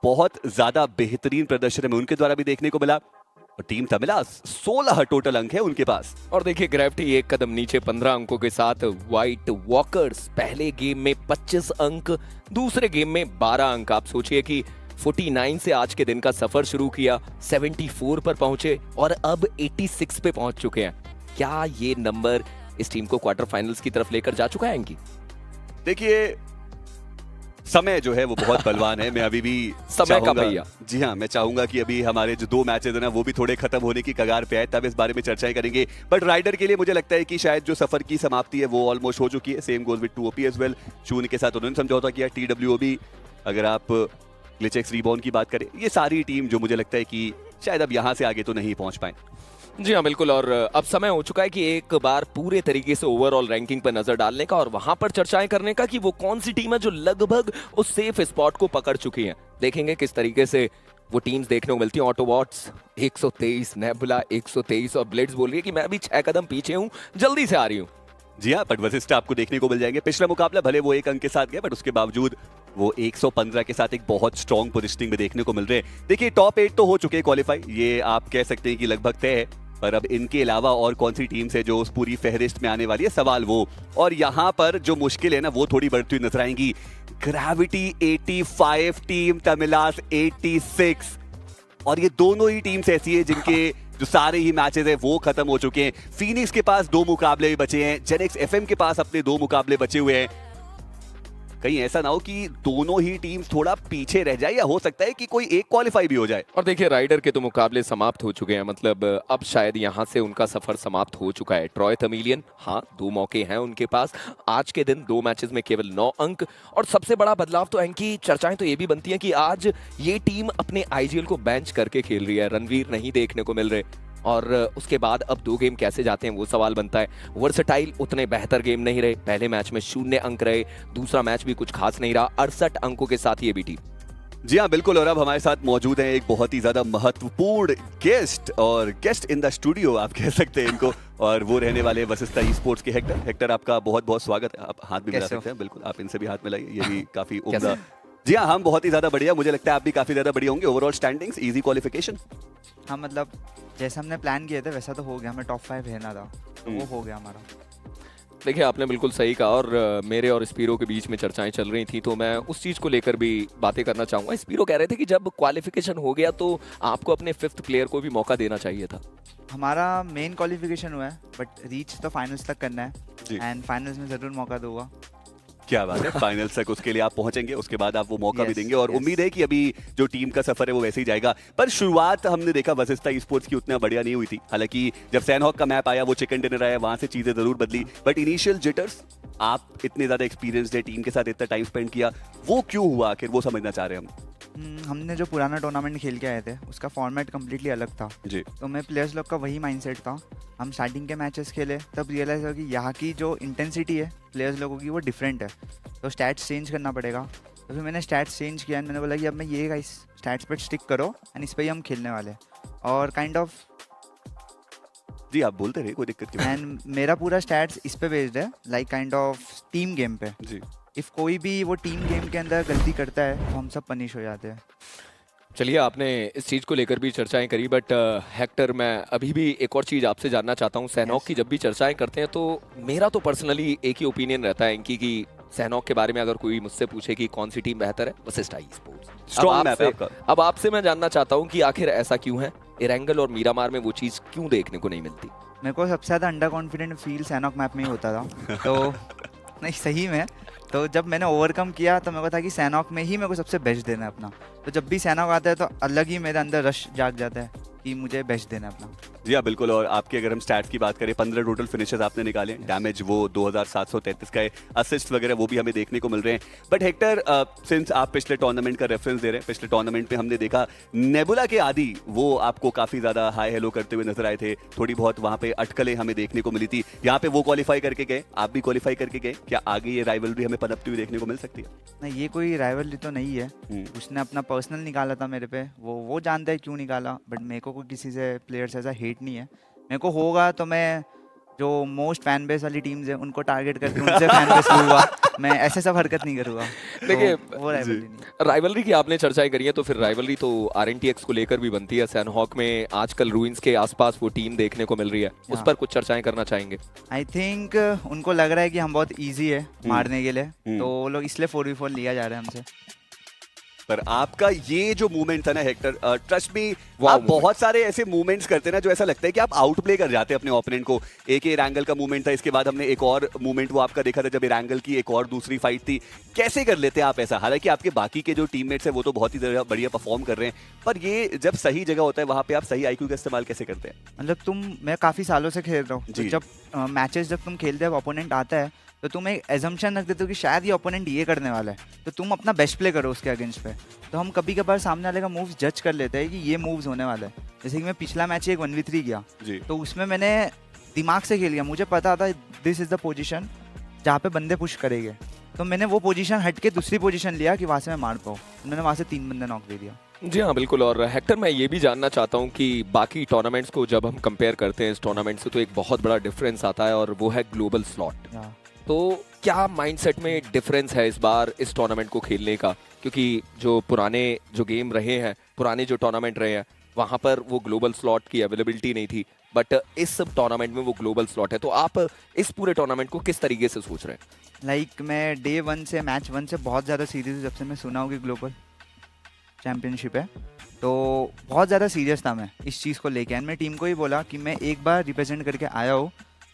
बहुत ज्यादा बेहतरीन प्रदर्शन हमें उनके द्वारा भी देखने को मिला और टीम तमिलास 16 टोटल अंक है उनके पास। और देखिए ग्रेविटी एक कदम नीचे 15 अंकों के साथ। व्हाइट वॉकर्स पहले गेम में 25 अंक, दूसरे गेम में 12 अंक। आप सोचिए कि 49 से आज के दिन का सफर शुरू किया, 74 पर पहुंचे और अब 86 पे पहुंच चुके हैं। क्या ये नंबर इस टीम को क्वार्टर फाइनल्स की तरफ लेकर जा चुका है इनकी? देखिए, समय जो है वो बहुत बलवान है। मैं अभी भी समय का भैया। जी हाँ, मैं चाहूंगा कि अभी हमारे जो 2 मैचेस है ना वो भी थोड़े खत्म होने की कगार पे आए, तब इस बारे में चर्चाएं करेंगे। बट राइडर के लिए मुझे लगता है कि शायद जो सफर की समाप्ति है वो ऑलमोस्ट हो चुकी है। Same goes with TWOB as well. 0 के साथ उन्होंने समझौता किया। TWOB, अगर आप GLITCHxREBORN की बात करें, ये सारी टीम जो मुझे लगता है कि शायद अब यहाँ से आगे तो नहीं पहुंच पाए। जी हाँ, बिल्कुल। और अब समय हो चुका है कि एक बार पूरे तरीके से ओवरऑल रैंकिंग पर नजर डालने का और वहां पर चर्चाएं करने का कि वो कौन सी टीम है जो लगभग उस सेफ स्पॉट को पकड़ चुकी है। देखेंगे किस तरीके से वो टीम्स देखने को मिलती हैं। ऑटोबॉट्स 123, नेबुला 123 और ब्लिट्ज बोल रही है कि मैं अभी 6 कदम पीछे हूँ, जल्दी से आ रही हूँ। जी हाँ, बट वशिष्ठ आपको देखने को मिल जाएंगे। पिछला मुकाबला भले वो 1 अंक के साथ गया, बट उसके बावजूद वो 115 के साथ एक बहुत स्ट्रॉन्ग पोजिशनिंग में देखने को मिल रहे हैं। देखिए, टॉप 8 तो हो चुके हैं क्वालिफाई, ये आप कह सकते हैं कि लगभग तय है। पर अब इनके अलावा और कौन सी टीम्स है जो उस पूरी फहरिस्त में आने वाली है, सवाल वो। और यहाँ पर जो मुश्किल है ना वो थोड़ी बढ़ती हुई नजर आएंगी। ग्रेविटी 85, टीम तमिलास 86, और ये दोनों ही टीम्स ऐसी है जिनके जो सारे ही मैचेस है वो खत्म हो चुके हैं। फीनिक्स के पास 2 मुकाबले भी बचे हैं, GENxFM के पास अपने 2 मुकाबले बचे हुए हैं। कहीं ऐसा ना हो कि दोनों ही टीम्स थोड़ा पीछे रह जाए, या हो सकता है कि कोई एक क्वालिफाई भी हो जाए। और देखिए, राइडर के तो मुकाबले समाप्त हो चुके हैं, मतलब अब शायद यहाँ से उनका सफर समाप्त हो चुका है। ट्रॉय तमिलियन, हाँ 2 मौके हैं उनके पास आज के दिन, 2 मैचेस में केवल 9 अंक। और सबसे बड़ा बदलाव तो इनकी चर्चाएं तो ये भी बनती हैं कि आज ये टीम अपने IGL को बेंच करके खेल रही है। रणवीर नहीं देखने को मिल रहे, और उसके बाद अब 2 गेम कैसे जाते हैं वो सवाल बनता है। वर्सटाइल उतने बेहतर गेम नहीं रहे, पहले मैच में 0 अंक रहे, दूसरा मैच भी कुछ खास नहीं रहा, 68 अंकों के साथ ये भी टीम। जी हाँ, बिल्कुल। और अब हमारे साथ मौजूद है एक बहुत ही ज्यादा महत्वपूर्ण गेस्ट, और गेस्ट इन द स्टूडियो आप कह सकते हैं इनको, और वो रहने वाले वसिस्ता esports के हेक्टर। हेक्टर, आपका बहुत बहुत स्वागत है। आप हाथ भी मिला सकते हैं, बिल्कुल आप इनसे भी हाथ मिलाइए, ये भी काफी उम्दा। जी हाँ, हम बहुत ही ज्यादा बढ़िया, मुझे लगता है आप भी काफी ज्यादा बढ़िया होंगे। Overall standings, easy qualification? हाँ, मतलब जैसा हमने प्लान किया था वैसा तो हो गया, हमें टॉप 5 रहना था तो वो हो गया हमारा। देखिए, आपने बिल्कुल सही कहा, और मेरे और स्पीरो के बीच में चर्चाएं चल रही थी, तो मैं उस चीज़ को लेकर भी बातें करना चाहूँगा। स्पीरो कह रहे थे कि जब क्वालिफिकेशन हो गया तो आपको अपने 5th प्लेयर को भी मौका देना चाहिए था। हमारा मेन क्वालिफिकेशन हुआ है, बट रीच तो फाइनल्स तक करना है, एंड फाइनल्स में ज़रूर मौका दूंगा। क्या बात है, फाइनल्स तक उसके लिए आप पहुंचेंगे, उसके बाद आप वो मौका भी देंगे, और उम्मीद है कि अभी जो टीम का सफर है वो वैसे ही जाएगा। पर शुरुआत हमने देखा वसिस्ता esports की उतना बढ़िया नहीं हुई थी। हालांकि जब सैनहॉक का मैप आया, वो चिकन डिनर आया, वहां से चीजें जरूर बदली, बट इनिशियल जिटर्स, आप इतने ज्यादा एक्सपीरियंस्ड है, टीम के साथ इतना टाइम स्पेंड किया, वो क्यों हुआ आखिर, वो समझना चाह रहे हैं हम। हमने जो पुराना टूर्नामेंट खेल के आए थे उसका फॉर्मेट कम्प्लीटली अलग था जी। तो मैं प्लेयर्स लोग का वही माइंडसेट था। हम स्टार्टिंग के मैचेस खेले तब रियलाइज हुआ कि यहाँ की जो इंटेंसिटी है प्लेयर्स लोगों की वो डिफरेंट है, तो स्टैट्स चेंज करना पड़ेगा। तो फिर मैंने स्टैट्स चेंज किया, मैंने बोला कि अब मैं ये इस स्टैट्स पर स्टिक करो एंड इस पर ही हम खेलने वाले, और काइंड ऑफ जी आप बोलते रहे, कोई दिक्कत नहीं। एंड मेरा पूरा स्टैट्स इस पे बेस्ड है, like kind of team game पे जी। इफ कोई भी वो टीम गेम के अंदर गलती करता है तो हम सब पनिश हो जाते हैं। चलिए, आपने इस चीज़ को लेकर भी चर्चाएं करी, बट हेक्टर, मैं अभी भी एक और चीज़ आपसे जानना चाहता हूं। सैनहॉक की जब भी चर्चाएं करते हैं तो मेरा तो पर्सनली एक ही ओपिनियन रहता है इनकी कि सैनहॉक के बारे में अगर कोई मुझसे पूछे कि कौन सी टीम बेहतर है, वसिस्ता esports। अब आपसे मैं जानना चाहता हूँ कि आखिर ऐसा क्यों है, एरेंगल और मीरामार में वो चीज़ क्यों देखने को नहीं मिलती? मेरे को सबसे ज़्यादा under confident feel Sanhok map में ही होता था तो नहीं, सही में, तो जब मैंने ओवरकम किया तो मेरे को था कि सैनहॉक में ही मेरे को सबसे बेस्ट देना है अपना। तो जब भी सैनहॉक आता है तो अलग ही मेरे अंदर रश जाग जाता है कि मुझे बेस्ट देना है अपना। जी हाँ, बिल्कुल। और आपके अगर हम स्टैट्स की बात करें, 15 टोटल फिनिशेस आपने निकाले, डैमेज वो 2733 का है, असिस्ट वगैरह वो भी हमें देखने को मिल रहे हैं। बट हेक्टर, सिंस आप पिछले टूर्नामेंट का रेफरेंस दे रहे हैं, पिछले टूर्नामेंट में हमने देखा नेबुला के आदि वो आपको काफी ज्यादा हाई हेलो करते हुए नजर आए थे, थोड़ी बहुत वहां पे अटकलें हमें देखने को मिली थी। यहाँ पे वो क्वालिफाई करके गए, आप भी क्वालिफाई करके गए, क्या आगे ये राइवलरी हमें पनपती हुई देखने को मिल सकती है? नहीं, ये कोई राइवलरी तो नहीं है, उसने अपना पर्सनल निकाला था मेरे पे, वो जानता है क्यों निकाला, बट मेरे को किसी से प्लेयर्स ऐसा हेट नहीं है। मेरे को होगा तो मैं जो मोस्ट फैन बेस वाली टीम्स है उनको टारगेट करके उनसे फैन बेस लूंगा, मैं ऐसे सब हरकत नहीं करूंगा। देखिए, वो राइवलरी की आपने चर्चाएं करी है, तो फिर राइवलरी तो RNTX को लेकर भी बनती है। सैनहॉक में आजकल रूइंस के आसपास वो टीम देखने को मिल रही है, उस पर कुछ चर्चाएं करना चाहेंगे? आई थिंक उनको लग रहा है कि हम बहुत ईजी है मारने के लिए, तो वो लोग इसलिए 4v4 लिया जा रहा है हमसे। पर आपका ये जो मूवमेंट था ना हेक्टर, ट्रस्ट मी, आप बहुत सारे ऐसे मूवमेंट्स करते हैं ना जो ऐसा लगता है कि आप आउट प्ले कर जाते हैं अपने ओपोनेंट को। एक एरांगल का मूवमेंट था, इसके बाद हमने एक और मूवमेंट वो आपका देखा था जब एरांगल की एक और दूसरी फाइट थी। कैसे कर लेते हैं आप ऐसा? हालांकि आपके बाकी के जो टीममेट्स हैं वो तो बहुत ही बढ़िया परफॉर्म कर रहे हैं, पर ये जब सही जगह होता है वहां पे आप सही आईक्यू का इस्तेमाल कैसे करते हैं? मतलब मैं काफ़ी सालों से खेल रहा हूँ, तो जब मैचेस जब तुम खेलते हो ओपोनेंट आता है तो तुम एक एजम्पशन रख देते हो कि शायद ये ओपोनेंट ये करने वाला है, तो तुम अपना बेस्ट प्ले करो उसके अगेंस्ट पे। तो हम कभी कभार सामने वाले का मूव्स जज कर लेते हैं कि ये मूव्स होने वाला है। जैसे कि मैं पिछला मैच एक 1v3 किया, तो उसमें मैंने दिमाग से खेल लिया, मुझे पता था दिस इज़ द पोजीशन जहाँ पे बंदे पुश करेंगे, तो मैंने वो पोजीशन हट के दूसरी पोजीशन लिया कि वहाँ से मैं मार पाऊँ। मैंने वहाँ से 3 बंदे नॉक दे दिया। जी हाँ बिल्कुल। और हेक्टर, मैं ये भी जानना चाहता हूँ कि बाकी टूर्नामेंट्स को जब हम कंपेयर करते हैं इस टूर्नामेंट से, तो एक बहुत बड़ा डिफरेंस आता है और वो है ग्लोबल स्लॉट। तो क्या माइंडसेट में डिफरेंस है इस बार इस टूर्नामेंट को खेलने का? क्योंकि जो पुराने जो गेम रहे हैं, पुराने जो टूर्नामेंट रहे हैं, वहाँ पर वो ग्लोबल स्लॉट की अवेलेबिलिटी नहीं थी, बट इस सब टूर्नामेंट में वो ग्लोबल स्लॉट है। तो आप इस पूरे टूर्नामेंट को किस तरीके से सोच रहे हैं? मैं डे 1 से मैच 1 से बहुत ज़्यादा सीरियस हूँ। जब से मैं सुना हूँ कि ग्लोबल चैम्पियनशिप है तो बहुत ज़्यादा सीरियस था मैं इस चीज़ को लेके। एंड मैं टीम को ही बोला कि मैं एक बार रिप्रेजेंट करके आया हूँ,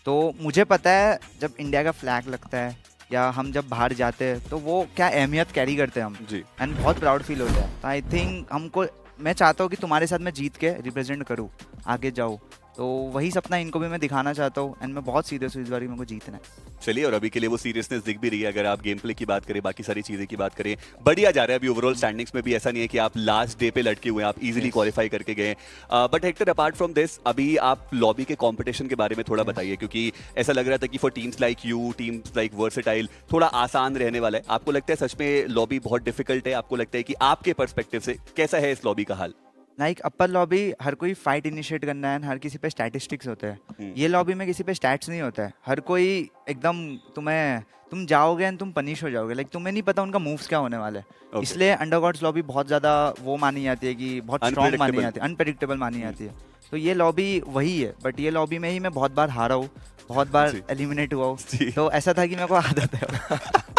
तो मुझे पता है जब इंडिया का फ्लैग लगता है या हम जब बाहर जाते हैं तो वो क्या अहमियत कैरी करते हैं हम जी, एंड बहुत प्राउड फील होता है। तो आई थिंक हमको, मैं चाहता हूँ कि तुम्हारे साथ मैं जीत के रिप्रेजेंट करूँ, आगे जाऊँ, तो वही सपना इनको भी मैं दिखाना चाहता हूँ। एंड मैं बहुत सीरियस हूँ इस बार, मेरे को जीतना है। चलिए, और अभी के लिए वो सीरियसनेस दिख भी रही है। अगर आप गेम प्ले की बात करें, बाकी सारी चीजें की बात करें, बढ़िया जा रहा है। अभी ओवरऑल स्टैंडिंग्स में भी ऐसा नहीं है कि आप लास्ट डे पे लटके हुए हैं, आप इजीली क्वालिफाई करके गए। But Hector, apart from this, अभी आप लॉबी के कंपटीशन के बारे में थोड़ा बताइए, क्योंकि ऐसा लग रहा था कि for teams like you, teams like versatile, थोड़ा आसान रहने वाला है। आपको लगता है सच में लॉबी बहुत डिफिकल्ट है? आपको लगता है कि आपके पर्सपेक्टिव से कैसा है इस लॉबी का हाल? अपर लॉबी हर कोई फाइट इनिशिएट करना है, हर किसी पे स्टैटिस्टिक्स होते हैं। ये लॉबी में किसी पे स्टैट्स नहीं होता है, हर कोई एकदम तुम जाओगे एंड तुम पनिश हो जाओगे। तुम्हें नहीं पता उनका मूव्स क्या होने वाले हैं। इसलिए अंडरगॉड्स लॉबी बहुत ज़्यादा वो मानी जाती है कि बहुत स्ट्रॉन्ग मानी जाती है, अनप्रेडिक्टेबल मानी जाती है। तो ये लॉबी वही है, बट ये लॉबी में ही मैं बहुत बार हारा हूँ, बहुत बार एलिमिनेट हुआ हूँ। तो ऐसा था कि मेरे को आदत है।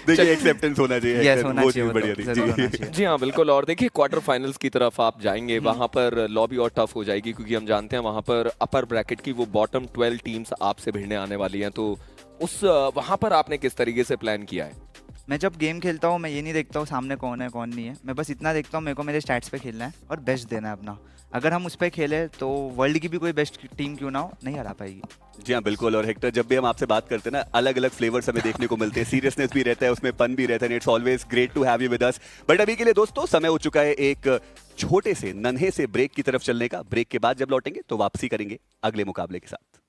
देखिए, एक्सेप्टेंस होना चाहिए। यस, होना चाहिए, बढ़िया थी। जी हाँ बिल्कुल। और देखिए, क्वार्टर फाइनल्स की तरफ आप जाएंगे, वहां पर लॉबी और टफ हो जाएगी, क्योंकि हम जानते हैं वहां पर अपर ब्रैकेट की वो बॉटम 12 टीम्स आपसे भिड़ने आने वाली हैं। तो उस वहां पर आपने किस तरीके से प्लान किया है? मैं जब गेम खेलता हूँ मैं ये नहीं देखता हूँ सामने कौन है कौन नहीं है, मैं बस इतना देखता हूँ मेरे को मेरे स्टैट्स पे खेलना है और बेस्ट देना है अपना। अगर हम उस पर खेले तो वर्ल्ड की भी कोई बेस्ट टीम क्यों ना हो, नहीं हरा पाएगी। जी हाँ बिल्कुल। और हेक्टर, जब भी हम आपसे बात करते हैं ना, अलग अलग फ्लेवर्स हमें देखने को मिलते हैं। सीरियसनेस भी रहता है उसमें, पन भी रहता है। It's always great to have you with us. But अभी के लिए दोस्तों समय हो चुका है एक छोटे से नन्हे से ब्रेक की तरफ चलने का। ब्रेक के बाद जब लौटेंगे तो वापसी करेंगे अगले मुकाबले के साथ।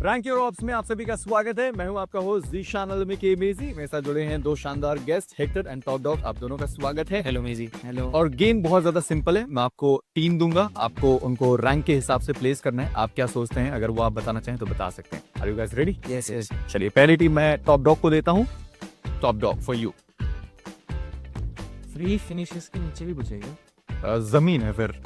रैंक योर ऑप्स में आप सभी का स्वागत है। मैं हूं आपका होस्ट ज़ीशान अलमी के मेजी। मेरे साथ जुड़े हैं दो शानदार गेस्ट, हेक्टर एंड टॉप। आप दोनों का स्वागत है। हेलो मेजी। हेलो। और गेम बहुत ज्यादा सिंपल है। मैं आपको टीम दूंगा, आपको उनको रैंक के हिसाब से प्लेस करना है। आप क्या सोचते हैं, अगर वो आप बताना चाहें तो बता सकते हैं। Are you guys ready? Yes yes. चलिए, पहली टीम मैं टॉप डॉग को देता हूँ। Top dog for you. Free finishes के नीचे भी पूछेगा। जमीन है फिर?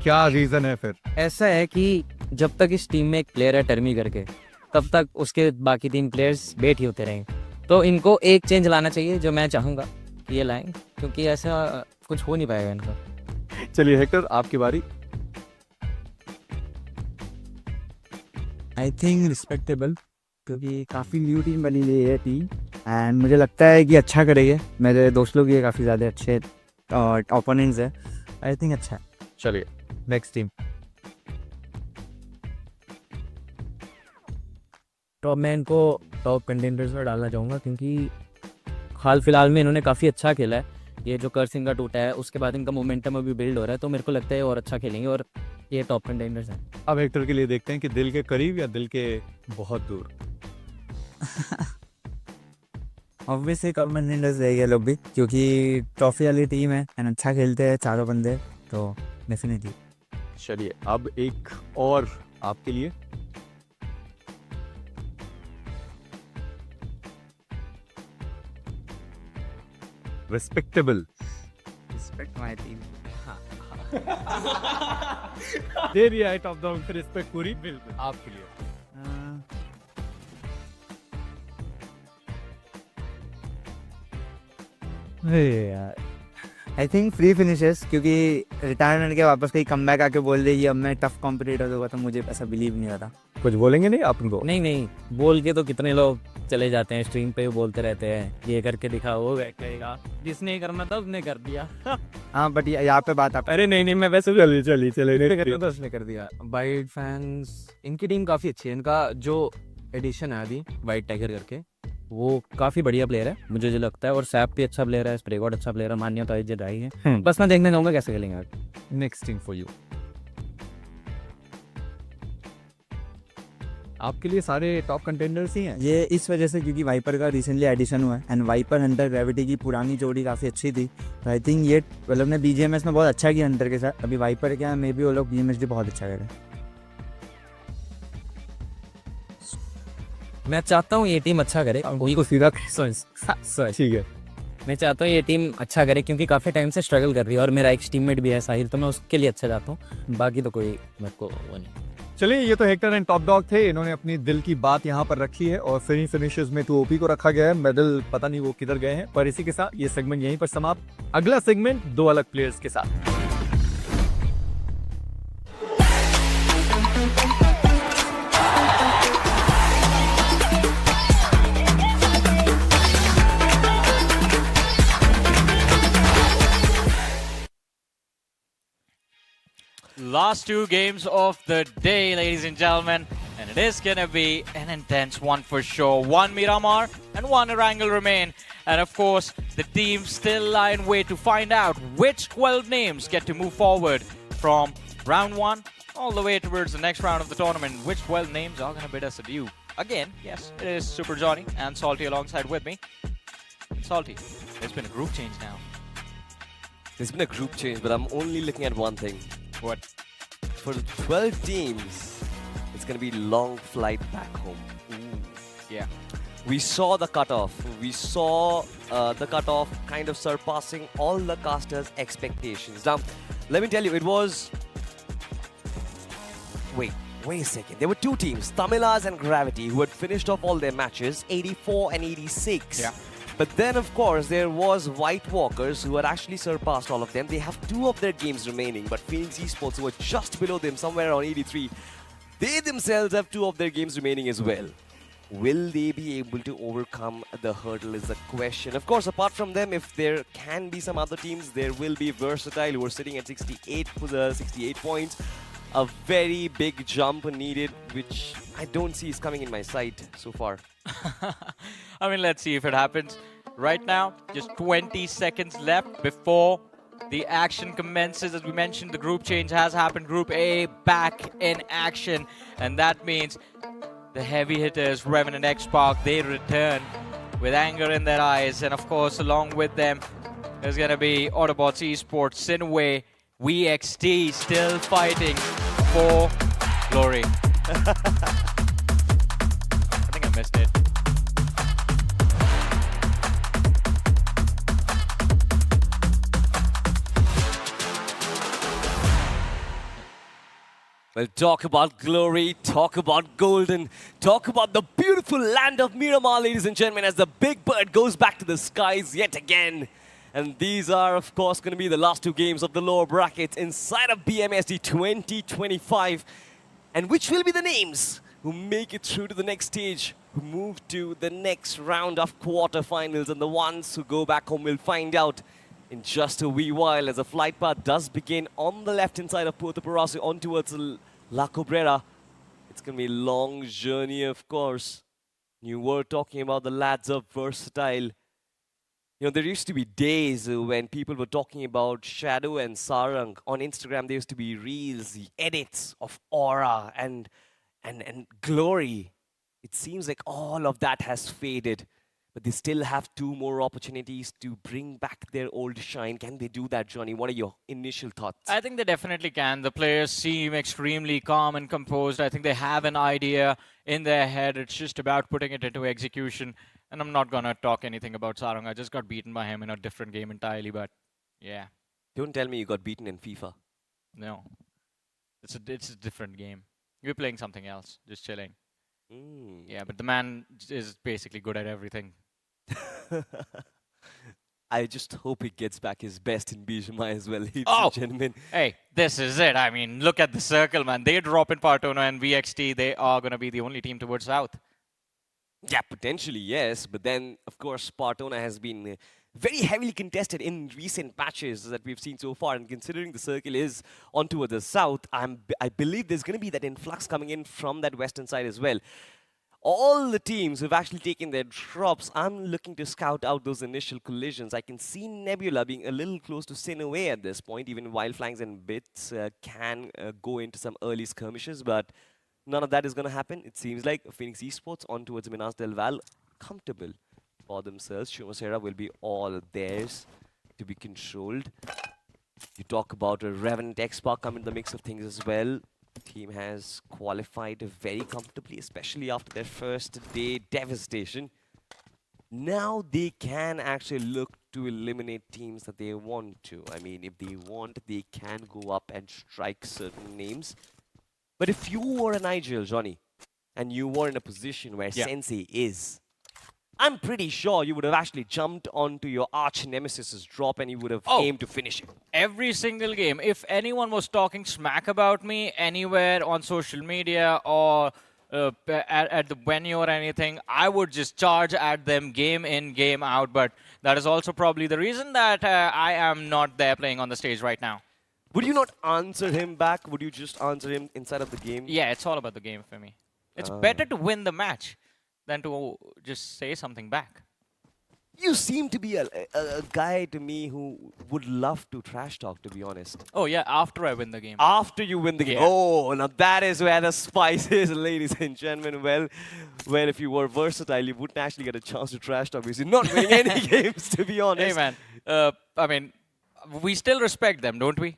क्या रीजन है फिर? ऐसा है कि जब तक इस टीम में एक प्लेयर है टर्मी करके, तब तक उसके बाकी 3 प्लेयर्स बेट ही होते रहेंगे। तो इनको एक चेंज लाना चाहिए, जो मैं चाहूँगा कि ये लाएं, क्योंकि ऐसा कुछ हो नहीं पाएगा इनका। चलिए हेक्टर, आपकी बारी। आई थिंक रिस्पेक्टेबल, क्योंकि काफ़ी न्यू टीम बनी हुई है टीम, एंड मुझे लगता है कि अच्छा करेगी। मेरे दोस्त लोग ये काफ़ी ज़्यादा अच्छे ओपोनेंट्स है। आई थिंक अच्छा है। चलिए नेक्स्ट टीम। टॉप मैं इनको टॉप कंटेंडर्स में डालना चाहूँगा, क्योंकि हाल फिलहाल में इन्होंने काफ़ी अच्छा खेला है। ये जो कर्स इनका टूटा है उसके बाद इनका मोमेंटम अभी बिल्ड हो रहा है, तो मेरे को लगता है और अच्छा खेलेंगे और ये टॉप कंटेंडर्स हैं। अब हेक्टर के लिए देखते हैं कि दिल के करीब या दिल के बहुत दूर। ऑब्वियसली टॉप कंटेंडर्स रहेंगे लोग भी, क्योंकि ट्रॉफी वाली टीम है एंड अच्छा खेलते हैं चारों बंदे, तो डेफिनेटली। चलिए, अब एक और आपके लिए। Respectable. Respect my team. दे दिया है टॉप डाउन पे रिस्पेक्ट पूरी बिल्कुल आपके लिए. यार आई थिंक फ्री फिनिशेस, क्योंकि रिटायरमेंट के वापस कहीं कम बैक आके बोल दे कि अब मैं टफ कॉम्पिटिटर होगा, तो मुझे ऐसा बिलीव नहीं होता. कुछ बोलेंगे नहीं आप उनको? नहीं बोल के तो कितने लोग चले जाते हैं, स्ट्रीम पे बोलते रहते हैं ये करके दिखा वो कहेगा, जिसने करना था उसने कर दिया. हाँ बट यहाँ पे बात आप. अरे नहीं मैं वैसे चली तो उसने कर दिया. वाइल्ड फैंग्स इनकी टीम काफ़ी अच्छी है. इनका जो एडिशन है अभी वाइट टाइगर करके, वो काफ़ी बढ़िया प्लेयर है मुझे जो लगता है. और सैप भी अच्छा प्लेयर है, स्प्रेगॉड अच्छा प्लेयर है, मान्यता रही है. बस मैं देखने जाऊँगा कैसे खेलेंगे आज. Next team for you. आपके लिए सारे टॉप कंटेंडर्स ही हैं. ये इस वजह से क्योंकि वाइपर का रिसेंटली एडिशन हुआ है एंड वाइपर हंटर ग्रेविटी की पुरानी जोड़ी काफ़ी अच्छी थी. तो आई थिंक ये मतलब ने BGMS में बहुत अच्छा किया हंटर के साथ. अभी वाइपर क्या मे भी वो लोग BMSD बहुत अच्छा करें. मैं चाहता हूँ ये टीम अच्छा करे. वही को सीधा ठीक है. मैं चाहता हूँ ये टीम अच्छा करे क्योंकि काफ़ी टाइम से स्ट्रगल कर रही है. और मेरा एक टीममेट भी है साहिल, तो मैं उसके लिए अच्छा चाहता हूँ. बाकी तो कोई मेरे को वो नहीं. चलिए, ये तो हेक्टर एंड टॉप डॉग थे. इन्होंने अपनी दिल की बात यहाँ पर रखी है और फ्री फिनिशर्स में TWOB को रखा गया है. मेडल पता नहीं वो किधर गए हैं. पर इसी के साथ ये सेगमेंट यहीं पर समाप्त. अगला सेगमेंट दो अलग प्लेयर्स के साथ. Last two games of the day, ladies and gentlemen, and it is gonna be an intense one for sure. One Miramar and one Erangel remain, and of course, the teams still lie in wait to find out which 12 names get to move forward from round 1 all the way towards the next round of the tournament. Which 12 names are gonna bid us adieu? Again, yes, it is Super Johnny and Salty alongside with me. Salty, there's been a group change now. There's been a group change, but I'm only looking at one thing. What? For the 12 teams, it's going to be long flight back home. Ooh. Yeah. We saw the cutoff. We saw the cutoff kind of surpassing all the casters' expectations. Now, let me tell you, it was... Wait a second. There were two teams, Tamilas and Gravity, who had finished off all their matches, 84 and 86. Yeah. But then, of course, there was White Walkers who had actually surpassed all of them. They have 2 of their games remaining, but Phoenix Esports, who are just below them, somewhere around 83, they themselves have 2 of their games remaining as well. Will they be able to overcome the hurdle is the question. Of course, apart from them, if there can be some other teams, there will be Versatile, who are sitting at 68 points. A very big jump needed, which I don't see is coming in my sight so far. I mean, let's see if it happens. Right now, just 20 seconds left before the action commences. As we mentioned, the group change has happened. Group A back in action. And that means the heavy hitters, Revenant Xspark, they return with anger in their eyes. And of course, along with them, there's going to be Autobotz Esports, SINEWY, WXT still fighting for glory. I think I missed it. Well, talk about glory, talk about golden, talk about the beautiful land of Miramar, ladies and gentlemen, as the big bird goes back to the skies yet again. And these are, of course, going to be the last 2 games of the lower brackets inside of BMSD 2025. And which will be the names who make it through to the next stage, who move to the next round of quarterfinals. And the ones who go back home will find out in just a wee while, as the flight path does begin on the left-hand side of Puerto Parasu on towards La Cabrera. It's going to be a long journey, of course. You were talking about the lads of Versatile. You know, there used to be days when people were talking about Shadow and Sarang. On Instagram, there used to be reels, the edits of Aura and Glory. It seems like all of that has faded. But they still have 2 more opportunities to bring back their old shine. Can they do that, Johnny? What are your initial thoughts? I think they definitely can. The players seem extremely calm and composed. I think they have an idea in their head. It's just about putting it into execution. And I'm not gonna talk anything about Sarang. I just got beaten by him in a different game entirely, but yeah. Don't tell me you got beaten in FIFA. No. It's a different game. We're playing something else, just chilling. Yeah, but the man is basically good at everything. I just hope he gets back his best in BGMI as well, ladies Oh! and gentlemen. Hey, this is it. I mean, look at the circle, man. They drop in Partona and VXT. They are going to be the only team towards South. Yeah, potentially, yes. But then, of course, Partona has been very heavily contested in recent matches that we've seen so far. And considering the circle is on towards the south, I believe there's going to be that influx coming in from that western side as well. All the teams who've actually taken their drops, I'm looking to scout out those initial collisions. I can see Nebula being a little close to SINEWY at this point. Even Wyld Fangs and Blitz can go into some early skirmishes, but none of that is going to happen. It seems like Phoenix Esports on towards Minas del Val, comfortable for themselves. Shumasera will be all theirs to be controlled. You talk about a Revenant Xspark come in the mix of things as well. Team has qualified very comfortably, especially after their first day devastation. Now they can actually look to eliminate teams that they want to. I mean, if they want, they can go up and strike certain names. But if you were an Erangel, Johnny, and you were in a position where Sensei is, I'm pretty sure you would have actually jumped onto your arch nemesis's drop and you would have aimed to finish it. Every single game. If anyone was talking smack about me anywhere on social media or at the venue or anything, I would just charge at them game in, game out. But that is also probably the reason that I am not there playing on the stage right now. Would you not answer him back? Would you just answer him inside of the game? Yeah, it's all about the game for me. It's better to win the match than to just say something back. You seem to be a guy to me who would love to trash talk, to be honest. Oh, yeah, after I win the game. After you win the game. Yeah. Oh, now that is where the spice is, ladies and gentlemen. Well, if you were versatile, you wouldn't actually get a chance to trash talk because you're not winning any games, to be honest. Hey, man. I mean, we still respect them, don't we?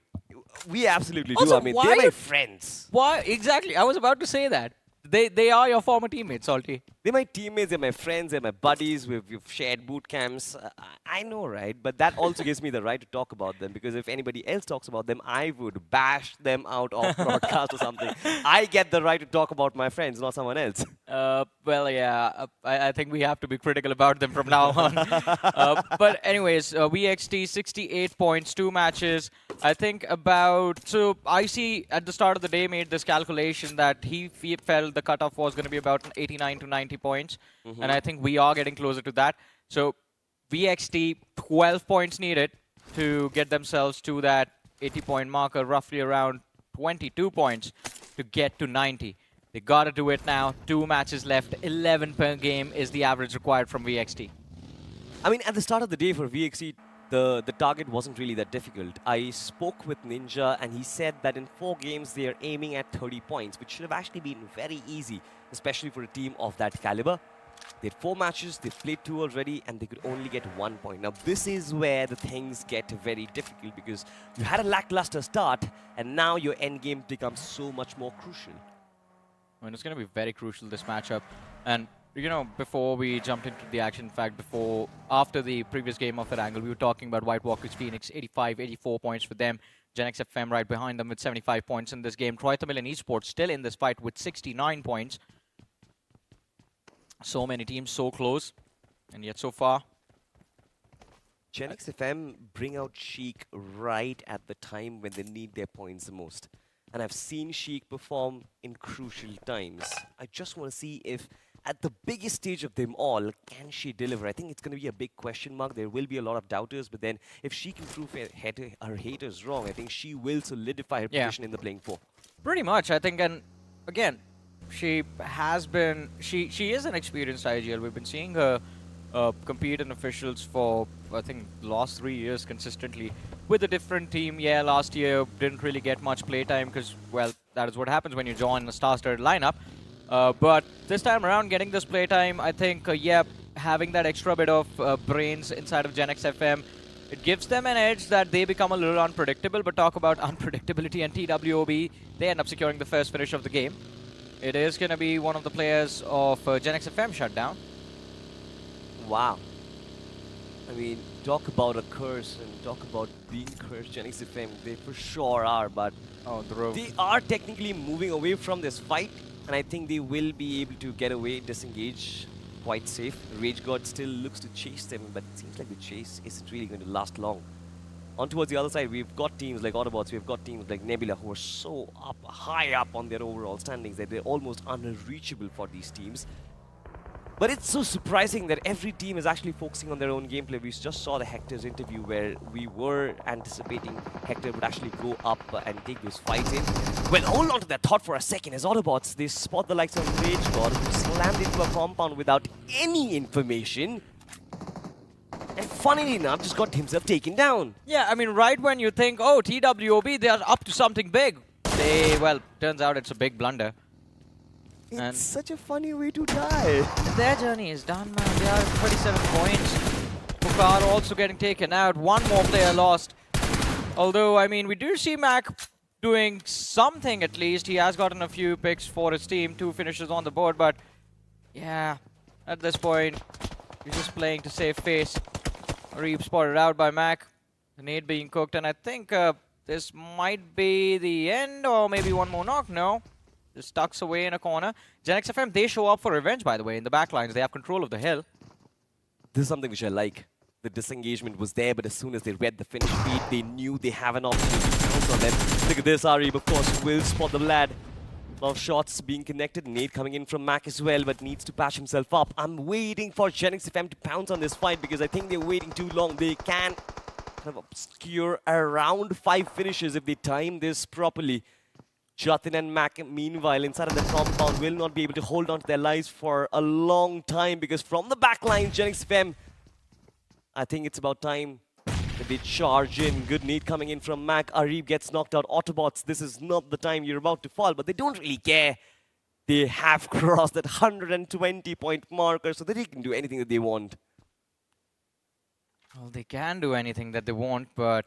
We absolutely do. Also, I mean, they're my friends. Why? Exactly. I was about to say that. They are your former teammates, Salty. They're my teammates, they're my friends, they're my buddies. We've shared boot camps. I know, right? But that also gives me the right to talk about them because if anybody else talks about them, I would bash them out off broadcast or something. I get the right to talk about my friends, not someone else. Well, yeah, I think we have to be critical about them from now on. But anyways, VXT 68 points, 2 matches. I think so I see at the start of the day made this calculation that he felt the cutoff was going to be about 89 to 90 points. And I think we are getting closer to that. So VXT, 12 points needed to get themselves to that 80-point marker, roughly around 22 points to get to 90. They got to do it now. 2 matches left. 11 per game is the average required from VXT. I mean, at the start of the day for VXT, the target wasn't really that difficult. I spoke with Ninja and he said that in 4 games they are aiming at 30 points, which should have actually been very easy, especially for a team of that caliber. They had 4 matches, they've played 2 already, and they could only get 1 point. Now, this is where the things get very difficult because you had a lackluster start, and now your end game becomes so much more crucial. I mean, it's going to be very crucial, this matchup. And, you know, before we jumped into the action, in fact, after the previous game of Erangel, we were talking about White Walkers Phoenix, 85, 84 points for them. GENxFM right behind them with 75 points in this game. Tamilan Esports still in this fight with 69 points. So many teams so close, and yet so far. GENxFM bring out Sheik right at the time when they need their points the most. And I've seen Sheik perform in crucial times. I just want to see if, at the biggest stage of them all, can she deliver? I think it's going to be a big question mark. There will be a lot of doubters, but then if she can prove her haters wrong, I think she will solidify her position in the playing four. Pretty much, I think, and again, she is an experienced IGL. We've been seeing her compete in officials for, I think, the last 3 years consistently with a different team. Yeah, last year didn't really get much playtime because, well, that is what happens when you join a star-studded lineup. But this time around, getting this playtime, I think, having that extra bit of brains inside of GENxFM, it gives them an edge that they become a little unpredictable. But talk about unpredictability and TWOB, they end up securing the first finish of the game. It is going to be one of the players of GENxFM shut down. Wow. I mean, talk about a curse and talk about being cursed. GENxFM, they for sure are, but they are technically moving away from this fight, and I think they will be able to get away, disengage quite safe. Rage God still looks to chase them, but it seems like the chase isn't really going to last long. On towards the other side, we've got teams like Autobotz, we've got teams like Nebula who are so high up on their overall standings that they're almost unreachable for these teams. But it's so surprising that every team is actually focusing on their own gameplay. We just saw the Hector's interview where we were anticipating Hector would actually go up and take those fights in. Well, hold on to that thought for a second. As Autobotz, they spot the likes of Rage God, who slammed into a compound without any information. And funnily enough, just got himself taken down. Yeah, I mean, right when you think, oh, TWOB, they are up to something big. Well, turns out it's a big blunder. It's such a funny way to die. Their journey is done, man. They are at 37 points. Pucar also getting taken out. One more player lost. Although, I mean, we do see Mac doing something at least. He has gotten a few picks for his team. 2 finishes on the board, but yeah, at this point, he's just playing to save face. Reeb spotted out by Mac. The nade being cooked, and I think this might be the end, or maybe one more knock. No. Just tucks away in a corner. GENxFM, they show up for revenge, by the way, in the backlines. They have control of the hill. This is something which I like. The disengagement was there, but as soon as they read the finish feed, they knew they have an opportunity to pounce on them. Look at this, Arib, of course, will spot the lad. A lot of shots being connected. Nade coming in from Mac as well, but needs to patch himself up. I'm waiting for GENxFM to pounce on this fight because I think they're waiting too long. They can kind of obscure around 5 finishes if they time this properly. Jatin and Mac, meanwhile, inside of the compound, will not be able to hold on to their lives for a long time because from the back line, GENxFM, I think it's about time that they charge in. Good nade coming in from Mac. Arib gets knocked out. Autobotz, this is not the time you're about to fall, but they don't really care. They have crossed that 120-point marker so that they can do anything that they want. Well, they can do anything that they want, but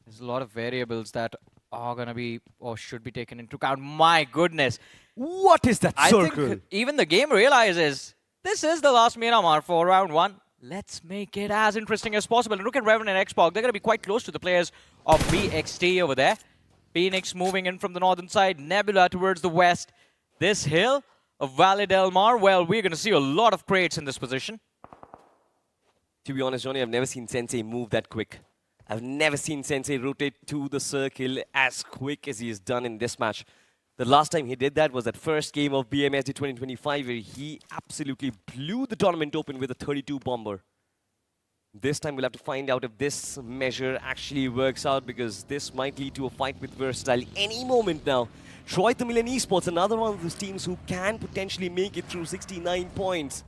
there's a lot of variables that are going to be or should be taken into account. My goodness. What is that circle? I think even the game realizes this is the last Miramar for round 1. Let's make it as interesting as possible. And look at Revenant Xspark. They're going to be quite close to the players of BXT over there. Phoenix moving in from the northern side. Nebula towards the west. This hill of Valle del Mar, well, we're going to see a lot of crates in this position. To be honest, Johnny, I've never seen Sensei move that quick. I've never seen Sensei rotate to the circle as quick as he has done in this match. The last time he did that was that first game of BMSD 2025 where he absolutely blew the tournament open with a 32 bomber. This time we'll have to find out if this measure actually works out because this might lead to a fight with Versatile any moment now. Tamilan Esports, another one of those teams who can potentially make it through 69 points.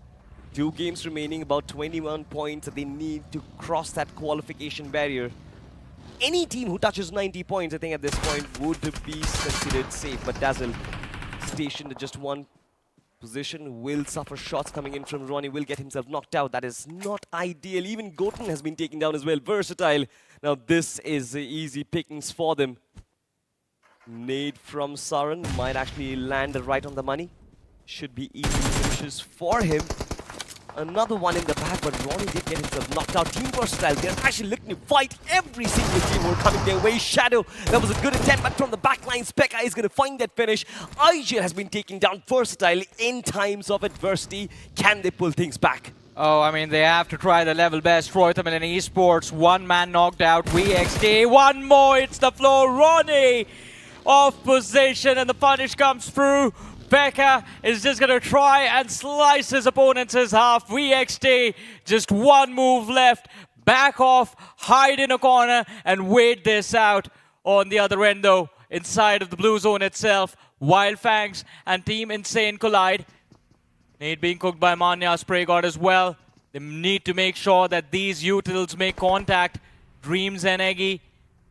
2 games remaining, about 21 points that they need to cross that qualification barrier. Any team who touches 90 points, I think at this point, would be considered safe. But Dazzle, stationed at just 1 position, will suffer shots coming in from Ronnie, will get himself knocked out. That is not ideal. Even Goten has been taken down as well. Versatile. Now this is easy pickings for them. Nade from Saran might actually land right on the money. Should be easy finishes for him. Another one in the back, but Ronnie did get himself knocked out. Team Versatile, they're actually looking to fight every single team who are coming their way. Shadow, that was a good attempt, but from the back line, Specca is going to find that finish. IGL has been taking down Versatile in times of adversity. Can they pull things back? Oh, I mean, they have to try the level best. Tamilan Esports, 1 man knocked out. VXT, 1 more, it's the floor. Ronnie off position, and the punish comes through. Becca is just going to try and slice his opponent's half. VXT, just 1 move left. Back off, hide in a corner, and wait this out. On the other end, though, inside of the blue zone itself, Wyld Fangs and Team Insane collide. Nade being cooked by Manya, Spray God as well. They need to make sure that these utils make contact. Dreams and Eggy,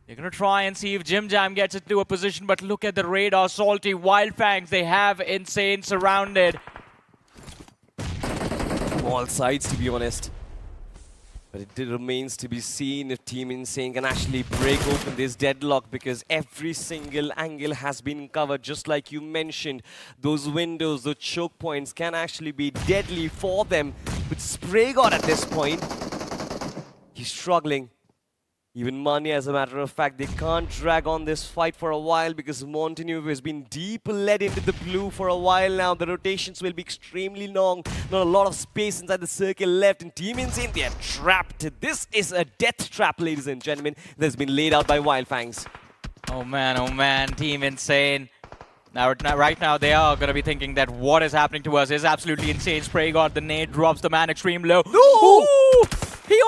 they're going to try and see if Jim Jam gets into a position, but look at the radar, Salty, Wyld Fangs, they have Insane surrounded. All sides, to be honest. But it remains to be seen if Team Insane can actually break open this deadlock because every single angle has been covered, just like you mentioned. Those windows, those choke points can actually be deadly for them. with SprayGod at this point. He's struggling. Even Mania, as a matter of fact, they can't drag on this fight for a while because Montenu has been deep led into the blue for a while now. The rotations will be extremely long. Not a lot of space inside the circle left. And Team Insane, they are trapped. This is a death trap, ladies and gentlemen, that's been laid out by Wyld Fangs. Oh man, Team Insane. Now, right now, they are going to be thinking that what is happening to us is absolutely insane. SprayGod, the nade drops the man extreme low. No! Ooh! He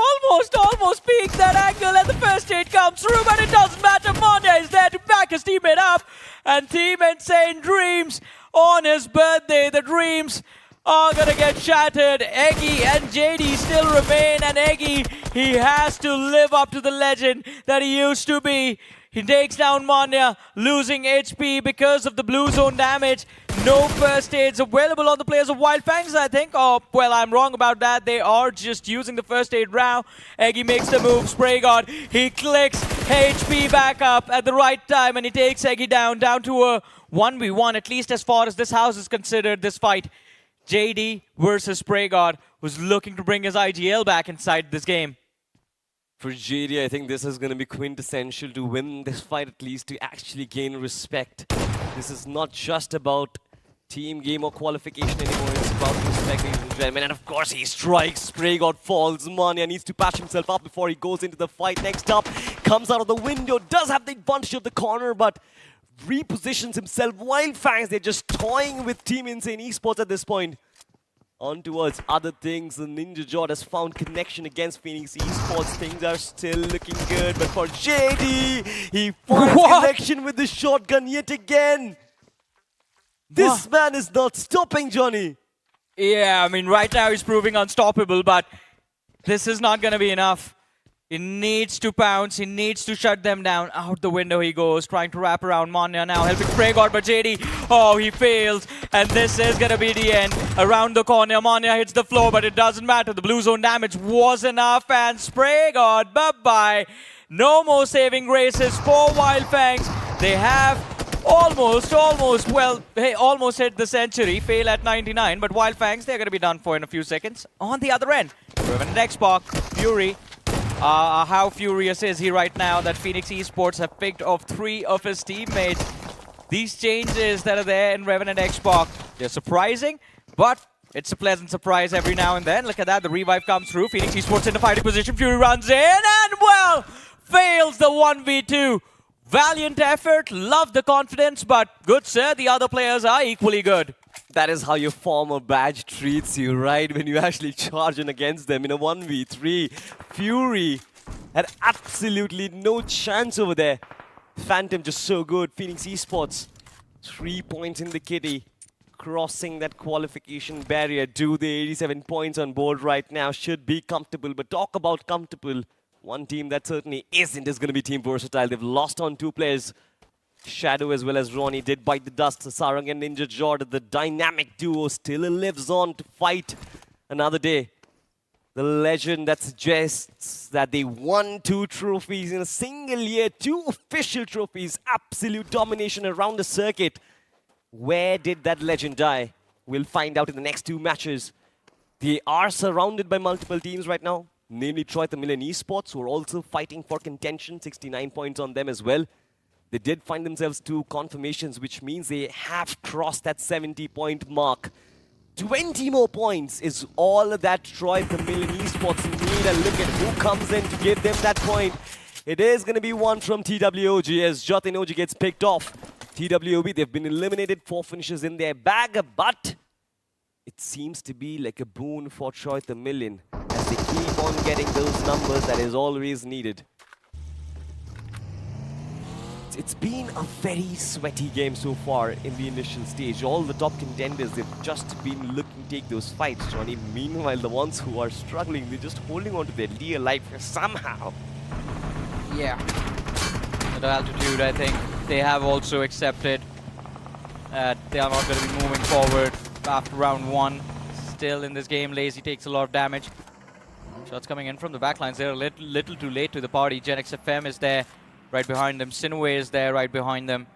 almost peaked that angle, and the first aid comes through, but it doesn't matter. Mania is there to back his teammate up, and Team Insane dreams on his birthday. The dreams are gonna get shattered. Eggy and JD still remain, and Eggy, he has to live up to the legend that he used to be. He takes down Mania, losing HP because of the blue zone damage. No first aids available on the players of Wyld Fangs, I think. Oh, well, I'm wrong about that. They are just using the first aid round. Eggy makes the move. SprayGod, he clicks HP back up at the right time, and he takes Eggy down to a 1v1, at least as far as this house is considered, this fight. JD versus SprayGod, who's looking to bring his IGL back inside this game. For JD, I think this is going to be quintessential to win this fight, at least to actually gain respect. This is not just about team game or qualification anymore. It's about respect, ladies and gentlemen. And of course, he strikes. SprayGod falls. Mania needs to patch himself up before he goes into the fight. Next up, comes out of the window, does have the advantage of the corner, but repositions himself. Wyld Fangs, they're just toying with Team Insane Esports at this point. On towards other things, the Ninja Jord has found connection against Phoenix Esports. Things are still looking good, but for JD, he finds connection with the shotgun yet again. This man is not stopping, Johnny. Yeah, I mean, right now he's proving unstoppable, but this is not going to be enough. He needs to pounce. He needs to shut them down. Out the window he goes, trying to wrap around Mania now, helping SprayGod, but JD, oh, he fails. And this is going to be the end. Around the corner, Mania hits the floor, but it doesn't matter. The blue zone damage was enough, and SprayGod, bye-bye. No more saving graces for Wyld Fangs. They have almost hit the century. Fail at 99, but Wyld Fangs, they're going to be done for in a few seconds. On the other end, Revenant Xspark, Fury. How furious is he right now that Phoenix Esports have picked off 3 of his teammates? These changes that are there in Revenant Xspark, they're surprising, but it's a pleasant surprise every now and then. Look at that, the revive comes through. Phoenix Esports in the fighting position. Fury runs in and, well, fails the 1v2. Valiant effort, love the confidence, but good sir, the other players are equally good. That is how your former badge treats you, right? When you actually charge in against them in a 1v3. Fury had absolutely no chance over there. Phantom just so good. Phoenix Esports, 3 points in the kitty. Crossing that qualification barrier. Do the 87 points on board right now. Should be comfortable, but talk about comfortable. One team that certainly isn't is going to be Team Versatile. They've lost on 2 players. Shadow as well as Ronnie did bite the dust. Sarang and Ninja Jord, the dynamic duo, still lives on to fight another day. The legend that suggests that they won 2 trophies in a single year, 2 official trophies, absolute domination around the circuit. Where did that legend die? We'll find out in the next 2 matches. They are surrounded by multiple teams right now, namely Tamilan Esports, who are also fighting for contention, 69 points on them as well. They did find themselves 2 confirmations, which means they have crossed that 70-point mark. 20 more points is all that Tamilan Esports need. And look at who comes in to give them that point. It is going to be one from TWOG as Jotinoji gets picked off. TWOB, they've been eliminated, 4 finishes in their bag, but it seems to be like a boon for Tamilan as they keep on getting those numbers that is always needed. It's been a very sweaty game so far in the initial stage. All the top contenders, they've just been looking to take those fights, Johnny. Meanwhile, the ones who are struggling, they're just holding on to their dear life somehow. Yeah. At altitude, I think they have also accepted that they are not going to be moving forward after round 1. Still in this game, Lazy takes a lot of damage. Shots coming in from the backlines. They're a little too late to the party. GENxFM is there. Right behind them. SINEWY is there right behind them.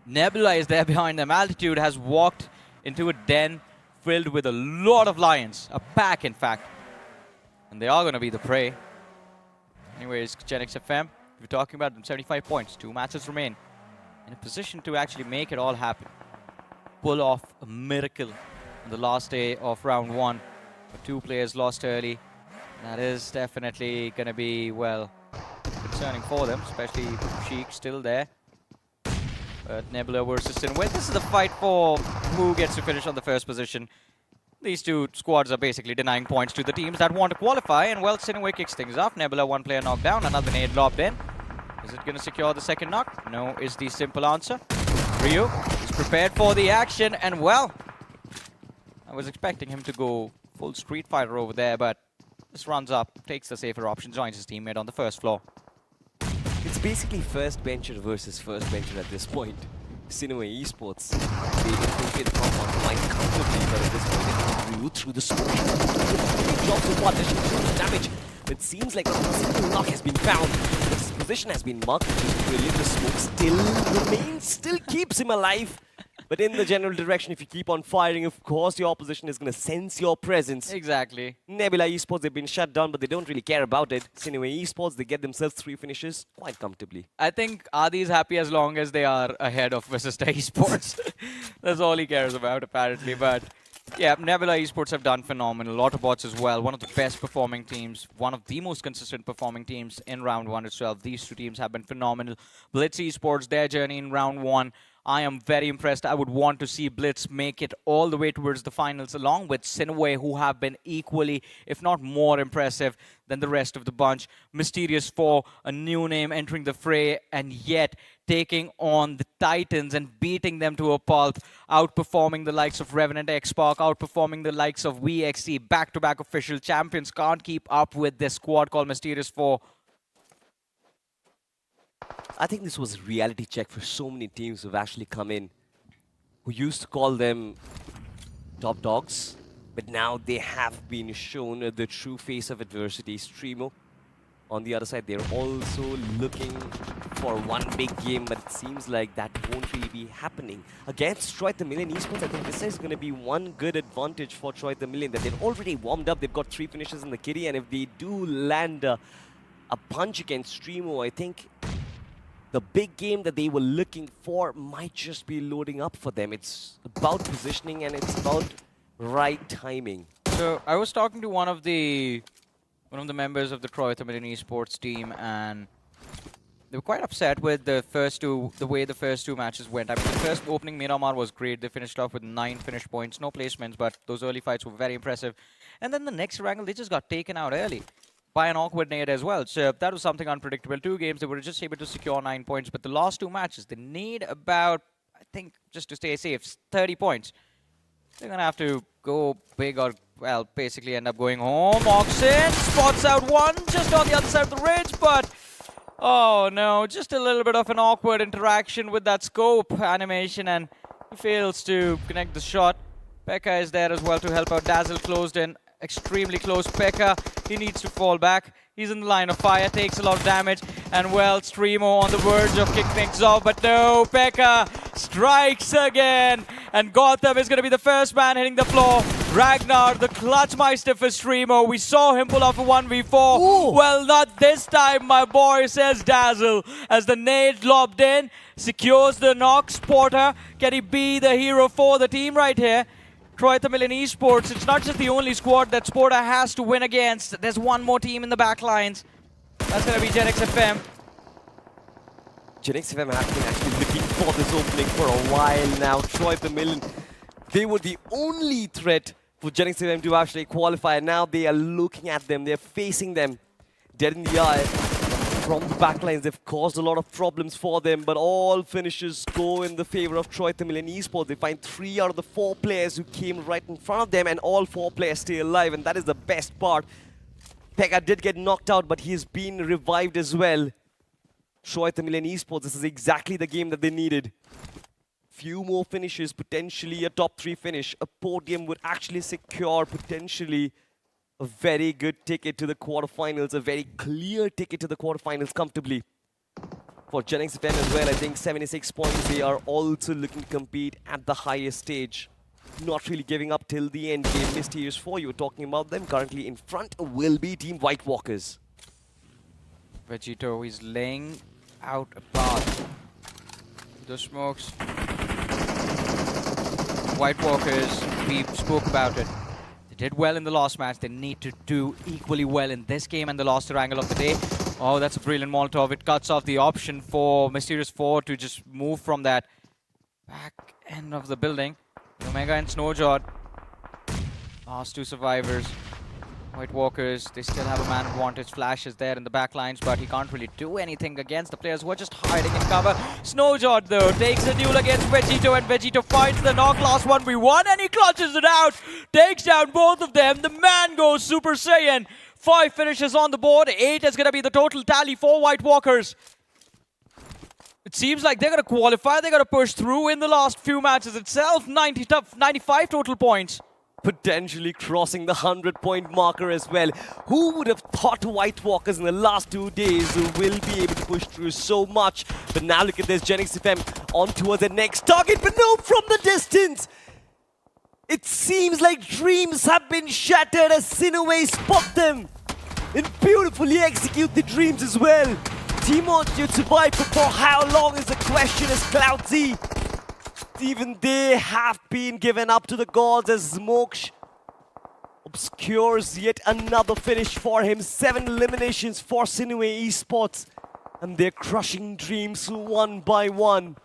Nebula is there behind them. Altitude has walked into a den filled with a lot of lions. A pack, in fact. And they are going to be the prey. Anyways, GENxFM, we're talking about them, 75 points. 2 matches remain. In a position to actually make it all happen. Pull off a miracle on the last day of round 1. But 2 players lost early. That is definitely going to be, well, concerning for them, especially Sheik still there. But Nebula versus SINEWY. This is the fight for who gets to finish on the first position. These 2 squads are basically denying points to the teams that want to qualify. And well, SINEWY kicks things off. Nebula, 1 player knocked down, another nade lobbed in. Is it going to secure the second knock? No, is the simple answer. Ryu is prepared for the action, and well, I was expecting him to go full Street Fighter over there, but this runs up, takes the safer option, joins his teammate on the first floor. It's basically first bencher versus first bencher at this point. SINEWY Esports, they infiltrate the compound quite comfortably, but at this point, Ryu through the smoke. He drops the one, there's damage. It seems like a single knock has been found. His position has been marked, which is brilliant. The smoke still remains, still keeps him alive. But in the general direction, if you keep on firing, of course, your opposition is going to sense your presence. Exactly. Nebula Esports, they've been shut down, but they don't really care about it. SINEWY Esports, they get themselves 3 finishes quite comfortably. I think Adi's happy as long as they are ahead of Vasista Esports. That's all he cares about, apparently. But yeah, Nebula Esports have done phenomenal. Autobotz as well, one of the best performing teams, one of the most consistent performing teams in round 1 itself. These 2 teams have been phenomenal. Blitz Esports, their journey in round 1, I am very impressed. I would want to see Blitz make it all the way towards the finals, along with SINEWY, who have been equally, if not more impressive than the rest of the bunch. Mysterious4, a new name entering the fray, and yet taking on the Titans and beating them to a pulp, outperforming the likes of Revenant Xspark, outperforming the likes of VXC, back-to-back official champions. Can't keep up with this squad called Mysterious4. I think this was a reality check for so many teams who've actually come in, who used to call them top dogs, but now they have been shown the true face of adversity. StreamO, on the other side, they're also looking for one big game, but it seems like that won't really be happening. Against Tamilan Esports, I think this is going to be one good advantage for Tamilan, that they've already warmed up, they've got 3 finishes in the kitty, and if they do land a punch against StreamO, I think the big game that they were looking for might just be loading up for them. It's about positioning and it's about right timing. So I was talking to one of the members of the Tamilan Esports team, and they were quite upset with the way the first two matches went. I mean, the first opening Miramar was great. They finished off with 9 finished points, no placements, but those early fights were very impressive. And then the next Erangel, they just got taken out early by an awkward nade as well. So that was something unpredictable. 2 games, they were just able to secure 9 points. But the last 2 matches, they need about, I think, just to stay safe, 30 points. They're going to have to go big or, well, basically end up going home. Oxen spots out one just on the other side of the ridge, but oh no, just a little bit of an awkward interaction with that scope animation, and he fails to connect the shot. Pekka is there as well to help out. Dazzle closed in. Extremely close. Pekka, he needs to fall back. He's in the line of fire, takes a lot of damage, and well, StreamO on the verge of kicking things off, but no, Pekka strikes again, and Gotham is going to be the first man hitting the floor. Ragnar, the Clutchmeister for StreamO. We saw him pull off a 1v4. Ooh. Well, not this time, my boy, says Dazzle, as the nade lobbed in, secures the knock. Sporter, can he be the hero for the team right here? Tamilan Esports, it's not just the only squad that Sporter has to win against. There's one more team in the back lines. That's going to be GENxFM. GENxFM have been actually looking for this opening for a while now. Tamilan, they were the only threat for GENxFM to actually qualify. And now they are looking at them, they're facing them dead in the eye. From the backlines, they've caused a lot of problems for them, but all finishes go in the favor of Tamilan Esports. They find 3 out of the 4 players who came right in front of them, and all 4 players stay alive, and that is the best part. Pekka did get knocked out, but he's been revived as well. Tamilan Esports, this is exactly the game that they needed. Few more finishes, potentially a top 3 finish. A podium would actually secure potentially a very good ticket to the quarterfinals, a very clear ticket to the quarterfinals comfortably. For GENxFM as well, I think 76 points, they are also looking to compete at the highest stage. not really giving up till the end game. Mysterious4, you were talking about them. Currently in front will be Team White Walkers. Vegito is laying out a path. The smokes. White Walkers, we spoke about it. They did well in the last match. They need to do equally well in this game, and the last Erangel of the day. Oh, that's a brilliant Molotov. It cuts off the option for Mysterious4 to just move from that back end of the building. Omega and Snowjod. Last two survivors. White Walkers, they still have a man advantage. Flash is there in the back lines, but he can't really do anything against the players who are just hiding in cover. Snowjod, though, takes a duel against Vegito, and Vegito finds the knock. Last 1v1, and he clutches it out. Takes down both of them. The man goes Super Saiyan. 5 finishes on the board. 8 is going to be the total tally for White Walkers. It seems like they're going to qualify. They're going to push through in the last few matches itself. 95 total points. Potentially crossing the 100-point marker as well. Who would have thought White Walkers in the last 2 days will be able to push through so much? But now look at this, GENxFM on towards the next target, but no, from the distance. It seems like dreams have been shattered as SINEWY spot them and beautifully execute the dreams as well. Teemo to survive for how long is the question as Cloudsy. Even they have been given up to the gods as Smoksh obscures yet another finish for him. 7 eliminations for SINEWY Esports, and they're crushing dreams one by one.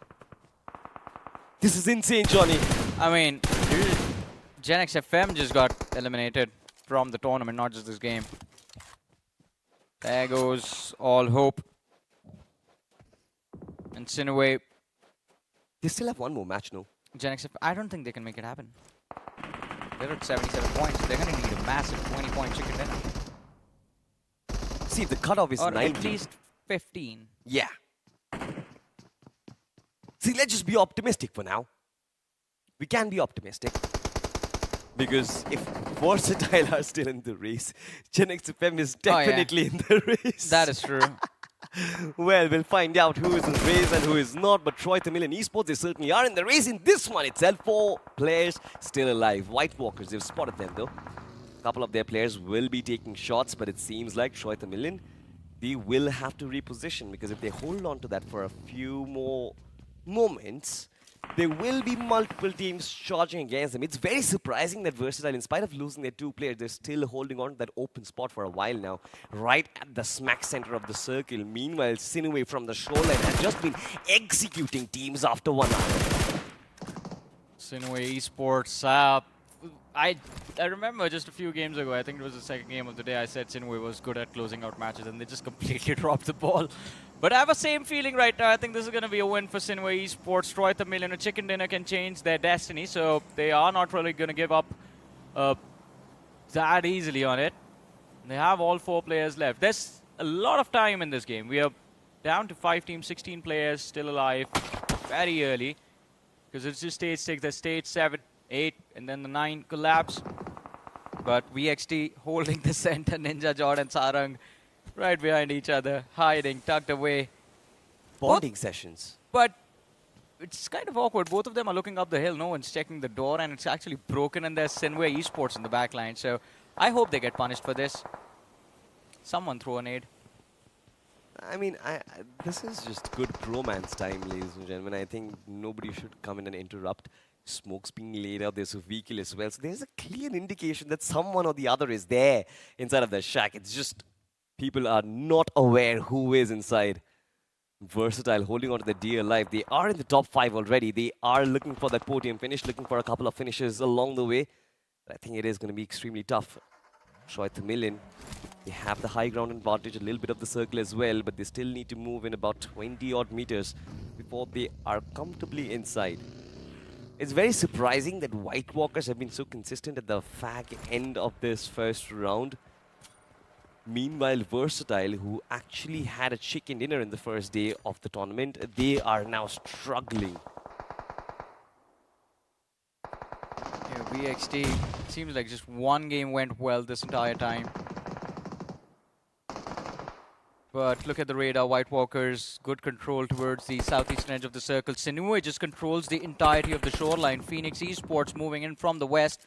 This is insane, Johnny. I mean, GENxFM just got eliminated from the tournament, not just this game. There goes all hope. And SINEWY, they still have one more match, no? GENxFM, I don't think they can make it happen. They're at 77 points. They're going to need a massive 20-point chicken dinner. See, if the cutoff is or 90. at least 15. Yeah. See, let's just be optimistic for now. We can be optimistic. Because if Versatile are still in the race, GENxFM is definitely in the race. That is true. Well, we'll find out who is in the race and who is not, but Tamilan Esports, they certainly are in the race in this one itself. 4 players still alive. White Walkers, they've spotted them though. A couple of their players will be taking shots, but it seems like Tamilan, they will have to reposition, because if they hold on to that for a few more moments, there will be multiple teams charging against them. It's very surprising that Versatile, in spite of losing their 2 players, they're still holding on to that open spot for a while now, right at the smack center of the circle. Meanwhile, SINEWY from the shoreline has just been executing teams after 1 hour. SINEWY Esports, I remember just a few games ago, I think it was the second game of the day, I said SINEWY was good at closing out matches, and they just completely dropped the ball. But I have the same feeling right now. I think this is going to be a win for SINEWY Esports. Tamilan, a chicken dinner can change their destiny, so they are not really going to give up that easily on it. They have all 4 players left. There's a lot of time in this game. We are down to 5 teams, 16 players still alive very early, because it's just stage 6. There's stage 7, 8, and then the 9 collapse. But VXT holding the center, Ninja, Jordan, Sarang, right behind each other, hiding, tucked away. Bonding sessions. But it's kind of awkward. Both of them are looking up the hill. No one's checking the door, and it's actually broken, and there's SINEWY Esports in the back line. So I hope they get punished for this. Someone throw an aid. I mean, this is just good bromance time, ladies and gentlemen. I think nobody should come in and interrupt. Smoke's being laid out. There's a vehicle as well. So there's a clear indication that someone or the other is there inside of the shack. It's just people are not aware who is inside. Versatile holding on to the dear life. They are in the top 5 already. They are looking for that podium finish, looking for a couple of finishes along the way. But I think it is going to be extremely tough. Tamilan, they have the high ground advantage, a little bit of the circle as well, but they still need to move in about 20-odd meters before they are comfortably inside. It's very surprising that White Walkers have been so consistent at the fag end of this first round. Meanwhile, Versatile, who actually had a chicken dinner in the first day of the tournament, they are now struggling. Yeah, VXT, seems like just one game went well this entire time. But look at the radar, White Walkers, good control towards the southeastern edge of the circle. SINEWY just controls the entirety of the shoreline. Phoenix Esports moving in from the west.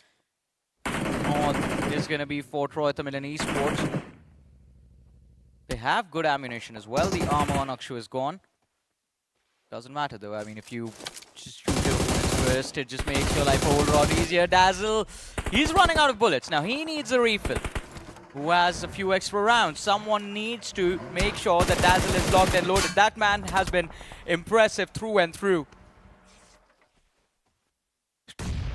North is going to be for Tamilan Esports. They have good ammunition as well. The armor on Akshu is gone. Doesn't matter though. I mean, if you just shoot your opponents first, it just makes your life a whole lot easier. Dazzle, he's running out of bullets. Now he needs a refill. Who has a few extra rounds? Someone needs to make sure that Dazzle is locked and loaded. That man has been impressive through and through.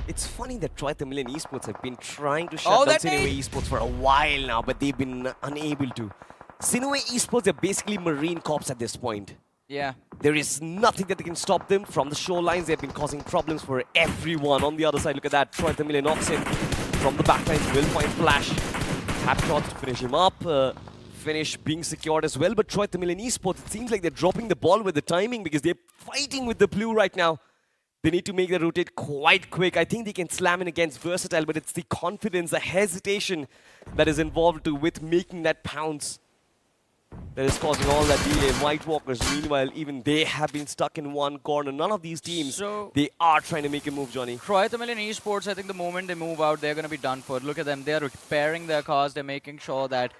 It's funny that Tamilan Esports have been trying to shut down SINEWY Esports for a while now, but they've been unable to. SINEWY Esports are basically Marine Corps at this point. Yeah. There is nothing that can stop them from the shorelines. They've been causing problems for everyone. On the other side, look at that. Tamilan knocks in from the backlines. Will find Flash. Tap shots to finish him up. Finish being secured as well. But Tamilan Esports, it seems like they're dropping the ball with the timing because they're fighting with the blue right now. They need to make the rotate quite quick. I think they can slam in against Versatile, but it's the confidence, the hesitation that is involved with making that pounce that is causing all that delay. White Walkers, meanwhile, even they have been stuck in one corner. None of these teams, they are trying to make a move, Johnny. Tamilan Esports, I think the moment they move out, they're going to be done for. Look at them. They're repairing their cars. They're making sure that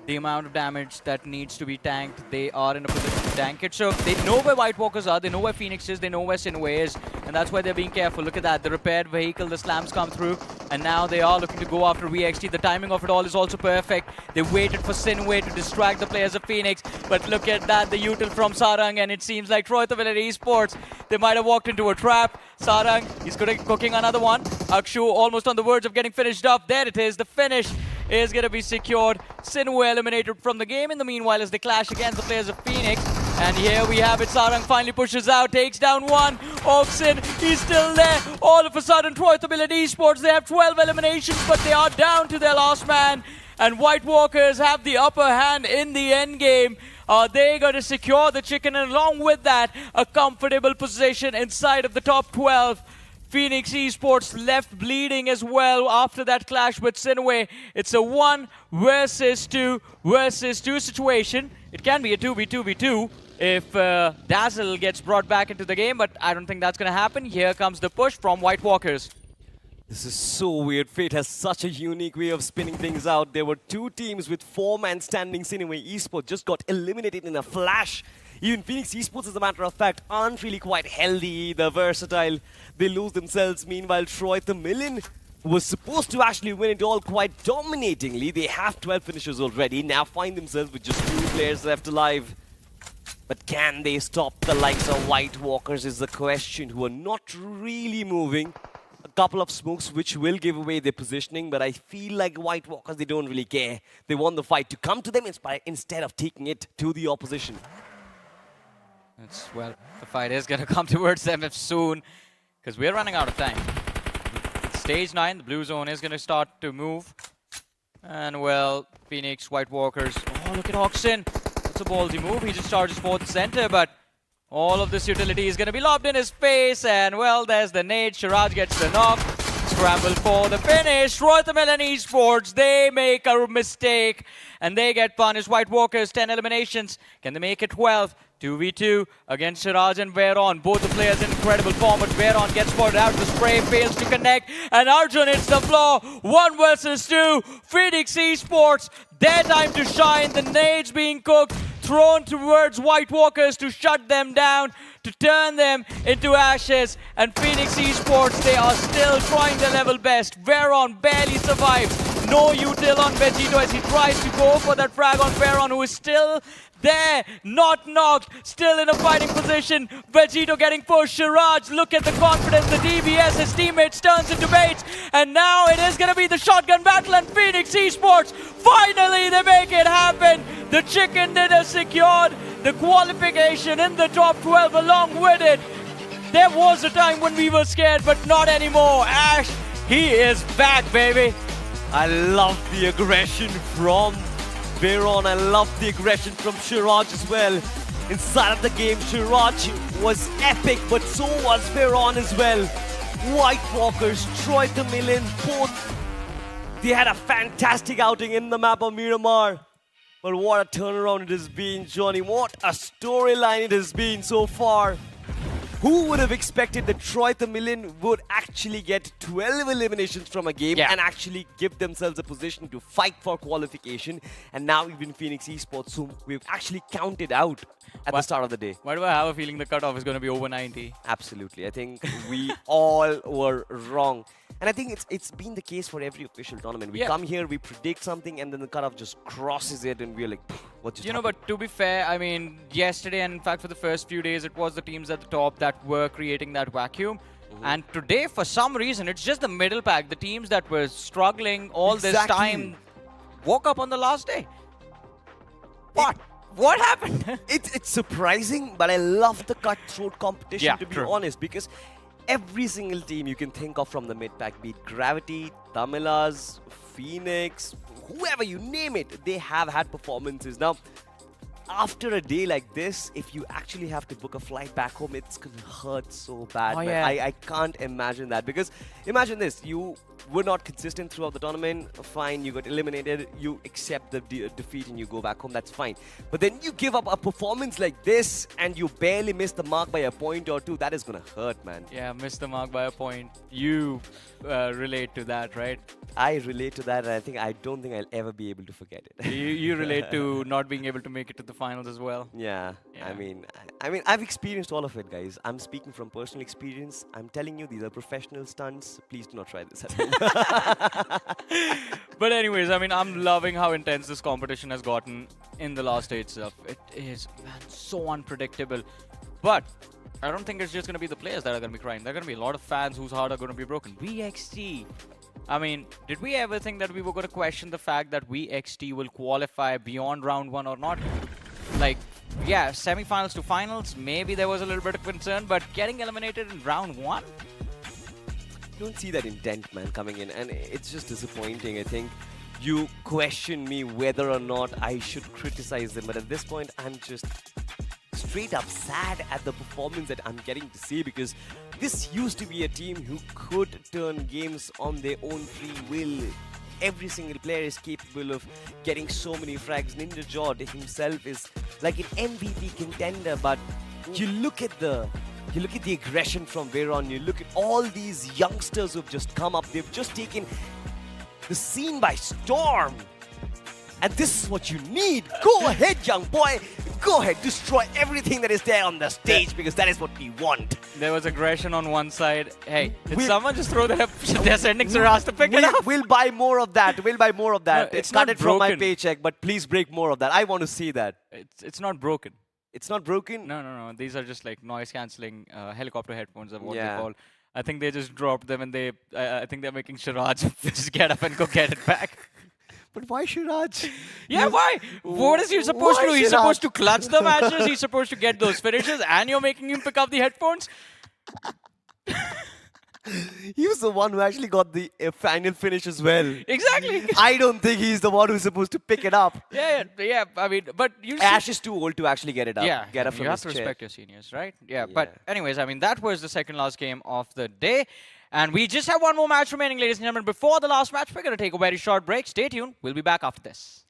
the amount of damage that needs to be tanked, they are in a position to tank it. So they know where White Walkers are, they know where Phoenix is, they know where SINEWY is, and that's why they're being careful. Look at that, the repaired vehicle, the slams come through, and now they are looking to go after VXT. The timing of it all is also perfect. They waited for SINEWY to distract the players of Phoenix, but look at that, the util from Sarang, and it seems like Tamilan Esports, they might have walked into a trap. Sarang, he's cooking another one. Akshu almost on the verge of getting finished up. There it is, the finish is going to be secured. SINEWY eliminated from the game in the meanwhile as they clash against the players of Phoenix. And here we have it. Sarang finally pushes out, takes down one. Oxen, he's still there. All of a sudden, Tamilan Esports, they have 12 eliminations, but they are down to their last man. And White Walkers have the upper hand in the end game. Are they going to secure the chicken? And along with that, a comfortable position inside of the top 12. Phoenix Esports left bleeding as well after that clash with SINEWY. It's a 1 versus 2 situation. It can be a 2v2v2 if Dazzle gets brought back into the game, but I don't think that's going to happen. Here comes the push from White Walkers. This is so weird. Fate has such a unique way of spinning things out. There were two teams with 4-man standing. SINEWY Esports just got eliminated in a flash. Even Phoenix Esports, as a matter of fact, aren't really quite healthy. They're versatile. They lose themselves. Meanwhile, Tamilan was supposed to actually win it all quite dominatingly. They have 12 finishers already. Now find themselves with just 2 players left alive. But can they stop the likes of White Walkers is the question, who are not really moving. A couple of smokes which will give away their positioning, but I feel like White Walkers, they don't really care. They want the fight to come to them instead of taking it to the opposition. Well, the fight is going to come towards them soon, because we're running out of time. It's stage 9, the blue zone is going to start to move. And well, Phoenix, White Walkers. Oh, look at Oxen. That's a ballsy move. He just charges for the center, but all of this utility is going to be lobbed in his face. And well, there's the nade. Shiraj gets the knock. Scramble for the finish. Tamilan Esports, they make a mistake and they get punished. White Walkers, 10 eliminations. Can they make it 12? 2v2 against Siraj and Veron. Both the players in incredible form, but Veron gets spotted out. The spray fails to connect, and Arjun hits the floor. 1 versus 2. Phoenix Esports, their time to shine. The nades being cooked, thrown towards White Walkers to shut them down, to turn them into ashes. And Phoenix Esports, they are still trying their level best. Veron barely survives. No util on Vegito as he tries to go for that frag on Veron, who is still there, not knocked, still in a fighting position. Vegito getting pushed. Shiraj, look at the confidence, the DBS, his teammates turns into baits. And now it is going to be the shotgun battle, and Phoenix Esports, finally they make it happen. The chicken dinner secured, the qualification in the top 12 along with it. There was a time when we were scared, but not anymore. Ash, he is back, baby. I love the aggression from Veron. I love the aggression from Shiraj as well. Inside of the game, Shiraj was epic, but so was Veron as well. White Walkers, Tamilan, both, they had a fantastic outing in the map of Miramar. But what a turnaround it has been, Johnny. What a storyline it has been so far. Who would have expected that Troy Tamilan would actually get 12 eliminations from a game and actually give themselves a position to fight for qualification? And now even Phoenix Esports, whom we've actually counted out at the start of the day. Why do I have a feeling the cutoff is going to be over 90? Absolutely. I think we all were wrong. And I think it's been the case for every official tournament. We come here, we predict something, and then the cutoff just crosses it, and we're like, what just happened? But to be fair, I mean, yesterday and in fact for the first few days, it was the teams at the top that were creating that vacuum. And today, for some reason, it's just the middle pack. The teams that were struggling all this time woke up on the last day. What happened? It's surprising, but I love the cutthroat competition, to be honest, because every single team you can think of from the mid-pack, be it Gravity, Tamilas, Phoenix, whoever you name it, they have had performances. Now, after a day like this, if you actually have to book a flight back home, it's going to hurt so bad. Oh, man. I can't imagine that, because imagine this, you were not consistent throughout the tournament, fine, you got eliminated, you accept the defeat and you go back home, that's fine. But then you give up a performance like this and you barely miss the mark by a point or two, that is going to hurt, man. Yeah, miss the mark by a point. You relate to that, right? I relate to that, and I don't think I'll ever be able to forget it. you relate to not being able to make it to the finals as well. Yeah. I mean, I've experienced all of it, guys. I'm speaking from personal experience. I'm telling you, these are professional stunts. Please do not try this at home. But anyways, I mean, I'm loving how intense this competition has gotten in the last day itself. It is, man, so unpredictable. But I don't think it's just going to be the players that are going to be crying. There are going to be a lot of fans whose heart are going to be broken. VXT. I mean, did we ever think that we were going to question the fact that VXT will qualify beyond round 1 or not? Like, yeah, semi-finals to finals, maybe there was a little bit of concern, but getting eliminated in round 1? You don't see that intent, man, coming in, and it's just disappointing. I think you question me whether or not I should criticize them, but at this point, I'm just straight up sad at the performance that I'm getting to see, because this used to be a team who could turn games on their own free will. Every single player is capable of getting so many frags. Ninja Jod himself is like an MVP contender, but you look at the aggression from Veron, you look at all these youngsters who've just come up, they've just taken the scene by storm. And this is what you need. Go ahead, young boy. Go ahead, destroy everything that is there on the stage, because that is what we want. There was aggression on one side. Hey, did someone just throw their sending Saras to pick it up? We'll buy more of that. We'll buy more of that. No, it's cut not it from my broken. paycheck, but please break more of that. I want to see that. It's not broken. It's not broken? No. These are just like noise cancelling helicopter headphones, are what Yeah. they call. I think they just dropped them, and I think they're making Shiraj just get up and go get it back. But why Shiraj? Yeah, why? What is he supposed to do? He's supposed to clutch the matches. He's supposed to get those finishes, and you're making him pick up the headphones? He was the one who actually got the final finish as well. Exactly. I don't think he's the one who's supposed to pick it up. Yeah. I mean, but you Ash is too old to actually get it up. Yeah, Get up from you have his to chair. respect your seniors, right? Yeah, but anyways, I mean, that was the second last game of the day. And we just have one more match remaining, ladies and gentlemen. Before the last match, we're going to take a very short break. Stay tuned. We'll be back after this.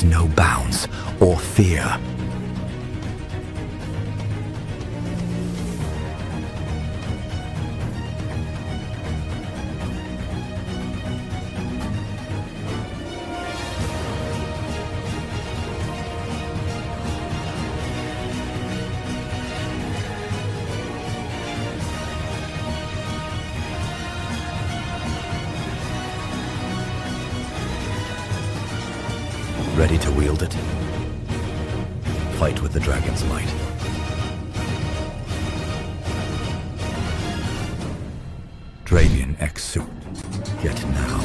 no bounds or fear. Ready to wield it? Fight with the dragon's might. Dravian X suit. Get now.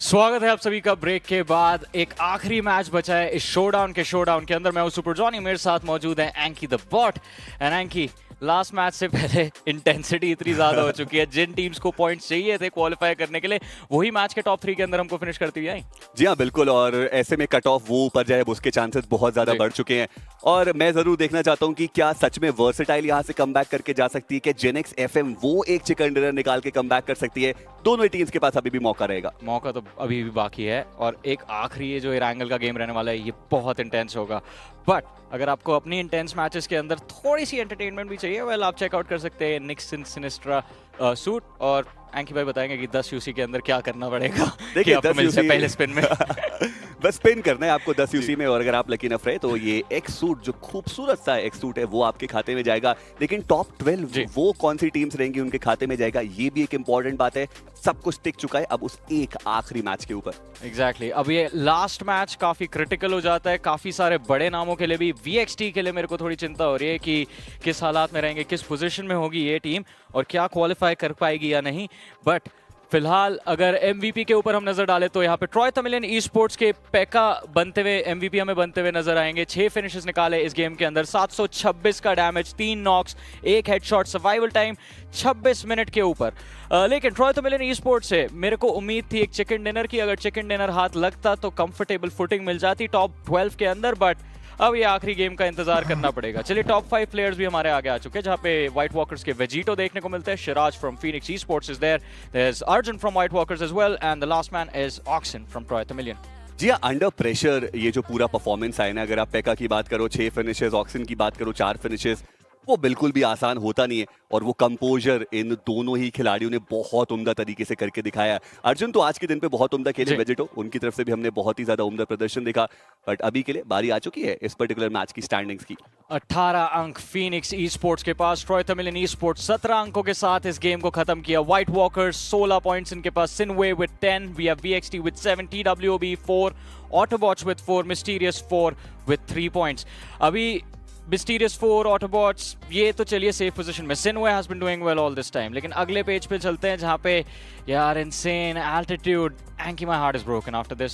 स्वागत है आप सभी का break के बाद। एक आखिरी match बचा है इस शोडाउन के अंदर। मैं हूं सुपर जॉनी, मेरे साथ मौजूद है Anky the bot. And Anky, last match से पहले इंटेंसिटी इतनी ज्यादा हो चुकी है, जिन टीम्स को पॉइंट्स चाहिए थे क्वालिफाई करने के लिए वही मैच के टॉप 3 के अंदर हमको फिनिश करती हुई आई। जी हाँ बिल्कुल, और ऐसे में कट ऑफ वो ऊपर जाए उसके चांसेस बहुत ज्यादा बढ़ चुके हैं। और मैं जरूर देखना चाहता हूँ कि क्या सच में वर्सेटाइल यहाँ से कमबैक करके जा सकती है, कि GENxFM वो एक चिकन डिनर निकाल के कमबैक कर सकती है। दोनों ही टीम्स के पास अभी भी मौका रहेगा। मौका तो अभी भी बाकी है, और एक आखिरी ये जो एरांगल का गेम रहने वाला है ये बहुत इंटेंस होगा। बट अगर आपको अपनी इंटेंस मैचेस के अंदर थोड़ी सी एंटरटेनमेंट भी चाहिए, वेल आप चेकआउट कर सकते हैं निक्सन सिनेस्ट्रा सूट। और एंकी भाई बताएंगे कि 10 यूसी के अंदर क्या करना पड़ेगा कि आपको मिल जाए पहले स्पिन में। बस स्पिन करना है आपको 10 यूसी में, और अगर आप लकी नफ रहे तो ये एक्स सूट जो खूबसूरत सा एक्स सूट है वो आपके खाते में जाएगा। लेकिन टॉप 12 वो कौन सी टीम्स रहेंगी उनके खाते में जाएगा, ये भी एक इंपॉर्टेंट बात है। सब कुछ टिक चुका है अब उस एक आखिरी मैच के ऊपर। एग्जैक्टली अब ये लास्ट मैच काफी क्रिटिकल हो जाता है काफी सारे बड़े नामों के लिए भी। VXT के लिए मेरे को थोड़ी चिंता हो रही है कि किस हालात में रहेंगे, किस पोजीशन में होगी ये टीम और क्या क्वालिफाई कर पाएगी या नहीं। बट फिलहाल अगर MVP के ऊपर हम नजर डालें तो यहाँ पे ट्रॉय तमिलियन ई-स्पोर्ट्स के पेका बनते हुए MVP हमें बनते हुए नजर आएंगे। 6 फिनिशेस निकाले इस गेम के अंदर, 726 का damage, 3 knocks, 1 headshot, survival time 26 minute के ऊपर। लेकिन ट्रॉय तमिलियन ई-स्पोर्ट्स से मेरे को उम्मीद थी एक चिकन डिनर की, अगर चिकन डिनर हाथ लगता तो कंफर्टेबल फुटिंग मिल जाती टॉप 12 के अंदर। बट अब ये आखिरी गेम का इंतजार करना पड़ेगा। चलिए टॉप 5 प्लेयर्स भी हमारे आगे आ चुके हैं, जहां पे व्हाइट वॉकर्स के वेजिटो देखने को मिलते हैं। Shiraz from Phoenix esports is there, there is Arjun from white walkers as well, and the last man is Oxon from Troy Tamilian. जी हाँ, अंडर प्रेशर ये जो पूरा परफॉर्मेंस आया ना, अगर आप पेका की बात करो 6 फिनिशेस, ऑक्सन की बात करो 4 फिनिशेस, वो बिल्कुल भी आसान होता नहीं है। और वो कंपोजर इन दोनों ही खिलाड़ियों ने बहुत उम्दा तरीके से करके दिखाया। अर्जुन तो आज के दिन पे बहुत उम्दा खेले, वेजिटो उनकी तरफ से भी हमने बहुत ही ज्यादा उम्दा प्रदर्शन देखा। बट अभी के लिए बारी आ चुकी है इस पर्टिकुलर मैच की स्टैंडिंग्स की। 18 अंक फीनिक्स ई-स्पोर्ट्स के पास, ट्रॉय तमिलियन ई-स्पोर्ट्स 17 अंकों के साथ इस गेम को खत्म किया। व्हाइट वॉकर्स 16 पॉइंट्स इनके पास, Sinwe with 10, we have VXT with 7, TWB 4, Autobots with 4, Mysterious4 with 3 points. अभी Mysterious4 ऑटोबॉट्स ये तो चलिए सेफ पोजीशन में, Sinwe has been doing well all this time. लेकिन अगले पेज पे चलते हैं जहां पे यार insane altitude, Anky my heart is broken after this.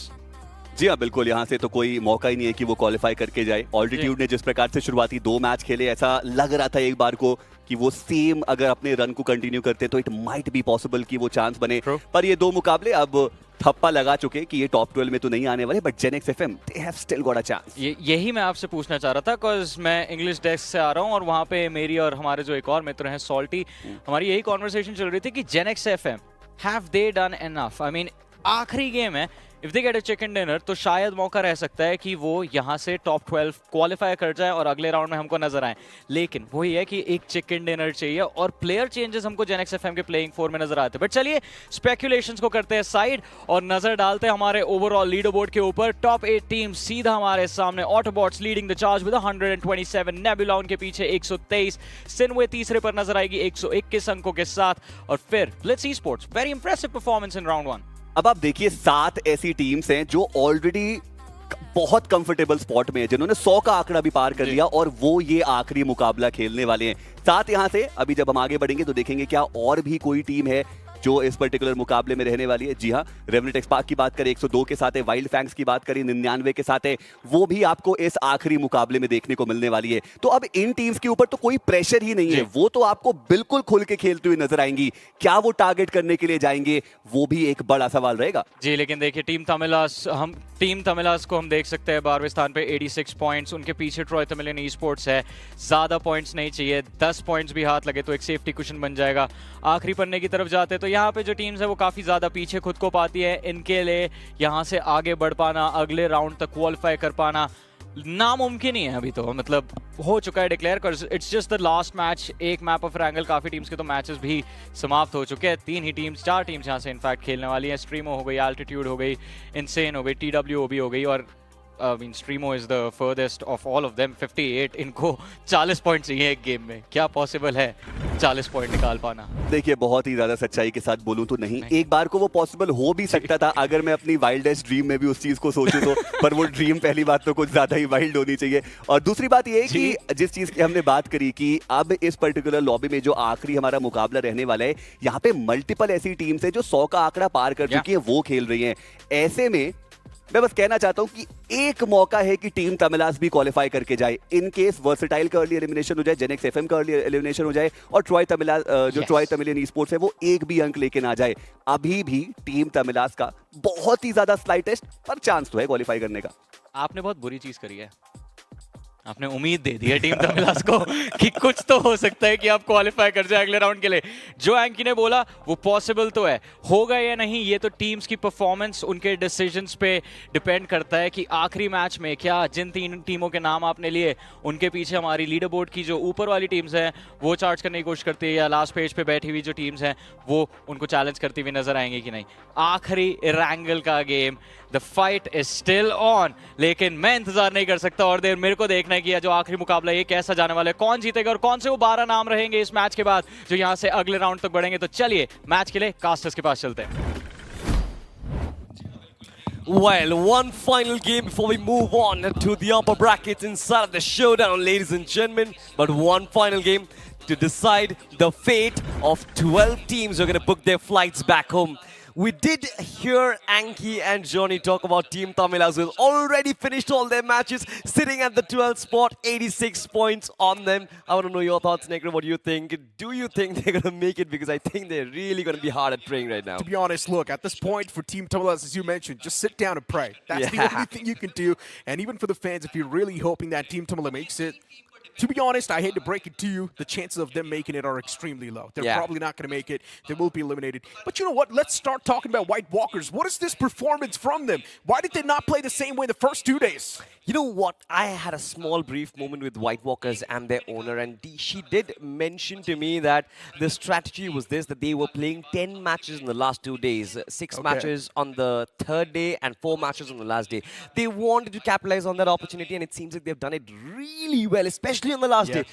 जी हाँ बिल्कुल, यहाँ से तो कोई मौका ही नहीं है कि वो क्वालिफाई करके जाए। ऑल्टीट्यूड ने जिस प्रकार से शुरुआती 2 मैच खेले, ऐसा लग रहा था एक बार को कि वो सेम अगर अपने रन को कंटिन्यू करते तो इट माइट बी पॉसिबल कि वो चांस बने। पर ये 2 मुकाबले अब थप्पा लगा चुके कि ये टॉप 12 में तो नहीं आने वाले, but GENxFM they have still got a chance। यही मैं आपसे पूछना चाह रहा था, बिकॉज मैं इंग्लिश डेस्क से आ रहा हूँ और वहाँ पे मेरी और हमारे जो एक और मित्र हैं सॉल्टी, हमारी यही कॉन्वर्सेशन चल रही थी कि GENxFM have they done enough? I mean आखिरी गेम है, if they get a chicken dinner तो शायद मौका रह सकता है कि वो यहाँ से टॉप 12 क्वालिफाई कर जाए और अगले राउंड में हमको नजर आए। लेकिन वही है कि एक चिकन डिनर चाहिए और प्लेयर चेंजेस हमको GENxFM के प्लेइंग 4 में नजर आते हैं। बट चलिए स्पेकुलेशंस को करते हैं साइड और नजर डालते हैं हमारे ओवरऑल लीडर बोर्ड के ऊपर। टॉप 8 टीम सीधा हमारे सामने, Autobots leading the charge with 127, nebula उनके पीछे 123, सिनवे तीसरे पर नजर आएगी 121 अंकों के साथ, और फिर blitz esports, very impressive performance in round 1। अब आप देखिए 7 ऐसी टीम्स हैं जो ऑलरेडी बहुत कंफर्टेबल स्पॉट में है, जिन्होंने 100 का आंकड़ा भी पार कर लिया और वो ये आखिरी मुकाबला खेलने वाले हैं। 7 यहां से अभी जब हम आगे बढ़ेंगे तो देखेंगे क्या और भी कोई टीम है जो इस पर्टिकुलर मुकाबले में रहने वाली है। जी हाँ, रेवेनेंट एक्सपार्क की बात करें 102 के साथ है, वाइल्ड फैंग्स की बात करें 99 के साथ है, वो भी आपको इस आखिरी मुकाबले में देखने को मिलने वाली है। तो अब इन टीम्स के ऊपर तो कोई प्रेशर ही नहीं है, वो तो आपको बिल्कुल खुल के खेलते हुए नजर आएंगी। क्या वो टारगेट करने के लिए जाएंगे, वो भी एक बड़ा सवाल रहेगा। जी, लेकिन देखिए टीम तमिलास को हम देख सकते हैं 12वें स्थान पे 86 पॉइंट्स, उनके पीछे ट्रॉय तमिलियन ई स्पोर्ट्स है। ज्यादा पॉइंट्स नहीं चाहिए, 10 पॉइंट्स भी हाथ लगे तो एक सेफ्टी कुशन बन जाएगा। आखिरी पन्ने की तरफ जाते हैं तो यहाँ पे जो टीम्स है वो काफी ज्यादा पीछे खुद को पाती है। इनके लिए यहाँ से आगे बढ़ पाना, अगले राउंड तक क्वालिफाई कर पाना नामुमकिन ही है अभी तो, मतलब हो चुका है डिक्लेयर कर, it's just the last match. एक मैप ऑफ एरेंगल, काफी टीम्स के तो मैचेस भी समाप्त हो चुके हैं। 4 टीम्स यहाँ से इनफैक्ट खेलने वाली हैं। स्ट्रीमो हो गई, एल्टीट्यूड हो गई, इनसेन हो गई, TWOB हो गई और StreamO is the furthest of all of them, 58। इनको 40 पॉइंट चाहिए एक गेम में। क्या पॉसिबल है 40 पॉइंट निकाल पाना? देखिए, बहुत ही ज्यादा सच्चाई के साथ बोलूं तो नहीं। एक बार को वो पॉसिबल हो भी सकता था अगर मैं अपनी वाइल्डेस्ट ड्रीम में भी उस चीज को सोचूं तो, पर वो ड्रीम पहली बात तो कुछ ज्यादा ही वाइल्ड होनी चाहिए। और दूसरी बात ये है कि जिस चीज की हमने बात करी कि अब इस पर्टिकुलर लॉबी में जो आखिरी हमारा मुकाबला रहने वाला है, यहाँ पे मल्टीपल ऐसी टीम्स है जो 100 का आंकड़ा पार कर चुकी है, वो खेल रही है। ऐसे में मैं बस कहना चाहता हूं कि एक मौका है कि टीम तमिलास भी क्वालिफाई करके जाए। इन केस वर्सेटाइल का अर्ली एलिमिनेशन हो जाए, GENxFM का अर्ली एलिमिनेशन हो जाए और ट्रॉय तमिलियन ई स्पोर्ट्स है वो एक भी अंक लेके ना जाए, अभी भी टीम तमिलास का बहुत ही ज्यादा स्लाइटेस्ट पर चांस तो है क्वालिफाई करने का। आपने बहुत बुरी चीज करी है, आपने उम्मीद दे दी है टीम तमिलास को कि कुछ तो हो सकता है कि आप क्वालिफाई कर जाए अगले राउंड के लिए। जो एंकी ने बोला वो पॉसिबल तो है, होगा या नहीं ये तो टीम्स की परफॉर्मेंस, उनके डिसीजंस पे डिपेंड करता है कि आखिरी मैच में क्या जिन 3 टीमों के नाम आपने लिए उनके पीछे हमारी लीडर बोर्ड की जो ऊपर वाली टीम्स हैं वो चार्ज करने की कोशिश करती है, या लास्ट पेज पे बैठी हुई जो टीम्स हैं वो उनको चैलेंज करती हुई नजर आएंगी कि नहीं। आखिरी एरेंगल का game, the fight is still on, लेकिन मैं इंतजार नहीं कर सकता और देर। मेरे को देखना है कि जो आखिरी मुकाबला ये कैसा जाने वाला है, कौन जीतेगा और कौन से वो 12 नाम रहेंगे इस मैच के बाद जो यहाँ से अगले राउंड तक बढ़ेंगे। तो चलिए मैच के लिए कास्टर्स के पास चलते हैं। Well, one final game before we move on to the upper brackets inside of the showdown, ladies and gentlemen. But one final game to decide the fate of 12 teams who are going to book their flights back home. We did hear Anki and Johnny talk about Team Tamilas who have already finished all their matches, sitting at the 12th spot, 86 points on them. I want to know your thoughts, Negro. What do you think? Do you think they're going to make it? Because I think they're really going to be hard at praying right now. To be honest, look, at this point for Team Tamilas, as you mentioned, just sit down and pray. That's the only thing you can do. And even for the fans, if you're really hoping that Team Tamila makes it, to be honest, I hate to break it to you, the chances of them making it are extremely low. They're probably not going to make it. They will be eliminated. But you know what? Let's start talking about White Walkers. What is this performance from them? Why did they not play the same way the first 2 days? You know what? I had a small brief moment with White Walkers and their owner, and she did mention to me that the strategy was this, that they were playing 10 matches in the last 2 days, 6 matches on the 3rd day and 4 matches on the last day. They wanted to capitalize on that opportunity, and it seems like they've done it really well, especially on the last day.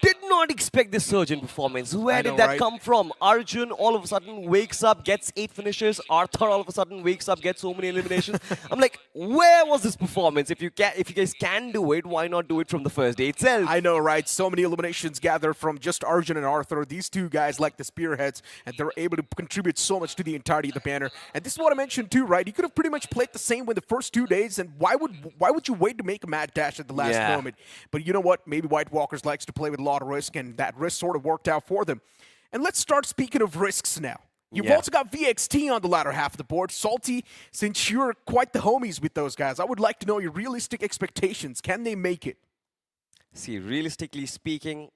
Did not expect this surge in performance. Where did that come from? Arjun all of a sudden wakes up, gets 8 finishes. Arthur all of a sudden wakes up, gets so many eliminations. I'm like, where was this performance? If you guys can do it, why not do it from the first day itself? I know, right? So many eliminations gathered from just Arjun and Arthur. These 2 guys like the spearheads, and they're able to contribute so much to the entirety of the banner. And this is what I mentioned too, right? You could have pretty much played the same way the first 2 days, and why would you wait to make a mad dash at the last moment? But you know what? Maybe White Walkers likes to play with a lot of risk, and that risk sort of worked out for them. And let's start speaking of risks now. You've also got VXT on the latter half of the board. Salty, since you're quite the homies with those guys, I would like to know your realistic expectations. Can they make it? See, realistically speaking,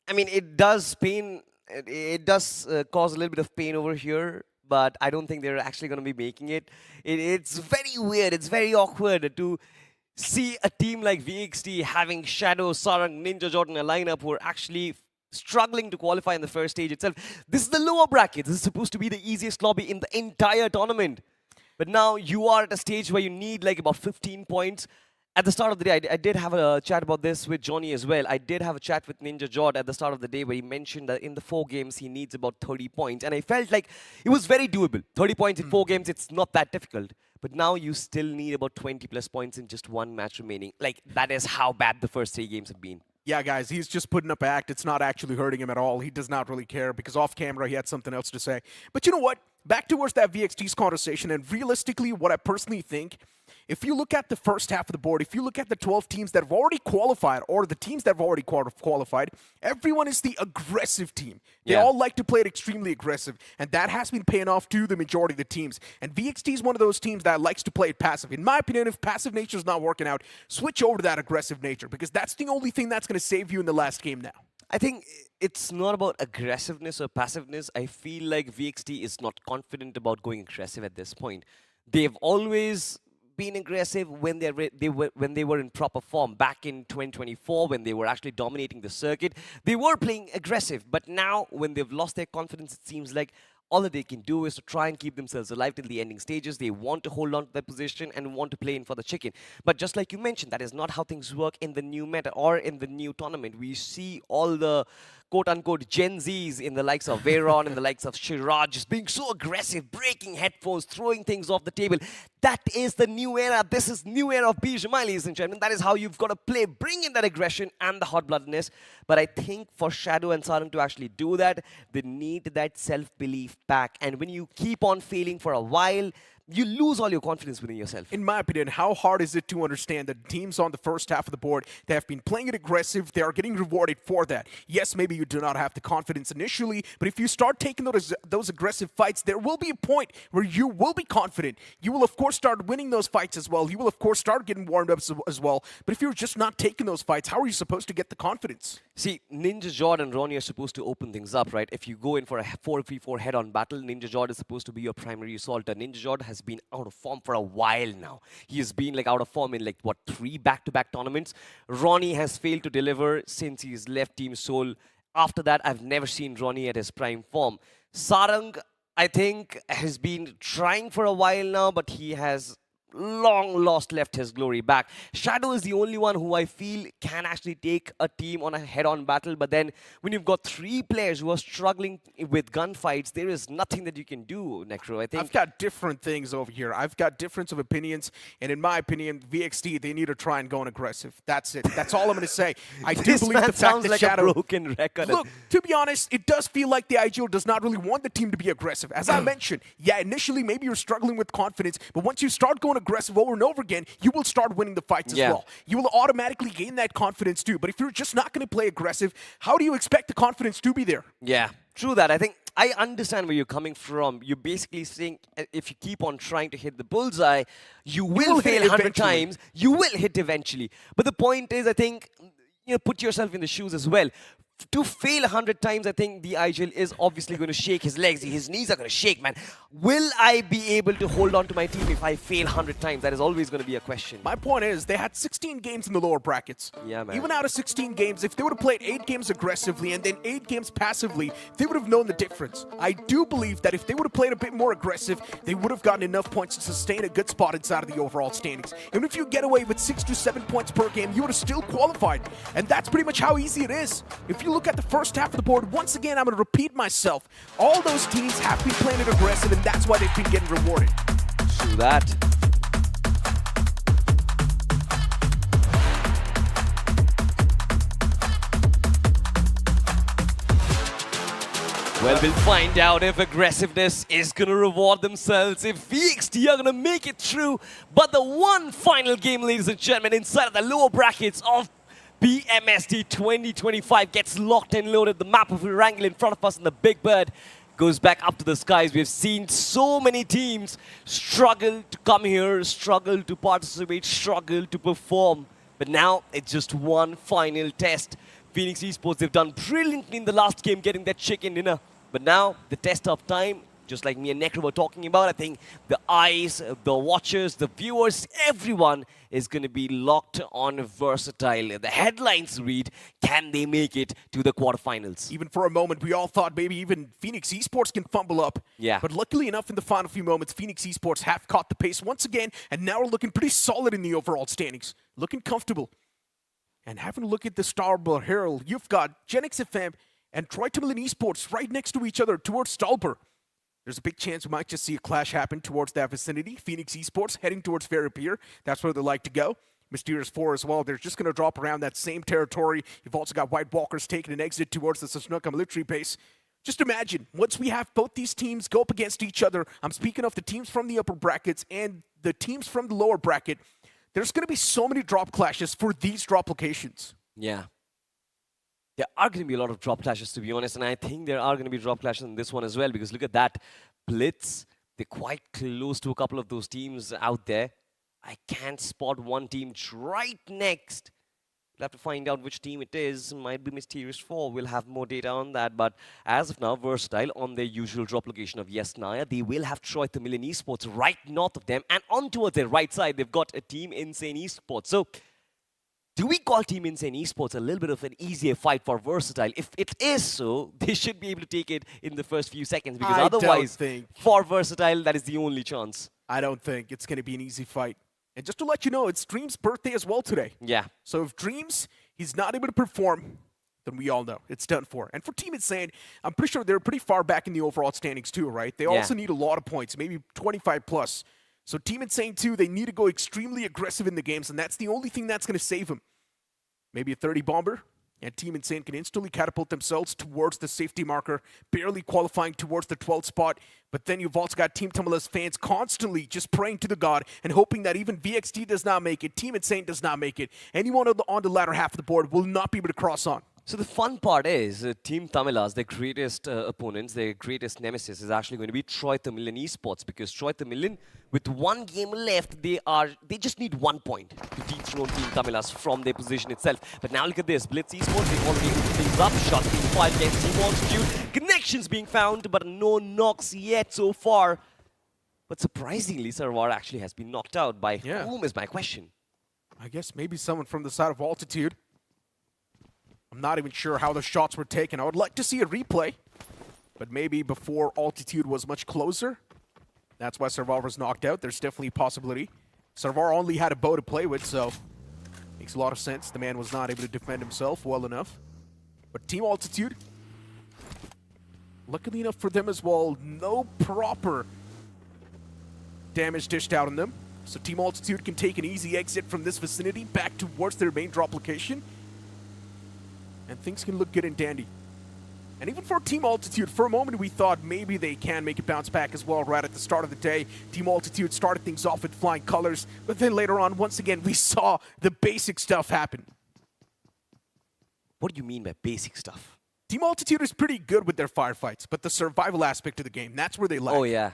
I mean, it does cause a little bit of pain over here, but I don't think they're actually going to be making it. It's very weird. It's very awkward to see a team like VXT having Shadow, Sarang, Ninja Jordan, a lineup who are actually struggling to qualify in the first stage itself. This is the lower bracket. This is supposed to be the easiest lobby in the entire tournament. But now you are at a stage where you need like about 15 points. At the start of the day, I did have a chat about this with Johnny as well. I did have a chat with Ninja Jord at the start of the day where he mentioned that in the 4 games, he needs about 30 points. And I felt like it was very doable. 30 points in 4 games, it's not that difficult. But now you still need about 20 plus points in just 1 match remaining. Like, that is how bad the first 3 games have been. Yeah, guys, he's just putting up an act. It's not actually hurting him at all. He does not really care because off camera he had something else to say. But you know what? Back towards that VXT's conversation, and realistically, what I personally think, if you look at the first half of the board, if you look at the 12 teams that have already qualified, or the teams that have already qualified, everyone is the aggressive team. They all like to play it extremely aggressive, and that has been paying off to the majority of the teams. And VXT is one of those teams that likes to play it passive. In my opinion, if passive nature is not working out, switch over to that aggressive nature, because that's the only thing that's going to save you in the last game now. I think it's not about aggressiveness or passiveness. I feel like VXT is not confident about going aggressive at this point. They've always been aggressive when they were in proper form. Back in 2024, when they were actually dominating the circuit, they were playing aggressive. But now, when they've lost their confidence, it seems like all that they can do is to try and keep themselves alive till the ending stages. They want to hold on to their position and want to play in for the chicken. But just like you mentioned, that is not how things work in the new meta or in the new tournament. We see all the quote-unquote Gen Zs in the likes of Veyron and the likes of Shiraj just being so aggressive, breaking headphones, throwing things off the table. That is the new era. This is new era of BGMI, ladies and gentlemen. That is how you've got to play. Bring in that aggression and the hot-bloodedness. But I think for Shadow and Sarang to actually do that, they need that self-belief back. And when you keep on failing for a while, you lose all your confidence within yourself. In my opinion, how hard is it to understand that teams on the first half of the board, they have been playing it aggressive, they are getting rewarded for that. Yes, maybe you do not have the confidence initially, but if you start taking those aggressive fights, there will be a point where you will be confident. You will, of course, start winning those fights as well. You will, of course, start getting warmed up as well. But if you're just not taking those fights, how are you supposed to get the confidence? See, Ninja Jord and Ronnie are supposed to open things up, right? If you go in for a 4v4 head-on battle, Ninja Jord is supposed to be your primary assaulter. Ninja Jord has been out of form for a while now. He has been like out of form in like, what, 3 back-to-back tournaments. Ronnie has failed to deliver since he's left Team Soul. After that, I've never seen Ronnie at his prime form. Sarang, I think, has been trying for a while now, but he has long left his glory back. Shadow is the only one who I feel can actually take a team on a head-on battle, but then when you've got 3 players who are struggling with gunfights, there is nothing that you can do, Necro. I think I've got different things over here. I've got difference of opinions, and in my opinion, VXT, they need to try and go on aggressive. That's it. That's all I'm going to say. I do this believe man the fact sounds that like Shadow... a broken record. Look, to be honest, it does feel like the IGL does not really want the team to be aggressive. As I mentioned, yeah, initially maybe you're struggling with confidence, but once you start going aggressive over and over again, you will start winning the fights as well. You will automatically gain that confidence too. But if you're just not going to play aggressive, how do you expect the confidence to be there? Yeah, true that. I think I understand where you're coming from. You're basically saying if you keep on trying to hit the bullseye, you will fail 100 times. You will hit eventually. But the point is, I think, you know, put yourself in the shoes as well. To fail 100 times, I think the IGL is obviously going to shake his legs. His knees are going to shake, man. Will I be able to hold on to my team if I fail 100 times? That is always going to be a question. My point is, they had 16 games in the lower brackets. Yeah, man. Even out of 16 games, if they would have played 8 games aggressively and then 8 games passively, they would have known the difference. I do believe that if they would have played a bit more aggressive, they would have gotten enough points to sustain a good spot inside of the overall standings. Even if you get away with 6 to 7 points per game, you would have still qualified. And that's pretty much how easy it is. If you look at the first half of the board, once again, I'm going to repeat myself. All those teams have been playing it aggressive, and that's why they've been getting rewarded. True that. Well, we'll find out if aggressiveness is going to reward themselves, if VXT are going to make it through. But the one final game, ladies and gentlemen, inside of the lower brackets of BMSD 2025 gets locked and loaded. The map of Erangel in front of us, and the Big Bird goes back up to the skies. We've seen so many teams struggle to come here, struggle to participate, struggle to perform. But now it's just one final test. Phoenix Esports, they've done brilliantly in the last game getting that chicken dinner. But now the test of time, just like me and Necro were talking about, I think the eyes, the watchers, the viewers, everyone is going to be locked on Versatile. The headlines read, can they make it to the quarterfinals? Even for a moment, we all thought maybe even Phoenix Esports can fumble up. Yeah. But luckily enough, in the final few moments, Phoenix Esports have caught the pace once again, and now we're looking pretty solid in the overall standings. Looking comfortable. And having a look at the Starboard Herald, you've got GENxFM and Tamilan Esports right next to each other towards Stalber. There's a big chance we might just see a clash happen towards that vicinity. Phoenix Esports heading towards Fair Pier. That's where they like to go. Mysterious4 as well. They're just going to drop around that same territory. You've also got White Walkers taking an exit towards the Sasnuka military base. Just imagine, once we have both these teams go up against each other, I'm speaking of the teams from the upper brackets and the teams from the lower bracket, there's going to be so many drop clashes for these drop locations. Yeah. There are going to be a lot of drop clashes, to be honest, and I think there are going to be drop clashes in this one as well, because look at that. Blitz, they're quite close to a couple of those teams out there. I can't spot one team right next. We'll have to find out which team it is. Might be Mysterious4. We'll have more data on that. But as of now, Versatile on their usual drop location of Yesnaya. They will have Tamilan Esports right north of them. And on towards their right side, they've got a Team Insane Esports. So, do we call Team Insane Esports a little bit of an easier fight for Versatile? If it is so, they should be able to take it in the first few seconds. Because otherwise, for Versatile, that is the only chance. I don't think it's going to be an easy fight. And just to let you know, it's Dream's birthday as well today. Yeah. So if Dreams, he's not able to perform, then we all know it's done for. And for Team Insane, I'm pretty sure they're pretty far back in the overall standings too, right? They also need a lot of points, maybe 25 plus. So Team Insane too, they need to go extremely aggressive in the games, and that's the only thing that's going to save them. Maybe a 30 bomber, and Team Insane can instantly catapult themselves towards the safety marker, barely qualifying towards the 12th spot. But then you've also got Team Tamilas fans constantly just praying to the god and hoping that even VXT does not make it, Team Insane does not make it. Anyone on the latter half of the board will not be able to cross on. So the fun part is, Team Tamilas, their greatest opponents, their greatest nemesis is actually going to be Tamilan Esports, because Tamilan, with one game left, they just need 1 point to dethrone Team Tamilas from their position itself. But now look at this, Blitz Esports, they already opened things up, shots being fired against Team Altitude, connections being found, but no knocks yet so far. But surprisingly, Sarwar actually has been knocked out. By whom is my question? I guess maybe someone from the side of Altitude. I'm not even sure how the shots were taken. I would like to see a replay, but maybe before Altitude was much closer. That's why Sarvar was knocked out. There's definitely a possibility. Sarvar only had a bow to play with, so makes a lot of sense. The man was not able to defend himself well enough. But Team Altitude, luckily enough for them as well, no proper damage dished out on them. So Team Altitude can take an easy exit from this vicinity back towards their main drop location. And things can look good and dandy. And even for Team Altitude, for a moment we thought maybe they can make a bounce back as well right at the start of the day. Team Altitude started things off with flying colors, but then later on, once again, we saw the basic stuff happen. What do you mean by basic stuff? Team Altitude is pretty good with their firefights, but the survival aspect of the game, that's where they lack. Oh yeah.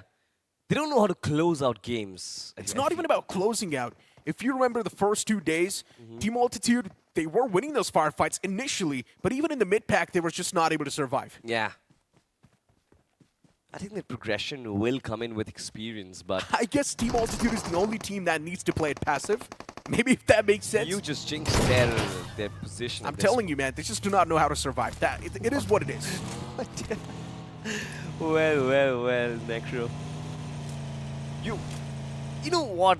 They don't know how to close out games. It's not even about closing out. If you remember the first 2 days, Team Altitude, they were winning those firefights initially, but even in the mid-pack, they were just not able to survive. Yeah. I think the progression will come in with experience, but... I guess Team Altitude is the only team that needs to play it passive. Maybe if that makes sense. You just jinxed their position. I'm telling you, man, they just do not know how to survive. It is what it is. Well, Necro. You know what?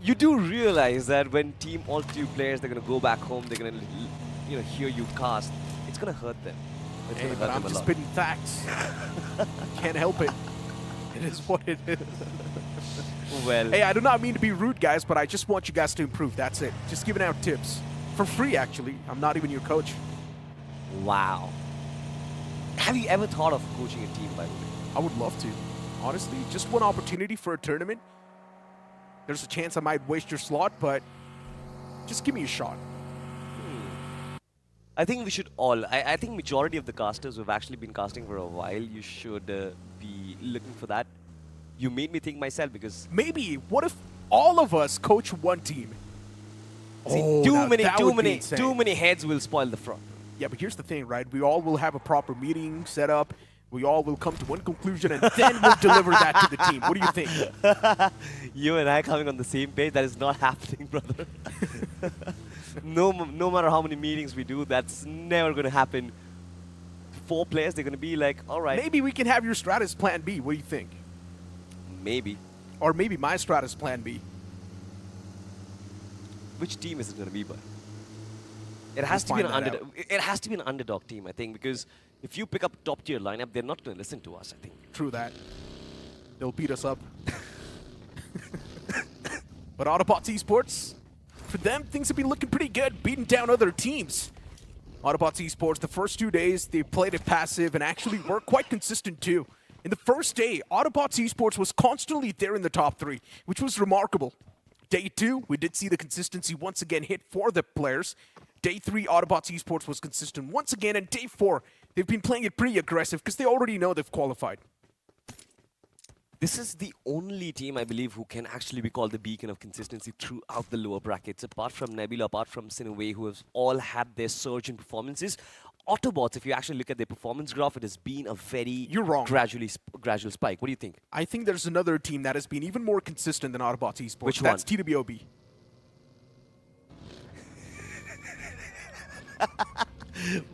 You do realize that when Team Altitude players, they're going to go back home, they're going to hear you cast. It's going to hurt them. It's Hey, but I'm just spitting facts. Can't help it. It is what it is. Well. Hey, I do not mean to be rude, guys, but I just want you guys to improve. That's it. Just giving out tips. For free, actually. I'm not even your coach. Wow. Have you ever thought of coaching a team, by the way? I would love to. Honestly, just one opportunity for a tournament. There's a chance I might waste your slot, but just give me a shot. I think we should all, I think majority of the casters who have actually been casting for a while, you should be looking for that. You made me think myself because... Maybe, what if all of us coach one team? See, too many heads will spoil the front. Yeah, but here's the thing, right? We all will have a proper meeting set up. We all will come to one conclusion, and then we'll deliver that to the team. What do you think? You and I coming on the same page, that is not happening, brother. No matter how many meetings we do, that's never going to happen. 4 players, they're going to be like, all right. Maybe we can have your strat as plan B. What do you think? Maybe. Or maybe my strat as plan B. Which team is it going to be, bud? It has to be an underdog. It has to be an underdog team, I think, because if you pick up top tier lineup, they're not going to listen to us, I think. True that. They'll beat us up. But Autobotz Esports, for them, things have been looking pretty good, beating down other teams. Autobotz Esports, the first 2 days, they played it passive and actually were quite consistent too. In the first day, Autobotz Esports was constantly there in the top 3, which was remarkable. Day 2, we did see the consistency once again hit for the players. Day 3, Autobotz Esports was consistent once again, and Day 4, they've been playing it pretty aggressive because they already know they've qualified. This is the only team, I believe, who can actually be called the beacon of consistency throughout the lower brackets. Apart from Nebula, apart from SINEWY, who have all had their surge in performances. Autobots, if you actually look at their performance graph, it has been a very gradual spike. What do you think? I think there's another team that has been even more consistent than Autobotz Esports. Which That's one? TWOB.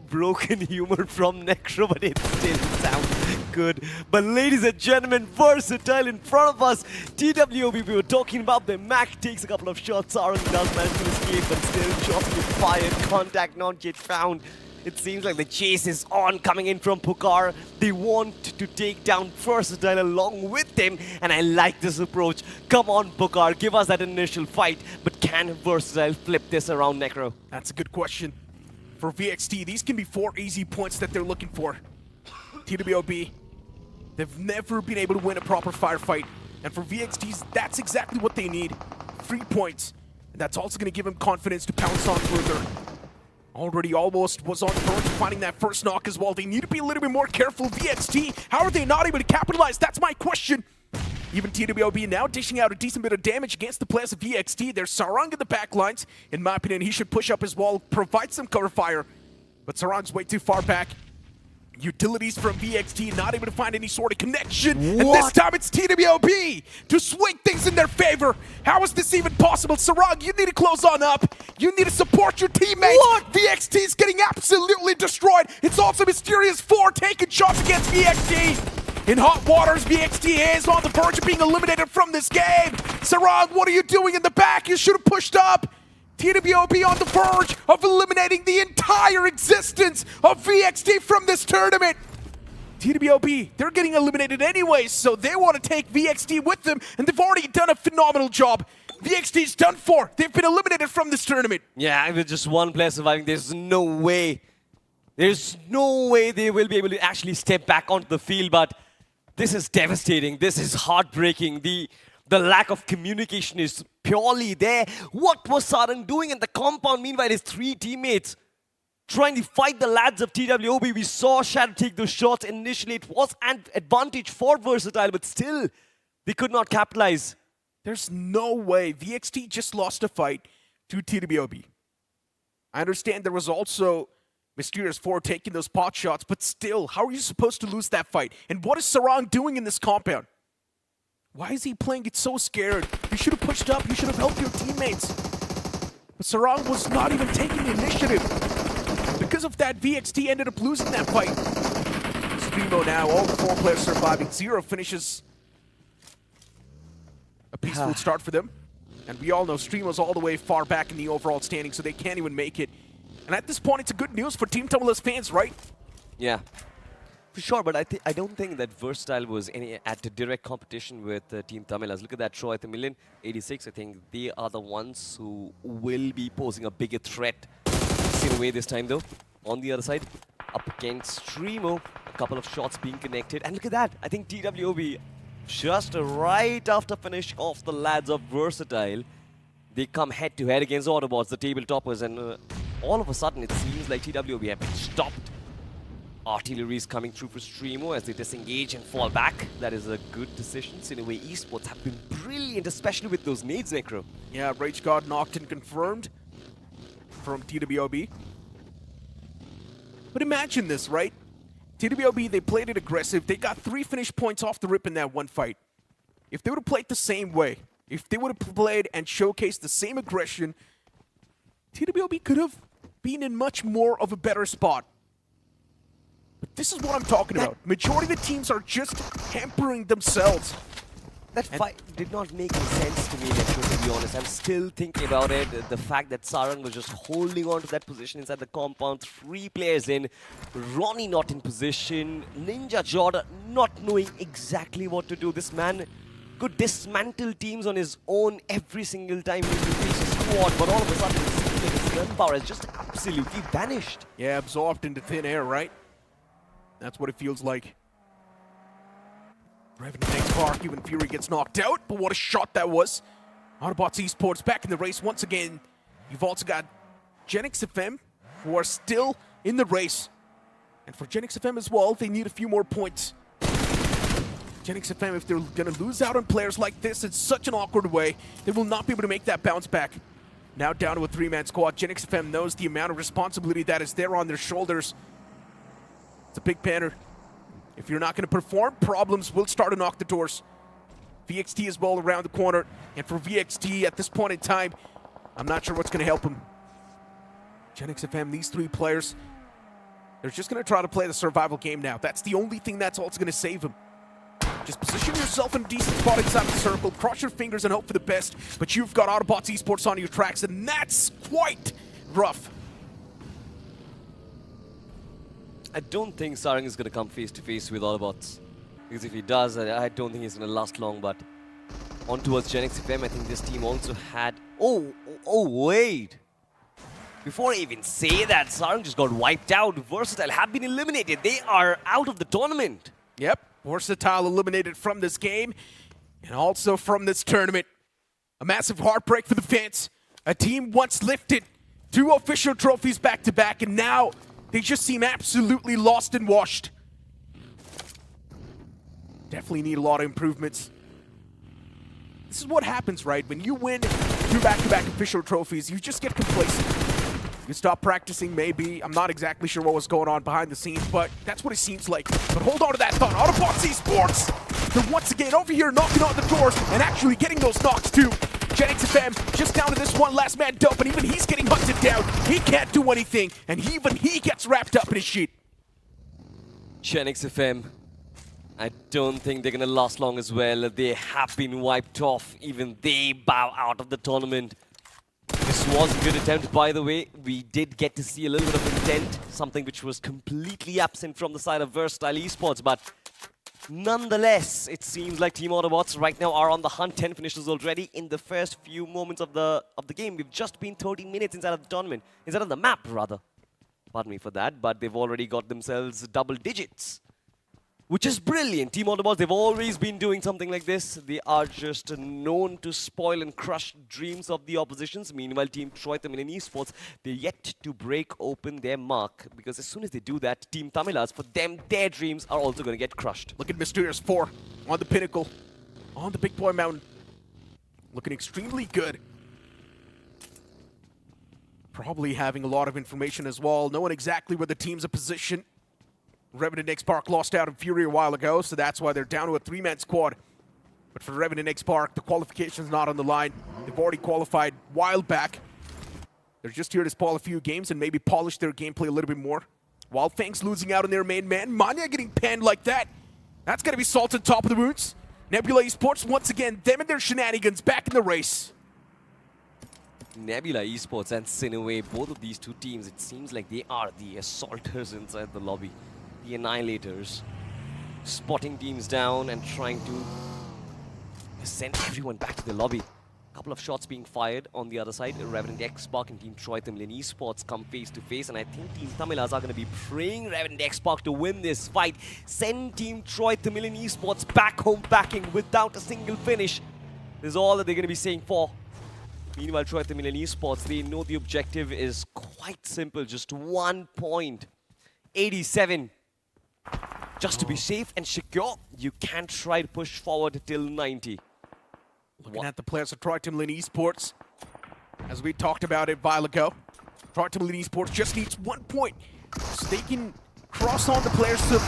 Broken humor from Necro, but it still sounds good. But ladies and gentlemen, versatile in front of us. TWOB, we were talking about them. Mac takes a couple of shots. Sarang does manage to escape, but still shots get fired. Contact not yet found. It seems like the chase is on, coming in from Pucar. They want to take down Versatile along with them, and I like this approach. Come on, Pucar, give us that initial fight. But can Versatile flip this around, Necro? That's a good question. For VXT, these can be 4 easy points that they're looking for. TWOB, they've never been able to win a proper firefight. And for VXTs, that's exactly what they need. 3 points. And that's also going to give them confidence to pounce on further. Already almost was on the verge of finding that first knock as well. They need to be a little bit more careful. VXT, how are they not able to capitalize? That's my question. Even TWOB now dishing out a decent bit of damage against the players of VXT. There's Sarang in the back lines. In my opinion, he should push up his wall, provide some cover fire. But Sarang's way too far back. Utilities from VXT not able to find any sort of connection. And this time it's TWOB to swing things in their favor. How is this even possible? Sarang, you need to close on up. You need to support your teammates. VXT is getting absolutely destroyed. It's also Mysterious4 taking shots against VXT. In hot waters, VXT is on the verge of being eliminated from this game. Sarang, what are you doing in the back? You should have pushed up. TWOB on the verge of eliminating the entire existence of VXT from this tournament. TWOB, they're getting eliminated anyways, so they want to take VXT with them, and they've already done a phenomenal job. VXT's done for. They've been eliminated from this tournament. Yeah, with just one player surviving, there's no way they will be able to actually step back onto the field, but this is devastating. This is heartbreaking. The lack of communication is purely there. What was Sarang doing in the compound? Meanwhile, his 3 teammates trying to fight the lads of TWOB. We saw Shadow take those shots. Initially, it was an advantage for Versatile, but still, they could not capitalize. There's no way. VXT just lost a fight to TWOB. I understand there was also Mysterious4 taking those pot shots, but still, how are you supposed to lose that fight? And what is Sarang doing in this compound? Why is he playing it so scared? You should have pushed up. You should have helped your teammates. But Sarang was not even taking the initiative. Because of that, VXT ended up losing that fight. StreamO now, all 4 players surviving. 0 finishes. A peaceful start for them. And we all know StreamO's all the way far back in the overall standing, so they can't even make it. And at this point, it's a good news for Team Tamilas fans, right? Yeah, for sure. But I don't think that Versatile was at direct competition with Team Tamilas. Look at that Troy Tamilan, 86. I think they are the ones who will be posing a bigger threat. SINEWY this time, though. On the other side, up against StreamO, a couple of shots being connected. And look at that. I think TWOB, just right after finish off the lads of Versatile, they come head-to-head against Autobots, the table toppers, and all of a sudden, it seems like TWOB have been stopped. Artillery is coming through for StreamO as they disengage and fall back. That is a good decision. SINEWY Esports have been brilliant, especially with those nades, Necro. Yeah, Rage God knocked and confirmed from TWOB. But imagine this, right? TWOB, they played it aggressive. They got 3 finish points off the rip in that one fight. If they would have played the same way, if they would have played and showcased the same aggression, TWOB could have been in much more of a better spot. But this is what I'm talking about. Majority of the teams are just hampering themselves. That fight did not make any sense to me, Necro, to be honest. I'm still thinking about it. The fact that Sarang was just holding on to that position inside the compound. 3 players in. Ronnie not in position. Ninja Jordan not knowing exactly what to do. This man could dismantle teams on his own every single time he faces squad, but all of a sudden it seems like his gun power has just absolutely vanished. Yeah, absorbed into thin air, right? That's what it feels like. Revenant Xspark, even Fury gets knocked out, but what a shot that was. Autobotz Esports back in the race once again. You've also got GENxFM, who are still in the race. And for GENxFM as well, they need a few more points. GENxFM, if they're going to lose out on players like this in such an awkward way, they will not be able to make that bounce back. Now down to a three-man squad. GENxFM knows the amount of responsibility that is there on their shoulders. It's a big banner. If you're not going to perform, problems will start to knock the doors. VXT is well around the corner, and for VXT at this point in time, I'm not sure what's going to help him. GENxFM, these three players, they're just going to try to play the survival game now. That's the only thing that's also going to save him. Just position yourself in a decent spot inside the circle, cross your fingers and hope for the best, but you've got Autobotz Esports on your tracks, and that's quite rough. I don't think Sarang is going to come face to face with Autobotz. Because if he does, I don't think he's going to last long. But on towards GENxFM, I think this team also had... Oh, wait. Before I even say that, Sarang just got wiped out. Versatile have been eliminated. They are out of the tournament. Yep, Versatile eliminated from this game and also from this tournament. A massive heartbreak for the fans. A team once lifted 2 official trophies back-to-back, and now they just seem absolutely lost and washed. Definitely need a lot of improvements. This is what happens, right? When you win 2 back-to-back official trophies, you just get complacent. You stop practicing, maybe. I'm not exactly sure what was going on behind the scenes, but that's what it seems like. But hold on to that thought. Autobotz Esports, they're once again over here knocking on the doors and actually getting those knocks too. GENxFM just down to this one last man dope, and even he's getting hunted down. He can't do anything, and even he gets wrapped up in his sheet. GENxFM, I don't think they're going to last long as well. They have been wiped off. Even they bow out of the tournament. This was a good attempt, by the way. We did get to see a little bit of intent, something which was completely absent from the side of Versatile Esports, but nonetheless, it seems like Team Autobotz right now are on the hunt. 10 finishes already in the first few moments of the game. We've just been 30 minutes inside of the tournament, inside of the map, rather. Pardon me for that, but they've already got themselves double digits, which is brilliant. Team Autobotz, they've always been doing something like this. They are just known to spoil and crush dreams of the oppositions. Meanwhile, Team Tamilan Esports, they're yet to break open their mark, because as soon as they do that, Team Tamilas, for them, their dreams are also going to get crushed. Look at Mysterious4 on the pinnacle, on the big boy mountain. Looking extremely good. Probably having a lot of information as well, knowing exactly where the teams are positioned. Revenant Xspark lost out in Fury a while ago, so that's why they're down to a 3-man squad. But for Revenant Xspark, the qualification's not on the line. They've already qualified Wyld back. They're just here to spoil a few games and maybe polish their gameplay a little bit more. Wyld Fangs losing out on their main man. Manya getting panned like that. That's going to be salt on top of the wounds. Nebula Esports, once again, them and their shenanigans back in the race. Nebula Esports and SINEWY, both of these two teams, it seems like they are the assaulters inside the lobby. The annihilators, spotting teams down and trying to send everyone back to the lobby. A couple of shots being fired on the other side. Revenant Xspark and Team Tamilan Esports come face to face, and I think Team Tamilas are going to be praying Revenant Xspark to win this fight. Send Team Tamilan Esports back home packing without a single finish. This is all that they're going to be saying for. Meanwhile, Tamilan Esports, they know the objective is quite simple, just 1 point. 87. Just to be safe and secure, you can't try to push forward till 90. Looking at the players of Tamilan Esports, as we talked about it a while ago, Tamilan Esports just needs 1 point so they can cross on the players of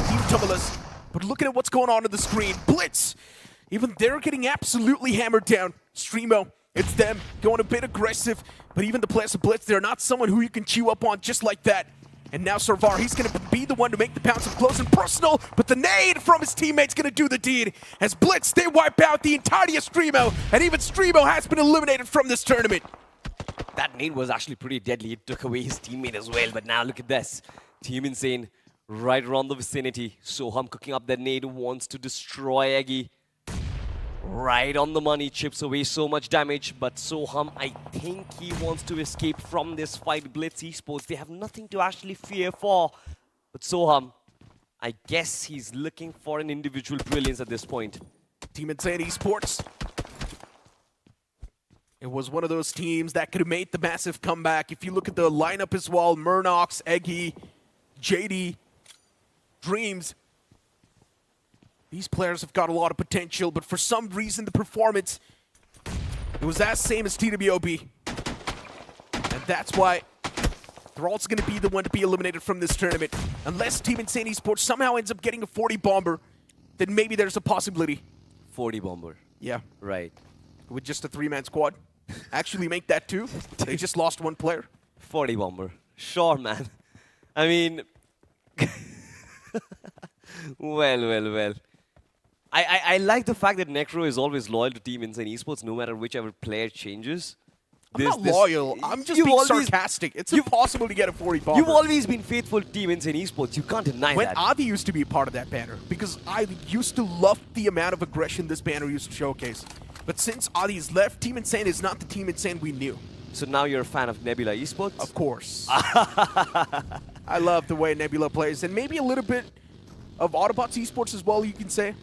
Team Tamilas. But looking at what's going on the screen, Blitz, even they're getting absolutely hammered down. StreamO, it's them going a bit aggressive, but even the players of Blitz, they're not someone who you can chew up on just like that. And now Sarvar, he's going to be the one to make the pounce up close and personal, but the nade from his teammates going to do the deed. As Blitz, they wipe out the entirety of StreamO, and even StreamO has been eliminated from this tournament. That nade was actually pretty deadly. It took away his teammate as well, but now look at this. Team Insane right around the vicinity. Soham cooking up that nade, wants to destroy Eggy. Right on the money, chips away so much damage, but Soham, I think he wants to escape from this fight. Blitz Esports, they have nothing to actually fear for. But Soham, I guess he's looking for an individual brilliance at this point. Team Insane Esports. It was one of those teams that could have made the massive comeback. If you look at the lineup as well, Murnox, Eggy, JD, Dreams. These players have got a lot of potential, but for some reason the performance, it was as same as TWOB. And that's why they're also going to be the one to be eliminated from this tournament. Unless Team Insane Esports somehow ends up getting a 40 bomber, then maybe there's a possibility. 40 bomber. Yeah. Right. With just a 3-man squad. Actually make that 2. They just lost 1 player. 40 bomber. Sure, man. I mean... well. I like the fact that Necro is always loyal to Team Insane Esports no matter whichever player changes. I'm not loyal. I'm just being sarcastic. It's impossible to get a 40 bomber. You've always been faithful to Team Insane Esports. You can't deny when that. Adi used to be a part of that banner, because I used to love the amount of aggression this banner used to showcase. But since Adi's left, Team Insane is not the Team Insane we knew. So now you're a fan of Nebula Esports? Of course. I love the way Nebula plays, and maybe a little bit of Autobotz Esports as well, you can say.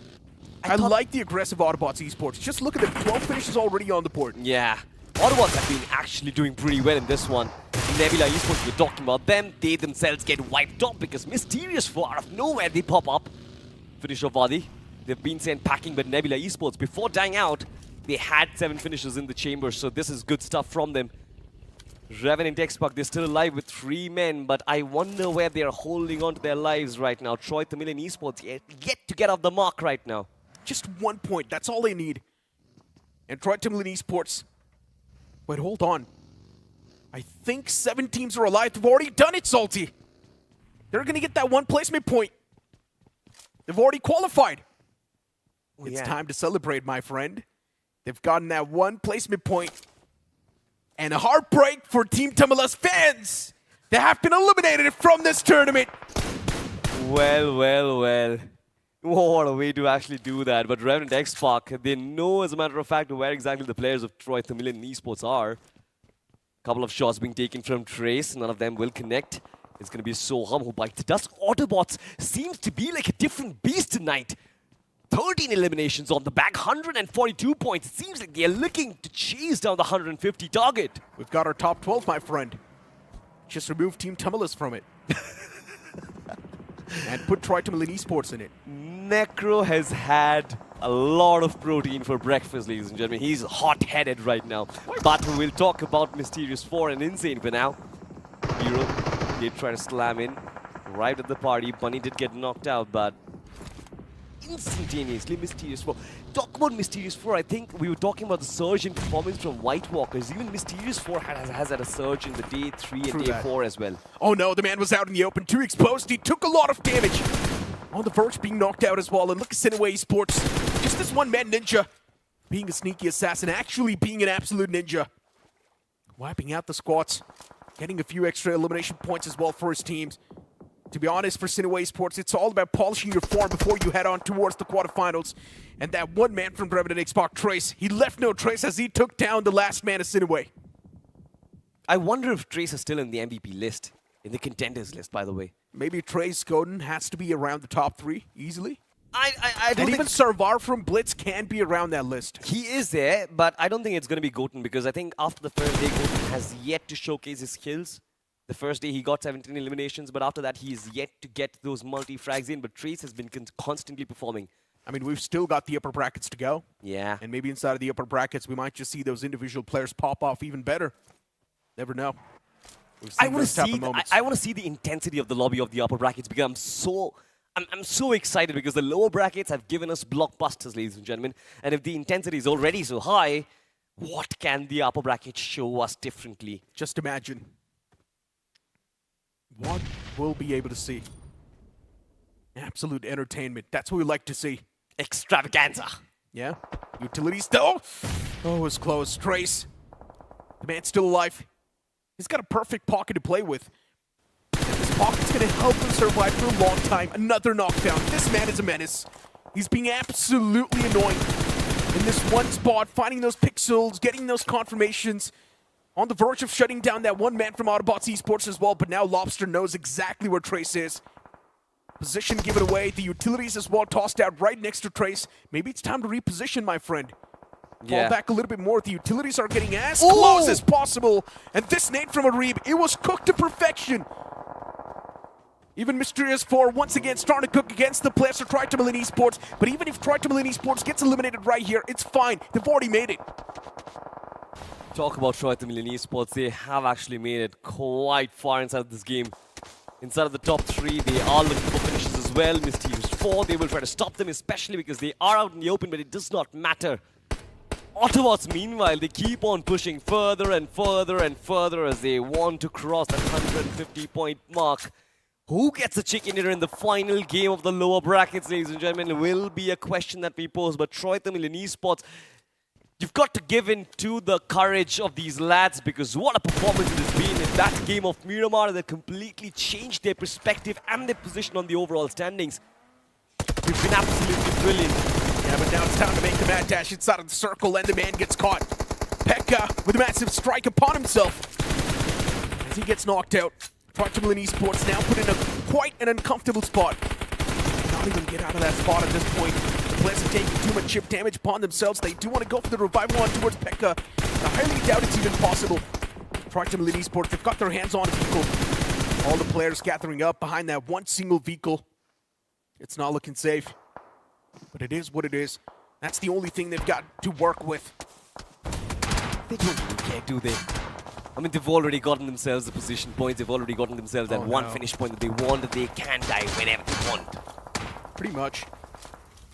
I like the aggressive Autobotz Esports. Just look at the 12 finishes already on the board. Yeah. Autobotz have been actually doing pretty well in this one. Nebula Esports, we're talking about them. They themselves get wiped off because Mysterious4 out of nowhere, they pop up. Finish of Adi. They've been sent packing, but Nebula Esports, before dying out, they had 7 finishes in the chamber, so this is good stuff from them. Revenant Xspark, they're still alive with 3 men, but I wonder where they're holding on to their lives right now. Tamilan Esports yet to get off the mark right now. Just 1 point, that's all they need. And Tamilan Esports, wait, hold on. I think 7 teams are alive. They've already done it, Salty. They're going to get that 1 placement point. They've already qualified. It's time to celebrate, my friend. They've gotten that 1 placement point. And a heartbreak for Team Tamilas fans. They have been eliminated from this tournament. Well. What a way to actually do that. But Revenant Xspark, they know, as a matter of fact, where exactly the players of Tamilan Esports are. Couple of shots being taken from Trace. None of them will connect. It's going to be Soham who bites the dust. Autobotz seems to be like a different beast tonight. 13 eliminations on the back, 142 points. It seems like they're looking to chase down the 150 target. We've got our top 12, my friend. Just remove Team Tamilas from it. And put Tamilan Esports in it. Necro has had a lot of protein for breakfast, ladies and gentlemen. He's hot-headed right now. But we'll talk about Mysterious4 and Insane for now. Hero did try to slam in. Arrived at the party. Bunny did get knocked out, but instantaneously Mysterious4. Talk about Mysterious4, I think we were talking about the surge in performance from White Walkers. Even Mysterious4 has had a surge in the day 3 and day 4 as well. Oh no, the man was out in the open, too exposed. He took a lot of damage. On the verge, being knocked out as well. And look at SINEWY Esports. Just this one-man ninja. Being a sneaky assassin, actually being an absolute ninja. Wiping out the squats. Getting a few extra elimination points as well for his teams. To be honest, for SINEWY Esports, it's all about polishing your form before you head on towards the quarterfinals. And that one man from Revenant Xspark, Trace, he left no trace as he took down the last man of SINEWY. I wonder if Trace is still in the MVP list. In the contenders list, by the way. Maybe Trace Godin has to be around the top 3 easily. I don't and think... even Sarvar from Blitz can be around that list. He is there, but I don't think it's going to be Goten because I think after the first day, Goten has yet to showcase his skills. The first day he got 17 eliminations, but after that he's yet to get those multi-frags in. But Trace has been constantly performing. I mean, we've still got the upper brackets to go. Yeah. And maybe inside of the upper brackets, we might just see those individual players pop off even better. Never know. I want to see the intensity of the lobby of the upper brackets because I'm so excited because the lower brackets have given us blockbusters, ladies and gentlemen. And if the intensity is already so high, what can the upper brackets show us differently? Just imagine. What we'll be able to see. Absolute entertainment. That's what we like to see. Extravaganza. Yeah. Utilities though. Oh, it was close. Trace. The man's still alive. He's got a perfect pocket to play with. And this pocket's going to help him survive for a long time. Another knockdown. This man is a menace. He's being absolutely annoying. in this one spot, finding those pixels, getting those confirmations. On the verge of shutting down that one man from Autobotz Esports as well, but now Lobster knows exactly where Trace is. Position given away, the utilities as well tossed out right next to Trace. Maybe it's time to reposition, my friend. Fall back a little bit more. The utilities are getting as close as possible. And this nade from Arib, it was cooked to perfection. Even Mysterious4 once again starting to cook against the players of Tamilan Esports. But even if Tamilan Esports gets eliminated right here, it's fine. They've already made it. Talk about Tamilan Esports, they have actually made it quite far inside of this game. Inside of the top 3, they are looking for finishes as well. Mysterious4, they will try to stop them, especially because they are out in the open, but it does not matter. Autobots, meanwhile, they keep on pushing further and further and further as they want to cross that 150-point mark. Who gets the chicken dinner in the final game of the lower brackets, ladies and gentlemen, will be a question that we pose. But Tamilan Esports, you've got to give in to the courage of these lads, because what a performance it has been in that game of Miramar that completely changed their perspective and their position on the overall standings. They've been absolutely brilliant. Yeah, but now it's time to make the mad dash inside of the circle, and the man gets caught. Pekka with a massive strike upon himself as he gets knocked out. Tamilan Esports now put in quite an uncomfortable spot. Not even get out of that spot at this point. The players are taking too much chip damage upon themselves. They do want to go for the revival on towards Pekka. I highly doubt it's even possible. Tamilan Esports, they've got their hands on a vehicle. All the players gathering up behind that one single vehicle. It's not looking safe. But it is what it is. That's the only thing they've got to work with. They don't really care, do they? I mean, they've already gotten themselves the position points. They've already gotten themselves that one finish point that they want, that they can die whenever they want. Pretty much.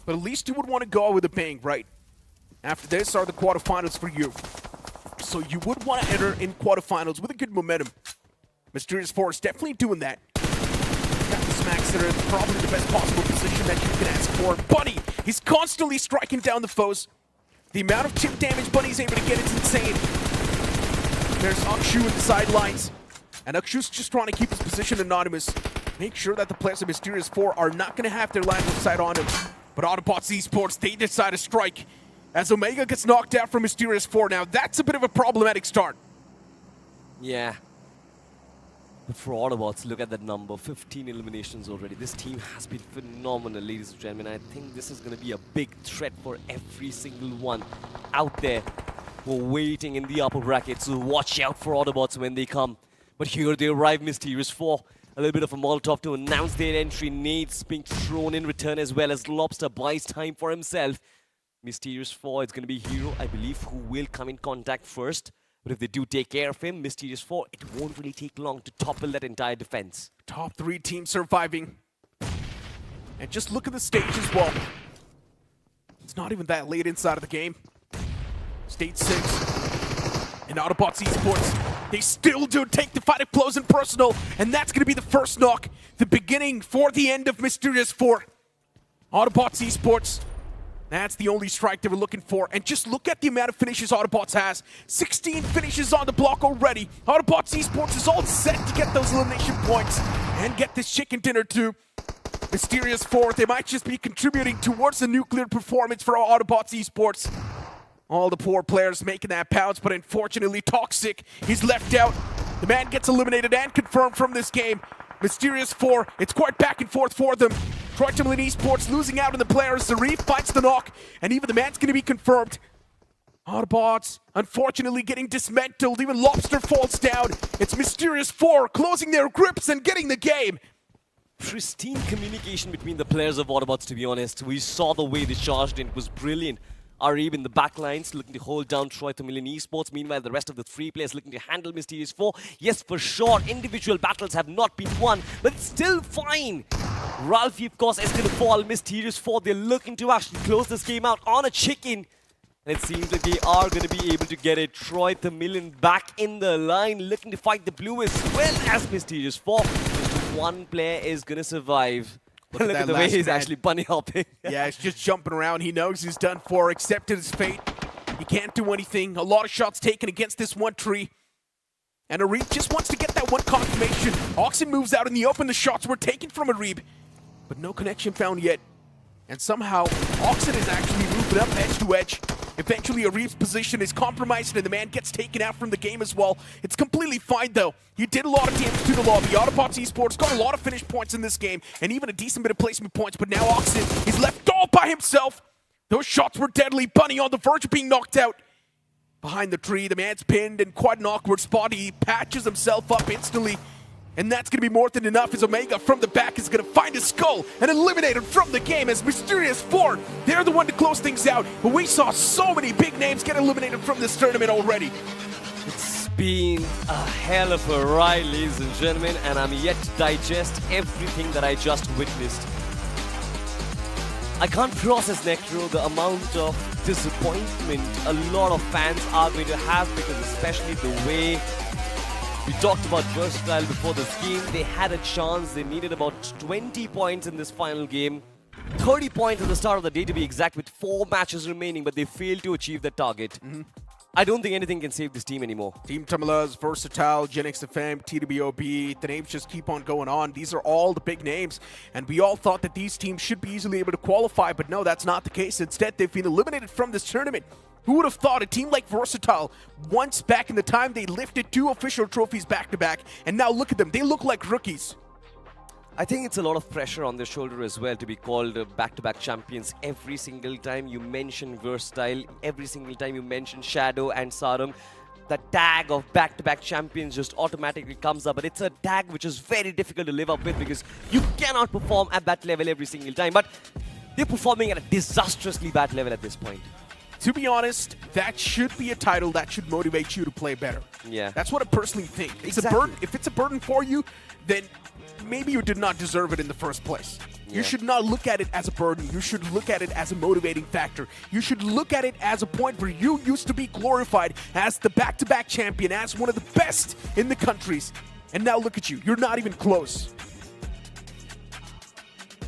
But at least you would want to go with a bang, right? After this are the quarterfinals for you. So you would want to enter in quarterfinals with a good momentum. Mysterious4 is definitely doing that. Got the smacks that are probably the best possible position that you can ask for. Bunny, he's constantly striking down the foes. The amount of chip damage Bunny's able to get is insane. There's iQOO in the sidelines. And iQOO's just trying to keep his position anonymous. Make sure that the players of Mysterious4 are not going to have their line of sight on him. But Autobotz Esports, they decide to strike. As Omega gets knocked out from Mysterious4. Now, that's a bit of a problematic start. Yeah. But for Autobots, look at that number. 15 eliminations already. This team has been phenomenal, ladies and gentlemen. I think this is going to be a big threat for every single one out there who are waiting in the upper brackets. So watch out for Autobots when they come. But here they arrive, Mysterious4. A little bit of a Molotov to announce their entry. Nades being thrown in return, as well as Lobster buys time for himself. Mysterious4 is going to be Hero, I believe, who will come in contact first. But if they do take care of him, Mysterious4, it won't really take long to topple that entire defense. Top 3 teams surviving. And just look at the stage as well. It's not even that late inside of the game. Stage 6. And Autobotz Esports, they still do take the fight up close and personal. And that's going to be the first knock. The beginning for the end of Mysterious4. Autobotz Esports. That's the only strike they were looking for. And just look at the amount of finishes Autobots has. 16 finishes on the block already. Autobotz Esports is all set to get those elimination points and get this chicken dinner too. Mysterious4, they might just be contributing towards the nuclear performance for Autobotz Esports. All the poor players making that pounce, but unfortunately Toxic, he's left out. The man gets eliminated and confirmed from this game. Mysterious4, it's quite back and forth for them. Tamilan Esports losing out on the players. Zarif fights the knock, and even the man's going to be confirmed. Autobots, unfortunately, getting dismantled. Even Lobster falls down. It's Mysterious4 closing their grips and getting the game. Pristine communication between the players of Autobots, to be honest. We saw the way they charged in. It was brilliant. Arib in the backlines looking to hold down Tamilan Esports. Meanwhile, the rest of the 3 players looking to handle Mysterious4. Yes, for sure, individual battles have not been won, but it's still fine. Ralphie, of course, is going to fall. Mysterious4, they're looking to actually close this game out on a chicken. And it seems like they are going to be able to get it. Tamilan back in the line, looking to fight the blue as well as Mysterious4. Just one player is going to survive. Look at the way he's actually bunny hopping. Yeah, he's just jumping around. He knows he's done for, accepted his fate. He can't do anything. A lot of shots taken against this one tree. And Arib just wants to get that one confirmation. Oxen moves out in the open. The shots were taken from Arib, but no connection found yet. And somehow, Oxen is actually moving up edge to edge. Eventually, Arif's position is compromised and the man gets taken out from the game as well. It's completely fine though. He did a lot of damage to the lobby. Autobotz Esports got a lot of finish points in this game and even a decent bit of placement points, but now Oxen is left all by himself. Those shots were deadly. Bunny on the verge of being knocked out. Behind the tree, the man's pinned in quite an awkward spot. He patches himself up instantly. And that's going to be more than enough as Omega from the back is going to find his skull and eliminate him from the game as Mysterious4, they're the one to close things out. But we saw so many big names get eliminated from this tournament already. It's been a hell of a ride, ladies and gentlemen, and I'm yet to digest everything that I just witnessed. I can't process, Necro, the amount of disappointment a lot of fans are going to have, because especially the way we talked about Versatile before this game. They had a chance. They needed about 20 points in this final game. 30 points at the start of the day to be exact, with 4 matches remaining, but they failed to achieve that target. I don't think anything can save this team anymore. Team Tamilas, Versatile, GENxFM, TWOB, the names just keep on going on. These are all the big names, and we all thought that these teams should be easily able to qualify, but no, that's not the case. Instead, they've been eliminated from this tournament. Who would have thought a team like Versatile, once back in the time, they lifted 2 official trophies back-to-back, and now look at them. They look like rookies. I think it's a lot of pressure on their shoulder as well to be called back-to-back champions every single time you mention Versatile, every single time you mention Shadow and Sarum. The tag of back-to-back champions just automatically comes up, but it's a tag which is very difficult to live up with because you cannot perform at that level every single time. But they're performing at a disastrously bad level at this point. To be honest, that should be a title that should motivate you to play better. Yeah. That's what I personally think. It's Exactly. a burden. If it's a burden for you, then maybe you did not deserve it in the first place. Yeah. You should not look at it as a burden. You should look at it as a motivating factor. You should look at it as a point where you used to be glorified as the back-to-back champion, as one of the best in the countries. And now look at you. You're not even close.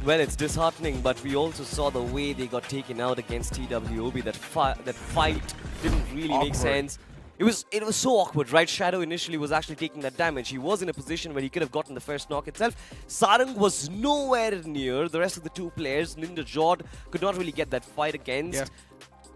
Well, it's disheartening, but we also saw the way they got taken out against TWOB. That fight didn't really make Awkward. sense. It was so awkward, right? Shadow initially was actually taking that damage. He was in a position where he could have gotten the first knock itself. Sarang was nowhere near. The rest of the 2 players, Ninja Jord, could not really get that fight against.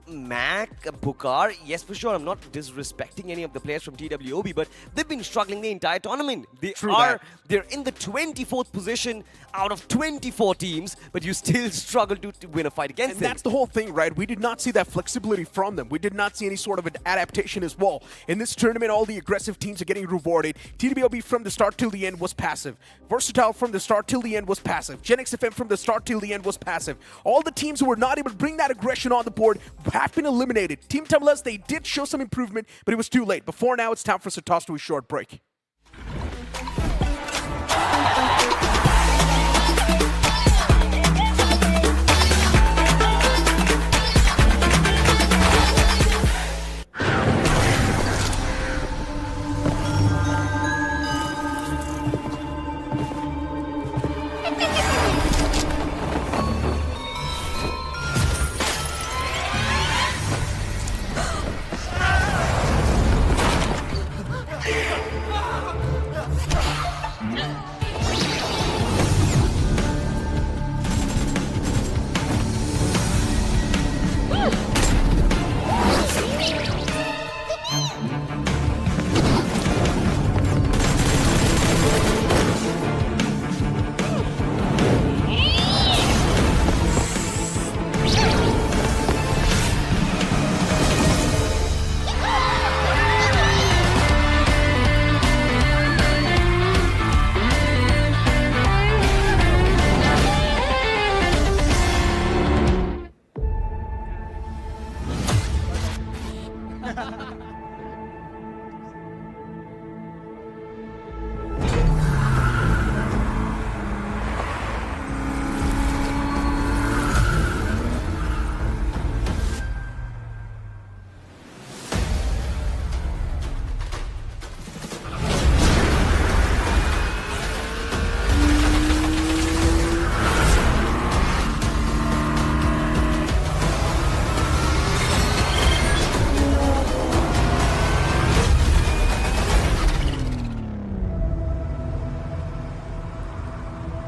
Mac, Bukar, yes, for sure. I'm not disrespecting any of the players from TWOB, but they've been struggling the entire tournament. They're in the 24th position out of 24 teams, but you still struggle to win a fight against And them. that's the whole thing, right? We did not see that flexibility from them. We did not see any sort of an adaptation as well. In this tournament, all the aggressive teams are getting rewarded. TWOB from the start till the end was passive. Versatile from the start till the end was passive. GENxFM from the start till the end was passive. All the teams who were not able to bring that aggression on the board have been eliminated. Team Tamilas, they did show some improvement, but it was too late. Before now, it's time for us to toss to a short break.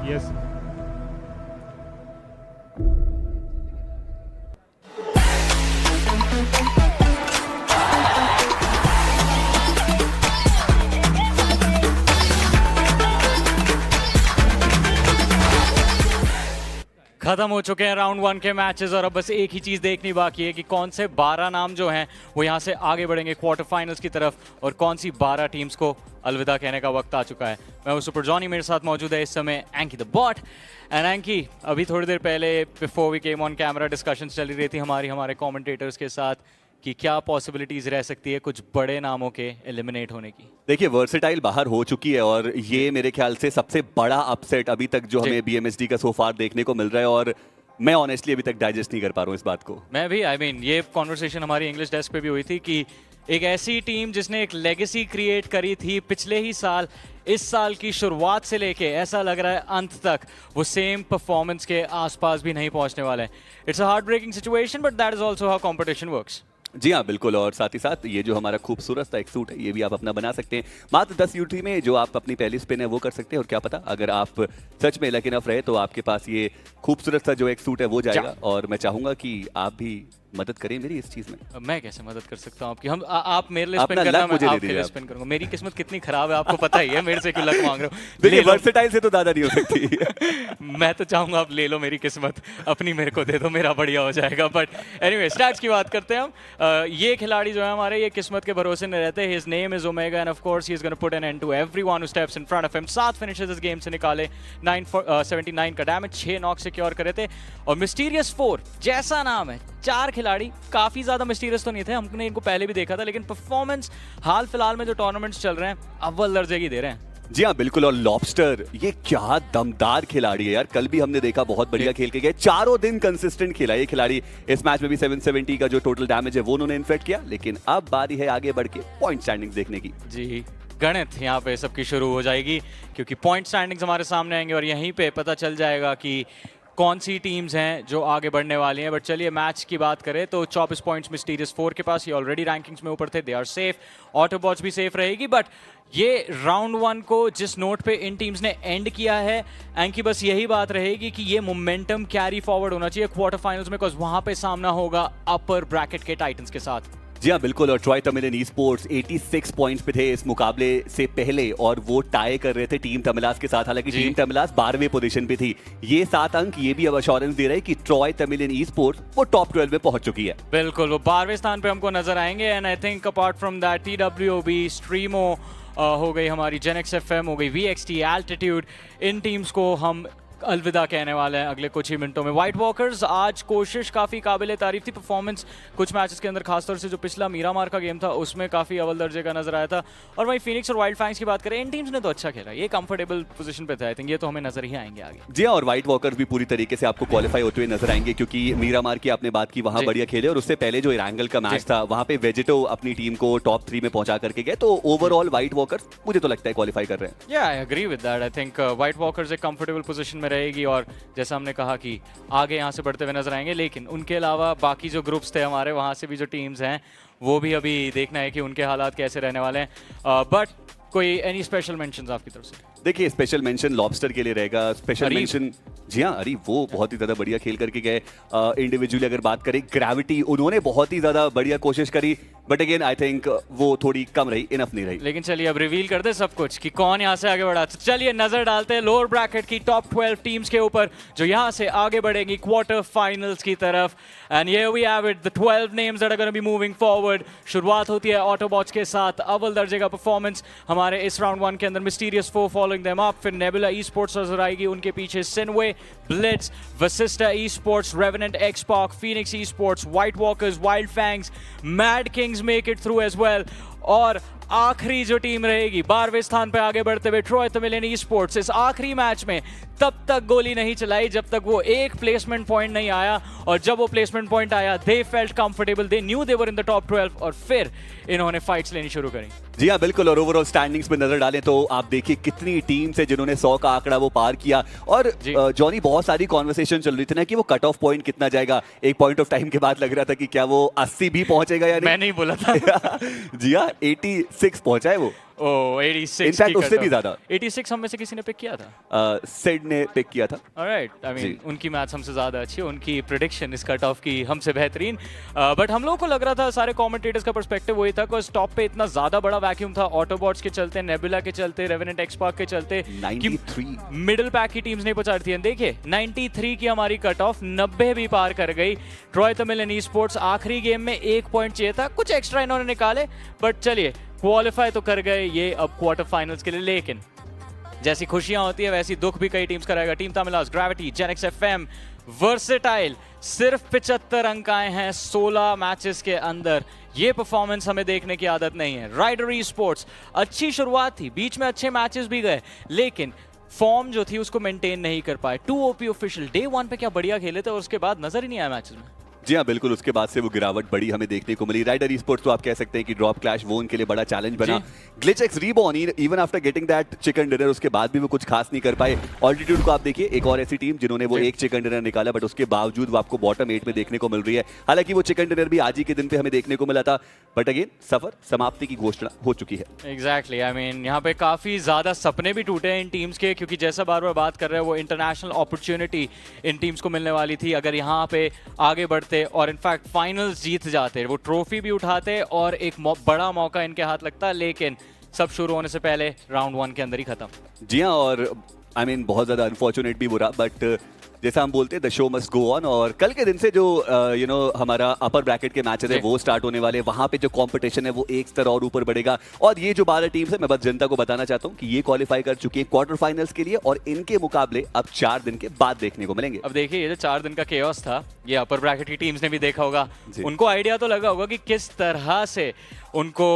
Yes. खत्म हो चुके हैं round 1 के matches और अब बस एक ही चीज़ देखनी बाकी है कि कौन से 12 नाम जो हैं वो यहाँ से आगे बढ़ेंगे क्वार्टर फाइनल्स की तरफ और कौन सी 12 टीम्स को अलविदा कहने का वक्त आ चुका है। मैं हूँ सुपर जॉनी, मेरे साथ मौजूद है इस समय Anky the bot. And Anky, अभी थोड़ी देर पहले before we came on camera discussions चली रही थी हमारे कमेंटेटर्स के साथ कि क्या पॉसिबिलिटीज रह सकती है कुछ बड़े नामों के एलिमिनेट होने की। देखिए वर्सेटाइल बाहर हो चुकी है और ये मेरे ख्याल से सबसे बड़ा अपसेट अभी तक जो हमें BMSD का सो फार देखने को मिल रहा है और मैं ऑनेस्टली अभी तक डाइजेस्ट नहीं कर पा रहा हूँ इस बात को। मैं भी ये कॉन्वर्सेशन हमारी इंग्लिश डेस्क पे भी हुई थी कि एक ऐसी टीम जिसने एक लेगेसी क्रिएट करी थी पिछले ही साल, इस साल की शुरुआत से लेके ऐसा लग रहा है अंत तक वो सेम परफॉर्मेंस के आसपास भी नहीं पहुंचने वाले हैं। It's a heart breaking situation but that is also how competition works. जी हाँ बिल्कुल, और साथ ही साथ ये जो हमारा खूबसूरत सा एक सूट है ये भी आप अपना बना सकते हैं मात्र 10 UT में, जो आप अपनी पहली स्पिन है वो कर सकते हैं। और क्या पता अगर आप सच में लकी इनफ रहे तो आपके पास ये खूबसूरत सा जो एक सूट है वो जाएगा। और मैं चाहूंगा कि आप भी मदद करें मेरी इस चीज में। मैं कैसे मदद कर सकता हूँ आपकी? आप मेरे लिए स्पिन करना, मैं आपके लिए स्पिन करूंगा। मेरी किस्मत कितनी खराब है आपको पता ही है, मेरे से क्यों लक मांग रहे हो? देखिए वर्सेटाइल से तो ज्यादा नहीं हो सकती। मैं तो चाहूंगा आप ले लो मेरी किस्मत, अपनी मेरे को दे दो, मेरा बढ़िया हो जाएगा। बट एनीवे स्टैट्स की बात करते हैं हम। ये खिलाड़ी जो है हमारे, ये किस्मत के भरोसे नहीं रहते। His name is Omega and of course he is gonna put an end to everyone who steps in front of him. 7 finishes इस गेम से निकाले, 79 का डैमेज, 6 नॉक सिक्योर करे थे। और Mysterious4 जैसा नाम है, 4 खिलाड़ी काफी ज्यादा मिस्टीरियस तो नहीं थे, हमने इनको पहले भी देखा था, लेकिन परफॉर्मेंस हाल फिलहाल में जो टूर्नामेंट्स चल रहे हैं अव्वल दर्जे की दे रहे हैं। जी हाँ बिल्कुल, और लॉबस्टर ये क्या दमदार खिलाड़ी है यार, कल भी हमने देखा बहुत बढ़िया खेल के गए, चारों दिन कंसिस्टेंट खेला ये खिलाड़ी। इस मैच में भी 770 का जो टोटल डैमेज है वो उन्होंने इन्फेक्ट किया। लेकिन अब बारी है आगे बढ़ के पॉइंट स्टैंडिंग्स देखने की। जी गणित यहाँ पे सबकी शुरू हो जाएगी क्योंकि पॉइंट स्टैंडिंग्स हमारे सामने आएंगे और यहीं पे पता चल जाएगा कि कौन सी टीम्स हैं जो आगे बढ़ने वाली हैं। बट चलिए मैच की बात करें तो 24 पॉइंट्स Mysterious4 के पास, ये ऑलरेडी रैंकिंग्स में ऊपर थे, दे आर सेफ। ऑटोबॉट्स भी सेफ रहेगी। बट ये राउंड 1 को जिस नोट पे इन टीम्स ने एंड किया है एंकी, बस यही बात रहेगी कि ये मोमेंटम कैरी फॉरवर्ड होना चाहिए क्वार्टर फाइनल्स में, बिकॉज वहां पे सामना होगा अपर ब्रैकेट के टाइटंस के साथ। जी हाँ बिल्कुल, और Tamilan Esports 86 पॉइंट्स पे थे इस मुकाबले से पहले और वो टाई कर रहे थे टीम तमिलास के साथ। हालांकि टीम तमिलास 12वें पोजीशन पे थी। ये 7 अंक ये भी अब अश्योरेंस दे रहे हैं कि Tamilan Esports वो टॉप 12 में पहुंच चुकी है। बिल्कुल, वो 12वें स्थान पे हमको नजर आएंगे। And I think apart from that TWB, StreamO हो गई हमारी, GENxFM हो गई, VXT, Altitude, इन टीम्स को हम अलविदा कहने वाले हैं अगले कुछ ही मिनटों में। व्हाइट वॉकर्स आज कोशिश काफ़ी काबिल तारीफ थी, परफॉर्मेंस कुछ मैचेस के अंदर खासतौर से जो पिछला मीरामार का गेम था उसमें काफ़ी अव्वल दर्जे का नजर आया था। और वहीं फिनिक्स और वाइल्ड फैंग्स की बात करें, इन टीम्स ने तो अच्छा खेला, ये कंफर्टेबल पोजीशन पे थे। आई थिंक ये तो हमें नजर ही आएंगे आगे। जी और व्हाइट वॉकर्स भी पूरी तरीके से आपको क्वालिफाई होते हुए नजर आएंगे क्योंकि मीरामार की आपने बात की, वहां बढ़िया खेले। और उससे पहले जो एरांगल का मैच था वहां पे वेजिटो अपनी टीम को टॉप 3 में पहुंचा करके गए। तो ओवरऑल व्हाइट वॉकर्स मुझे तो लगता है क्वालिफाई कर रहे हैं। या I agree with that. I think White Walkers एक कंफर्टेबल पोजीशन में रहेगी और जैसा हमने कहा कि आगे यहाँ से बढ़ते हुए नजर आएंगे। लेकिन उनके अलावा बाकी जो ग्रुप्स थे हमारे, वहाँ से भी जो टीम्स हैं वो भी अभी देखना है कि उनके हालात कैसे रहने वाले हैं। बट कोई एनी स्पेशल मेंशंस आपकी तरफ से? देखिए स्पेशल मेंशन लॉबस्टर के लिए रहेगा। स्पेशल मेंशन जी हाँ, अरे वो बहुत ही ज्यादा बढ़िया खेल करके गए। इंडिविजुअली अगर बात करें ग्रेविटी, उन्होंने बहुत ही ज्यादा बढ़िया कोशिश करी, बट अगेन आई थिंक वो थोड़ी कम रही, इनफ नहीं रही। लेकिन चलिए अब रिवील कर दे सब कुछ कि कौन यहाँ से आगे बढ़ा। तो चलिए नजर डालते हैं लोअर ब्रैकेट की टॉप 12 टीम्स के ऊपर जो यहाँ से आगे बढ़ेंगी क्वार्टर फाइनल्स की तरफ। And here we have it, the 12 names that are gonna be moving forward. शुरुआत होती है ऑटोबॉट्स के साथ, अव्वल दर्जे का परफॉर्मेंस हमारे इस राउंड 1 के अंदर। Mysterious4 फॉलोइंग देम अप, फिर Nebula Esports नजर आएगी, उनके पीछे SINEWY, Blitz, Vasista Esports, Revenant Xspark, Phoenix Esports, White Walkers, Wyld Fangs, Madkings make it through as well। और आखिरी जो टीम रहेगी 12वें स्थान पे आगे बढ़ते हुए Tamilan Esports, इस आखिरी मैच में तब तक गोली नहीं चलाई जब तक वो एक प्लेसमेंट पॉइंट नहीं आया। और जब वो प्लेसमेंट पॉइंट आया, they felt comfortable, they knew they were in the top 12 और फिर इन्होंने फाइट्स लेनी शुरू करी। जी हाँ बिल्कुल, और ओवरऑल स्टैंडिंग्स में नजर डालें तो आप देखिए कितनी टीम्स है जिन्होंने 100 का आंकड़ा वो पार किया। और जॉनी बहुत सारी कॉन्वर्सेशन चल रही थी ना कि वो कट ऑफ पॉइंट कितना जाएगा। एक पॉइंट ऑफ टाइम के बाद लग रहा था कि क्या वो 80 भी पहुंचेगा या नहीं। मैं नहीं बोला था। जी हाँ 86 पहुंचा है वो। ओह 86 इनफैक्ट की उससे भी cutoff। ज्यादा 86 हम में से किसी ने पिक किया था? सेड ने पिक किया था। ऑलराइट, आई जी। मीन उनकी मैथ्स हमसे ज़्यादा अच्छी है, उनकी प्रिडिक्शन इस कट ऑफ की हमसे बेहतरीन। बट हम लोगों को लग रहा था, सारे कमेंटेटर्स का पर्सपेक्टिव वही था, बिकॉज टॉप पे इतना ज़्यादा बड़ा वैक्यूम था, ऑटोबॉट्स के चलते, नेबुला के चलते, रेवेनेंट एक्सपार्क के चलते, 93 मिडिल पैक की टीम्स नहीं पहुंचा रही थी। देखिए 93 की हमारी कट ऑफ 90 भी पार कर गई। ट्रॉय तमिलन ई स्पोर्ट्स आखिरी गेम में 1 पॉइंट चाहिए था, कुछ एक्स्ट्रा इन्होंने निकाले, बट चलिए क्वालिफाई तो कर गए ये अब क्वार्टर फाइनल्स के लिए। लेकिन जैसी खुशियां होती है वैसी दुख भी कई टीम्स का रहेगा। टीम तमिलास, ग्रेविटी, GENxFM, वर्सेटाइल, सिर्फ 75 अंक आए हैं 16 मैचेस के अंदर। ये परफॉर्मेंस हमें देखने की आदत नहीं है। राइडर ई स्पोर्ट्स अच्छी शुरुआत थी, बीच में अच्छे मैचेस भी गए, लेकिन फॉर्म जो थी उसको मेंटेन नहीं कर पाए। 2OP ऑफिशियल डे 1 पे क्या बढ़िया खेले थे और उसके बाद नजर ही नहीं आया मैचेस में। जी हाँ बिल्कुल, उसके बाद से वो गिरावट बड़ी हमें देखने को मिली। राइडर स्पोर्ट्स तो आप कह सकते हैं कि ड्रॉप क्लैश वो उनके लिए बड़ा चैलेंज बना। GLITCHxREBORN even after getting that chicken dinner उसके बाद भी वो कुछ खास नहीं कर पाए। ऑल्टीट्यूड को आप देखिए, एक और ऐसी टीम जिन्होंने वो एक चिकन डिनर निकाला, बट उसके बावजूद वो आपको बॉटम 8 में देखने को मिल रही है। हालांकि वो चिकन डिनर भी आज ही के दिन पे हमें देखने को मिला था, बट अगेन सफर समाप्ति की घोषणा हो चुकी है। एग्जैक्टली, आई मीन यहाँ पे काफी ज्यादा सपने भी टूटे हैं इन टीम्स के, क्योंकि जैसा बार बार बात कर रहे हैं वो इंटरनेशनल अपॉर्चुनिटी इन टीम्स को मिलने वाली थी अगर यहाँ पे आगे बढ़ते और इनफैक्ट फाइनल्स जीत जाते, वो ट्रॉफी भी उठाते और एक बड़ा मौका इनके हाथ लगता। लेकिन सब शुरू होने से पहले राउंड 1 के अंदर ही खत्म। जी हाँ, और आई मीन बहुत ज्यादा अनफॉर्चुनेट भी बुरा, बट जैसा हम बोलते हैं the show must go on. और कल के दिन से जो हमारा अपर ब्रैकेट के मैचेस है वो स्टार्ट होने वाले, वहां पे जो कंपटीशन है वो एक स्तर और ऊपर बढ़ेगा। और ये जो 12 टीम्स है, मैं बस जनता को बताना चाहता हूँ कि ये क्वालिफाई कर चुकी है क्वार्टर फाइनल्स के लिए, और इनके मुकाबले अब 4 दिन के बाद देखने को मिलेंगे। अब देखिए ये जो 4 दिन का केओस था, ये अपर ब्रैकेट की टीम्स ने भी देखा होगा, उनको आइडिया तो लगा होगा कि किस तरह से उनको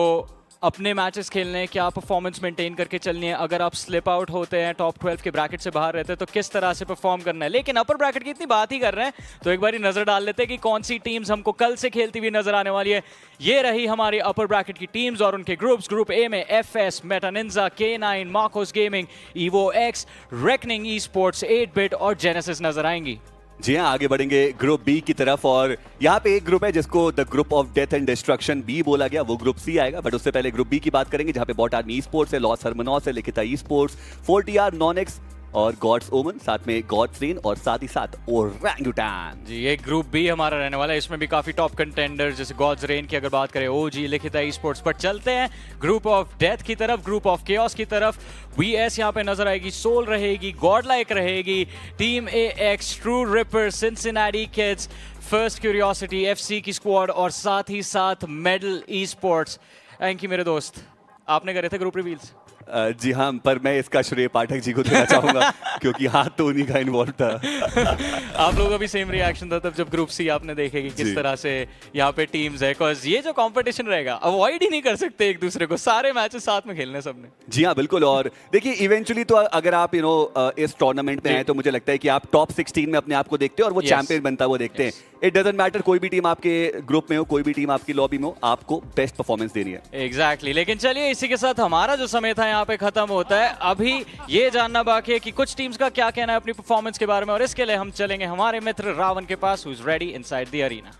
अपने मैचेस खेलने हैं, क्या परफॉर्मेंस मेंटेन करके चलनी है। अगर आप स्लिप आउट होते हैं, टॉप 12 के ब्रैकेट से बाहर रहते हैं, तो किस तरह से परफॉर्म करना है। लेकिन अपर ब्रैकेट की इतनी बात ही कर रहे हैं तो एक बार नजर डाल लेते हैं कि कौन सी टीम्स हमको कल से खेलती हुई नजर आने वाली है। ये रही हमारी अपर ब्रैकेट की टीम्स और उनके ग्रुप्स। ग्रुप ए में FS, Meta Ninja, K9, Marcos gaming, EVO X, Revenant Esports, 8-Bit और जेनेसिस नजर आएंगी। जी हाँ, आगे बढ़ेंगे ग्रुप बी की तरफ, और यहाँ पे एक ग्रुप है जिसको the group of death and destruction बी बोला गया, वो ग्रुप सी आएगा। बट उससे पहले ग्रुप बी की बात करेंगे, जहाँ पे बॉट आर्मी स्पोर्ट्स है, लॉस हरमनॉस है, लिखिता ई स्पोर्ट्स, 4TR, नॉनेक्स और गॉड्स ओमन, साथ में गॉड्स रेन और साथ ही साथ ओरंगुटान। जी, ये ग्रुप बी हमारा रहने वाला है। इसमें भी काफी टॉप कंटेंडर, जैसे गॉड्स रेन की अगर बात करें, OG, लिखिता ई स्पोर्ट्स। पर चलते हैं ग्रुप ऑफ डेथ की तरफ, ग्रुप ऑफ केओस की तरफ। VS यहाँ पे नजर आएगी, सोल रहेगी, गॉडलाइक रहेगी, team AX, true ripper, Cincinnati kids, first curiosity, FC की स्क्वाड और साथ ही साथ मेडल ई स्पोर्ट्स। एंकी मेरे दोस्त, आपने करे थे ग्रुप रिवील्स? जी हाँ, पर मैं इसका श्रेय पाठक जी को देना चाहूंगा क्योंकि हाथ तो उन्हीं का इन्वॉल्व था। आप लोगों का भी सेम रिएक्शन था तब जब ग्रुप सी आपने देखे कि किस तरह से यहाँ पे टीम्स है, बिकॉज ये जो कंपटीशन रहेगा अवॉइड ही नहीं कर सकते एक दूसरे को, सारे मैचेस साथ में खेलने सबने। जी हाँ बिल्कुल, और देखिए इवेंचुअली तो अगर आप इस टूर्नामेंट में आए तो मुझे लगता है कि आप टॉप 16 में अपने आप को देखते हो और वो चैंपियन बनता वो देखते हैं। इट डजंट मैटर कोई भी टीम आपके ग्रुप में हो, कोई भी टीम आपकी लॉबी में हो, आपको बेस्ट परफॉर्मेंस देनी है। एग्जैक्टली, लेकिन चलिए इसी के साथ हमारा जो समय था यहाँ पे खत्म होता है। अभी ये जानना बाकी है कि कुछ टीम्स का क्या कहना है अपनी परफॉर्मेंस के बारे में, और इसके लिए हम चलेंगे हमारे मित्र रावण के पास, who is ready inside the arena.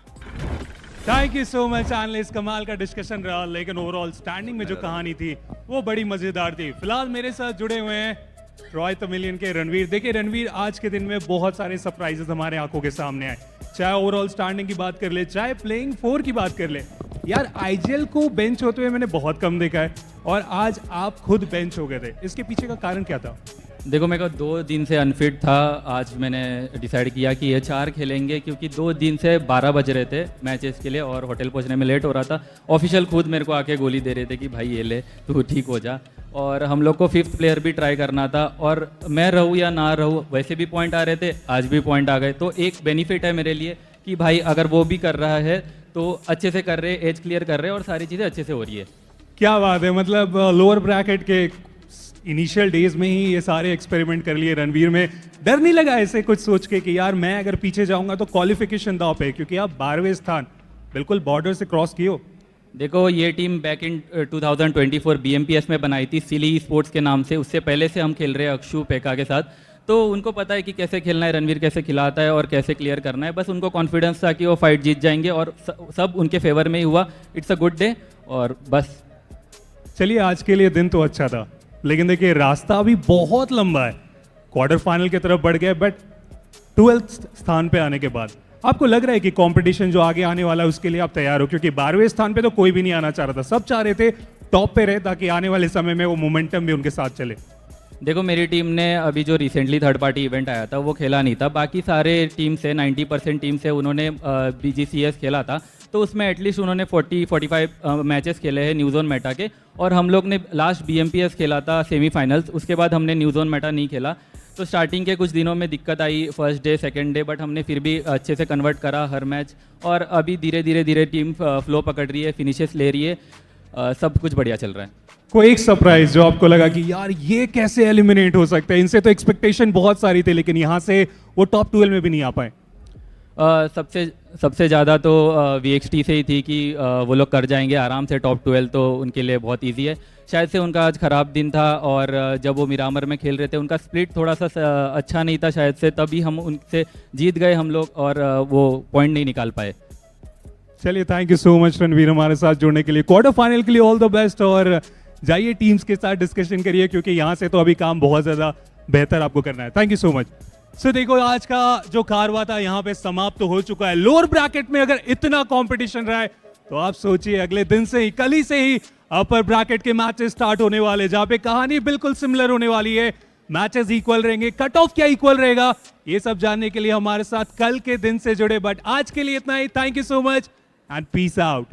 Thank you so much analyst, कमाल का डिस्कशन रहा, लेकिन ओवरऑल स्टैंडिंग में जो कहानी थी वो बड़ी मजेदार थी। फिलहाल मेरे साथ जुड़े हुए हैं ट्रॉय तमिलियन के रणवीर। देखिए रणवीर, आज के दिन में बहुत सारे सरप्राइजेस हमारे आंखों के सामने आए, चाहे ओवरऑल स्टैंडिंग की बात कर ले, चाहे प्लेइंग 4 की बात कर ले। यार IGL को बेंच होते हुए मैंने बहुत कम देखा है, और आज आप खुद बेंच हो गए थे, इसके पीछे का कारण क्या था? देखो, मेरे को 2 दिन से अनफिट था। आज मैंने डिसाइड किया कि ये 4 खेलेंगे, क्योंकि 2 दिन से 12 बज रहे थे मैचेस के लिए और होटल पहुंचने में लेट हो रहा था। ऑफिशियल खुद मेरे को आके गोली दे रहे थे कि भाई ये ले, तू ठीक हो जा। और हम लोग को 5th प्लेयर भी ट्राई करना था, और मैं रहूँ या ना रहूँ वैसे भी पॉइंट आ रहे थे, आज भी पॉइंट आ गए। तो एक बेनिफिट है मेरे लिए कि भाई अगर वो भी कर रहा है तो अच्छे से कर रहे, एज क्लियर कर रहे और सारी चीज़ें अच्छे से हो रही है। क्या बात है, मतलब लोअर ब्रैकेट के इनिशियल डेज में ही ये सारे एक्सपेरिमेंट कर लिए रणवीर में। डर नहीं लगा ऐसे कुछ सोच के कि यार मैं अगर पीछे जाऊंगा तो क्वालिफिकेशन दांव पे, क्योंकि आप 12वें स्थान बिल्कुल बॉर्डर से क्रॉस किए हो। देखो, ये टीम बैक इन 2024 BMPS में बनाई थी सिली स्पोर्ट्स के नाम से। उससे पहले से हम खेल रहे हैं अक्षु पेका के साथ, तो उनको पता है कि कैसे खेलना है, रणवीर कैसे खिलाता है और कैसे क्लियर करना है। बस उनको कॉन्फिडेंस था कि वो फाइट जीत जाएंगे और सब उनके फेवर में ही हुआ। इट्स अ गुड डे, और बस चलिए आज के लिए दिन तो अच्छा था, लेकिन देखिए रास्ता अभी बहुत लंबा है। क्वार्टर फाइनल की तरफ बढ़ गए, बट 12th स्थान पे आने के बाद आपको लग रहा है कि कंपटीशन जो आगे आने वाला है उसके लिए आप तैयार हो? क्योंकि 12वें स्थान पे तो कोई भी नहीं आना चाह रहा था, सब चाह रहे थे टॉप पे रहे ताकि आने वाले समय में वो मोमेंटम भी उनके साथ चले। देखो मेरी टीम ने अभी जो रिसेंटली थर्ड पार्टी इवेंट आया था वो खेला नहीं था, बाकी सारे टीम से 90% टीम से उन्होंने BGCS खेला था, तो उसमें एटलीस्ट उन्होंने 40-45 मैचेस खेले हैं न्यू जोन मेटा के, और हम लोग ने लास्ट BMPS खेला था सेमीफाइनल्स, उसके बाद हमने न्यू जोन मेटा नहीं खेला। तो स्टार्टिंग के कुछ दिनों में दिक्कत आई, first day second day, but हमने फिर भी अच्छे से कन्वर्ट करा हर मैच, और अभी धीरे धीरे टीम फ्लो पकड़ रही है, फिनिशेस ले रही है, सब कुछ बढ़िया चल रहा है। कोई एक सरप्राइज जो आपको लगा कि यार ये कैसे एलिमिनेट हो सकता है? इनसे तो एक्सपेक्टेशन बहुत सारी थी, लेकिन यहाँ से वो टॉप 12 में भी नहीं आ पाए। सबसे ज़्यादा तो VXT से ही थी कि वो लोग कर जाएंगे आराम से टॉप 12, तो उनके लिए बहुत इजी है। शायद से उनका आज ख़राब दिन था, और जब वो मिरामर में खेल रहे थे उनका स्प्लिट थोड़ा सा अच्छा नहीं था शायद से, तभी हम उनसे जीत गए हम लोग, और वो पॉइंट नहीं निकाल पाए। चलिए thank you so much Ranveer हमारे साथ जुड़ने के लिए। क्वार्टर फाइनल के लिए ऑल द बेस्ट, और जाइए टीम्स के साथ डिस्कशन करिए, क्योंकि यहाँ से तो अभी काम बहुत ज़्यादा बेहतर आपको करना है। Thank you so much. So देखो आज का जो कारवा था यहाँ पे समाप्त तो हो चुका है। लोअर ब्रैकेट में अगर इतना कंपटीशन रहा है तो आप सोचिए अगले दिन से ही, कल ही से ही अपर ब्रैकेट के मैचेस स्टार्ट होने वाले, जहाँ पे कहानी बिल्कुल सिमिलर होने वाली है। मैचेस इक्वल रहेंगे, कट ऑफ क्या इक्वल रहेगा, ये सब जानने के लिए हमारे साथ कल के दिन से जुड़े। बट आज के लिए इतना ही। Thank you so much and peace out.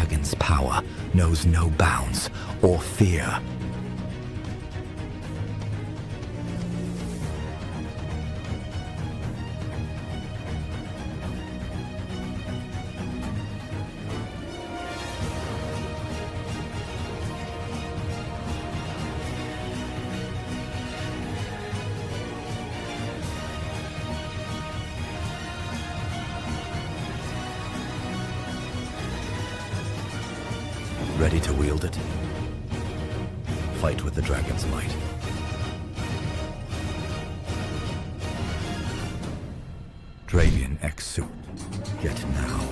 dragon's power knows no bounds or fear. Ready to wield it? Fight with the dragon's might. Dravian X suit. Get now.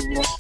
Yeah.